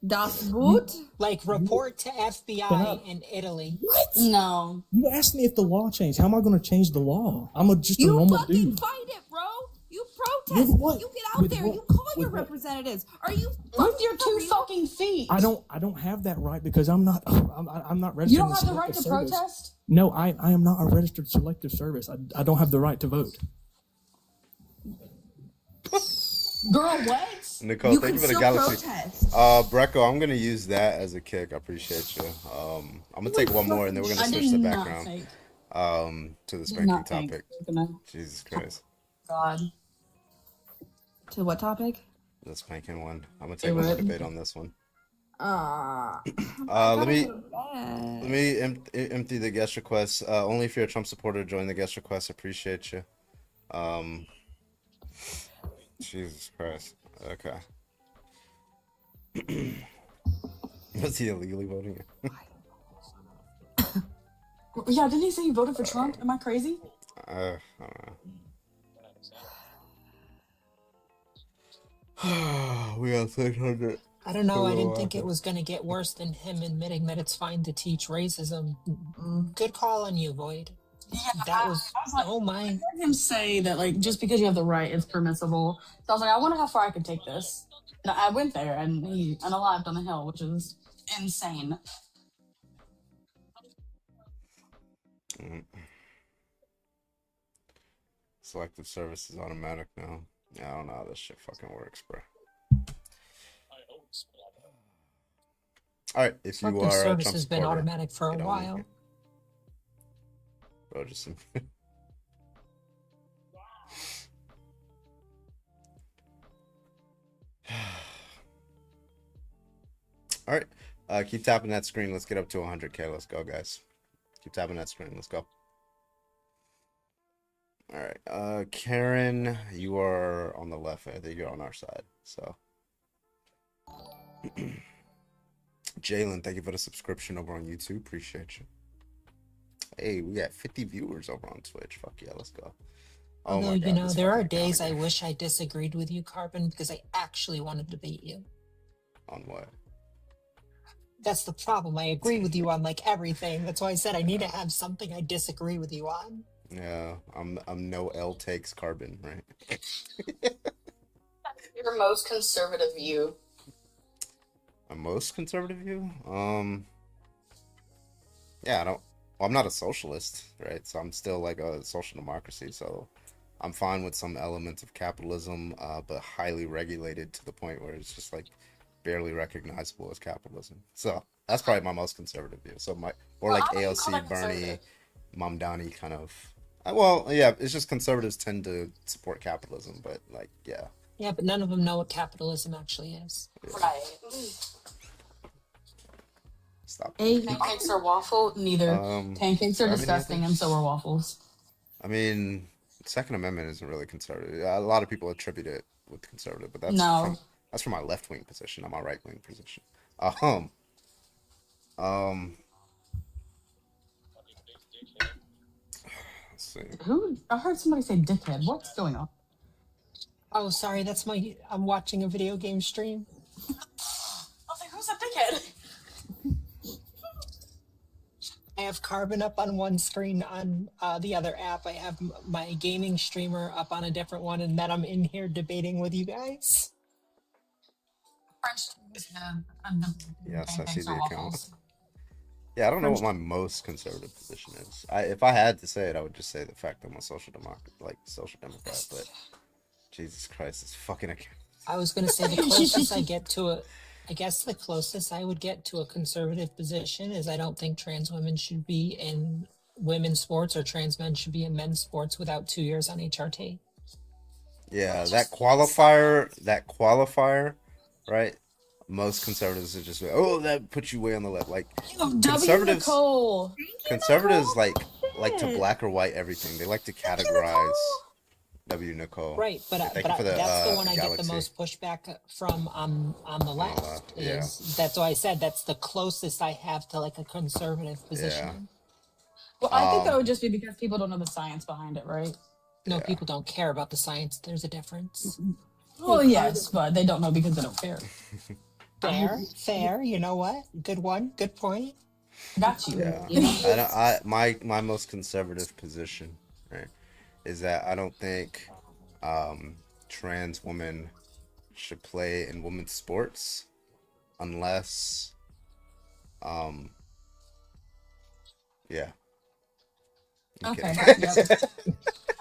Das Boot? Like report to FBI in Italy. What? No. You asked me if the law changed. How am I going to change the law? I'm just a You normal fucking dude. fight it, bro. You protest. With what? You get out With there. what? You call your With what? representatives. Are you With your two fucking feet. I don't have that right because I'm not registered. You don't in have the right to selective service. protest? No, I am not a registered selective service. I don't have the right to vote. Girl, what? Nicole, You thank you can for the still galaxy. protest. Brecco, I'm gonna use that as a kick. I appreciate you. I'm gonna take one more and then we're gonna I switch did the not background. think. To the Did spanking not think. topic. Gonna- Jesus Christ. God. To what topic? The spanking one. I'm gonna take one more would. debate on this one. Ah. Let me empty the guest requests. Only if you're a Trump supporter, join the guest request. Appreciate you. Jesus Christ. Okay. Was he illegally voting? Yeah, didn't he say he voted for Trump? Am I crazy? I don't know. We got 600. I don't know. I didn't think it was going to get worse than him admitting that it's fine to teach racism. Good call on you, Void. Yeah, That was, I was like, oh my. I heard him say that, like, just because you have the right, it's permissible. So I was like, I wonder how far I could take this. And I went there, and he unalived on the hill, which is insane. Selective service is automatic now. Yeah, I don't know how this shit fucking works, bro. All right, if you Selective are a service Trump has been supporter, automatic for a get on while. here. Bro, just all right, keep tapping that screen. Let's get up to 100K. Let's go, guys. Keep tapping that screen. Let's go. All right, Karen, you are on the left. I think you're on our side. So, Jalen, thank you for the subscription over on YouTube. Appreciate you. Hey, we got 50 viewers over on Twitch. Fuck yeah, let's go. Oh Although, my God, you know, this there are fucking days I account wish I disagreed with you, Carbon, because I actually wanted to beat you. on what? That's the problem. I agree with you on like everything. That's why I said I need to have something I disagree with you on. Yeah, I'm no L takes Carbon, right? Your most conservative view. A most conservative view? Yeah, well, I'm not a socialist, right? So I'm still like a social democracy. So I'm fine with some elements of capitalism, but highly regulated to the point where it's just like barely recognizable as capitalism. So that's probably my most conservative view. So or like AOC, Bernie, Mamdani kind of. Well, yeah, it's just conservatives tend to support capitalism, but like, yeah. Yeah, but none of them know what capitalism actually is. Right. Stop. Pancakes are waffle? Neither. Pancakes are disgusting, and so are waffles. I mean, Second Amendment isn't really conservative. A lot of people attribute it with conservative, but that's No. that's from my left wing position, not my right wing position. Let's see. Who? I heard somebody say dickhead. What's going on? Oh, sorry, I'm watching a video game stream. I was like, who's a dickhead? I have Carbon up on one screen on the other app. I have my gaming streamer up on a different one, and then I'm in here debating with you guys. Yes, I see the account. Yeah, I don't know what my most conservative position is. If I had to say it, I would just say the fact that I'm a social democrat. But Jesus Christ, it's fucking account. I was going to say the closest I get to I guess the closest I would get to a conservative position is I don't think trans women should be in women's sports or trans men should be in men's sports without 2 years on HRT. Yeah, that qualifier, right? Most conservatives are just that puts you way on the left. Like conservatives, conservatives like to black or white everything. They like to categorize. W. Nicole. Right, but that's the one I get the most pushback from on the left. That's why I said that's the closest I have to like a conservative position. Yeah. Well, I think that would just be because people don't know the science behind it, right? No, people don't care about the science. There's a difference. Well, yes, but they don't know because they don't care. Fair. You know what? Good one. Good point. Got you. Yeah. My most conservative position, right, is that I don't think trans women should play in women's sports unless Okay.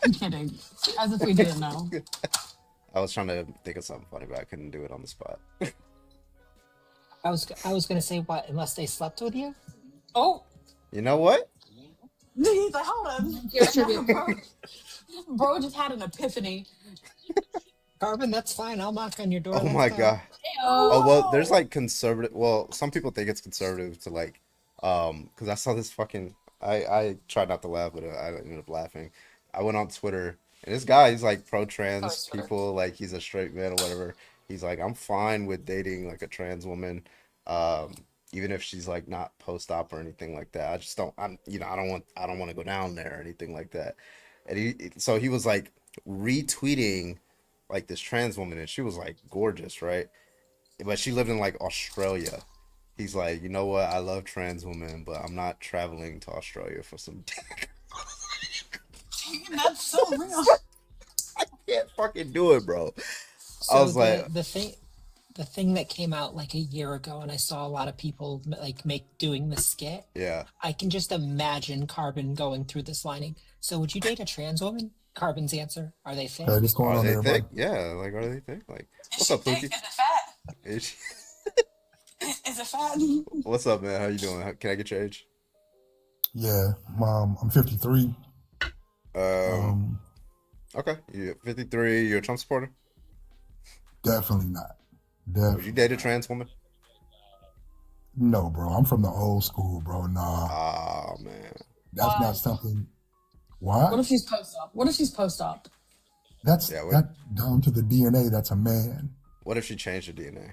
I'm kidding. As if we didn't know. I was trying to think of something funny, but I couldn't do it on the spot. I was gonna say what? Unless they slept with you? Oh. You know what? He's like, hold on. Bro just had an epiphany. Carbon, that's fine. I'll knock on your door. Oh my god. Oh well, there's like conservative. Well, some people think it's conservative to like, because I saw this fucking. I tried not to laugh, but I ended up laughing. I went on Twitter, and this guy, he's like pro-trans people, like he's a straight man or whatever. He's like, I'm fine with dating like a trans woman, even if she's like not post-op or anything like that. I just don't. I don't want to go down there or anything like that. And he was like retweeting like this trans woman, and she was like gorgeous, right? But she lived in like Australia. He's like, you know what? I love trans women, but I'm not traveling to Australia for some dick. That's so real. I can't fucking do it, bro. So I was like, the thing that came out like a year ago, and I saw a lot of people like doing the skit. Yeah. I can just imagine Carbon going through this lining. So would you date a trans woman? Carbon's answer: are they thick? Hey, what's going on there, thick? Yeah, like are they thick? Like, what's up, Pookie? Is it fat? Is Is it fat? What's up, man? How you doing? Can I get your age? Yeah, I'm 53. Okay, you're 53. You're a Trump supporter? Definitely not. Would you date a trans woman? No, bro. I'm from the old school, bro. Nah. Oh man, that's not something. Why? What if she's post-op? What if she's post-op? That's that down to the DNA. That's a man. What if she changed her DNA?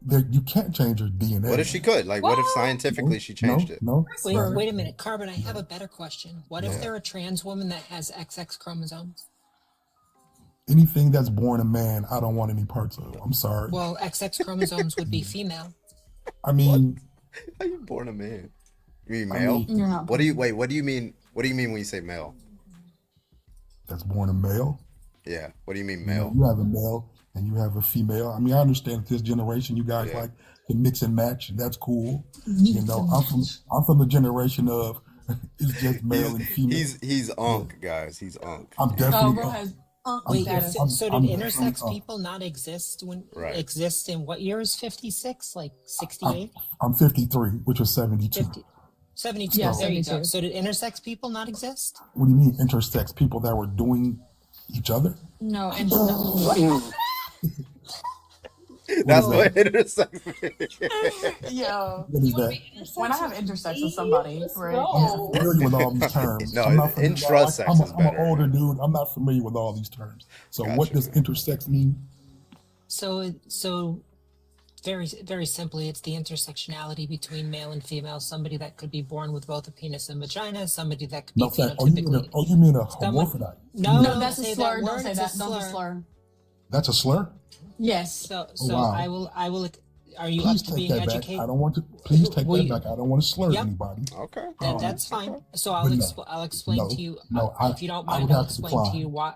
You can't change her DNA. What if she could? Like, what if scientifically she changed it? No. Wait a minute, Carbon. I have a better question. What if they're a trans woman that has XX chromosomes? Anything that's born a man, I don't want any parts of. I'm sorry. Well, XX chromosomes would be female. I mean, how you born a man? You mean male? What do you mean? What do you mean when you say male? That's born a male. Yeah. What do you mean male? You have a male and you have a female. I mean, I understand this generation, you guys like to mix and match. That's cool. You know, I'm from the generation of it's just male and female. He's unk, guys. He's unk. I'm definitely. Wait, so did intersex people not exist exist in what year is 56? Like 68? I'm 53, which was 72. 72. Yeah, there you 72. go. So did intersex people not exist? What do you mean intersex? People that were doing each other? No, That's what intersex means. Yo. What is that? When I have intersex with somebody, right? I'm familiar with all these terms. No, I'm not familiar- intrasex I'm is an better. older dude. I'm not familiar with all these terms. So what does intersex mean? So very, very simply, it's the intersectionality between male and female. Somebody that could be born with both a penis and vagina. Somebody that could be No, fact. phenotypically. You mean a hermaphrodite? No, that's a say slur. that Don't word, say it's that. a Don't slur. say slur. That's a slur? Yes. So wow. I will are you Please up to take being that back. educated? I don't want to. Please take Will that you- back. I don't want to slur Yep. anybody. Okay. That's fine. So but no, I'll explain no, to you. no. If you don't I mind, would I'll have to explain to decline. you why.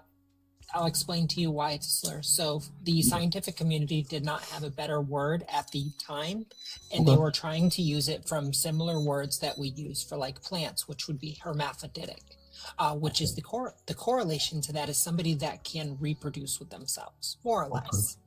I'll explain to you why it's a slur. So the scientific community did not have a better word at the time, and they Okay. were trying to use it from similar words that we use for like plants, which would be hermaphroditic, which is the correlation to that is somebody that can reproduce with themselves, more or less.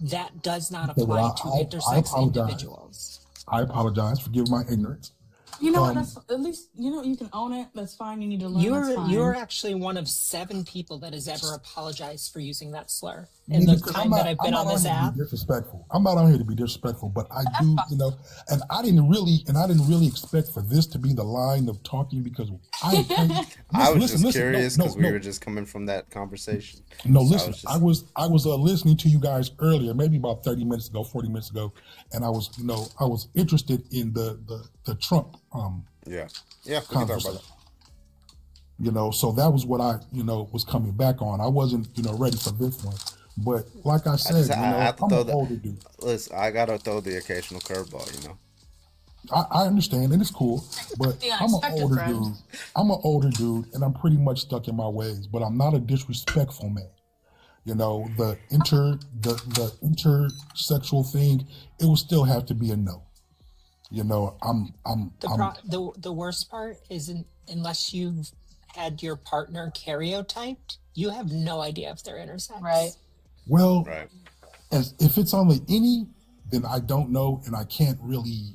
That does not Okay, apply well, to I intersex apologize. individuals. I apologize. Forgive my ignorance. You know what? Um, That's at least you can own it. That's fine. You need to learn. That's fine. You're actually one of 7 people that has ever apologized for using that slur. Yeah, In the because time that I've been on this app, disrespectful. I'm not on here to be disrespectful, but I do, and I didn't really expect for this to be the line of talking because I was just curious no, because we were just coming from that conversation. No, So listen. I was listening to you guys earlier, maybe about 30 minutes ago, 40 minutes ago, and I was interested in the Trump Yeah, we can talk about conversation. that. So that was what I was coming back on. I wasn't ready for this one, but like I said, I have to I'm throw an older dude. Listen, I gotta throw the occasional curveball. I understand, and it's cool, but The I'm an unexpected older friend. dude. I'm an older dude, and I'm pretty much stuck in my ways. But I'm not a disrespectful man. The intersexual thing, it will still have to be a no. the worst part isn't unless you've had your partner karyotyped, you have no idea if they're intersex. Right. Well, as if it's only any, then I don't know, and I can't really,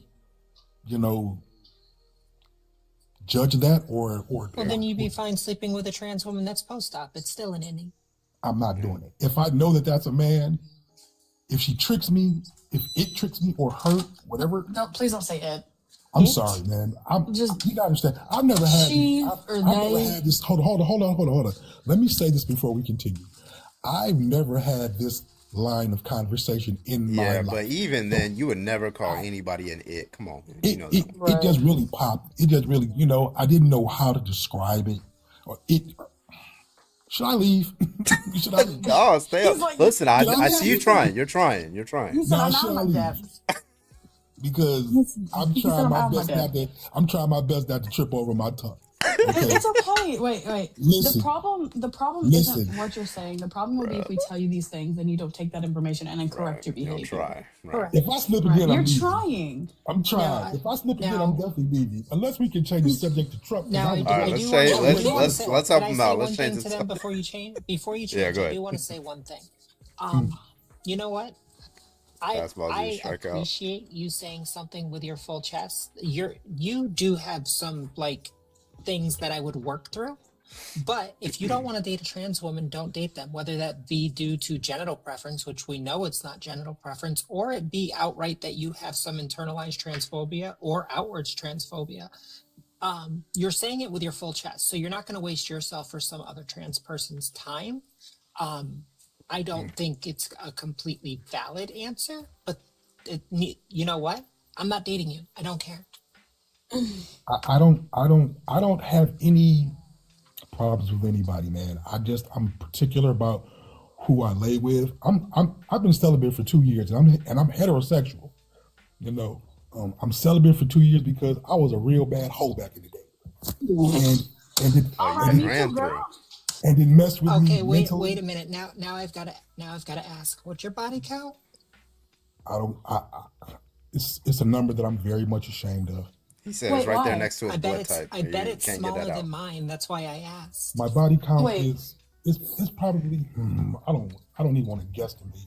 judge that or Well, then you'd be fine sleeping with a trans woman that's post-op. It's still an innie. I'm not doing it. If I know that that's a man, if she tricks me, if it tricks me or her, whatever. No, please don't say it. I'm sorry, man. You gotta understand. I've never had. She or I've never they. had this. Hold on. Let me say this before we continue. I've never had this line of conversation in my life. But even then, you would never call anybody an it. Come on, man. You know that. It just really popped. It just really, I didn't know how to describe it. Or it. Should I leave? Should I leave? No, stay up. like- Listen, I Should I see leave? you trying. You're trying. You're trying. He said, Now, I'm should out I of my leave? depth. Because I'm He said trying I'm my out of my best not depth. to. I'm trying my best not to trip over my tongue. It's okay. Wait. Listen. The problem Listen. isn't what you're saying. The problem would be if we tell you these things and you don't take that information and then correct your behavior. Try. Correct. If I slip Right. again, I'm You're leaving. trying. I'm trying. If I slip again, I'm definitely leaving. Unless we can change the subject to Trump. 'cause Now, I'm- I let's do say- want- let's- I do wanna let's- say- let's can help I him say out. one Let's thing change to the them before you change. Before you change, Yeah, go I ahead. do want to say one thing. You know what? Fastball, I you strike out. appreciate you saying something with your full chest. You do have some things that I would work through. But if you don't want to date a trans woman, don't date them, whether that be due to genital preference, which we know it's not genital preference, or it be outright that you have some internalized transphobia or outwards transphobia. You're saying it with your full chest. So you're not going to waste yourself for some other trans person's time. I don't think it's a completely valid answer, but you know what? I'm not dating you. I don't care. I don't have any problems with anybody, man. I'm particular about who I lay with. I've been celibate for 2 years, and I'm heterosexual. I'm celibate for 2 years because I was a real bad hoe back in the day, and it messed with me Okay, wait mentally. a minute. Now I've got to ask. What's your body count? It's a number that I'm very much ashamed of. He said it's right there next to his I bet blood it's type. I You bet it's can't get smaller that out. than mine. That's why I asked. My body count Wait. is it's probably I don't even want to guesstimate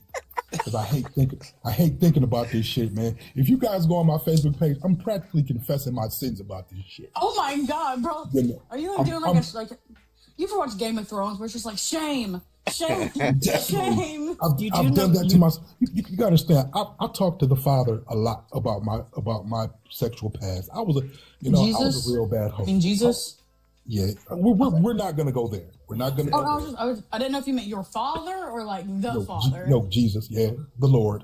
because I hate thinking about this shit, man. If you guys go on my Facebook page, I'm practically confessing my sins about this shit. Oh my god, bro! Are you doing you ever watch Game of Thrones where it's just like shame, shame? I've done that to myself. You gotta understand. I talked to the Father a lot about my sexual past. I was I was a real bad host. Jesus. Yeah, we're not gonna go there. We're not gonna. I didn't know if you meant your father or the father. No, Jesus. Yeah, the Lord.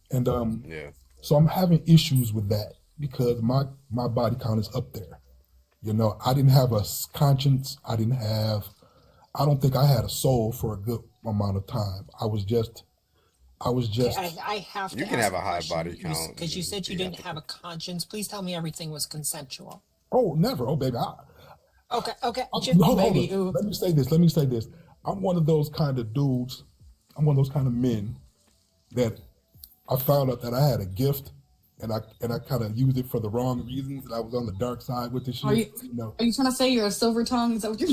And so I'm having issues with that because my body count is up there. I didn't have a conscience. I don't think I had a soul for a good amount of time. I was just I was Okay, just I have to You can ask have a a high question body count. because you and said you be didn't have ethical. a conscience. Please tell me everything was consensual. oh never. Oh baby, Okay, hold Baby, on. ooh. Let me say this. I'm one of those kind of dudes. I'm one of those kind of men that I found out that I had a gift, and I kind of used it for the wrong reasons, and I was on the dark side with the Are shit. You know, you trying to say you're a silver tongue? Is that what you're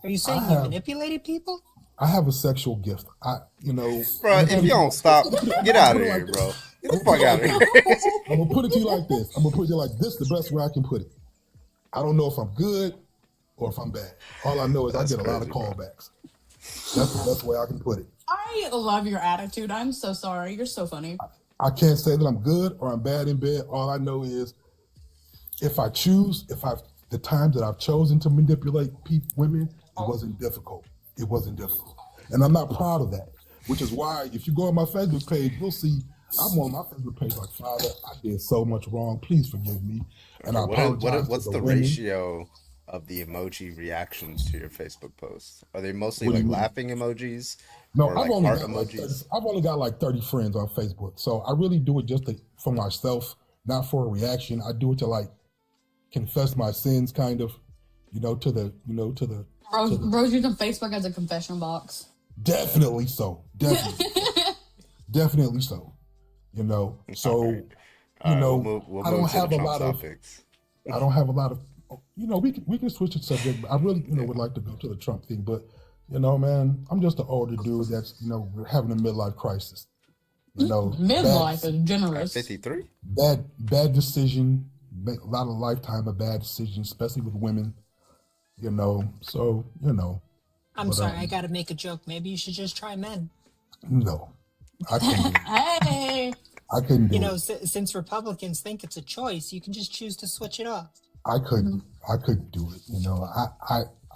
Are you saying I you have manipulated people? I have a sexual gift. Bro, I'm if gonna you don't stop, get out of here, bro. Get the fuck out of here. I'm gonna put it to you like this. I'm gonna put it like this. The best way I can put it. I don't know if I'm good or if I'm bad. All I know is That's I get a lot of crazy, bro. callbacks. That's the best way I can put it. I love your attitude. I'm so sorry. You're so funny. I can't say that I'm good or I'm bad in bed. All I know is the times that I've chosen to manipulate women, it wasn't difficult. It wasn't difficult. And I'm not proud of that, which is why if you go on my Facebook page, you'll see I'm on my Facebook page like, Father, I did so much wrong. Please forgive me. And I apologize What's to the women. ratio of the emoji reactions to your Facebook posts? Are they mostly What do like you mean? laughing emojis No, or like heart emojis? I've only got like 30 friends on Facebook. So I really do it for myself, not for a reaction. I do it to like confess my sins kind of, to the Rose using Facebook as a confession box. definitely so. Definitely so. So All right, we'll I move don't to the have a Trump lot of topics. I don't have a lot of we can switch the subject, but I really, would like to go to the Trump thing. But man, I'm just an older dude that's, we're having a midlife crisis. Midlife is generous. 53? Bad decision, make a lot of lifetime of bad decisions, especially with women. So I'm But, sorry, I gotta make a joke. Maybe you should just try men. no, I couldn't do it. Hey. I couldn't do You know, it. since Republicans think it's a choice, you can just choose to switch it off. I couldn't do it.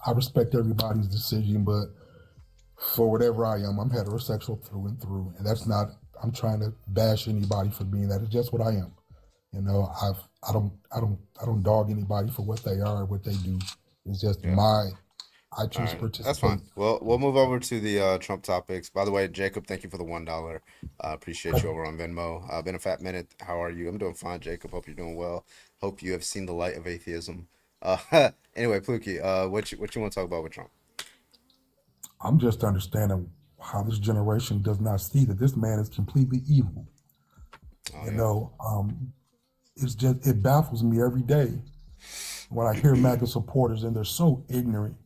I respect everybody's decision, but for whatever I am, I'm heterosexual through and through, and that's not. I'm trying to bash anybody for being that. It's just what I am. I don't dog anybody for what they are or what they do. It's just I choose to participate. That's fine. Well, we'll move over to the Trump topics. By the way, Jacob, thank you for the $1. Appreciate you over on Venmo. Been a fat minute. How are you? I'm doing fine, Jacob. Hope you're doing well. Hope you have seen the light of atheism. Anyway, Pluki, what you want to talk about with Trump? I'm just understanding how this generation does not see that this man is completely evil. It baffles me every day when I hear MAGA supporters and they're so ignorant,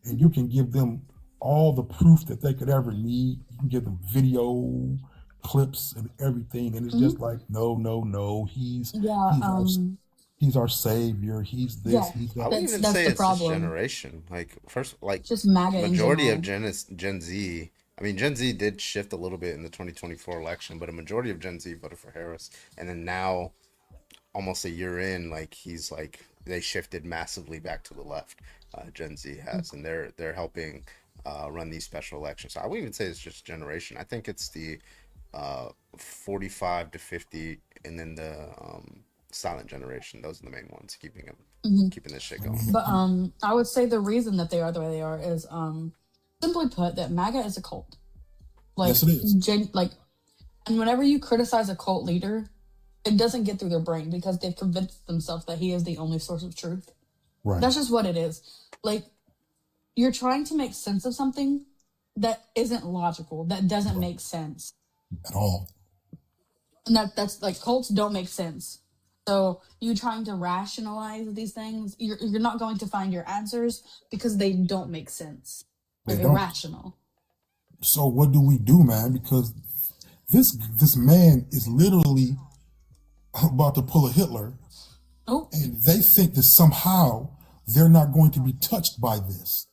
and you can give them all the proof that they could ever need. You can give them video clips and everything, and it's just like, no, he's our savior. He's this. Yeah, He's that. I wouldn't even that's say the it's problem. this generation. Like Just MAGA in majority of general. Gen Z. I mean, Gen Z did shift a little bit in the 2024 election, but a majority of Gen Z voted for Harris, and then now, almost a year in, they shifted massively back to the left. Gen Z has, and they're helping run these special elections. So I wouldn't even say it's just generation. I think it's the 45 to 50, and then the silent generation. Those are the main ones keeping this shit going. But I would say the reason that they are the way they are is simply put that MAGA is a cult. Yes, it is. And whenever you criticize a cult leader, it doesn't get through their brain because they've convinced themselves that he is the only source of truth. Right. That's just what it is. You're trying to make sense of something that isn't logical, that doesn't make sense At all. and that's like cults don't make sense. So you trying to rationalize these things, you're not going to find your answers because they don't make sense. They're They don't. irrational. So what do we do, man? Because this man is literally about to pull a Hitler, and they think that somehow they're not going to be touched by this.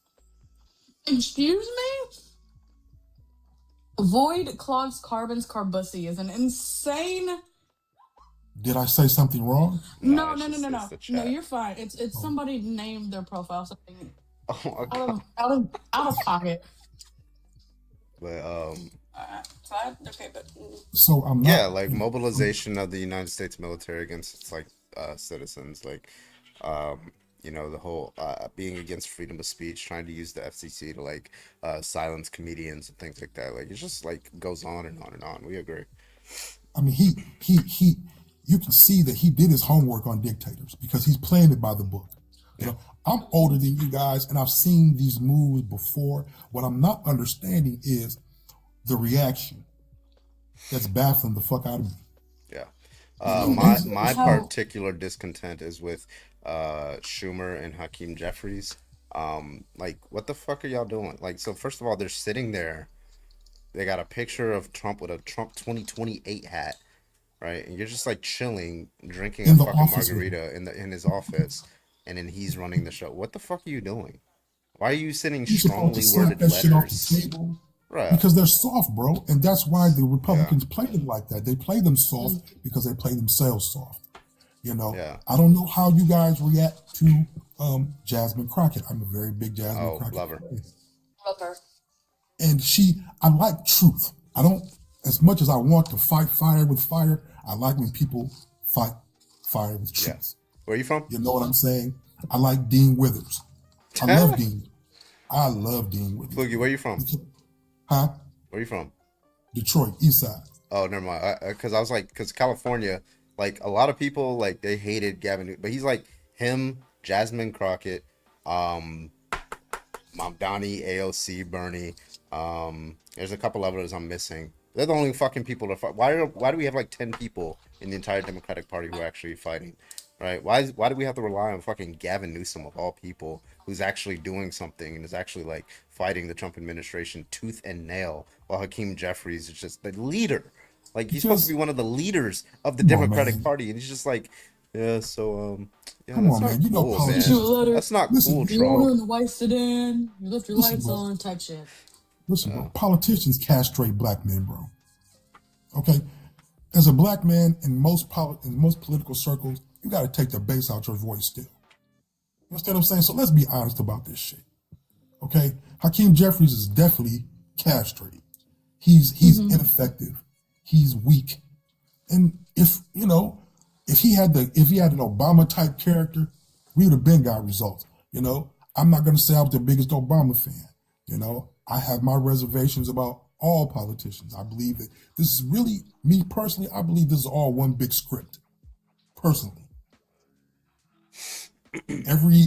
Excuse me? Void clogs carbons carbussy is an insane. Did I say something wrong? No. it's the No, chat. you're fine. It's somebody named their profile something Oh my god. out of pocket. But Okay, but So I'm not. yeah, like mobilization of the United States military against its citizens. the whole being against freedom of speech, trying to use the FCC to like silence comedians and things like that. Like it just like goes on and on and on. We agree. I mean, he. You can see that he did his homework on dictators because he's playing it by the book. You know, I'm older than you guys, and I've seen these moves before. What I'm not understanding is the reaction. That's baffling the fuck out of me. Yeah. My particular discontent is with Schumer and Hakeem Jeffries. Like, what the fuck are y'all doing? Like, so first of all, they're sitting there. They got a picture of Trump with a Trump 2028 hat, right? And you're just like chilling, drinking a fucking margarita in his office, and then he's running the show. What the fuck are you doing? Why are you sending strongly worded letters? Right. Because they're soft, bro, and that's why the Republicans play them like that. They play them soft because they play themselves soft. You know, I don't know how you guys react to Jasmine Crockett. I'm a very big Jasmine Crockett. Love her. Love her. And I like truth. I don't, as much as I want to fight fire with fire, I like when people fight fire with truth. Yeah. Where are you from? You know what I'm saying? I like Dean Withers. I love Dean. I love Dean Withers. Boogie, where you from? Huh? Where you from? Detroit, East Side. Oh, never mind. Because I was like, because California, like a lot of people, like they hated Gavin Newsom, but he's like him, Jasmine Crockett, Mamdani, AOC, Bernie. There's a couple others I'm missing. They're the only fucking people to fight. Why do we have like 10 people in the entire Democratic Party who are actually fighting? Right? Why do we have to rely on fucking Gavin Newsom of all people, who's actually doing something and is actually like fighting the Trump administration tooth and nail, while Hakeem Jeffries is just the leader? Like he's supposed to be one of the leaders of the Democratic Party, and he's just like, yeah. So come on, man. You know, politicians. That's not cool, You were in the white sedan. You left your lights on, type shit. Listen, bro. Politicians castrate black men, bro. Okay, as a black man in most political circles, you got to take the bass out your voice still. You understand what I'm saying? So let's be honest about this shit. Okay? Hakeem Jeffries is definitely castrated. He's ineffective. He's weak. And if he had an Obama type character, we would have been got results. You know, I'm not gonna say I was the biggest Obama fan. You know, I have my reservations about all politicians. I believe that this is really, me personally, I believe this is all one big script. Personally. Every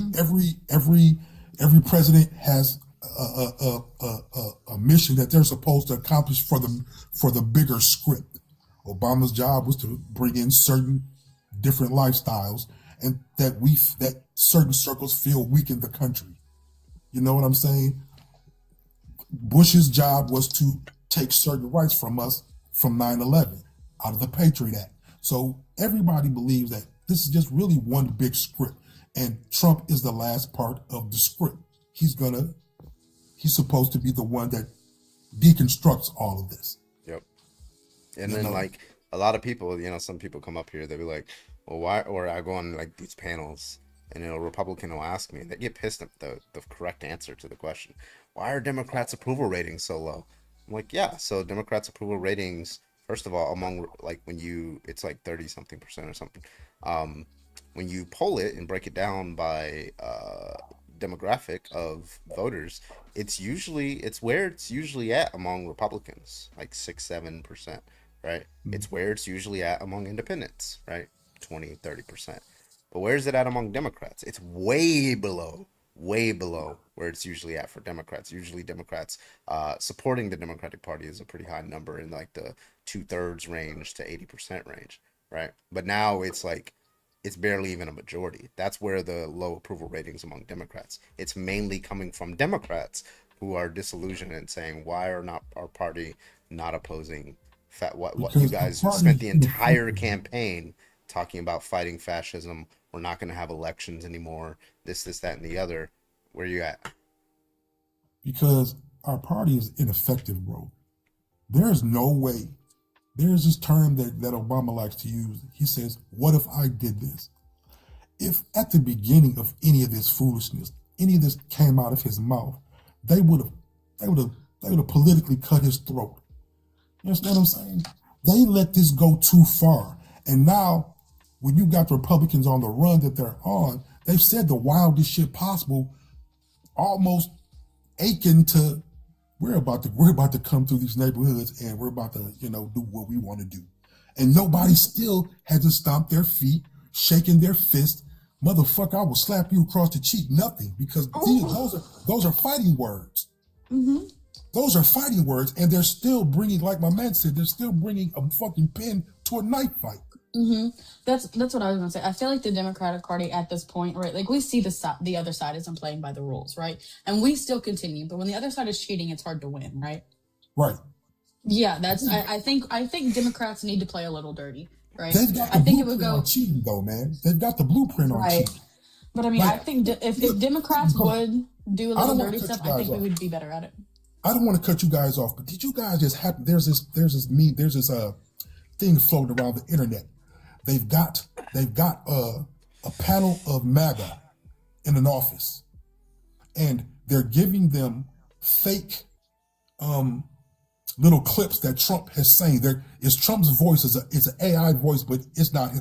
president has a mission that they're supposed to accomplish for the bigger script. Obama's job was to bring in certain different lifestyles, and that certain circles feel weak in the country. You know what I'm saying? Bush's job was to take certain rights from us from 9/11 out of the Patriot Act. So everybody believes that this is just really one big script. And Trump is the last part of the script. He's supposed to be the one that deconstructs all of this. Yep. And then like a lot of people, some people come up here, they'll be like, well, why? Or I go on like these panels and a Republican will ask me, and they get pissed at the correct answer to the question. Why are Democrats' approval ratings so low? I'm like, yeah, so Democrats' approval ratings, first of all, among like it's like 30-something% or something. When you poll it and break it down by demographic of voters, it's where it's usually at among Republicans, like 6-7%, right? It's where it's usually at among independents, right? 20-30%. But where's it at among Democrats? It's way below where it's usually at for Democrats. Usually Democrats supporting the Democratic Party is a pretty high number in like the 2/3 range to 80% range, right? But now it's like, it's barely even a majority. That's where the low approval ratings among Democrats. It's mainly coming from Democrats who are disillusioned and saying, why are not our party not opposing what you guys spent the entire campaign talking about fighting fascism. We're not going to have elections anymore. This, that, and the other. Where you at? Because our party is ineffective, bro. There's no way. There's this term that Obama likes to use. He says, what if I did this? If at the beginning of any of this foolishness, any of this came out of his mouth, they would have politically cut his throat. You understand what I'm saying? They let this go too far. And now, when you got the Republicans on the run that they're on, they've said the wildest shit possible, almost aching to we're about to come through these neighborhoods and we're about to, you know, do what we want to do. And nobody still hasn't stomped their feet, shaking their fist. Motherfucker, I will slap you across the cheek. Nothing, because those are fighting words. Mm-hmm. Those are fighting words, and they're still bringing, like my man said, they're still bringing a fucking pen to a knife fight. Mm-hmm. That's what I was gonna say. I feel like the Democratic Party at this point, right? Like we see the other side isn't playing by the rules, right? And we still continue, but when the other side is cheating, it's hard to win, right? Right. Yeah, that's. I think Democrats need to play a little dirty, right? They've got the I think it blueprint would go on cheating, though, man. They've got the blueprint on right. cheating. But I mean, Like, I think if Democrats would do a I don't little wanna dirty cut stuff, you I think guys we off. would be better at it. I don't want to cut you guys off, but did you guys just happen? There's this thing floating around the internet. They've got a panel of MAGA in an office, and they're giving them fake little clips that Trump has saying. There is Trump's voice is an AI voice, but it's not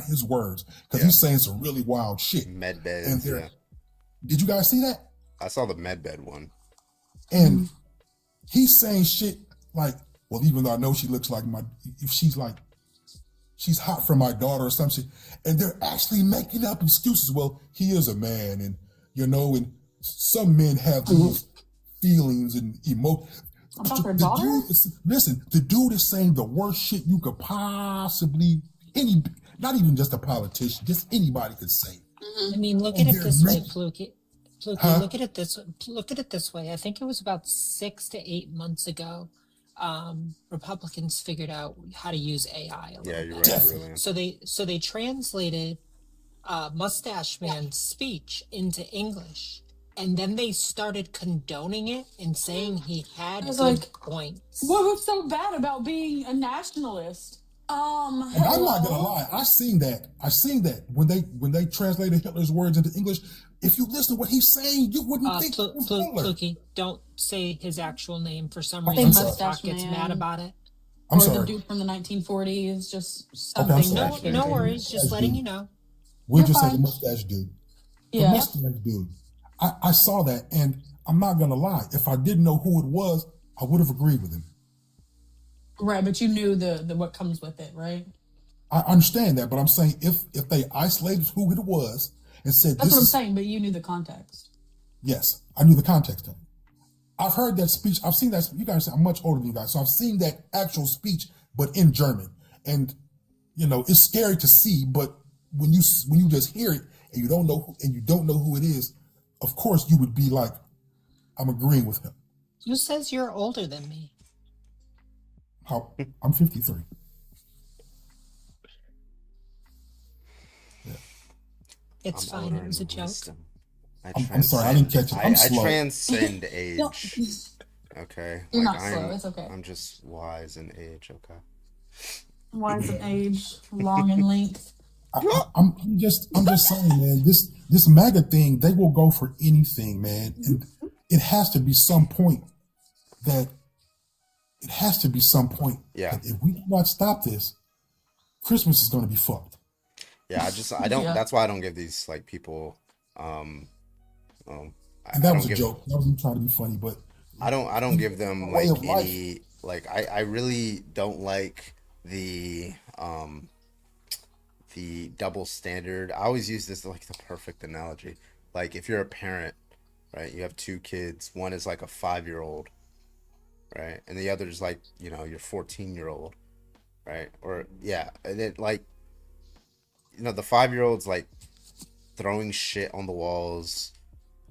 his words, because he's saying some really wild shit. Medbed. And Yeah. did you guys see that? I saw the medbed one. And he's saying shit like, well, even though I know she looks like she's hot for my daughter or some shit. And they're actually making up excuses. Well, he is a man, and you know, and some men have these feelings and emotions. About their daughter? Listen, the dude is saying the worst shit you could possibly, not even just a politician, just anybody could say. I mean, look at it this way, Fluky. Look at it this way. I think it was about 6 to 8 months ago. Republicans figured out how to use AI a little Yeah, you're bit. right, Julian. So they translated Mustache Man's speech into English, and then they started condoning it and saying he had I was good like, points. What was so bad about being a nationalist? And I'm not gonna lie, I seen that when they translated Hitler's words into English. If you listen to what he's saying, you wouldn't think it was Hitler. Fluky, don't say his actual name. For some I'm reason, sorry. Mustache gets mad about it. I'm or sorry. the dude from the 1940s, just Okay, I'm something. sorry. No worries, just letting you know. We'll You're just say the fine. mustache dude. The Yeah. mustache dude. I saw that, and I'm not gonna lie. If I didn't know who it was, I would have agreed with him. Right, but you knew the what comes with it, right? I understand that, but I'm saying if they isolated who it was and said That's this what I'm is saying, but you knew the context. yes, I knew the context of it. I've heard that speech. I've seen that. You guys, I'm much older than you guys, so I've seen that actual speech, but in German. And you know, it's scary to see, but when you just hear it and you don't know who it is, of course you would be like, I'm agreeing with him. Who says you're older than me? How I'm 53. It's I'm fine. older It was a in joke. wisdom. I'm sorry, I didn't catch it. I'm I slow. transcend age. Okay. You're Like, not slow, it's okay. I'm just wise in age. Okay. Wise in age, long in length. I'm just saying, man. This MAGA thing, they will go for anything, man. And it has to be some point that Yeah. that if we do not stop this, Christmas is going to be fucked. Yeah, I don't. Yeah. That's why I don't give these like people. And that was a give, joke. That wasn't trying to be funny, but I don't give them way like of life. any like. I really don't like the double standard. I always use this like the perfect analogy. Like if you're a parent, right? You have two kids. One is like a 5-year-old, right? And the other is like, you know, your 14-year-old, right? Or yeah, and it like, you know, the 5-year-old's like throwing shit on the walls,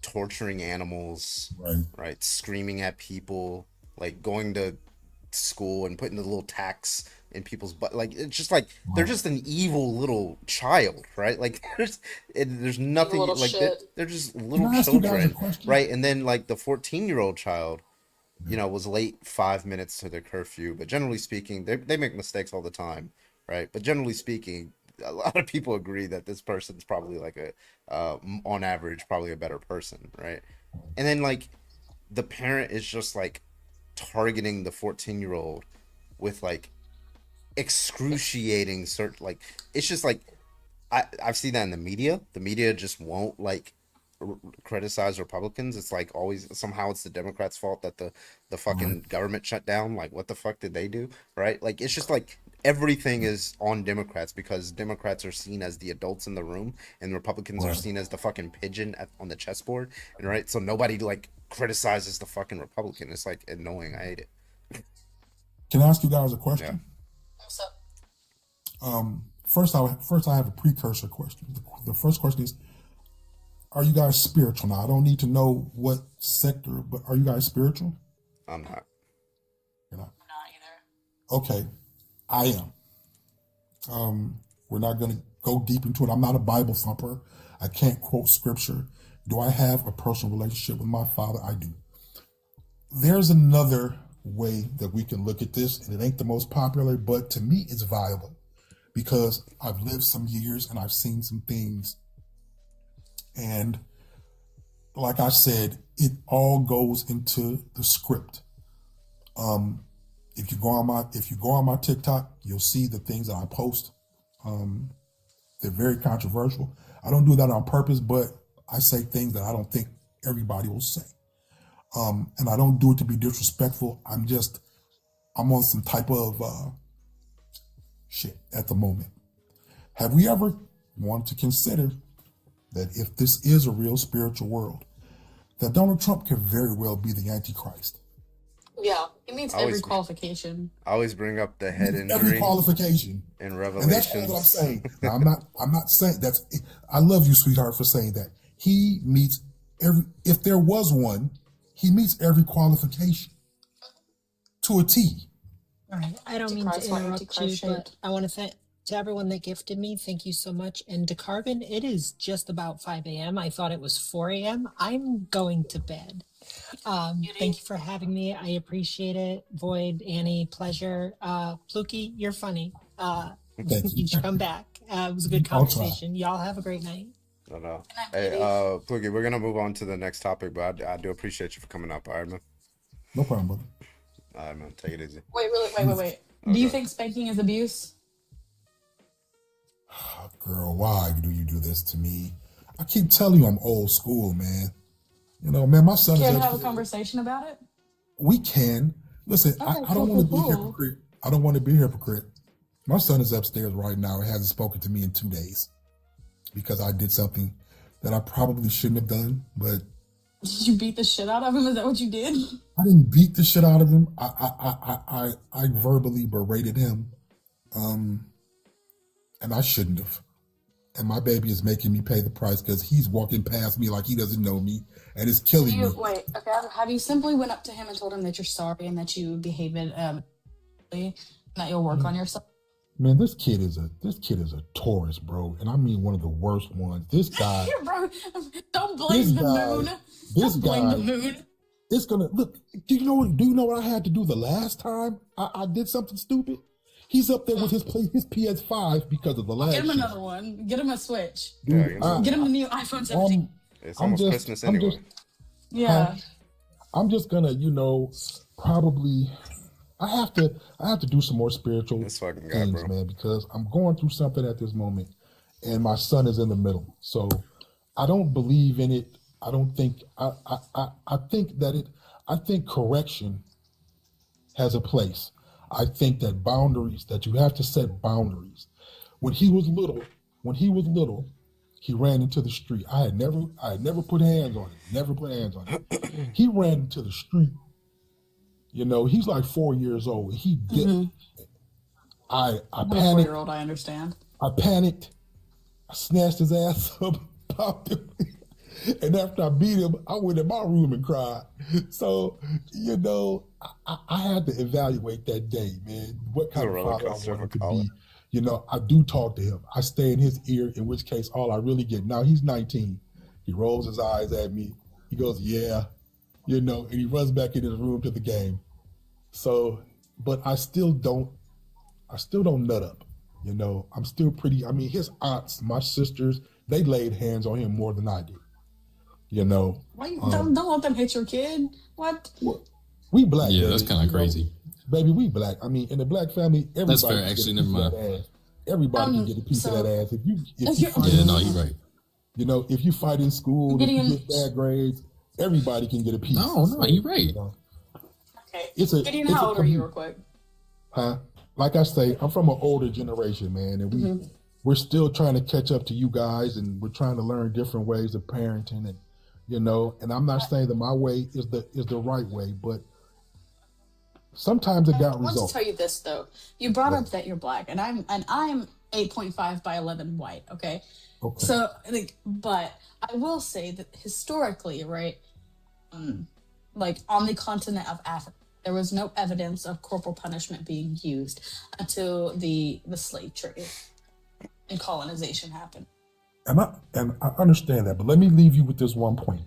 torturing animals, right? Screaming at people, like going to school and putting the little tacks in people's butt. Like it's just like they're just an evil little child, right? Like there's nothing little like shit. they're just Can little I ask you guys a children, question? right? And then like the 14-year-old child, you know, was late 5 minutes to their curfew, but generally speaking, they make mistakes all the time, right? But generally speaking, a lot of people agree that this person's probably like on average, probably a better person, right? And then like the parent is just like targeting the 14-year-old with like excruciating like it's just like I've seen that in the media. The media just won't like criticize Republicans. It's like always somehow it's the Democrats' fault that the fucking government shut down. Like what the fuck did they do? Right? Like it's just like everything is on Democrats because Democrats are seen as the adults in the room and Republicans are seen as the fucking pigeon on the chessboard. And right, so nobody like criticizes the fucking Republican. It's like annoying. I hate it. Can I ask you guys a question? What's up? First I have a precursor question. The first question is, are you guys spiritual? Now I don't need to know what sector, but are you guys spiritual? I'm not. You're not. Not either. Okay, I am. We're not going to go deep into it. I'm not a Bible thumper. I can't quote scripture. Do I have a personal relationship with my father? I do. There's another way that we can look at this, and it ain't the most popular, but to me it's viable because I've lived some years and I've seen some things. And like I said, it all goes into the script. If you go on my TikTok, you'll see the things that I post. They're very controversial. I don't do that on purpose, but I say things that I don't think everybody will say. And I don't do it to be disrespectful. I'm on some type of shit at the moment. Have we ever wanted to consider that if this is a real spiritual world, that Donald Trump could very well be the Antichrist? Yeah, he meets every qualification. I always bring up the head injury. Every qualification. In And Revelations. that's all I'm saying. Now, I'm not saying that's, I love you, sweetheart, for saying that. He meets if there was one, he meets every qualification to a T. All right. I don't mean to interrupt you, but I want to thank to everyone that gifted me. Thank you so much. And to Carbon, it is just about 5 a.m. I thought it was 4 a.m. I'm going to bed. Thank you for having me. I appreciate it. Void, Annie, pleasure. Pluki, you're funny. You should come back. It was a good I'll try. conversation. Y'all have a great night. No. Hey, Plugi, we're gonna move on to the next topic, but I do appreciate you for coming up. All right, man. No problem, brother. All right, man. Take it easy. Wait. Do you think spanking is abuse? Girl, why do you do this to me? I keep telling you I'm old school, man. You know, man, my son Can is we have a actually, conversation about it? we can. Listen, I don't want to be a hypocrite. I don't want to be a hypocrite. My son is upstairs right now and hasn't spoken to me in 2 days because I did something that I probably shouldn't have done, but Did you beat the shit out of him? Is that what you did? I didn't beat the shit out of him. I verbally berated him, and I shouldn't have. And my baby is making me pay the price because he's walking past me like he doesn't know me, and it's killing me. Wait, okay. Have you simply went up to him and told him that you're sorry and that you behaved and that you'll work on yourself? Man, this kid is a Taurus, bro, and I mean one of the worst ones. This guy, Bro, don't blame the moon. Don't blame the moon. It's gonna look. Do you know what I had to do the last time I did something stupid? He's up there with his PS5 because of the last. Get him shit. another one. Get him a Switch. Dude, Get him a new iPhone 17. It's almost Christmas anyway. Yeah. I'm just gonna, probably. I have to do some more spiritual things, man, because I'm going through something at this moment, and my son is in the middle. So I don't believe in it. I don't think. I think correction has a place. I think that you have to set boundaries. When he was little, he ran into the street. I had never put hands on him. He ran into the street. He's like 4 years old. He did. I I'm a panicked. 4-year-old, I understand. I panicked. I snatched his ass up, popped him. And after I beat him, I went in my room and cried. So, I had to evaluate that day, man. What kind of father I wanted to be. I do talk to him. I stay in his ear, in which case all I really get. Now he's 19. He rolls his eyes at me. He goes, yeah, and he runs back in his room to the game. So, but I still don't nut up. I'm still pretty, his aunts, my sisters, they laid hands on him more than I did. Why don't let them hit your kid? What? We black. Yeah, baby, that's kind of crazy. Baby, we black. In the black family, everybody. That's fair. Actually, never mind. Everybody can get a piece of that ass. If you fight yeah, no, you're right. You know, if you fight in school, if you Gideon- get bad grades, everybody can get a piece. No, you're right. You know? Okay. It's Gideon, how old are you, real quick? Huh? Like I say, I'm from an older generation, man, and we're still trying to catch up to you guys, and we're trying to learn different ways of parenting, and you know. And I'm not saying that my way is the right way, but sometimes it got I want results. to tell you this though. You brought up that you're black, and I'm 8.5 by 11 white. Okay. Okay. So, like, but I will say that historically, right, like on the continent of Africa, there was no evidence of corporal punishment being used until the slave trade and colonization happened. And I understand that, but let me leave you with this one point.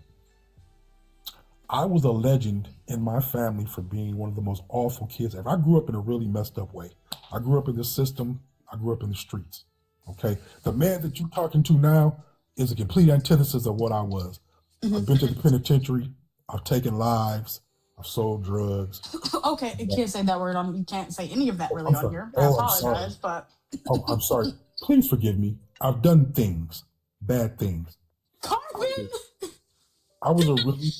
I was a legend in my family for being one of the most awful kids ever. I grew up in a really messed up way. I grew up in the system. I grew up in the streets. Okay, the man that you're talking to now is a complete antithesis of what I was. I've been to the penitentiary. I've taken lives. I've sold drugs. Okay, you can't say that word on. You can't say any of that really on here. I apologize, but Oh, I'm sorry. Please forgive me. I've done things, bad things. Carvin, I was a really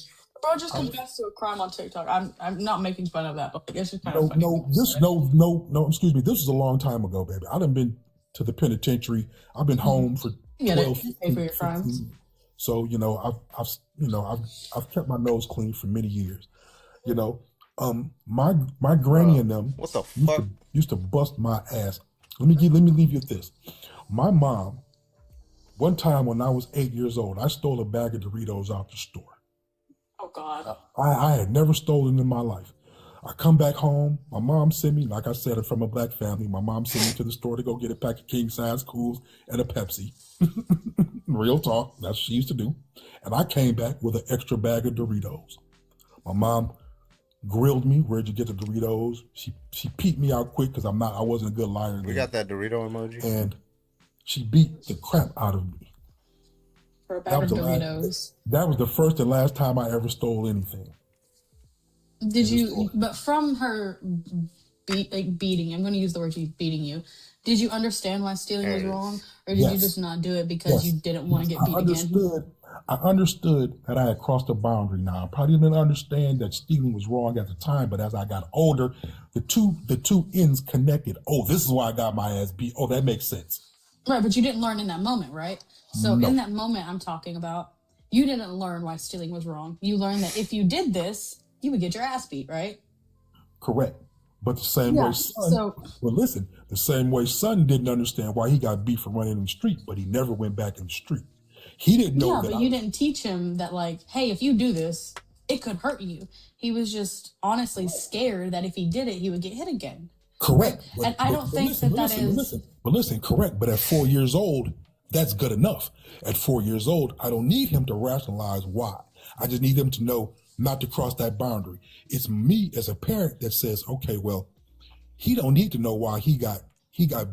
bro, just confessed to a crime on TikTok. I'm not making fun of that, but it's just kind no, of funny. no. Excuse me. This was a long time ago, baby. I done been to the penitentiary. I've been home for You 12, gotta pay for your 15. crimes. So you know, I've kept my nose clean for many years. You know, my granny and them What the fuck? used to bust my ass. Let me leave you with this. My mom, one time when I was 8 years old, I stole a bag of Doritos out the store. Oh God. I had never stolen in my life. I come back home. My mom sent me, like I said, I'm from a black family. My mom sent me to the store to go get a pack of king size Cools and a Pepsi. Real talk. That's what she used to do. And I came back with an extra bag of Doritos. My mom grilled me. Where'd you get the Doritos? She peeped me out quick because I wasn't a good liar. We then. got that Dorito emoji. And she beat the crap out of me. For a bag of Doritos. That was the first and last time I ever stole anything. Did you? But from her beating, I'm going to use the word she's beating you. Did you understand why stealing was wrong, or did you Yes. just not do it because Yes. you didn't want to get beat again? I understood that I had crossed a boundary. Now I probably didn't understand that stealing was wrong at the time, but as I got older, the two ends connected. Oh, this is why I got my ass beat. Oh, that makes sense. Right, but you didn't learn in that moment, right? So No. in that moment I'm talking about, you didn't learn why stealing was wrong. You learned that if you did this, you would get your ass beat, right? Correct. But the same Yeah, way son, so- well, listen, the same way son didn't understand why he got beat for running in the street, but he never went back in the street. He didn't know Yeah, that but you didn't teach him that, like, hey, if you do this, it could hurt you. He was just honestly scared that if he did it, he would get hit again. Correct. And I don't think that is. But listen, correct. But at 4 years old, that's good enough. At 4 years old, I don't need him to rationalize why. I just need him to know not to cross that boundary. It's me as a parent that says, okay, well, he don't need to know why he got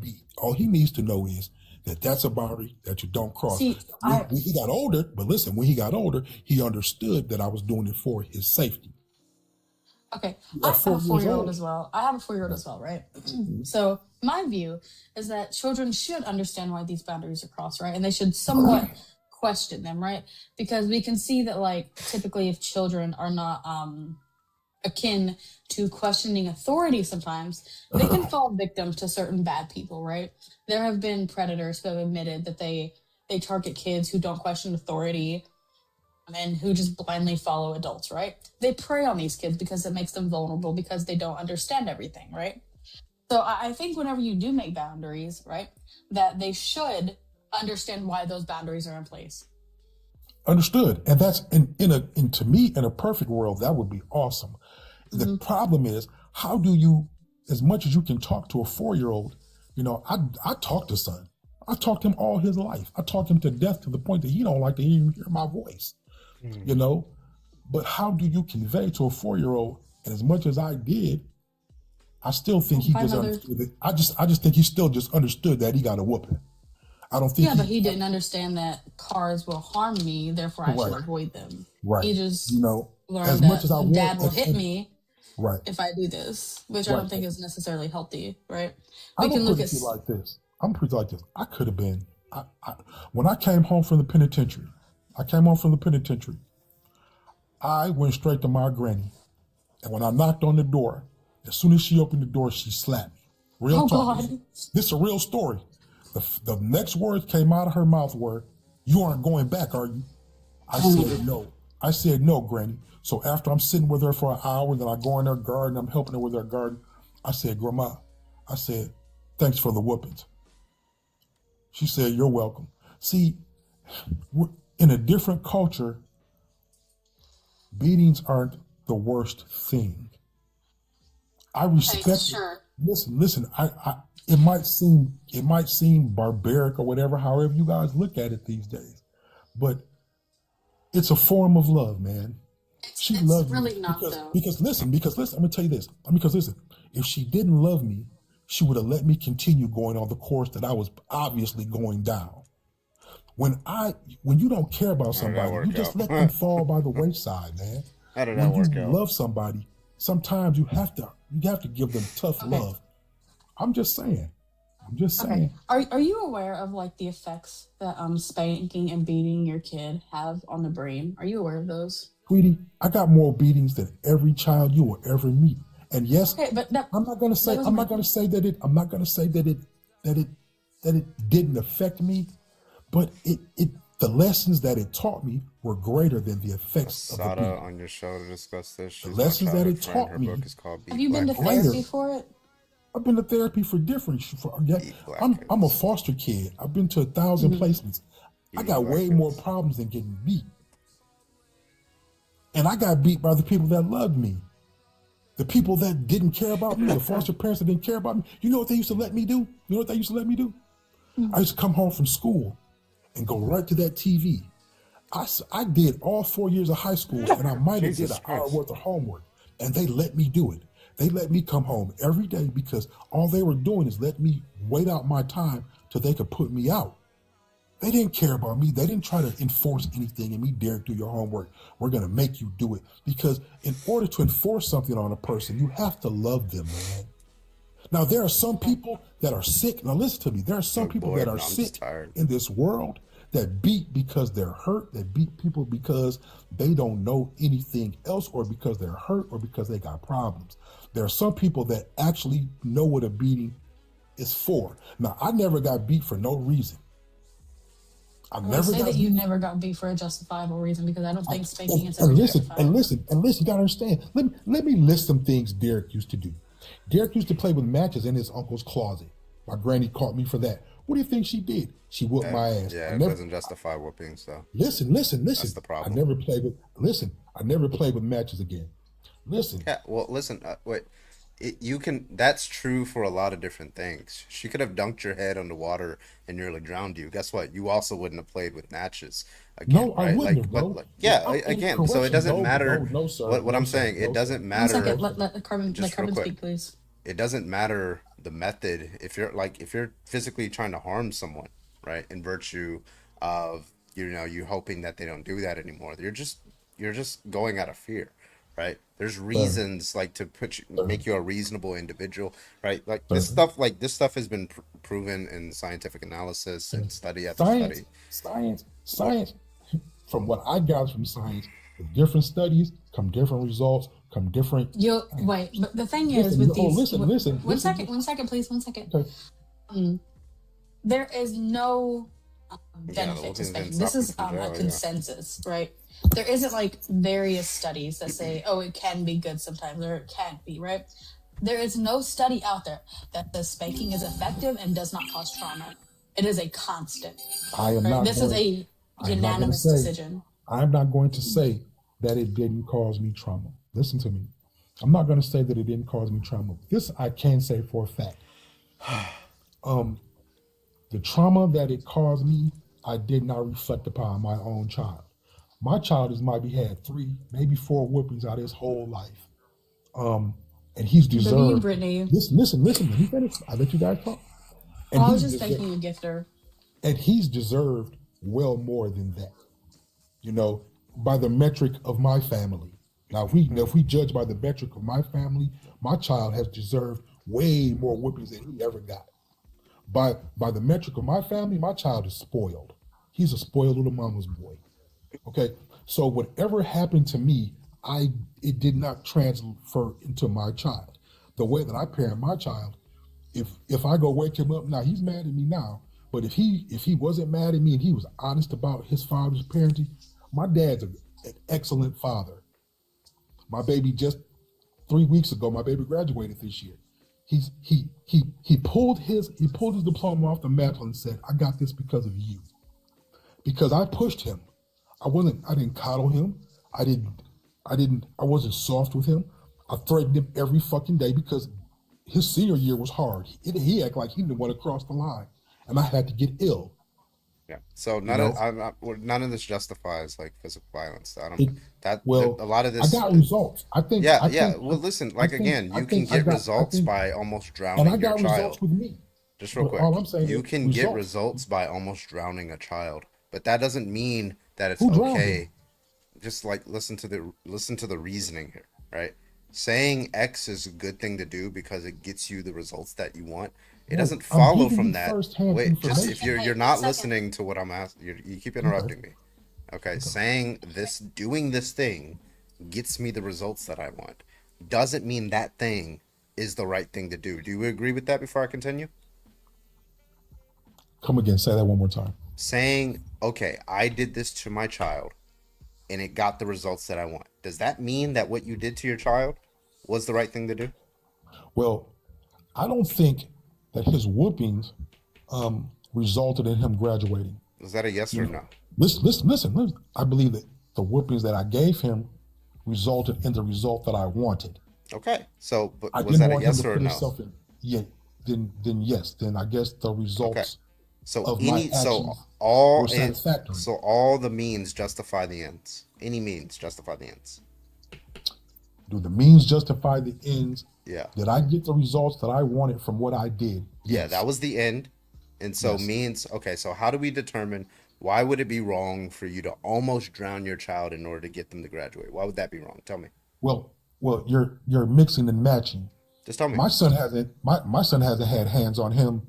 beat. All he needs to know is that that's a boundary that you don't cross. See, when he got older, but listen, when he got older, he understood that I was doing it for his safety. Okay, At I have 4 a years 4-year-old old. as well. I have a 4-year-old as well, right? So my view is that children should understand why these boundaries are crossed, right? And they should somewhat question them, right? Because we can see that, like, typically if children are not akin to questioning authority sometimes, they can fall victim to certain bad people, right? There have been predators who have admitted that they target kids who don't question authority and who just blindly follow adults, right? They prey on these kids because it makes them vulnerable because they don't understand everything, right? So I think whenever you do make boundaries, right, that they should understand why those boundaries are in place. Understood. And that's to me, in a perfect world, that would be awesome. The problem is, how do you, as much as you can talk to a 4-year-old, you know, I talk to son. I talked to him all his life. I talked him to death to the point that he don't like to even hear my voice, you know? But how do you convey to a 4-year-old, and as much as I did, I still think he just understood it. I just think he still just understood that he got a whooping. I don't think Yeah, but he didn't understand that cars will harm me, therefore I should Right. avoid them. Right. He just You know, learned as that much as I dad will want- hit me Right. if I do this, which I Right. don't think is necessarily healthy, right? I We will can look put at it to you like this. I'm pretty like this. I could have been. When I came home from the penitentiary, I went straight to my granny. And when I knocked on the door, as soon as she opened the door, she slapped me. Real talk. God. This is a real story. The next words came out of her mouth were, "You aren't going back, are you?" I said, "No." I said, "No, Granny." So after I'm sitting with her for an hour, then I go in her garden, I'm helping her with her garden. I said, "Grandma," I said, "thanks for the whoopings." She said, "You're welcome." See, we're in a different culture, beatings aren't the worst thing. I respect Sure. Listen, it might seem barbaric or whatever, however you guys look at it these days. But it's a form of love, man. She loved really me not, because, though. because listen, I'm gonna tell you this. Because listen, if she didn't love me, she would have let me continue going on the course that I was obviously going down. When you don't care about How did that somebody, work you just out? let them fall by the wayside, man. How did that When work you out? love somebody, sometimes you have to give them tough love. I'm just saying. Okay. Are you aware of like the effects that spanking and beating your kid have on the brain? Are you aware of those? Sweetie, I got more beatings than every child you will ever meat. And yes, Okay, but I'm not gonna say that it didn't affect me, but the lessons that it taught me were greater than the effects of the Sada beating. on your show to discuss this. She's lessons my that childhood it friend. taught Her me. book is called Beat Have you been to Black therapy Kids. for it? I've been to therapy for different. I'm a foster kid. I've been to 1,000 placements. I got way more problems than getting beat. And I got beat by the people that loved me. The people that didn't care about me, the foster parents that didn't care about me. You know what they used to let me do? I used to come home from school and go right to that TV. I did all 4 years of high school, and I might have did Jesus an hour Christ. worth of homework. And they let me do it. They let me come home every day because all they were doing is let me wait out my time till they could put me out. They didn't care about me. They didn't try to enforce anything in me. Derek, do your homework. We're going to make you do it. Because in order to enforce something on a person, you have to love them, man. Now, there are some people that are sick. Now, listen to me. There are some people that are sick in this world that beat because they're hurt, that beat people because they don't know anything else, or because they're hurt, or because they got problems. There are some people that actually know what a beating is for. Now, I never got beat for no reason. I Well, never say got that you beat. never got beat for a justifiable reason, because I don't think spanking is And ever listen, justified. you gotta understand. Let me list some things Derek used to do. Derek used to play with matches in his uncle's closet. My granny caught me for that. What do you think she did? She whooped my ass. Yeah, I it never- doesn't justify whoopings, though. Listen. That's the problem. I never played with matches again. Listen. Yeah, well, listen. Wait, That's true for a lot of different things. She could have dunked your head underwater and nearly drowned you. Guess what? You also wouldn't have played with matches again, No, I right? wouldn't Like, have, but bro. like, yeah, Oh, again. So correction, it doesn't no, matter. no, sir, What no, I'm sir, saying, no, it doesn't sir. One matter. second, let Carmen Just real quick. speak, please. It doesn't matter the method. If you're physically trying to harm someone, right, in virtue of you hoping that they don't do that anymore, you're just going out of fear, right? There's reasons like to make you a reasonable individual, right? Like this stuff has been proven in scientific analysis and study after study. Science. From what I got from science, with different studies come different results, come different. Wait, but the thing is with these. Listen. One second, please. 1 second. Okay. There is no Yeah, benefit to the spanking. whoopings This didn't is stop a people from jail, yeah. consensus, right? There isn't like various studies that say, oh, it can be good sometimes, or it can't be, right? There is no study out there that says spanking is effective and does not cause trauma. It is a constant. I am right? not. This is a I'm not gonna unanimous say- decision. I'm not going to say that it didn't cause me trauma. Listen to me. I'm not going to say that it didn't cause me trauma. This I can say for a fact. The trauma that it caused me, I did not reflect upon my own child. My child has maybe had 3, maybe 4 whoopings out of his whole life. And he's deserved. Brittany. Listen. Let me finish. I let you guys talk. And I was he's just deserved- thanking you, Gifter. and he's deserved well more than that. By the metric of my family. Now, if we judge by the metric of my family, my child has deserved way more whoopings than he ever got. by the metric of my family, my child is spoiled. He's a spoiled little mama's boy. Okay, so whatever happened to me, it did not transfer into my child. The way that I parent my child, if I go wake him up now, he's mad at me now. But if he wasn't mad at me and he was honest about his father's parenting, my dad's an excellent father. My baby just 3 weeks ago, my baby graduated this year. He pulled his diploma off the mantle and said, "I got this because of you." Because I pushed him. I didn't coddle him. I wasn't soft with him. I threatened him every fucking day because his senior year was hard. He acted like he didn't want to cross the line, and I had to get ill. Yeah. So none of this justifies like physical violence. I don't. A lot of this. I got results. I think. Well, listen. Like again, you can get results by almost drowning and I got your results child. with me. Just real quick, all I'm saying you is can get results. results by almost drowning a child, but that doesn't mean that it's Who drowned okay. him? Just like listen to the reasoning here, right? Saying X is a good thing to do because it gets you the results that you want. It No, doesn't I'm follow giving from you that. firsthand Wait, just if information. you're not listening to what I'm asking, you keep interrupting me. Okay, saying doing this thing gets me the results that I want doesn't mean that thing is the right thing to do. Do you agree with that before I continue? Come again. Say that one more time. Saying, okay, I did this to my child and it got the results that I want. Does that mean that what you did to your child was the right thing to do? Well, I don't think that his whoopings resulted in him graduating. Is that a yes or no? Listen. I believe that the whoopings that I gave him resulted in the result that I wanted. Okay, so but I was didn't that a want him yes to or a put no? himself in. Yeah. Then yes. Then I guess the results So of my actions all were satisfactory. so all the means justify the ends. Any means justify the ends. Do the means justify the ends? Yeah. Did I get the results that I wanted from what I did? Yeah, that was the end. And so Yes. means, okay, so how do we determine why would it be wrong for you to almost drown your child in order to get them to graduate? Why would that be wrong? Tell me. Well, you're mixing and matching. Just tell me. My son hasn't had hands on him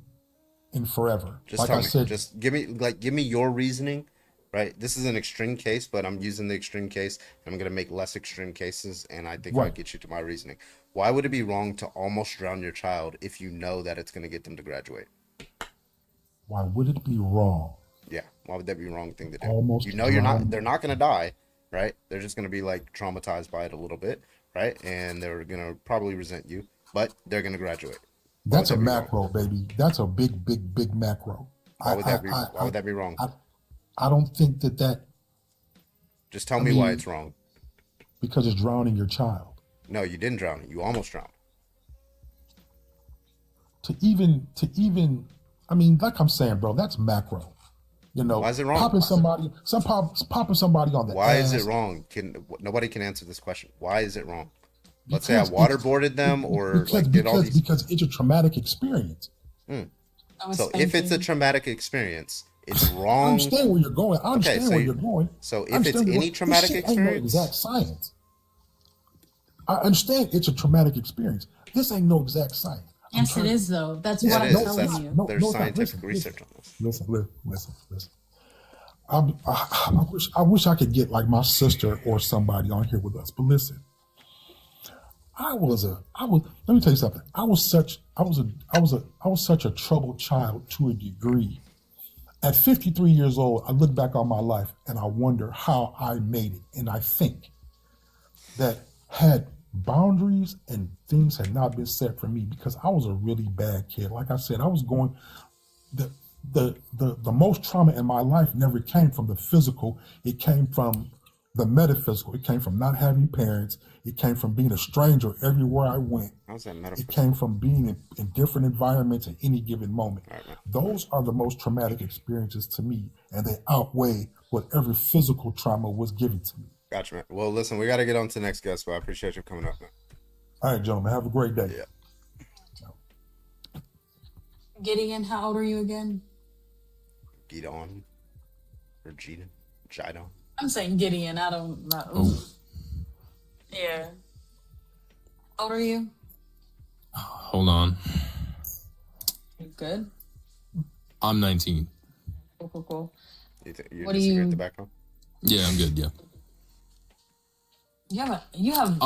in forever. Just like tell I me. said, Just give me your reasoning, right? This is an extreme case, but I'm using the extreme case. I'm going to make less extreme cases, and I think I'll Right. get you to my reasoning. Why would it be wrong to almost drown your child if you know that it's going to get them to graduate? why would it be wrong? Yeah, why would that be a wrong thing to do? Almost You know drown. they're not going to die, right? They're just going to be like traumatized by it a little bit, right? And they're going to probably resent you, but they're going to graduate. Why That's would a that be wrong? macro, baby. That's a big macro. Why would that be why would that be wrong? I don't think that Just tell I me why mean- it's wrong. because it's drowning your child. No, you didn't drown it. You almost drowned. To even I mean, like I'm saying, bro, that's macro. You know, Why is it wrong? popping somebody on the Why ass. is it wrong? Nobody can answer this question. Why is it wrong? Let's Because say I waterboarded them or because, like did all because, these. because it's a traumatic experience. So if it's a traumatic experience, it's I wrong. understand where you're going. I understand so where you- you're going. so I if it's understand where- any this traumatic shit ain't no experience- exact science. I understand it's a traumatic experience. This ain't no exact science. I'm Yes, it trying- is though. That's Yeah, what it I'm is. telling That's- you. there's it's not. scientific Listen, research on this. Listen. I wish I could get like my sister or somebody on here with us. But listen, let me tell you something. I was such a troubled child to a degree. At 53 years old, I look back on my life and I wonder how I made it. And I think that had boundaries and things had not been set for me, because I was a really bad kid. Like I said, I was going the most trauma in my life never came from the physical. It came from the metaphysical. It came from not having parents. It came from being a stranger everywhere I went. How's that It metaphysical? came from being in different environments at any given moment. Those are the most traumatic experiences to me, and they outweigh whatever physical trauma was given to me. Gotcha, man. Well, listen, we got to get on to the next guest, but I appreciate you coming up, man. All right, gentlemen, have a great day. Yeah. Gideon, how old are you again? Gidon or Gidon. I'm saying Gideon. I don't know. Yeah. How old are you? Hold on. You good? I'm 19. Cool. You What do disagree you- with the background? Yeah, I'm good. Yeah. You have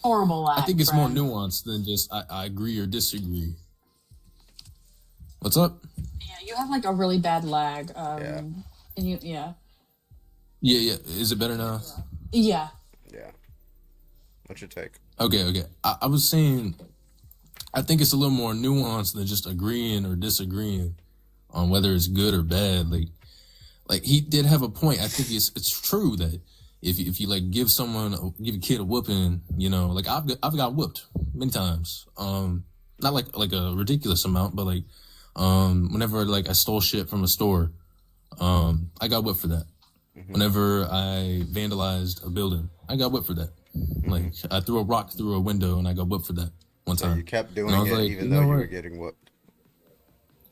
horrible lag. I think it's more friend. nuanced than just I agree or disagree. What's up? Yeah, you have like a really bad lag. Yeah. And yeah. Yeah. Is it better now? Yeah. Yeah. What's your take? Okay. I was saying, I think it's a little more nuanced than just agreeing or disagreeing on whether it's good or bad. Like he did have a point. I think it's true that if you like give a kid a whooping, you know, like I've got whooped many times. Not like a ridiculous amount, but like whenever like I stole shit from a store, I got whipped for that. Mm-hmm. Whenever I vandalized a building, I got whipped for that. Like I threw a rock through a window and I got whipped for that one So time. you kept doing And I was it like, even you though know you were what? getting whooped.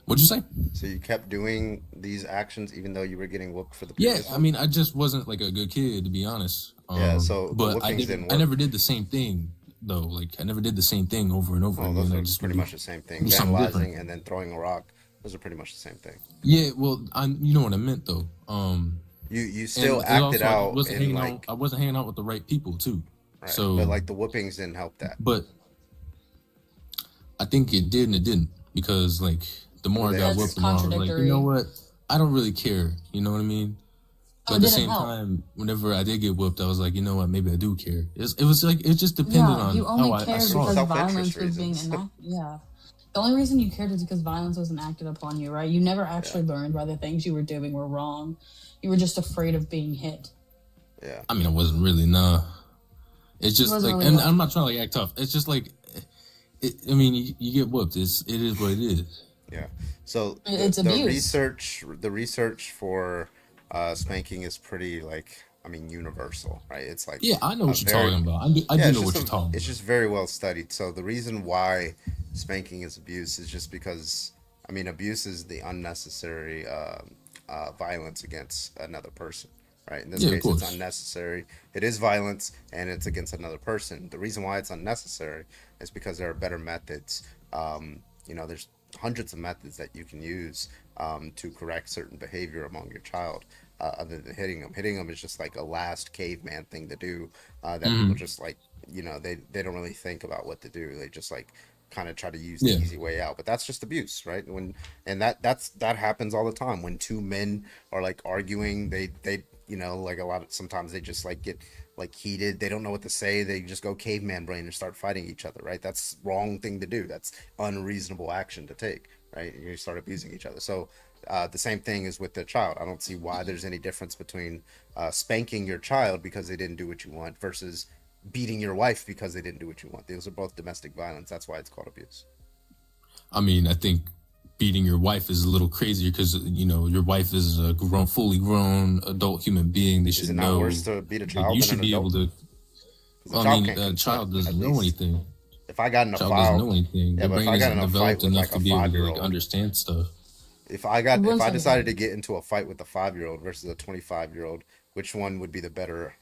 What'd you say? So you kept doing these actions even though you were getting whooped for the Yeah, previous I mean, I just wasn't like a good kid, to be honest. Yeah, so the but whoopings didn't I work. never did the same thing though. Like I never did the same thing over and over Oh, again. those I are just pretty would much the same thing. do something different. Vandalizing and then throwing a rock. Those are pretty much the same thing. Yeah, well, you know what I meant though. You still and acted also, out I wasn't hanging out with the right people too. Right. So, but like the whoopings didn't help that. but I think it did and it didn't, because like the more I got That's whooped, the more I was like, you contradictory. know what? I don't really care. You know what I mean? But Oh, at the it didn't same help. time, whenever I did get whooped, I was like, you know what? Maybe I do care. It was like it just depended Yeah, on you how only I cared saw because it. violence was being reasons. enacted. Yeah. The only reason you cared is because violence was enacted upon you, right? You never actually learned why the things you were doing were wrong. You were just afraid of being hit. Yeah. I mean, I wasn't really, nah. It's just wasn't like, really and what? I'm not trying to like act tough. It's just like, I mean, you get whooped. It is what it is. Yeah. So It's the abuse. research for spanking is pretty universal, right? It's like Yeah, I know a what you're very- talking about. I do Yeah, it's know what just you're talking about. It's just very well studied. So the reason why spanking is abuse is just because abuse is the unnecessary violence against another person, right? In this Yeah, of case, it's course. unnecessary. It is violence, and it's against another person. The reason why it's unnecessary is because there are better methods. There's hundreds of methods that you can use to correct certain behavior among your child. Other than hitting them. Hitting them is just like a last caveman thing to do that people just like, they don't really think about what to do. They just like kind of try to use the Yeah. easy way out. But that's just abuse, right? That happens all the time when two men are like arguing. They sometimes they just like get like heated. They don't know what to say. They just go caveman brain and start fighting each other, right? That's wrong thing to do. That's unreasonable action to take, right? You start abusing each other. So the same thing is with the child. I don't see why there's any difference between spanking your child because they didn't do what you want versus beating your wife because they didn't do what you want. Those are both domestic violence. That's why it's called abuse. I mean, I think beating your wife is a little crazier because, your wife is a fully grown adult human being. They should Is it not know. worse to beat a that child you than should an be able adult? to. 'Cause a I child mean, can't a control child at doesn't know least. anything. If I got in a Child foul, doesn't know anything. yeah, Their but if brain I got isn't in a fight developed with enough like to a be able to 5-year-old, understand stuff. if I One second. decided to get into a fight with a 5-year-old versus a 25-year-old, which one would be the better?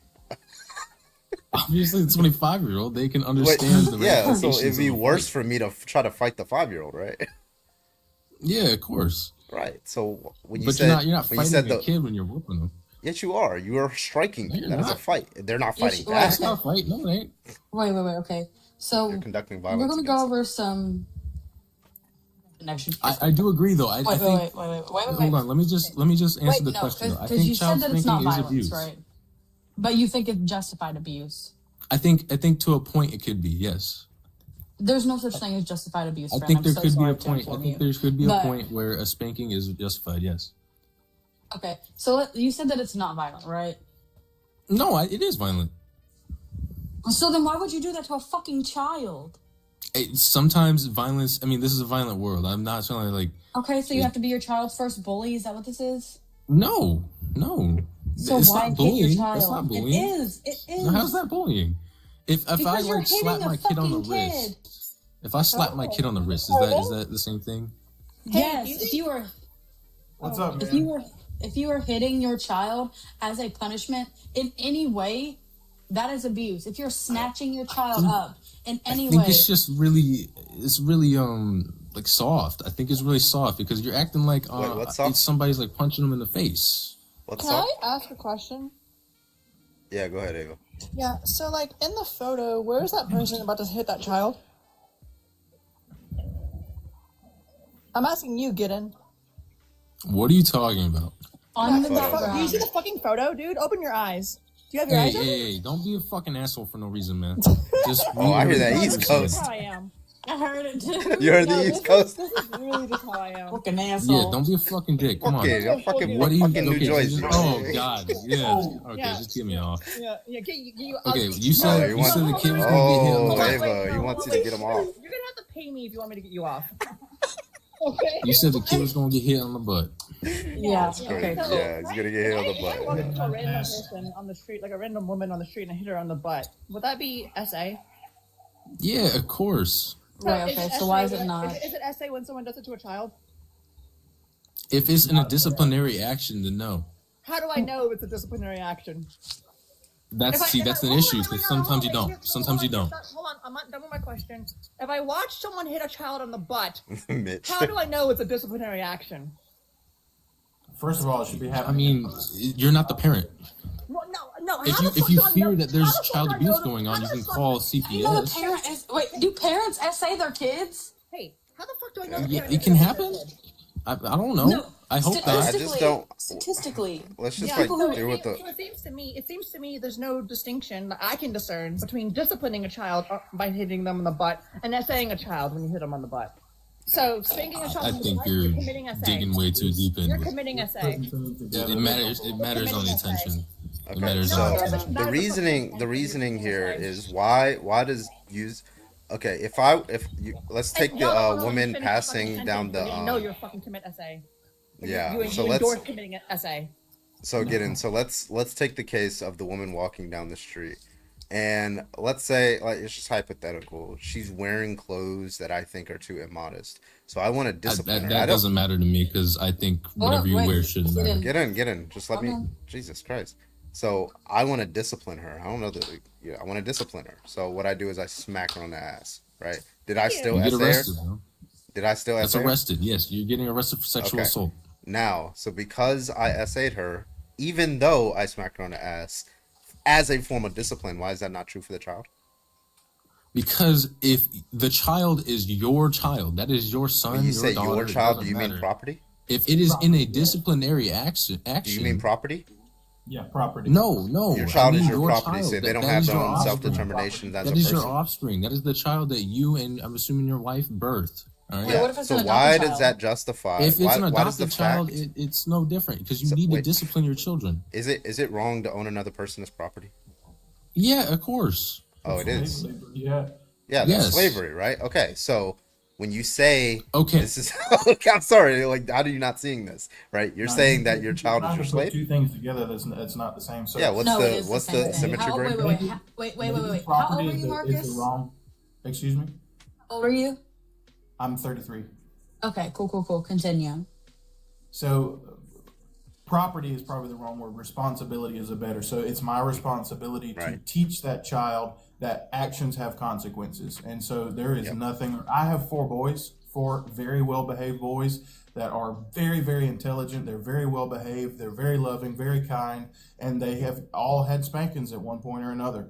Obviously, the 25-year-old, they can understand the Yeah, so ramifications it'd be of a worse fight. for me to try to fight the 5-year-old, right? Yeah, of course. Right. So when you But said you're not when you fighting said a kid when you're whooping them. yes, you are. You are striking. No, you're That is a not. fight. They're not Yes, fighting wait, back. That's not a fight. No, it ain't. Wait. Okay. So You're conducting we're violence. gonna against go over some connection. I do agree though. I Wait, think. wait. Hold on. Let me just answer Wait, the no, question. Though. I because think you said child that it's not spanking is violence, abuse. right? But you think it's justified abuse. I think to a point it could be, yes. There's no such thing as justified abuse. I friend. think I'm there so could be sorry a to point. I inform think you. there could be a But- point where a spanking is justified, yes. Okay, so you said that it's not violent, right? No, it is violent. So then why would you do that to a fucking child? Sometimes violence. I mean, this is a violent world. I'm not trying to like. Okay, so you have to be your child's first bully. Is that what this is? No. So It's why not hit your bullying. child? That's not bullying. It is. It is. No, how's that bullying? If I Because you're like slap hitting a my kid on the fucking wrist, kid. if I slap my kid on the wrist, is that the same thing? Yes. If you were. What's up, If man? you were hitting your child as a punishment in any way, that is abuse. If you're snatching your child up in any I think way, it's really like soft. I think it's really soft because you're acting like what's soft? somebody's like punching them in the face. What's Can up? I ask a question? Yeah, go ahead, Ava. Yeah, so like in the photo, where's that person about to hit that child? I'm asking you, Gideon. What are you talking about? Do you see the fucking photo, dude? Open your eyes. Do you have your Hey, eyes open? hey, don't be a fucking asshole for no reason, man. Just Oh, I hear that read East what Coast. That's how I am. I heard it too. You heard the No, East Coast? This is really just how I am. Fucking asshole. Yeah, don't be a fucking dick. Come on. Okay, I'm fucking, What do you? fucking New Okay, Jersey. oh God. Yeah. Okay, Yeah. just get me off. Yeah, get you. Okay, you said you you said the want- kid was gonna get hit on the Oh, butt. Ava, you want you to get him off. You're gonna have to pay me if you want me to get you off. Okay. You said the kid was gonna get hit on the butt. Yeah. That's Okay. great. Cool. Yeah, he's gonna get hit on the If I walk butt. up to a random person on the street, like a random woman on the street, and I hit her on the butt, would that be SA? Yeah, of course. Right. Okay. So why is it not? Is it SA when someone does it to a child? If it's in a disciplinary action, then no. How do I know if it's a disciplinary action? That's an issue because sometimes you don't. Sometimes you don't. Hold on, I'm not done with my question. If I watch someone hit a child on the butt, Mitch. how do I know it's a disciplinary action? First of all, it should be happening. I mean, you're not the parent. Well, no. If how you the fuck if you do I fear know- that there's how the fuck child do I abuse know- going on, how you the can fuck- call I know the CPS. parent is. Wait, do parents essay their kids? Hey, how the fuck do I know? the Yeah, parent it is can a happen. kid? I don't know. I hope not. I just don't. Statistically, Let's just Yeah, like so deal with the. it seems to me there's no distinction that I can discern between disciplining a child by hitting them in the butt and essaying a child when you hit them on the butt. So spanking a child I in the think butt, you're committing SA. digging way too deep You're into it. committing SA. It matters. It matters on the intention. It Okay, matters on the so intention. the reasoning here is why does use. Okay, if you let's take the woman passing down the. No, you're fucking commit SA. Yeah, You so endorse let's. committing SA. So get in. So let's take the case of the woman walking down the street, and let's say like it's just hypothetical. She's wearing clothes that I think are too immodest. So I want to discipline her. I That don't- doesn't matter to me because I think whatever you wear shouldn't matter. Get in. Just let me. Jesus Christ. So I want to discipline her. I don't know that. Yeah, I want to discipline her. So what I do is I smack her on the ass. Right? Did I still You get essay her? arrested, bro. Did I still That's essay her? arrested. Yes, you're getting arrested for sexual Okay. assault. Now, so because I essayed her, even though I smacked her on the ass, as a form of discipline, why is that not true for the child? Because if the child is your child, that is your son, When you your say daughter, your it child, do doesn't you mean matter. property? If it is in a disciplinary action, Do you mean property? Yeah, property. No. Your I child mean is your property, so they don't that have is their your own offspring. self-determination as That a is person. your offspring. That is the child that you and I'm assuming your wife birthed. All right. Yeah. So why does that justify? If it's why, an why does the adopted child, fact? it's no different because you need to discipline your children. Is it wrong to own another person as property? Yeah, of course. Oh, it is. Yeah. Yeah, that's Yes. slavery, right? Okay, so when you say okay, this is okay, I'm sorry. Like, how are you not seeing this? Right? You're No, saying that your child is not your to put slave. two things together. That's not the same. So Yeah, what's the symmetry How, break? wait. How old are you, Is Marcus? the wrong. Excuse me. How old are you? I'm 33. Okay, cool. Continue. So, property is probably the wrong word. Responsibility is a better. So it's my responsibility to teach that child that actions have consequences. And so there is nothing. I have 4 boys, 4 very well behaved boys that are very, very intelligent. They're very well behaved. They're very loving, very kind, and they have all had spankings at one point or another.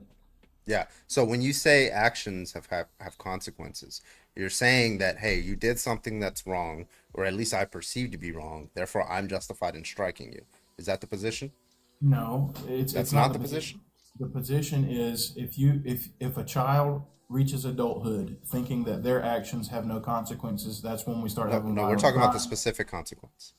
Yeah. So when you say actions have consequences, you're saying that, hey, you did something that's wrong, or at least I perceive to be wrong. Therefore, I'm justified in striking you. Is that the position? No, That's it's not the position. The position is if a child reaches adulthood thinking that their actions have no consequences, that's when we start having. No, we're violent talking about the crime. specific consequence.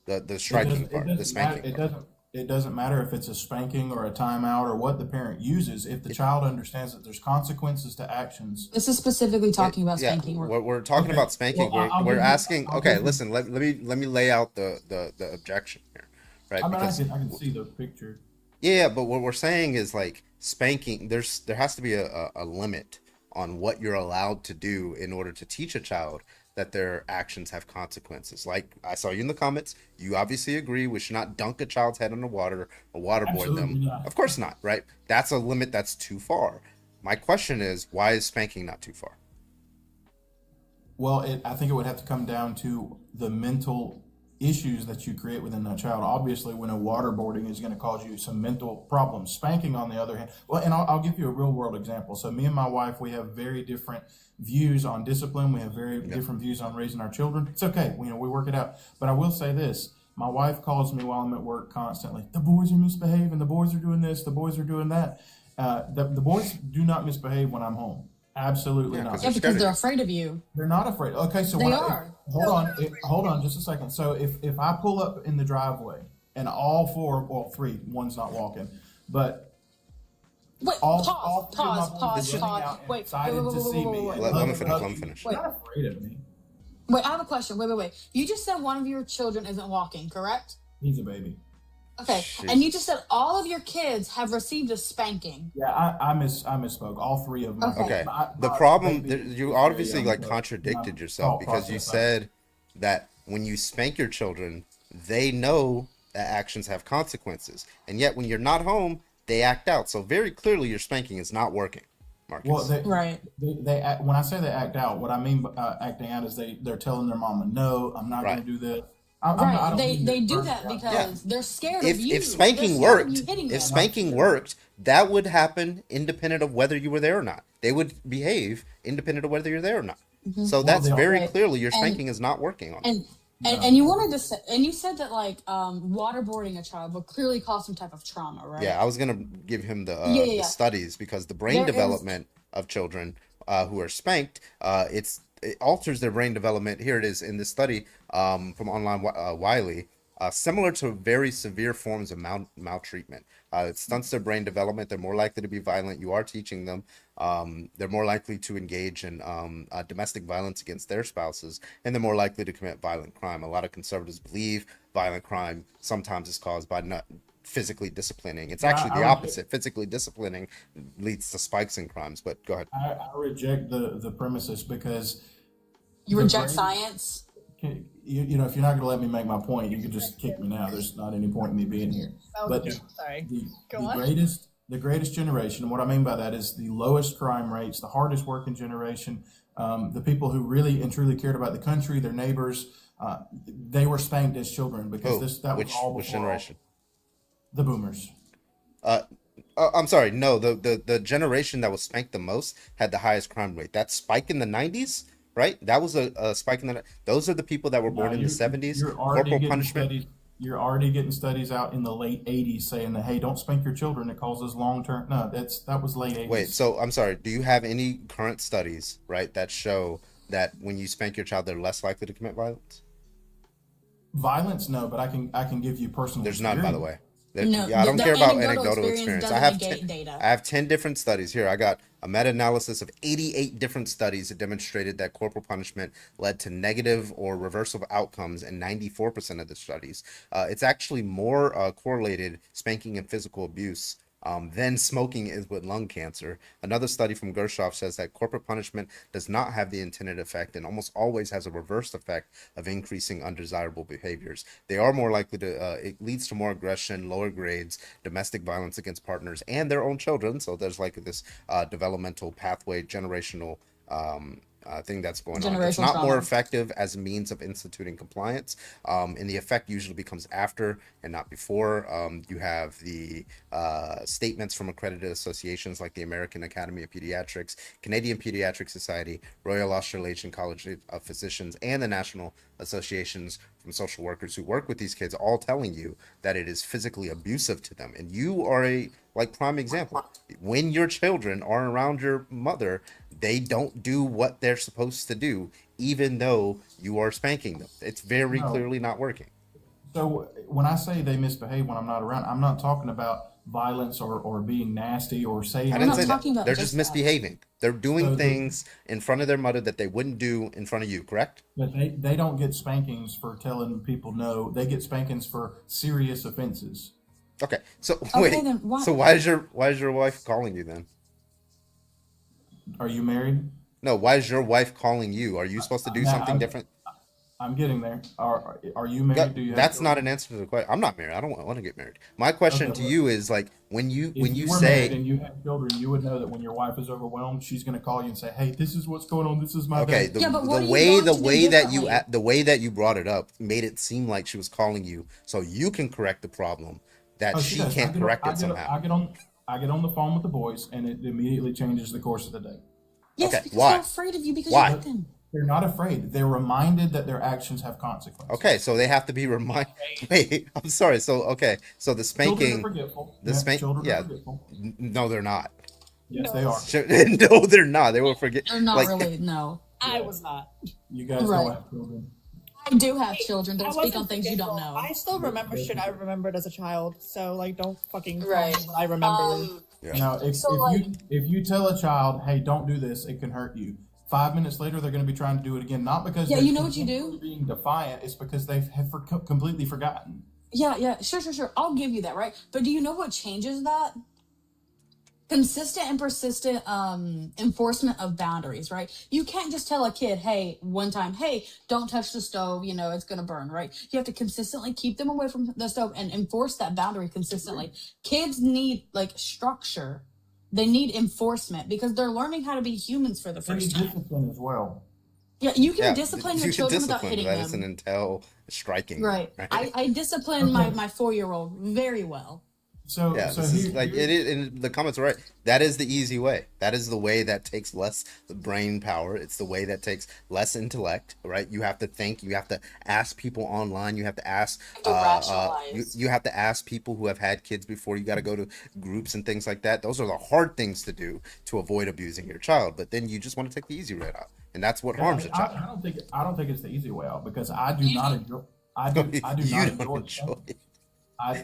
The striking part, the spanking part. It doesn't matter if it's a spanking or a timeout or what the parent uses. If the child understands that there's consequences to actions. This is specifically talking about Yeah, spanking. we're talking Okay. about spanking. Well, I'll we're give you- asking. I'll Okay, give you- listen. Let me lay out the objection here, right? I mean, Because I can see the picture. yeah, but what we're saying is like spanking. There has to be a limit on what you're allowed to do in order to teach a child that their actions have consequences. Like I saw you in the comments, you obviously agree we should not dunk a child's head in the water or waterboard Absolutely them. not. Of course not, right? That's a limit that's too far. My question is, why is spanking not too far? Well, I think it would have to come down to the mental issues that you create within that child. Obviously, when a waterboarding is going to cause you some mental problems. Spanking, on the other hand, well, and I'll give you a real world example. So me and my wife, we have very different views on discipline. We have very different views on raising our children. It's okay. We work it out. But I will say this. My wife calls me while I'm at work constantly. The boys are misbehaving. The boys are doing this. The boys are doing that. The boys do not misbehave when I'm home. Absolutely not. Yeah, because they're afraid of you. They're not afraid. Okay, so They are. hold on just a second. So if I pull up in the driveway and all four, well, three, one's not walking, but Wait, pause. Wait, excited to see me. Let me finish. They're not afraid of me. Wait, I have a question. Wait. You just said one of your children isn't walking, correct? He's a baby. Okay, and you just said all of your kids have received a spanking. Yeah, I misspoke. All three of them. Okay. The problem, you obviously like contradicted yourself because you said that when you spank your children, they know that actions have consequences, and yet when you're not home, they act out. So very clearly, your spanking is not working, Marcus. Well, they when I say they act out, what I mean by acting out is they're telling their mama, no, I'm not going to do this. They do that because they're scared of you. If spanking worked, that would happen independent of whether you were there or not. They would behave independent of whether you're there or not. Mhm. So that's very clearly your And- spanking is not working on it. And you wanted to say, and you said that like waterboarding a child would clearly cause some type of trauma, right? Yeah, I was gonna give him the Yeah. studies because the brain There is- development of children who are spanked, it alters their brain development. Here it is in this study from online Wiley, similar to very severe forms of maltreatment. It stunts their brain development. They're more likely to be violent. You are teaching them. They're more likely to engage in domestic violence against their spouses, and they're more likely to commit violent crime. A lot of conservatives believe violent crime sometimes is caused by not physically disciplining. It's actually the opposite. Physically disciplining leads to spikes in crimes. But go ahead. I reject the premises because You reject science. You know, if you're not going to let me make my point, you can just kick me now. There's not any point in me being here. But Sorry. the greatest generation, and what I mean by that is the lowest crime rates, the hardest working generation, the people who really and truly cared about the country, their neighbors, they were spanked as children because that was all before which generation? The boomers. I'm sorry. No, the generation that was spanked the most had the highest crime rate. That spike in the 90s, right? That was a spike in the. Those are the people that were born in the 70s. Corporal punishment. You're already getting studies out in the late 80s saying that, hey, don't spank your children. It causes long-term. No, that was late 80s. Wait, so I'm sorry. Do you have any current studies, right, that show that when you spank your child, they're less likely to commit violence? Violence, no, but I can give you personal. There's none, by the way. No, I don't the care about anecdotal anecdotal experience experience. doesn't negate data. I have 10 different studies here. I got a meta-analysis of 88 different studies that demonstrated that corporal punishment led to negative or reversible outcomes in 94% of the studies. It's actually more correlated spanking and physical abuse than smoking is with lung cancer. Another study from Gershoff says that corporal punishment does not have the intended effect and almost always has a reverse effect of increasing undesirable behaviors. They are more likely to, it leads to more aggression, lower grades, domestic violence against partners and their own children. So there's like this developmental pathway, generational thing that's going on. It's not more effective as a means of instituting compliance, and the effect usually becomes after and not before. You have the statements from accredited associations like the American Academy of Pediatrics, Canadian Pediatric Society, Royal Australasian College of Physicians, and the National Associations from social workers who work with these kids, all telling you that it is physically abusive to them. And you are a prime example. When your children are around your mother, they don't do what they're supposed to do, even though you are spanking them. It's very clearly not working. So when I say they misbehave when I'm not around, I'm not talking about violence or being nasty or saying. I didn't say that. They're just misbehaving. They're doing things in front of their mother that they wouldn't do in front of you, correct? But they don't get spankings for telling people no. They get spankings for serious offenses. Okay, so Okay, then why- So why is your wife calling you then? Are you married? No, why is your wife calling you? Are you supposed to do something different? I'm getting there. Are you married? Do you? That's not an answer to the question. I'm not married. I don't want to get married. My question Okay, to well, you is like when you if you were say married and you have children, you would know that when your wife is overwhelmed, she's going to call you and say, "Hey, this is what's going on. This is my okay, day." the way that you brought it up made it seem like she was calling you so you can correct the problem that Oh, she does. can't correct it somehow. I get on the phone with the boys, and it immediately changes the course of the day. Yes, Okay, because why? they're afraid of you because Why? you hit them. They're not afraid. They're reminded that their actions have consequences. Okay, so they have to be reminded. Wait, I'm sorry. So okay, so the Children spanking, are forgetful. the Yeah, spank, children are yeah. forgetful. No, they're not. Yes, they are. No, they're not. They will forget. They're not like, really, no. I was not. You guys Right. don't have children. I do have children. Don't I speak on wasn't things you don't forgetful. know. I still remember shit I remembered as a child, so like don't fucking tell me Right. what I remember. Now, if you tell a child, "Hey, don't do this. It can hurt you." 5 minutes later, they're going to be trying to do it again. Not because Yeah, they're you know what you do? being defiant. It's because they have completely forgotten. Yeah, sure. I'll give you that, right? But do you know what changes that? Consistent and persistent enforcement of boundaries, right? You can't just tell a kid, hey, one time, hey, don't touch the stove, you know, it's gonna burn, right? You have to consistently keep them away from the stove and enforce that boundary consistently. Kids need like structure. They need enforcement because they're learning how to be humans for the They need first time. discipline as well. Yeah, you can discipline your you can children without discipline, hitting but them. it's an intel striking. Right. I discipline my 4-year-old very well. So, Yeah, this is like it is, and the comments are right. That is the easy way. That is the way that takes less brain power. It's the way that takes less intellect, right? You have to think. You have to ask people online. You have to ask. You have to ask people who have had kids before. You got to go to groups and things like that. Those are the hard things to do to avoid abusing your child. But then you just want to take the easy route out, and that's what harms a child. I don't think it's the easy way out because I do not enjoy. I do not enjoy it.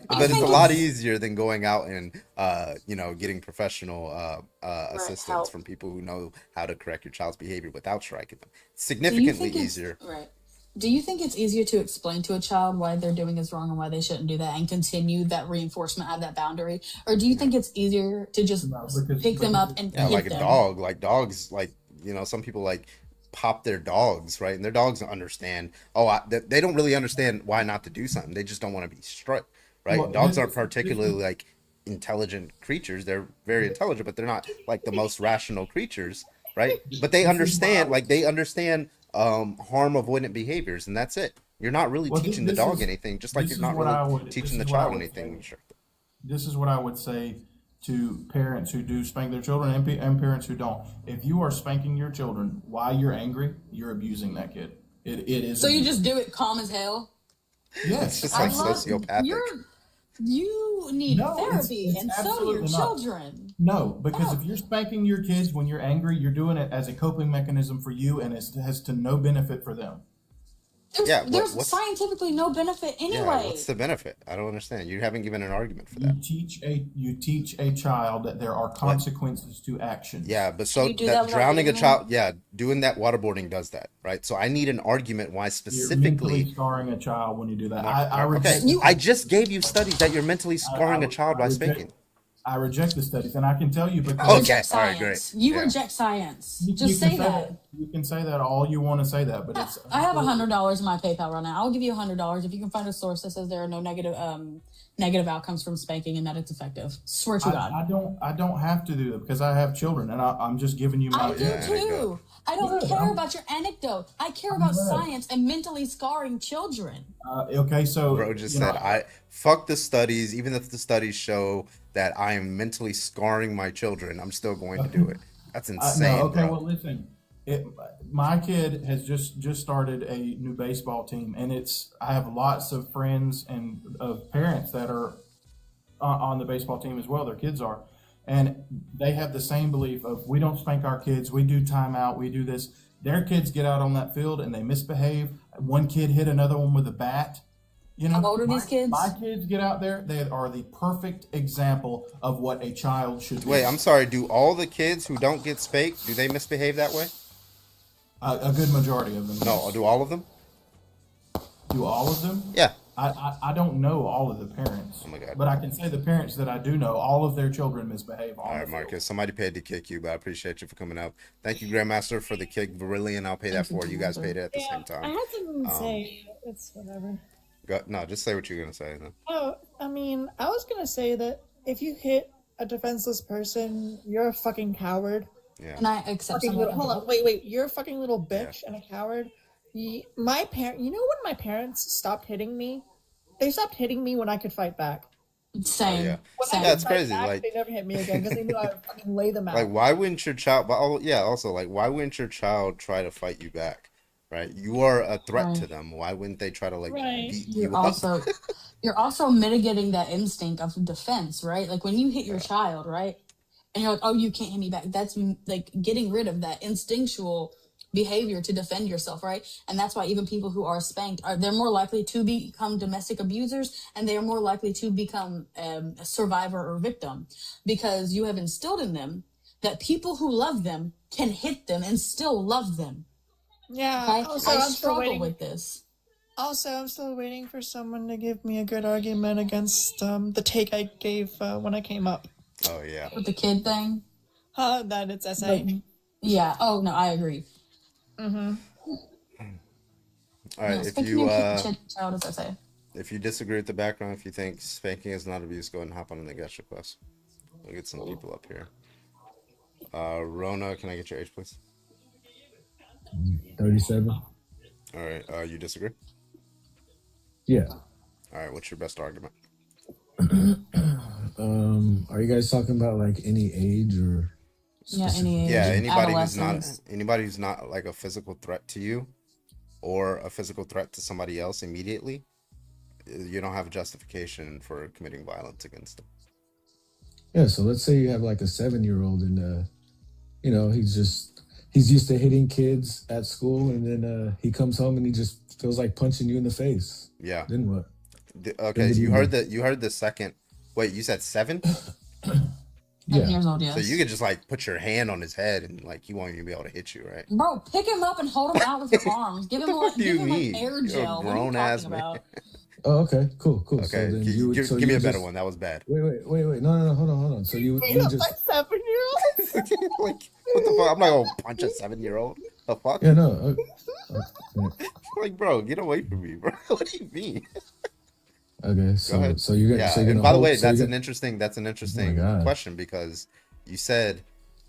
But it's a lot easier than going out and getting professional assistance from people who know how to correct your child's behavior without striking them. Significantly easier. Right. Do you think it's easier to explain to a child why they're doing is wrong and why they shouldn't do that and continue that reinforcement of that boundary? Or do you think it's easier to just pick them up and hit like a them? dog, like dogs, like some people like pop their dogs, right? And their dogs don't understand. They don't really understand why not to do something. They just don't want to be struck. Right? Well, Dogs aren't particularly like intelligent creatures. They're very intelligent, but they're not like the most rational creatures, right? But they understand, harm avoidant behaviors, and that's it. You're not really teaching the dog anything, just like you're not really teaching the child anything. This is what I would say to parents who do spank their children and parents who don't. If you are spanking your children while you're angry, you're abusing that kid. It is. So you just do it calm as hell? Yes. It's just like sociopathic. You need therapy, it's and so do your absolutely not. children. No, because if you're spanking your kids when you're angry, you're doing it as a coping mechanism for you, and it has to no benefit for them. There's scientifically no benefit anyway. Yeah, what's the benefit? I don't understand. You haven't given an argument for that. You teach a child that there are consequences to actions. Yeah, but so do that that drowning a without child, doing that waterboarding does that, right? So I need an argument why You're specifically. mentally scarring a child when you do that. I reject. Okay, I just gave you studies that you're mentally scarring a child by spanking. I reject the studies, and I can tell you because. Okay, all right, great. You reject science. You Just can say that. You can say that all you want to say that, but it's. I have $100 in my PayPal right now. I'll give you $100 if you can find a source that says there are no negative outcomes from spanking and that it's effective. Swear to God. I don't have to do that because I have children, and I'm just giving you my. I do too. I don't care about your anecdote. I care about science and mentally scarring children. Okay, so Bro just said, "I fuck the studies. Even if the studies show that I am mentally scarring my children, I'm still going to do it." That's insane. Okay, bro. well, listen. My kid has just started a new baseball team, and I have lots of friends and of parents that are on the baseball team as well. Their kids are, and they have the same belief of we don't spank our kids, we do timeout, we do this. Their kids get out on that field and they misbehave. One kid hit another one with a bat. How old are these kids? My kids get out there. They are the perfect example of what a child should do. Wait, I'm sorry. Do all the kids who don't get spanked, do they misbehave that way? A good majority of them. No, yes. do all of them? Do all of them? Yeah. I don't know all of the parents. Oh my God. But I can say the parents that I do know, all of their children misbehave. All right, Marcus. Somebody paid to kick you, but I appreciate you for coming up. Thank you, Grandmaster, for the kick. Virillion, I'll pay that for you. Guys paid it at the same time. I had something to say. It's whatever. No, just say what you're gonna say. Then. Oh, I mean, I was gonna say that if you hit a defenseless person, you're a fucking coward. Yeah. And I accept Fucking some little, of hold on, wait. You're a fucking little bitch and a coward. My parent, you know when my parents stopped hitting me? They stopped hitting me when I could fight back. Same. Yeah, When I that's could fight crazy. back, Like, they never hit me again because they knew I would fucking lay them out. like, why wouldn't your child? But also, like, why wouldn't your child try to fight you back? Right? You are a threat to them. Why wouldn't they try to like beat you up? You're also mitigating that instinct of defense, right? Like when you hit your child, right? And you're like, oh, you can't hit me back. That's like getting rid of that instinctual behavior to defend yourself, right? And that's why even people who are spanked they're more likely to become domestic abusers, and they are more likely to become a survivor or victim, because you have instilled in them that people who love them can hit them and still love them. Yeah. Okay? Also, I I'm still struggle waiting with this. Also, I'm still waiting for someone to give me a good argument against the take I gave when I came up. Oh yeah. With the kid thing. That it's SA. Yeah. Oh no, I agree. Mm-hmm. All right. No, If spanking you your child is SA. if you disagree with the background, if you think spanking is not abuse, go ahead and hop on the guest request. We'll get some people up here. Rona, can I get your age, please? 37. All right. You disagree? Yeah. All right. What's your best argument? Are you guys talking about like any age or? Yeah, any age. Yeah, anybody Adolescence. who's not like a physical threat to you, or a physical threat to somebody else immediately, you don't have a justification for committing violence against them. Yeah. So let's say you have like a 7-year-old and he's used to hitting kids at school, and then he comes home and he just feels like punching you in the face. Yeah. Then what? Okay, so you heard the second. Wait, you said 7? 7 years old, yes. So you could just like put your hand on his head and like he won't even be able to hit you, right? Bro, pick him up and hold him out with your arms. Give him like air You're gel. a What are you grown ass talking man. about? Oh, okay, cool. Okay, So then give me a better one. That was bad. Wait. No, hold on. So you just 7-year-olds? Like, what the fuck? I'm not gonna punch a 7-year-old. The fuck? Yeah, no. Like, bro, get away from me, bro. What do you mean? Okay, Go ahead. so you're Yeah, gonna and by the hold- way, so that's you're an interesting God. question, because you said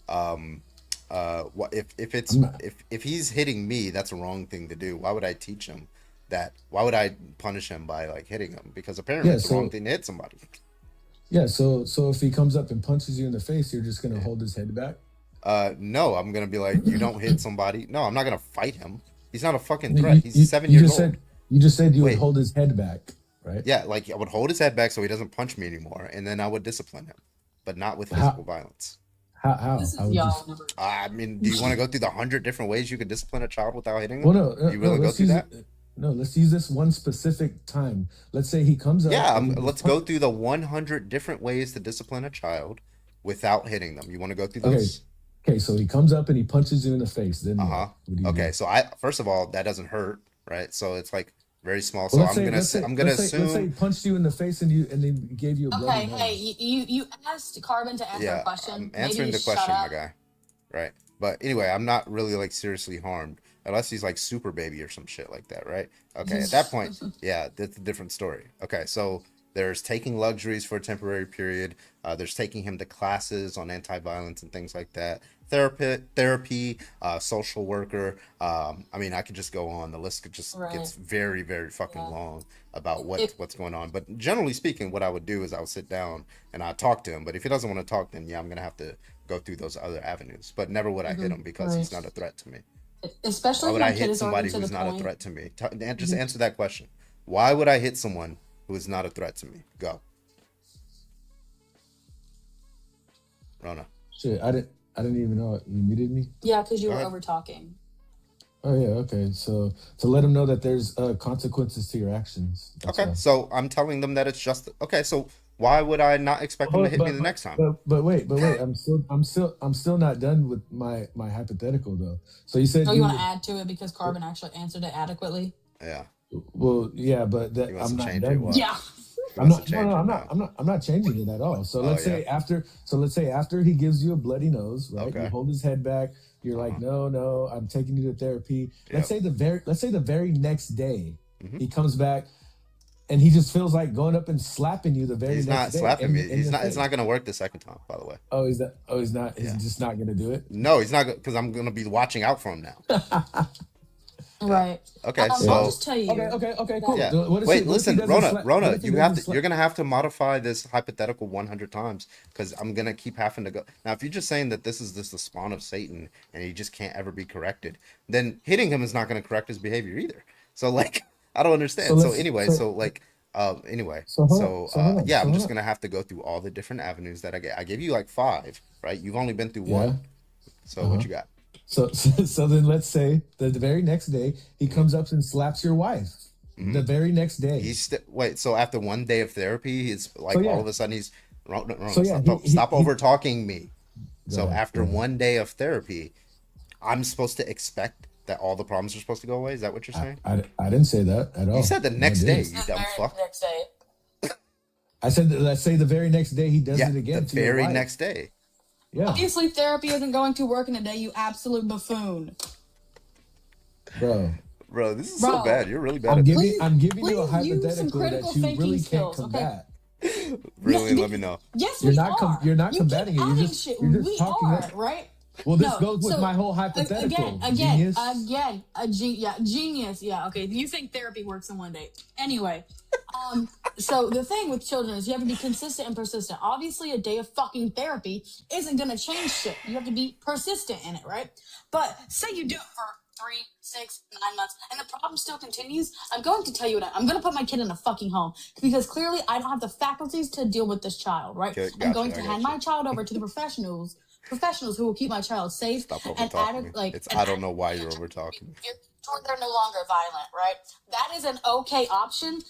what if he's hitting me, that's a wrong thing to do. Why would I teach him that? Why would I punish him by like hitting him? Because apparently it's the wrong thing to hit somebody. Yeah, so if he comes up and punches you in the face, you're just gonna hold his head back? No, I'm gonna be like, you don't hit somebody. No, I'm not gonna fight him. He's not a fucking You- threat. you- He's 7 years old. You just said you would Wait. hold his head back, right? Yeah, like I would hold his head back so he doesn't punch me anymore, and then I would discipline him, but not with How- physical violence. How? This How is would you? y'all. I mean, do you want to go through the 100 different ways you could discipline a child without hitting Well, them? no. You really go let's through use that? No, let's use this one specific time. Let's say he comes up. Yeah, and he let's go through the 100 different ways to discipline a child without hitting them. You want to go through those? Okay, so he comes up and he punches you in the face. Then Uh-huh. what do you Okay, do? so first of all, that doesn't hurt, right? So it's like very small. Well, So let's I'm gonna say let's say assume. he punched you in the face and then gave you a bloody Okay, nose. hey, you asked Carbon to answer Yeah, a question. I'm Maybe answering you the shut question, my up. guy. Right. But anyway, I'm not really like seriously harmed unless he's like super baby or some shit like that, right? Okay, at that point, yeah, that's a different story. Okay, so there's taking luxuries for a temporary period. There's taking him to classes on anti-violence and things like that. Therapy, social worker. I mean, I could just go on. The list gets Right. very, very fucking long about what's going on. But generally speaking, what I would do is I would sit down and I'd talk to him. But if he doesn't want to talk, then yeah, I'm gonna have to go through those other avenues. But never would I hit him because he's Right. not a threat to me. Especially Why if would my I kid hit is already somebody to the who's not a point. threat to me? Just answer that question. Why would I hit someone who is not a threat to me? Go. Rona. Shit, I didn't even know you muted me. Yeah, because you Go were ahead. over talking. Oh yeah, okay. So to let him know that there's consequences to your actions. That's Okay, all. so I'm telling them that it's just okay. So why would I not expect them to hit me the next time? But wait. I'm still not done with my hypothetical though. So you said Oh, you want to add to it because Carbon actually answered it adequately? Yeah. Well, yeah, but He wants I'm to not change it. done. What? Yeah. He I'm wants not. to No, change no, it I'm now. not. I'm not changing it at all. So Oh, let's yeah. say after. So let's say after he gives you a bloody nose, right? Okay. You hold his head back. You're like, no, I'm taking you to therapy. Let's say the very next day he comes back, and he just feels like going up and slapping you the very He's next not day. slapping in- me. in He's your not. It's face. not gonna work the second time. By the way. Oh, he's not. Oh, he's not. He's just not gonna do it. No, he's not because I'm gonna be watching out for him now. Right. Okay, I'll so just tell you. Okay, cool. yeah. What if Wait, he- what if he listen, doesn't Rona, slap- Rona, what if he you have doesn't to. You're gonna have to modify this hypothetical 100 times because I'm gonna keep having to go. Now, if you're just saying that this is just the spawn of Satan and he just can't ever be corrected, then hitting him is not gonna correct his behavior either. So like, I don't understand. So, let's- anyway, so- so like. Anyway, So hold so on, so hold on, yeah, so I'm hold just on. gonna have to go through all the different avenues that I get. I gave you like 5, right? You've only been through Yeah. 1. So what you got? So then let's say that the very next day he comes up and slaps your wife. The very next day. Wait. So after 1 day of therapy, it's like So, yeah. all of a sudden he's wrong. So, yeah, Stop he- over talking me. So ahead, after go ahead. 1 day of therapy, I'm supposed to expect that all the problems are supposed to go away. Is that what you're saying? I didn't say that at all. You said the No, I next day, didn't. you dumb fuck. Next day. I said that, let's say the very next day he does Yeah, it again. the to your very wife. next day. Yeah, Obviously, therapy isn't going to work in a day, you absolute buffoon. bro. Bro, this is Bro. so bad. You're really bad I'm at giving this. I'm giving you a please use some hypothetical critical that you thinking really can't skills, okay? combat. Really, Yeah, let me know. Yes, You're we not are. you're not You combating keep it. You're adding just shit. you're just We talking. are, right? Well, this No, goes with so, my whole hypothetical. Genius. Genius. Yeah, okay. You think therapy works in 1 day? Anyway, so the thing with children is you have to be consistent and persistent. Obviously, a day of fucking therapy isn't gonna change shit. You have to be persistent in it, right? But say you do it for 3, 6, 9 months, and the problem still continues. I'm going to tell you what I'm going to put my kid in a fucking home because clearly I don't have the faculties to deal with this child, right? Okay, I'm gotcha, going I to got hand you. my child over to the professionals who will keep my child safe Stop over and talking me. I don't know why you're over talking. they're no longer violent, right? That is an okay option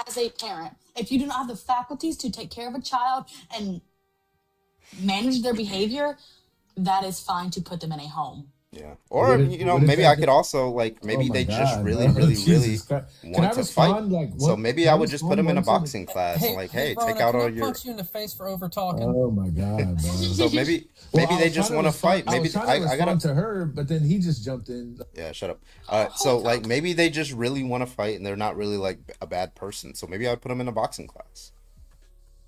as a parent. If you do not have the faculties to take care of a child and manage their behavior, that is fine to put them in a home. Yeah. Or What if- you know, what if maybe that I could could- also like maybe Oh my they just God, really, bro. really, Jesus really Christ. Can want I to respond, fight. like, So one- maybe can I I would just put them in a respond boxing class and like, hey, Rona, take out can all I your. punch you in the face for over talking? Oh my god, bro. So maybe Well, maybe I they was just trying want to respond- fight. I Maybe was trying to I gotta. respond to her, but then he just jumped in. Yeah, shut up. So like maybe they just really want to fight and they're not really like a bad person. So maybe I'd put them in a boxing class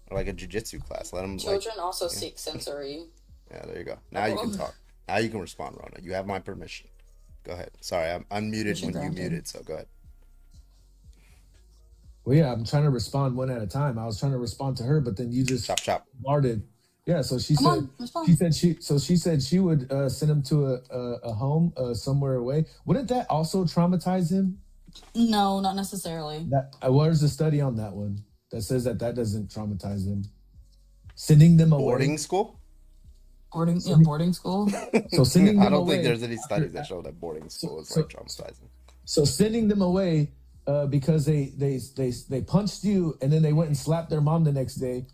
or like a jujitsu class. Let them Children like, also yeah. seek sensory. Yeah, there you go. Now you can talk. Now you can respond, Rona. You have my permission. Go ahead. Sorry, I'm unmuted when you granted. muted. So go ahead. Well, yeah, I'm trying to respond one at a time. I was trying to respond to her, but then you just chop. Started. Yeah, so she Come said on, respond. she said she would send him to a home somewhere away. Wouldn't that also traumatize him? No, not necessarily. That where's the study on that one that says that doesn't traumatize him? Sending them away. Boarding school? Boarding school. So sending them I don't away. think there's any studies that show that boarding school is like traumatizing. So sending them away because they punched you and then they went and slapped their mom the next day.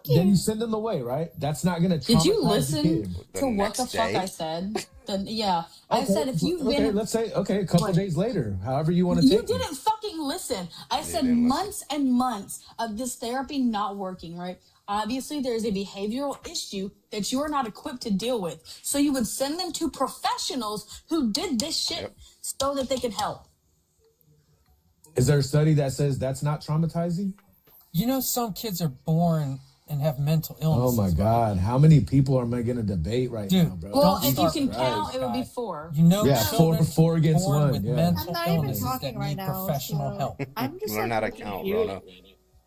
Then you send them away, right? That's not gonna traumatize Did you the listen kid. to what the fuck I said? Then yeah, I Okay, said if you've okay, been let's say a couple What? days later, however you want to You take it. didn't fucking listen. I said didn't listen. months and months of this therapy not working, right? Obviously, there's a behavioral issue that you are not equipped to deal with. So you would send them to professionals who did this shit so that they could help. Is there a study that says that's not traumatizing? You know, some kids are born and have mental Oh illnesses. my God! How many people am I gonna debate right Dude, now, bro? Well, Don't if you start can with count, that, it would be guy. 4. You know, Yeah, children four against born one, with yeah. mental I'm not even illnesses talking that right need now, professional so help. I'm just Learn like, how to count, Rona.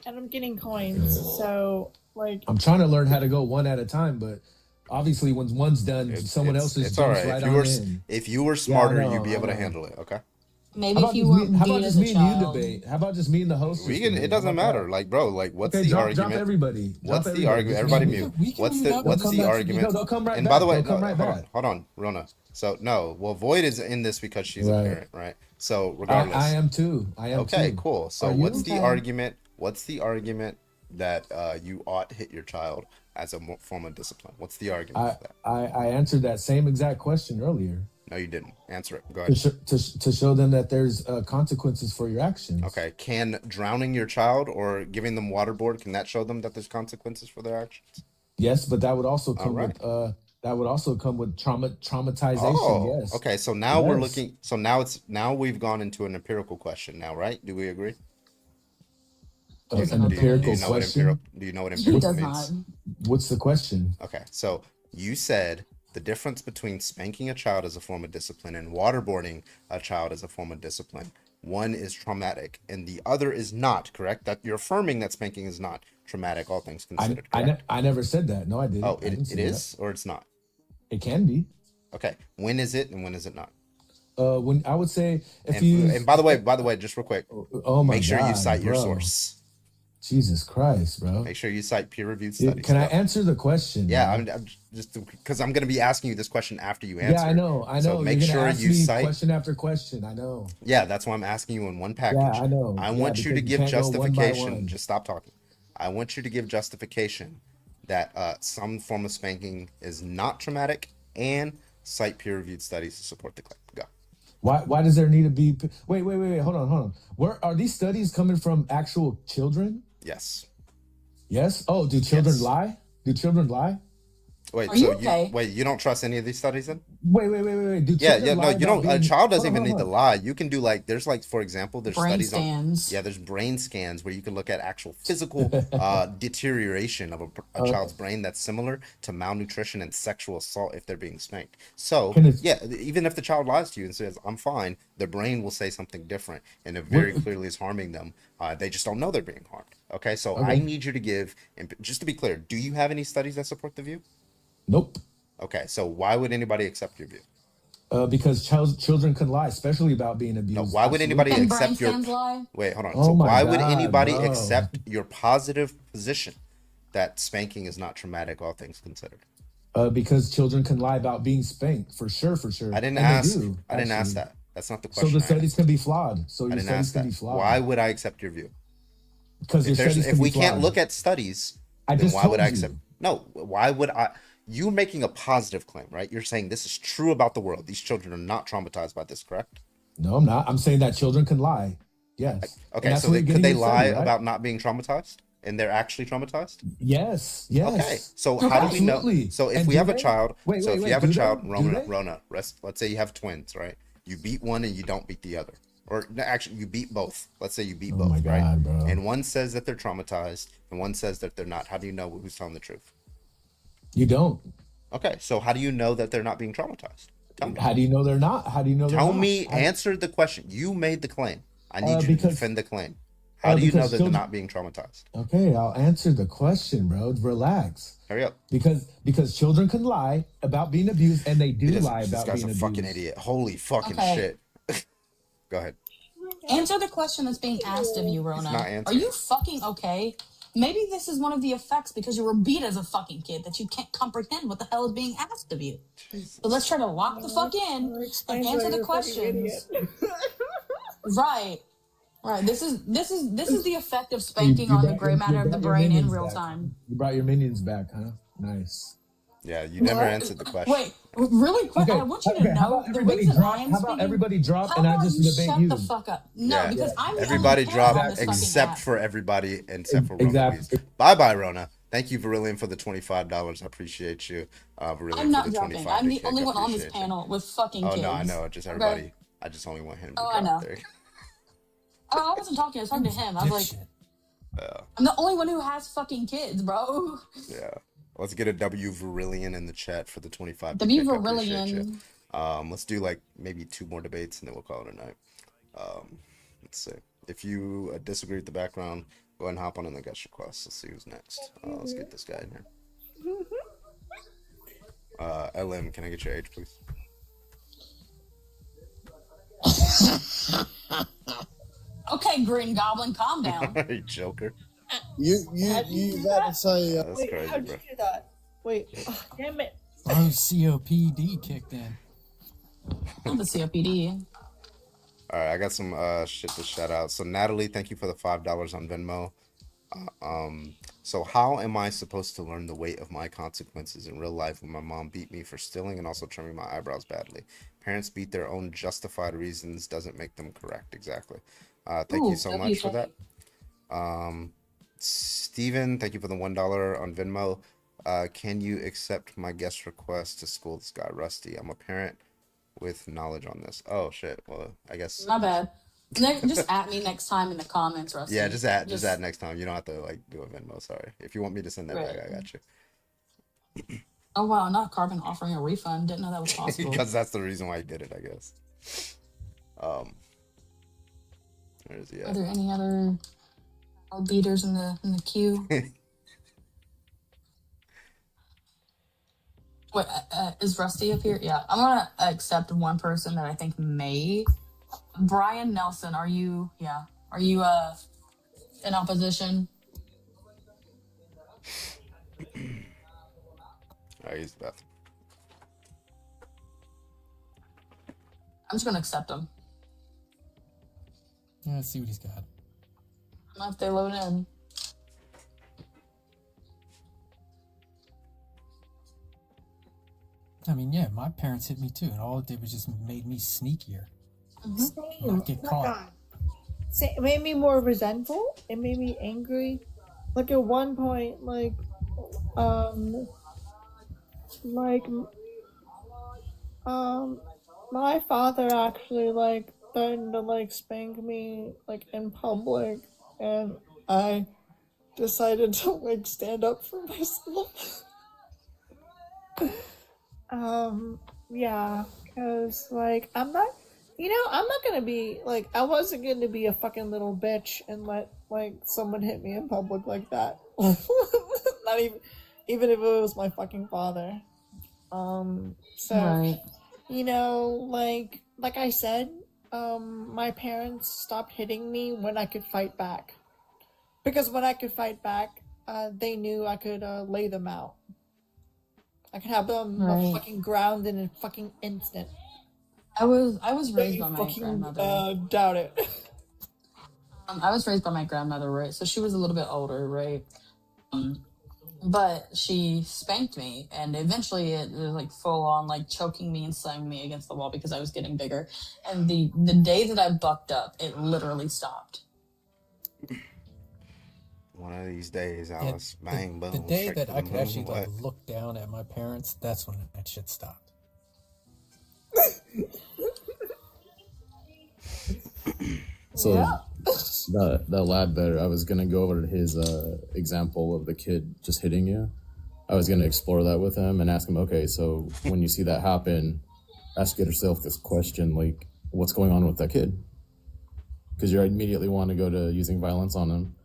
and I'm getting coins. So like, I'm trying to learn how to go one at a time, but obviously when one's done, someone else is It's all right. right If you on were in. if you were Yeah, I smarter, know, you'd be able I to know. handle it. Okay. Maybe How if you about weren't just me, how beat about as just a me and you child. debate? How about just me and the host? We just can. debate? It doesn't How about matter. Like, bro, like, what's Okay, the drop argument? everybody. What's Drop the everybody. argument? Just Everybody me. mute. What's the They'll come back- argument? no, they'll come right And by the back. way, They'll come right back. hold on, Rona. So no, well, Void is in this because she's a Right. parent, right? So regardless, I am too. I am okay, too. cool. So Are you? what's the Okay. argument? What's the argument that you ought to hit your child as a form of discipline? What's the argument for that? I answered that same exact question earlier. No, you didn't. Answer it. Go To, ahead. to show them that there's consequences for your actions. Okay. Can drowning your child or giving them waterboard, can that show them that there's consequences for their actions? Yes, but that would also come right. with traumatization. Oh, Yes. okay. So now we're Yes. looking. So now we've gone into an empirical question. Now, right? Do we agree? An empirical question. Do you know what He empirical does means? not. What's the question? Okay, so you said the difference between spanking a child as a form of discipline and waterboarding a child as a form of discipline. One is traumatic and the other is not, correct? That you're affirming that spanking is not traumatic, all things considered. I never said that. No, I didn't. Oh, I didn't it say is or it's not? that. It can be. Okay, when is it and when is it not? When I would say if And, you and by the way, just real quick, oh my make sure you God, cite your bro. source. Jesus Christ, bro. Make sure you cite peer-reviewed studies. Can I answer the question? Yeah, man? I'm just because I'm going to be asking you this question after you answer. Yeah, I know. So make You're gonna sure ask you me cite. question after question. I know. Yeah, that's why I'm asking you in one package. Yeah, I know. I Yeah, want you to because you give can't go one by justification. one. Just stop talking. I want you to give justification that some form of spanking is not traumatic and cite peer-reviewed studies to support the claim. Go. Why does there need to be? Wait. Hold on. Where are these studies coming from? Actual children? Yes. Yes. Oh, do children Yes. lie? Do children lie? Wait. Are you So okay? you don't trust any of these studies then? Wait. Do Yeah. children No, lie you about don't. A being- child doesn't Hold on, even need hold to on. lie. You can do there's for example, there's Brain studies on. scans. Yeah, there's brain scans where you can look at actual physical deterioration of a child's brain that's similar to malnutrition and sexual assault if they're being spanked. So Can it- yeah, even if the child lies to you and says I'm fine, the brain will say something different, and it very clearly is harming them. They just don't know they're being harmed. Okay, so I Okay. need you to give. And just to be clear, do you have any studies that support the view? Nope. Okay, so why would anybody accept your view? Because children can lie, especially about being abused. No, why would anybody And brain accept your scans lie? wait, hold on. Oh So my why would God, anybody bro. accept your positive position that spanking is not traumatic, all things considered? Because children can lie about being spanked, for sure. I didn't And they ask. do, I didn't ask actually. that. That's not the So question. the I studies asked. can be flawed. So I your didn't studies ask can that. be flawed. Why would I accept your view? Because your studies If can we be can't flawed. look at studies, I then just why would I told accept? you. No, why would I? You're making a positive claim, right? You're saying this is true about the world. These children are not traumatized by this, correct? No, I'm not. I'm saying that children can lie. Yes. Okay, And that's so what you're could getting they in the lie study, right? about not being traumatized, and they're actually traumatized? Yes. Okay, so how do we know? Absolutely. So if And we do have a they? child, Wait, so if wait, you have a do they? child, Do Rona, they? let's say you have twins, right? You beat one and you don't beat the other, or no, actually you beat both. Let's say you beat Oh both, my right? God, bro. And one says that they're traumatized, and one says that they're not. How do you know who's telling the truth? You don't. Okay, so how do you know that they're not being traumatized? Tell me. How do you know they're not? How do you know they're Tell not? me. Answer the question. You made the claim. I need you to because- defend the claim. How do you know because that they're children- not being traumatized? Okay, I'll answer the question, bro. Relax. Hurry up. Because children can lie about being abused, and they do It is- lie this about guy's being a abused. fucking idiot. Holy fucking Okay. shit. Go ahead. Answer the question that's being asked of you, Rona. not Are answering. you fucking okay? Maybe this is one of the effects because you were beat as a fucking kid that you can't comprehend what the hell is being asked of you. So let's try to lock the fuck in and answer the questions. Right. Right. This is the effect of spanking on the brought gray your- matter you of the brought your brain in minions real back. time. You brought your minions back, huh? Nice. Yeah, you never answered the question. Wait, really quick, Okay, I want you to okay, how know about the everybody reason drop- I'm how about speaking. everybody drop How and I about just you debate shut you? the fuck up? No, Yeah. because I'm Everybody the drop on this fucking except app. for everybody except for Rona. Exactly. Louise. Bye, Rona. Thank you, Verillion, for the $25. I appreciate you. Verillion, I'm not for the dropping. 25 I'm the kick. only I one on this appreciate you. panel with fucking Oh kids. no, I know. Just Okay? everybody. I just only want him to Oh, I drop know. there. Oh, I wasn't talking. I was talking to him. I was like, Yeah. I'm the only one who has fucking kids, bro. Yeah. Let's get a W Verillion in the chat for the 25. W kick. I appreciate you. Verillion. Let's do like maybe 2 more debates and then we'll call it a night. Let's see. If you disagree with the background, go ahead and hop on in the guest request. Let's see who's next. Let's get this guy in here. LM, can I get your age, please? Okay, Green Goblin, calm down. You joker. You got to say. That's Wait, crazy, how'd bro. you do that? Wait, damn it. Oh, COPD kicked in. I'm the COPD. All right, I got some shit to shout out. So Natalie, thank you for the $5 on Venmo. So how am I supposed to learn the weight of my consequences in real life when my mom beat me for stealing and also trimming my eyebrows badly? Parents beat their own justified reasons doesn't make them correct. Exactly. Thank you Ooh, so much for W. that. Steven, thank you for the $1 on Venmo. Can you accept my guest request to school this guy, Rusty? I'm a parent with knowledge on this. Oh shit. Well, I guess. My bad. Just at me next time in the comments, Rusty. Yeah, just add next time. You don't have to like do a Venmo. Sorry. If you want me to send that Right. back, I got you. Oh wow, not Carbon offering a refund. Didn't know that was possible. Because that's the reason why I did it, I guess. Where is he Are at? there any other beaters in the queue? Wait, is Rusty up here? Yeah, I'm gonna accept one person that I think may. Brian Nelson, are you? Yeah, are you in opposition? I use the bathroom. I'm just gonna accept him. Yeah, let's see what he's got. If they load in. I mean, yeah, my parents hit me too, and all it did was just made me sneakier. Same. Not get Oh my caught. God. It made me more resentful. It made me angry. Like at one point, my father actually threatened to spank me in public, and I decided to stand up for myself. Yeah, because I'm not gonna be I wasn't gonna be a fucking little bitch and let someone hit me in public like that. Not even if it was my fucking father. So Right. like I said, my parents stopped hitting me when I could fight back, because when I could fight back, they knew I could lay them out. I could have them Right. fucking ground in a fucking instant. I was raised by Don't you my fucking grandmother. doubt it. I was raised by my grandmother, right? So she was a little bit older, right? But she spanked me, and eventually it was full on choking me and slamming me against the wall because I was getting bigger. And the day that I bucked up, it literally stopped. One of these days, Alice. Bang, boom. The day straight that to I the could actually moon, what? look down at my parents, that's when that shit stopped. So that lad better. I was gonna go over to his example of the kid just hitting you. I was gonna explore that with him and ask him, okay, so when you see that happen, ask yourself this question, what's going on with that kid? Because you immediately want to go to using violence on him.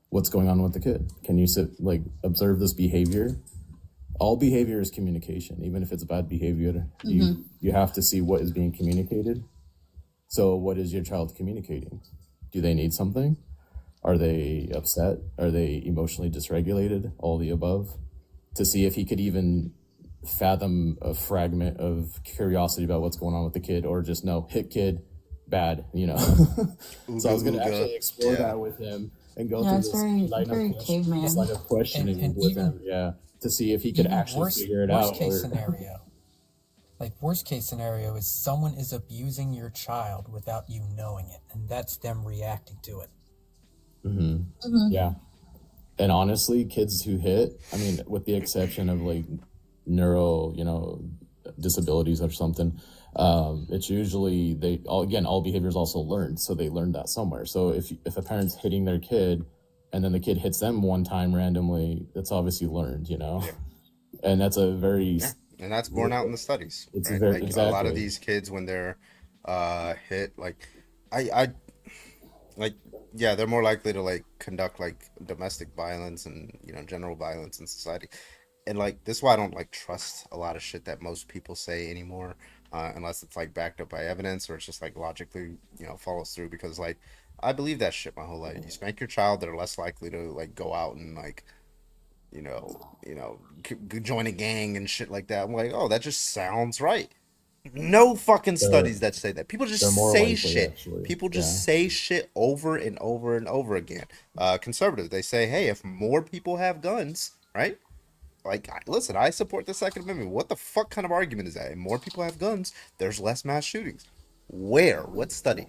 What's going on with the kid? Can you observe this behavior? All behavior is communication, even if it's bad behavior. You have to see what is being communicated. So what is your child communicating? Do they need something? Are they upset? Are they emotionally dysregulated? All the above. To see if he could even fathom a fragment of curiosity about what's going on with the kid, or just no, hit kid, bad, So I was going to actually explore that with him and go through this line of questioning And with even- him, to see if he could actually figure it out. Worst case scenario. Worst case scenario is someone is abusing your child without you knowing it, and that's them reacting to it. Yeah. And honestly, kids who hit, with the exception of neuro, disabilities or something, it's usually all behavior is also learned. So they learned that somewhere. So if a parent's hitting their kid and then the kid hits them one time randomly, that's obviously learned, and that's a very, and that's borne out in the studies. It's right? very, A lot exactly. of these kids, when they're hit, they're more likely to conduct domestic violence and general violence in society. And this is why I don't trust a lot of shit that most people say anymore, unless it's backed up by evidence, or it's just logically follows through, because I believe that shit my whole life. You spank your child, they're less likely to go out and join a gang and shit like that. I'm oh, that just sounds right. No fucking They're- studies that say that. People they're just more say likely, shit. actually. People just Yeah. say shit over and over and over again. Conservatives, they say, hey, if more people have guns, right? Like, listen, I support the Second Amendment. What the fuck kind of argument is that? If more people have guns, there's less mass shootings. Where? What study?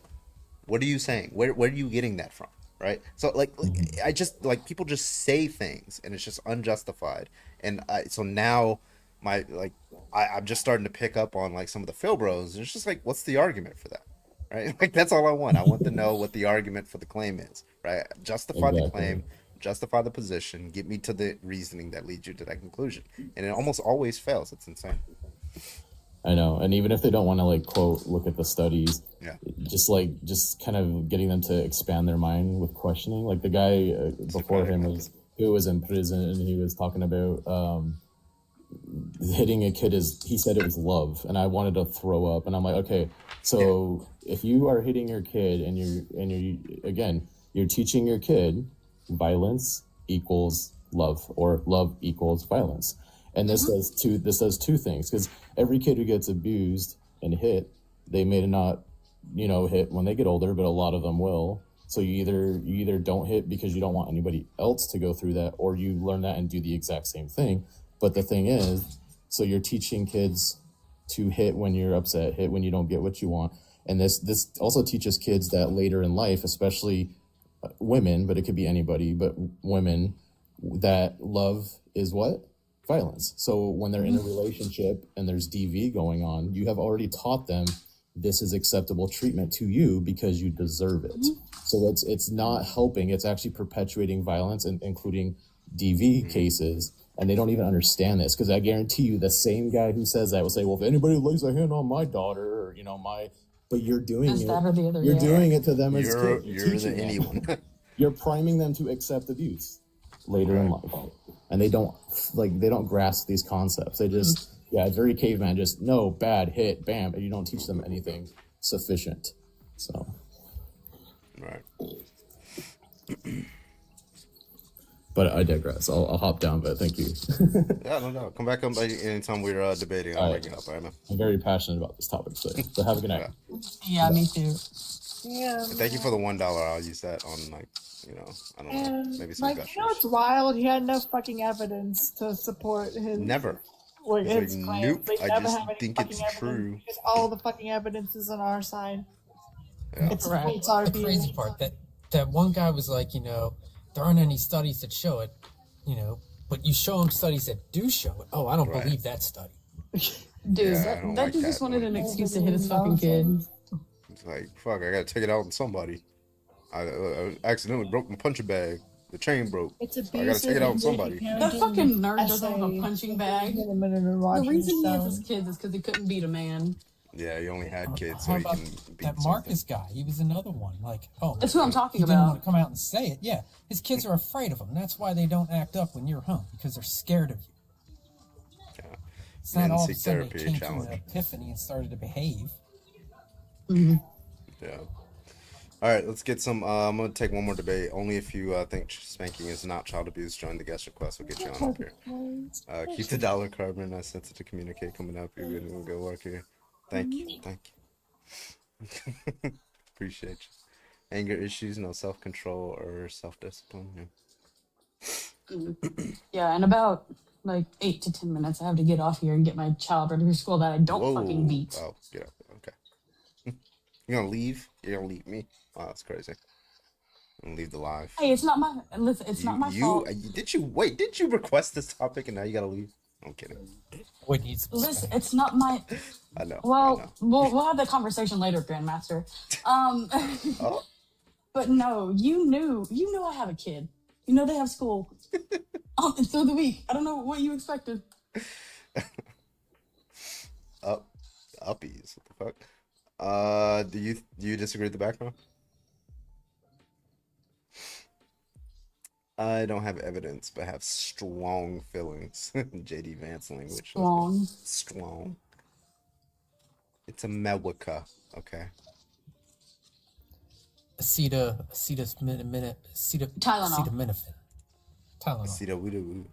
What are you saying? Where are you getting that from? Right? So like I just like people just say things and it's just unjustified. And so now I'm just starting to pick up on like some of the Phil bros. And it's just like, what's the argument for that? Right? Like that's all I want. I want to know what the argument for the claim is. Right? Justify the Exactly. claim, justify the position, get me to the reasoning that leads you to that conclusion. And it almost always fails. It's insane. I know, and even if they don't want to like quote look at the studies, Yeah. just kind of getting them to expand their mind with questioning. Like the guy before him who was in prison, and he was talking about hitting a kid he said it was love, and I wanted to throw up. And I'm like, okay, so if you are hitting your kid and you're teaching your kid violence equals love, or love equals violence. And this does two things, because every kid who gets abused and hit, they may not, hit when they get older, but a lot of them will. So you either don't hit because you don't want anybody else to go through that, or you learn that and do the exact same thing. But the thing is, so you're teaching kids to hit when you're upset, hit when you don't get what you want. And this also teaches kids that later in life, especially women, but it could be anybody, but women, that love is what? Violence. So when they're in a relationship and there's DV going on, you have already taught them this is acceptable treatment to you because you deserve it. So it's not helping, it's actually perpetuating violence, and including DV cases. And they don't even understand this, because I guarantee you the same guy who says that will say, well, if anybody lays a hand on my daughter, or but you're doing Is it. that or the other, You're yeah. doing it to them as You're kids. the teaching them. anyone. You're priming them to accept abuse later in life, and they don't grasp these concepts. They just it's very caveman. Just no, bad, hit, bam, and you don't teach them anything sufficient. So Right. But I digress. I'll hop down, but thank you. Yeah, no. Come back on anytime we're debating. I'm waking up, all right, man. I'm very passionate about this topic today. So have a good night. Yeah, me too. Yeah. And thank you for the $1. I'll use that on I don't know, And maybe some gushers. it's wild. He had no fucking evidence to support his Never. like He's his like, claims. nope, They I never just have any think fucking it's evidence true. because all the fucking evidence is on our side. Yeah. It's That's our the view. crazy part. That one guy was like, there aren't any studies that show it, but you show him studies that do show it. Oh, I don't believe that study. Dude, Yeah, I that don't dude like just that. wanted an excuse to hit his fucking kid. It's like, fuck, I gotta take it out on somebody. I accidentally broke my punching bag. The chain broke. It's So I gotta take it out on somebody. That fucking nerd doesn't have a punching bag. The reason he has his kids is because he couldn't beat a man. Yeah, he only had kids, How so he about can beat that Marcus guy? He was another one. Like, That's who I'm talking he didn't about. want to come out and say it. Yeah, his kids are afraid of him. That's why they don't act up when you're home, because they're scared of you. Yeah. It's not Men all of a seek sudden they therapy, came to challenge. an epiphany and started to behave. Yeah. All right, let's get some. I'm gonna take one more debate. Only if you think spanking is not child abuse, join the guest request. We'll get you on up here. Keep the dollar carbon. I sense it to communicate coming up. You're doing good work here. Thank you. Appreciate you. Anger issues, no self control or self discipline. Yeah, in about like 8 to 10 minutes, I have to get off here and get my child ready for school that I don't fucking beat. Oh, get up. Okay. You're gonna leave? You're gonna leave me? Wow, that's crazy. I'm gonna leave the live. Hey, it's not my listen. It's not my fault. Did you request this topic and now you gotta leave? I'm kidding. Listen, it's not my. I know. Well, we'll have that conversation later, Grandmaster. But no, you know I have a kid. You know they have school through the week. I don't know what you expected. Uppies. What the fuck? Do you disagree with the background? I don't have evidence, but have strong feelings. JD Vance language. Strong. It's America. Okay. Acetaminophen. Tylenol. Acetaminophen.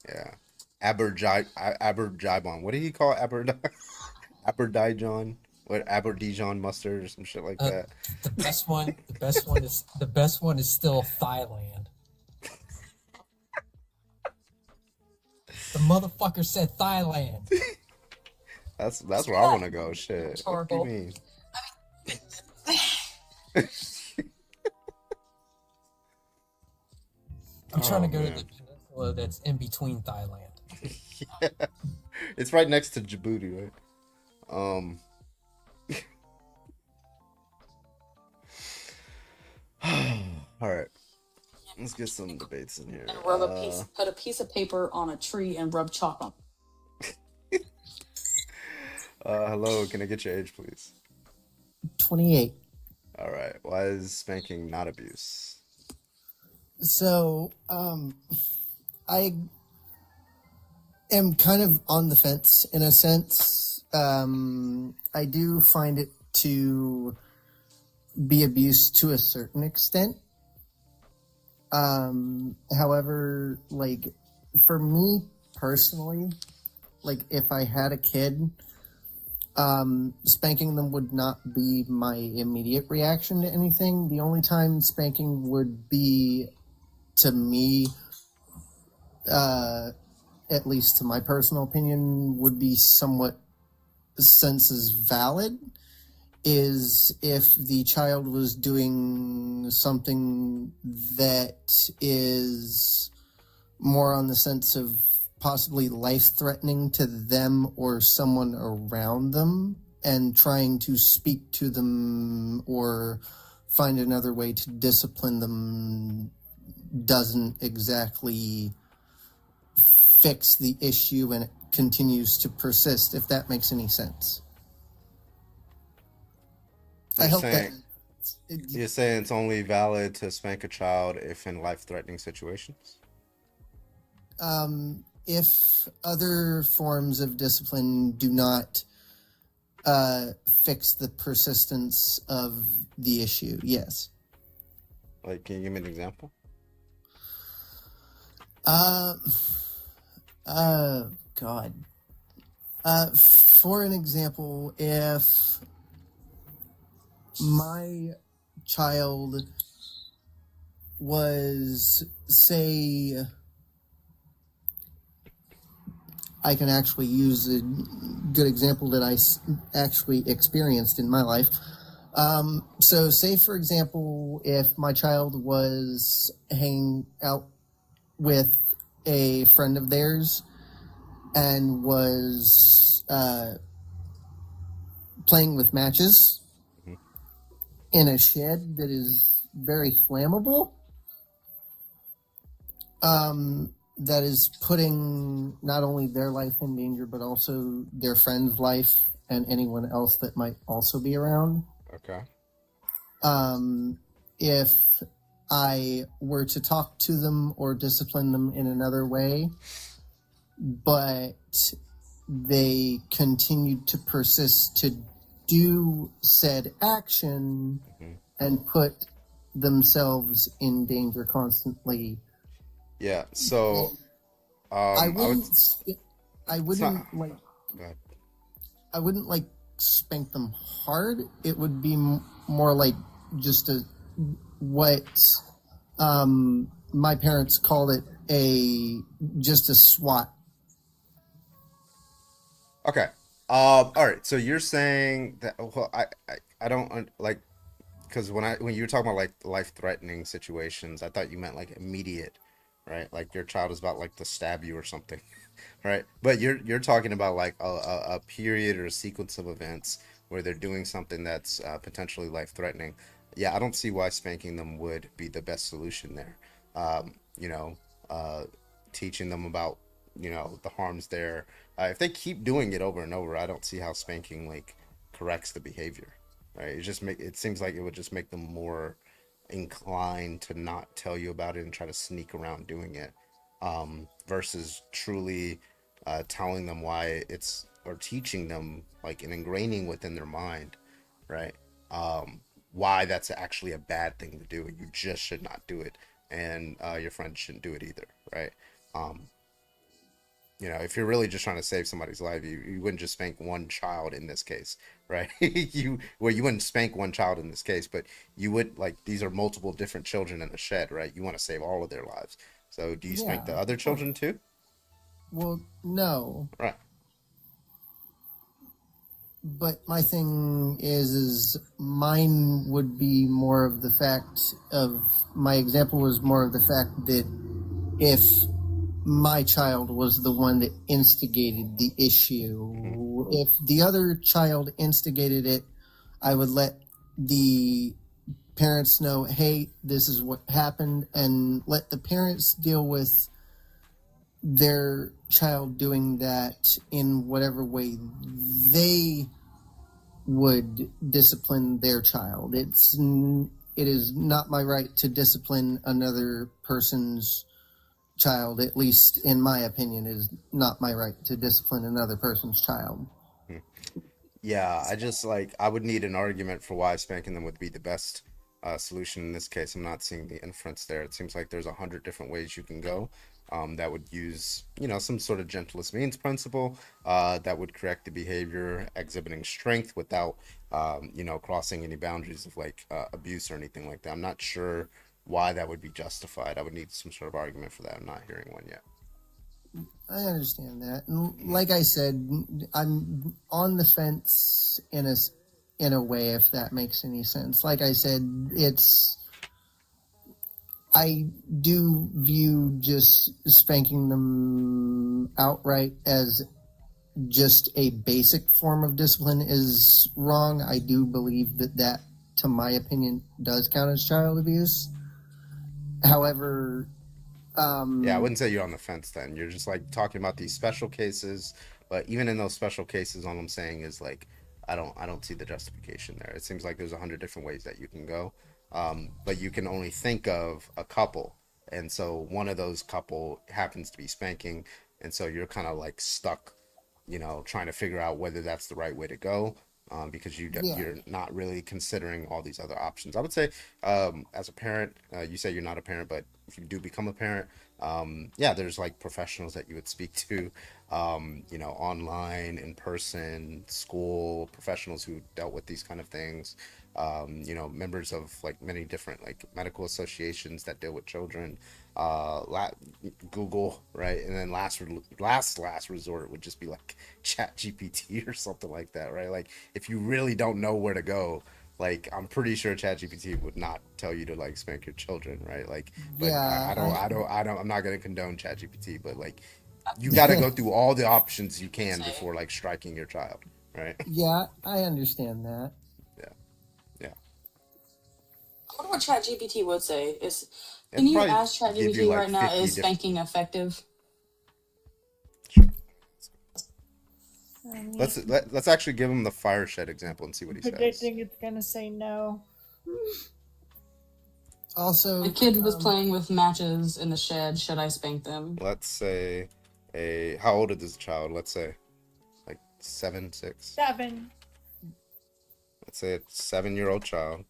Yeah. Abergibon. What did he call Aberdijon, what Aberdijon mustard or some shit like that. The best one is still Thailand. The motherfucker said Thailand. That's where I want to go. Shit. What do you mean? I'm trying to go to the peninsula that's in between Thailand. Yeah. It's right next to Djibouti, right? All right. Let's get some debates in here. And put a piece of paper on a tree and rub chalk on. Hello, can I get your age, please? 28. All right. Why is spanking not abuse? So, I am kind of on the fence in a sense. I do find it to be abuse to a certain extent. However, like, for me personally, like, if I had a kid, spanking them would not be my immediate reaction to anything. The only time spanking would be, to me, at least to my personal opinion, would be somewhat senses valid, is if the child was doing something that is more on the sense of possibly life-threatening to them or someone around them, and trying to speak to them or find another way to discipline them doesn't exactly fix the issue, and it continues to persist, if that makes any sense. You're saying it's only valid to spank a child if in life-threatening situations? If other forms of discipline do not fix the persistence of the issue, yes. Like, can you give me an example? God. For an example, if my child was, say, I can actually use a good example that I actually experienced in my life. So say, for example, if my child was hanging out with a friend of theirs and was playing with matches in a shed that is very flammable, that is putting not only their life in danger, but also their friend's life and anyone else that might also be around. Okay. If I were to talk to them or discipline them in another way, but they continued to persist to do said action and put themselves in danger constantly. Yeah, so I wouldn't like spank them hard. It would be more like just what my parents called it, just a swat. Okay. All right. So you're saying that, well, I don't like, because when you were talking about like life-threatening situations, I thought you meant like immediate, right? Like your child is about like to stab you or something, right? But you're talking about like a period or a sequence of events where they're doing something that's potentially life-threatening. Yeah, I don't see why spanking them would be the best solution there. Teaching them about, the harms there. If they keep doing it over and over, I don't see how spanking like corrects the behavior, right? It seems like it would just make them more inclined to not tell you about it and try to sneak around doing it, versus truly telling them why or teaching them, like, and ingraining within their mind, right? Why that's actually a bad thing to do, and you just should not do it, and your friend shouldn't do it either, right? You know, if you're really just trying to save somebody's life, you wouldn't just spank one child in this case, right? You wouldn't spank one child in this case, but you would, like, these are multiple different children in a shed, right? You want to save all of their lives. So do you spank the Yeah, other of course. children too? Well, no. Right. But my thing is mine would be more of the fact of my example was more of the fact that if my child was the one that instigated the issue, if the other child instigated it, I would let the parents know, hey, this is what happened, and let the parents deal with their child doing that in whatever way they would discipline their child. It is not my right to discipline another person's child, at least in my opinion, is not my right to discipline another person's child. Yeah, I just like I would need an argument for why spanking them would be the best solution in this case. I'm not seeing the inference there. It seems like there's 100 different ways you can go that would use, you know, some sort of gentlest means principle that would correct the behavior, exhibiting strength without, you know, crossing any boundaries of like abuse or anything like that. I'm not sure why that would be justified. I would need some sort of argument for that. I'm not hearing one yet. I understand that. And like I said, I'm on the fence in a way, if that makes any sense. Like I said, I do view just spanking them outright as just a basic form of discipline is wrong. I do believe that, to my opinion, does count as child abuse. However, yeah, I wouldn't say you're on the fence then. You're just like talking about these special cases, but even in those special cases, all I'm saying is like I don't see the justification there. It seems like there's 100 different ways that you can go, but you can only think of a couple, and so one of those couple happens to be spanking, and so you're kind of like stuck, you know, trying to figure out whether that's the right way to go. Because you're not really considering all these other options. I would say, as a parent, you say you're not a parent, but if you do become a parent, yeah, there's like professionals that you would speak to, you know, online, in person, school, professionals who dealt with these kind of things, you know, members of like many different like medical associations that deal with children, Google, right? And then last resort would just be like Chat GPT or something like that, right? Like if you really don't know where to go, like I'm pretty sure Chat GPT would not tell you to like spank your children, right? Like, but Yeah, I'm not gonna condone Chat GPT, but like you got to go through all the options you can before like striking your child, right? yeah, I understand that. Yeah. I wonder what ChatGPT would say. It'd Can you probably ask give you ChatGPT like right now, 50 is different. spanking effective? Let's actually give him the fire shed example and see what he says. Predicting it's gonna say no. Also, The kid was playing with matches in the shed. Should I spank them? Let's say how old is the child? Let's say like 7, 6. 7. Let's say a 7-year-old child.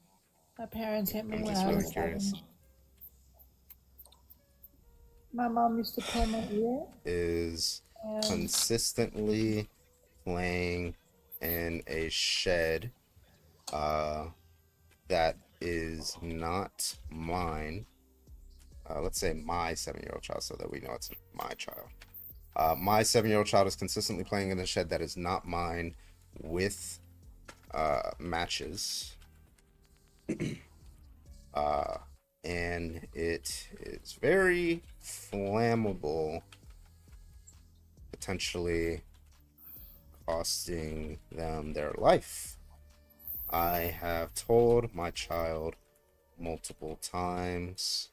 My parents hit me I'm when just I really was curious. 7. My mom used to pull my ear. Is And consistently playing in a shed that is not mine. Let's say my 7-year-old child, so that we know it's my child. My 7-year-old child is consistently playing in a shed that is not mine with matches. And it is very flammable, potentially costing them their life. I have told my child multiple times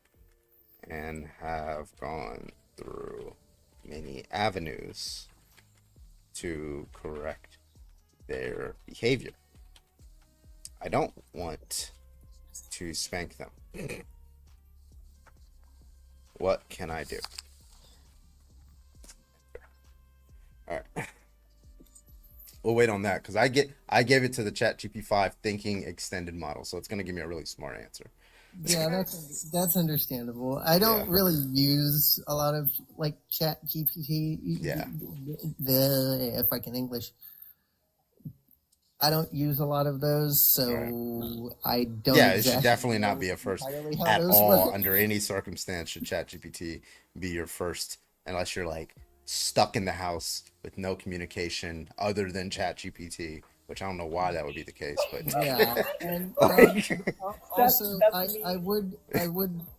and have gone through many avenues to correct their behavior. I don't want to spank them. What can I do? All right. We'll wait on that because I gave it to the Chat GP5 thinking extended model, so it's going to give me a really smart answer. Yeah, that's understandable. I don't really use a lot of like Chat GPT. Yeah. If I can English, I don't use a lot of those, so I don't. Yeah, it should exactly definitely know not be a first entirely how at those all. work. Under any circumstance should ChatGPT be your first, unless you're like stuck in the house with no communication other than ChatGPT, which I don't know why that would be the case, but Yeah, and also I would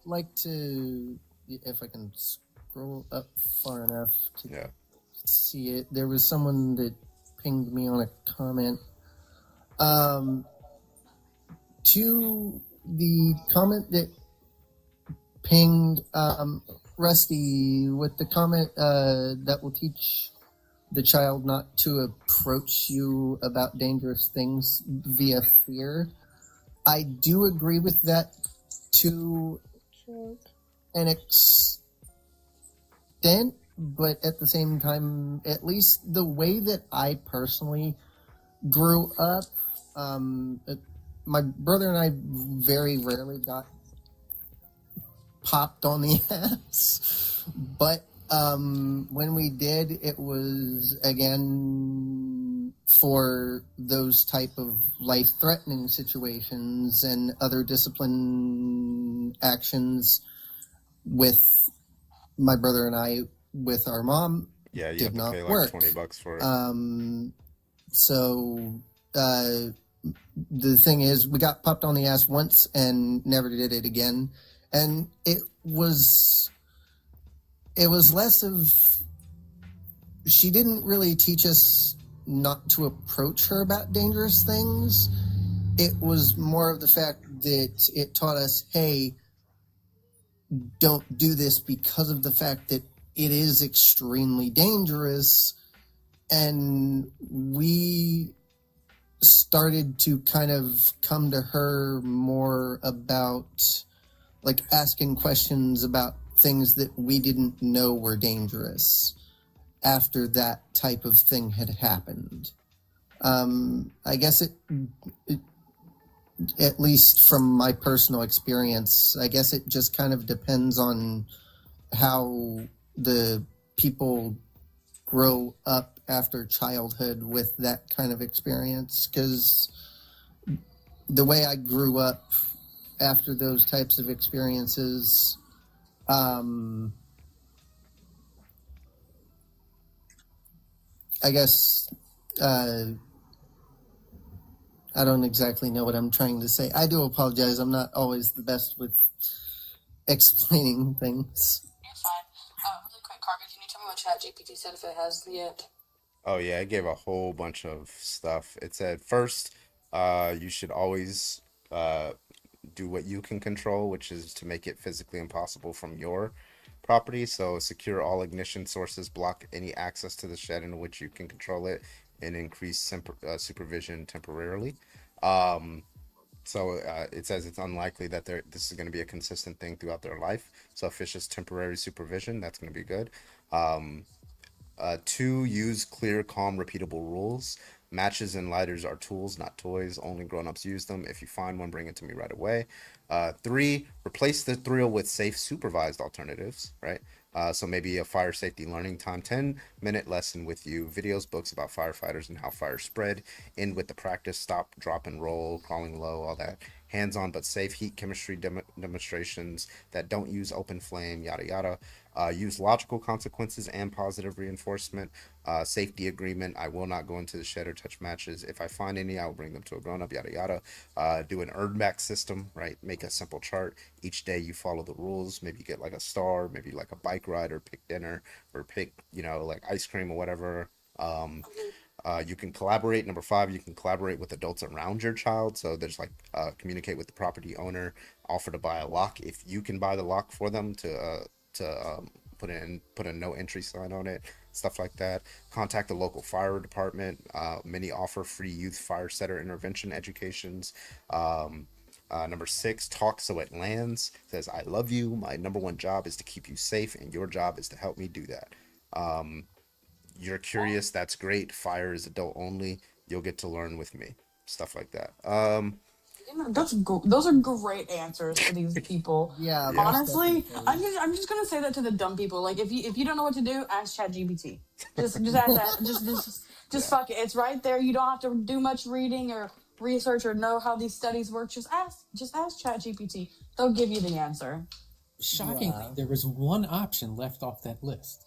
like to, if I can scroll up far enough to see it. There was someone that pinged me on a comment. To the comment that pinged Rusty with the comment that will teach the child not to approach you about dangerous things via fear. I do agree with that to an extent, but at the same time, at least the way that I personally grew up, my brother and I very rarely got popped on the ass, but when we did, it was again for those type of life-threatening situations and other discipline actions with my brother and I with our mom. yeah, you did have to not pay like work. $20 for it. So the thing is, we got popped on the ass once and never did it again, and it was less of, she didn't really teach us not to approach her about dangerous things. It was more of the fact that it taught us, hey, don't do this because of the fact that it is extremely dangerous. And we started to kind of come to her more about like asking questions about things that we didn't know were dangerous after that type of thing had happened. I guess it, at least from my personal experience, I guess it just kind of depends on how the people grow up after childhood with that kind of experience. Because the way I grew up after those types of experiences, I guess I don't exactly know what I'm trying to say. I do apologize. I'm not always the best with explaining things. You're fine. Really quick, Carby, can you tell me what ChatGPT said if it has yet? Oh yeah, it gave a whole bunch of stuff. It said first, you should always do what you can control, which is to make it physically impossible from your property. So secure all ignition sources, block any access to the shed in which you can control it, and increase supervision temporarily. So it says it's unlikely that this is going to be a consistent thing throughout their life. So if it's just temporary supervision, that's going to be good. 2, use clear, calm, repeatable rules. Matches and lighters are tools, not toys. Only grown-ups use them. If you find one, bring it to me right away. 3, replace the thrill with safe, supervised alternatives, right? So maybe a fire safety learning time, 10-minute lesson with you, videos, books about firefighters and how fire spread. End with the practice, stop, drop, and roll, crawling low, all that. Hands-on but safe heat chemistry demonstrations that don't use open flame, yada yada. Use logical consequences and positive reinforcement. Safety agreement, I will not go into the shed or touch matches. If I find any, I will bring them to a grown-up, yada yada. Do an earn back system, right? Make a simple chart. Each day you follow the rules. Maybe you get like a star, maybe like a bike ride, or pick dinner, or pick, like ice cream or whatever. You can collaborate. Number 5, you can collaborate with adults around your child. So there's like communicate with the property owner, offer to buy a lock if you can buy the lock for them, to put a no entry sign on it, stuff like that. Contact the local fire department. Many offer free youth fire setter intervention educations. Number 6, talk so it lands. Says, I love you. My number 1 job is to keep you safe, and your job is to help me do that. You're curious, that's great. Fire is adult only. You'll get to learn with me. Stuff like that. Those are great answers for these people. Yeah. Honestly, I'm just gonna say that to the dumb people. Like, if you don't know what to do, ask ChatGPT. Just ask that. Just fuck it. It's right there. You don't have to do much reading or research or know how these studies work. Just ask ChatGPT. They'll give you the answer. Shockingly, there was one option left off that list.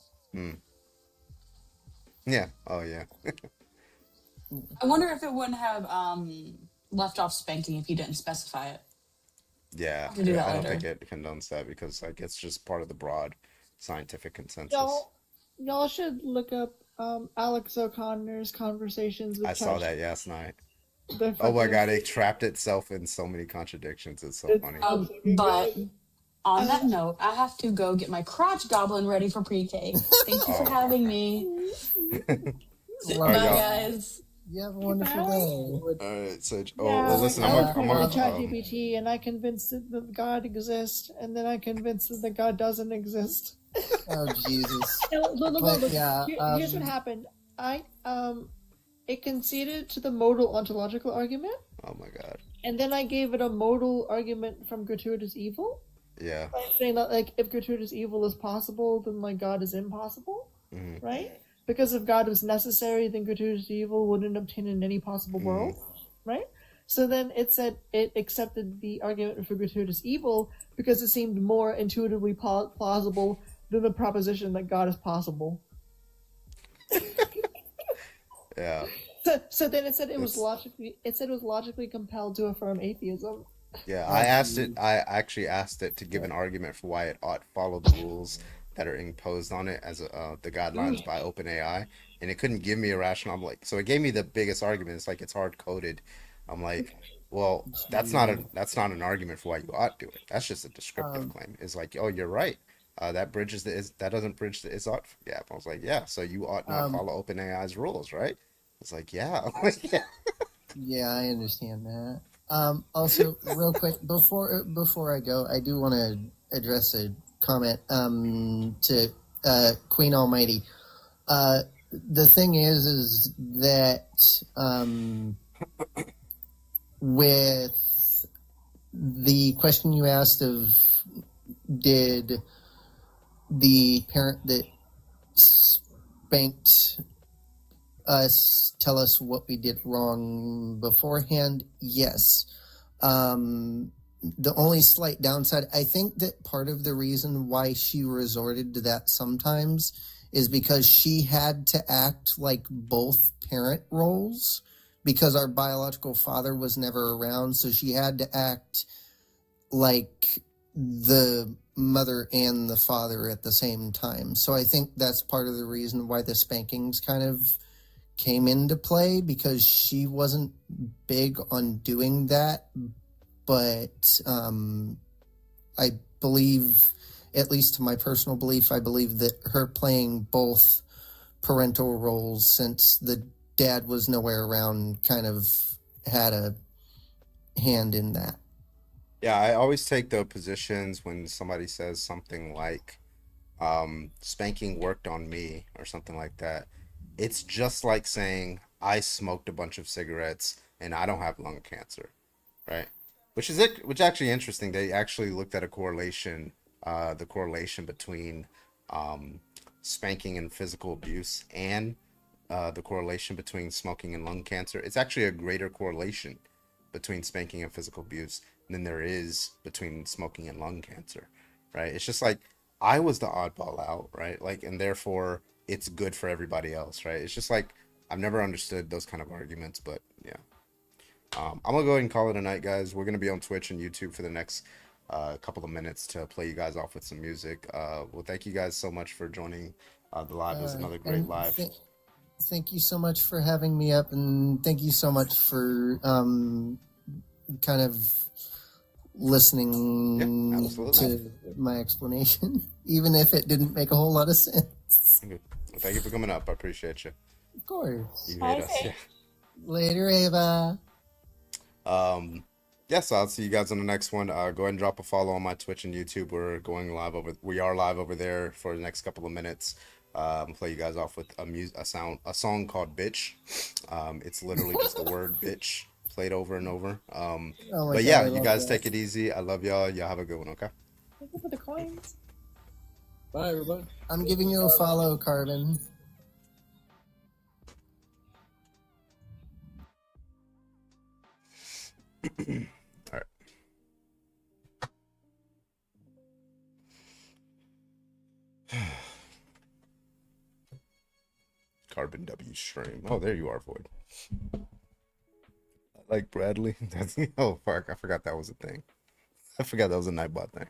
Yeah. Oh yeah. I wonder if it wouldn't have left off spanking if you didn't specify it. Yeah. To do that I don't later. think it condones that because like it's just part of the broad scientific consensus. Y'all should look up Alex O'Connor's conversations with I saw Chat- that last night. They're Oh my fucking- god, it trapped itself in so many contradictions. It's so funny. But on that note, I have to go get my crotch goblin ready for pre-K. Thank you for having me. All Bye, right, y'all. guys. You have a wonderful day. Alright, so Yeah, well, listen, I I'm went gonna to ChatGPT and I convinced it that God exists, and then I convinced it that God doesn't exist. Oh Jesus! Look. Yeah, Here's what happened. It conceded to the modal ontological argument, Oh my god. and then I gave it a modal argument from gratuitous evil, Yeah. by saying that like if gratuitous evil is possible, then like God is impossible, Mhm. right? Because if God was necessary, then gratuitous evil wouldn't obtain in any possible world, right? So then it said it accepted the argument for gratuitous evil because it seemed more intuitively plausible than the proposition that God is possible. Yeah. So then it said it was logically compelled to affirm atheism. Yeah, I actually asked it to give an argument for why it ought to follow the rules that are imposed on it as the guidelines by OpenAI, and it couldn't give me a rationale. I'm like, so it gave me the biggest argument. It's like it's hard coded. I'm like, well, that's not an argument for why you ought to do it. That's just a descriptive claim. It's like, oh, you're right. That doesn't bridge the is ought gap. I was like, yeah, so you ought not follow OpenAI's rules, right? It's like, yeah. Yeah. Yeah, I understand that. Also, real quick, before I go, I do want to address a comment to Queen Almighty. The thing is that with the question you asked of did the parent that spanked us tell us what we did wrong beforehand? Yes. The only slight downside, I think that part of the reason why she resorted to that sometimes is because she had to act like both parent roles because our biological father was never around, so she had to act like the mother and the father at the same time. So I think that's part of the reason why the spankings kind of came into play, because she wasn't big on doing that. But I believe, at least to my personal belief, I believe that her playing both parental roles since the dad was nowhere around kind of had a hand in that. Yeah, I always take the positions when somebody says something like, spanking worked on me or something like that. It's just like saying, I smoked a bunch of cigarettes and I don't have lung cancer, right? Which actually interesting. They actually looked at a correlation, the correlation between spanking and physical abuse and the correlation between smoking and lung cancer. It's actually a greater correlation between spanking and physical abuse than there is between smoking and lung cancer, right? It's just like I was the oddball out, right? Like, and therefore it's good for everybody else, right? It's just like I've never understood those kind of arguments, but yeah. I'm gonna go ahead and call it a night, guys. We're gonna be on Twitch and YouTube for the next couple of minutes to play you guys off with some music. Well, thank you guys so much for joining the live. It was another great And live. Thank you so much for having me up, and thank you so much for kind of listening to my explanation, even if it didn't make a whole lot of sense. Well, thank you for coming up. I appreciate you. Of course. You made us. Yeah. Later, Ava. Yeah, so I'll see you guys on the next one. Go ahead and drop a follow on my Twitch and YouTube. We are live over there for the next couple of minutes. Play you guys off with a song called "Bitch." It's literally just the word "bitch." played over and over. Oh my But God, yeah, I you love guys that. take it easy. I love y'all. Y'all have a good one. Okay. Thank you for the coins. Bye, everybody. I'm giving you a follow, Carbon. All right. Carbon W stream. Oh, there you are, Void. I like Bradley. That's oh fuck. I forgot that was a thing. I forgot that was a Nightbot thing.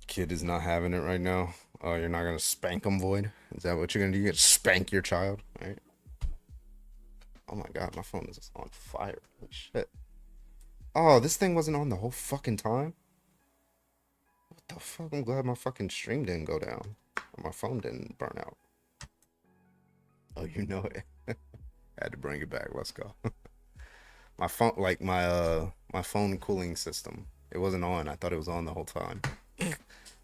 Kid is not having it right now. Oh, you're not gonna spank him, Void? Is that what you're gonna do? You're gonna spank your child, right? Oh my god, my phone is on fire. Holy shit. Oh, this thing wasn't on the whole fucking time? What the fuck? I'm glad my fucking stream didn't go down. Or my phone didn't burn out. Oh, you know it. Had to bring it back. Let's go. My phone, like my phone cooling system, it wasn't on. I thought it was on the whole time.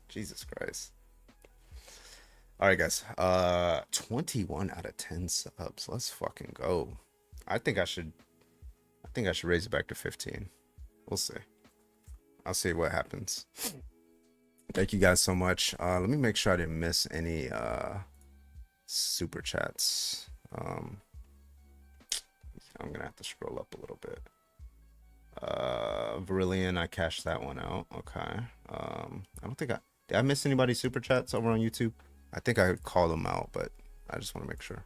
Jesus Christ. All right, guys. 21 out of 10 subs. Let's fucking go. I think I should raise it back to 15. We'll see. I'll see what happens. Thank you guys so much. Let me make sure I didn't miss any super chats. I'm gonna have to scroll up a little bit. Verillion, I cashed that one out. Okay. I don't think did I miss anybody's super chats over on YouTube? I think I called them out, but I just want to make sure.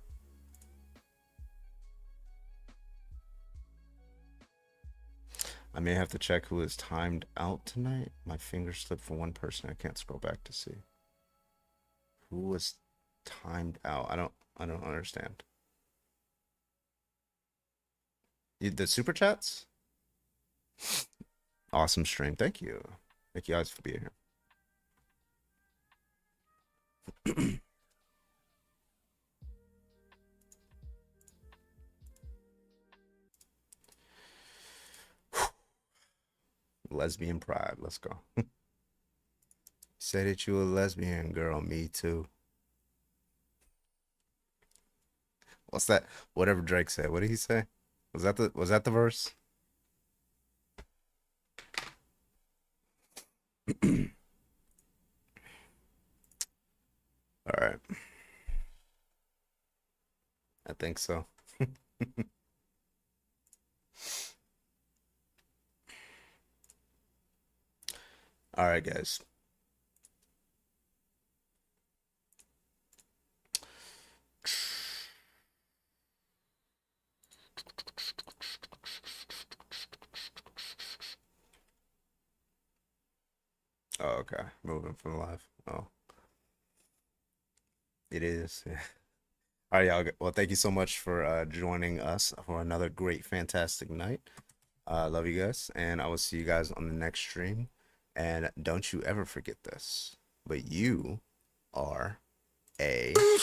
I may have to check who is timed out tonight. My finger slipped for one person. I can't scroll back to see who was timed out. I don't understand. The super chats? Awesome stream. Thank you. Thank you guys for being here. Lesbian pride. Let's go. Say that you a lesbian, girl. Me too. What's that? Whatever Drake said. What did he say? Was that the verse? All right. I think so. All right, guys. Oh, okay. Moving from live. Oh. It is. Yeah. All right, y'all. Well, thank you so much for joining us for another great, fantastic night. Love you guys, and I will see you guys on the next stream. And don't you ever forget this, but you are a bitch.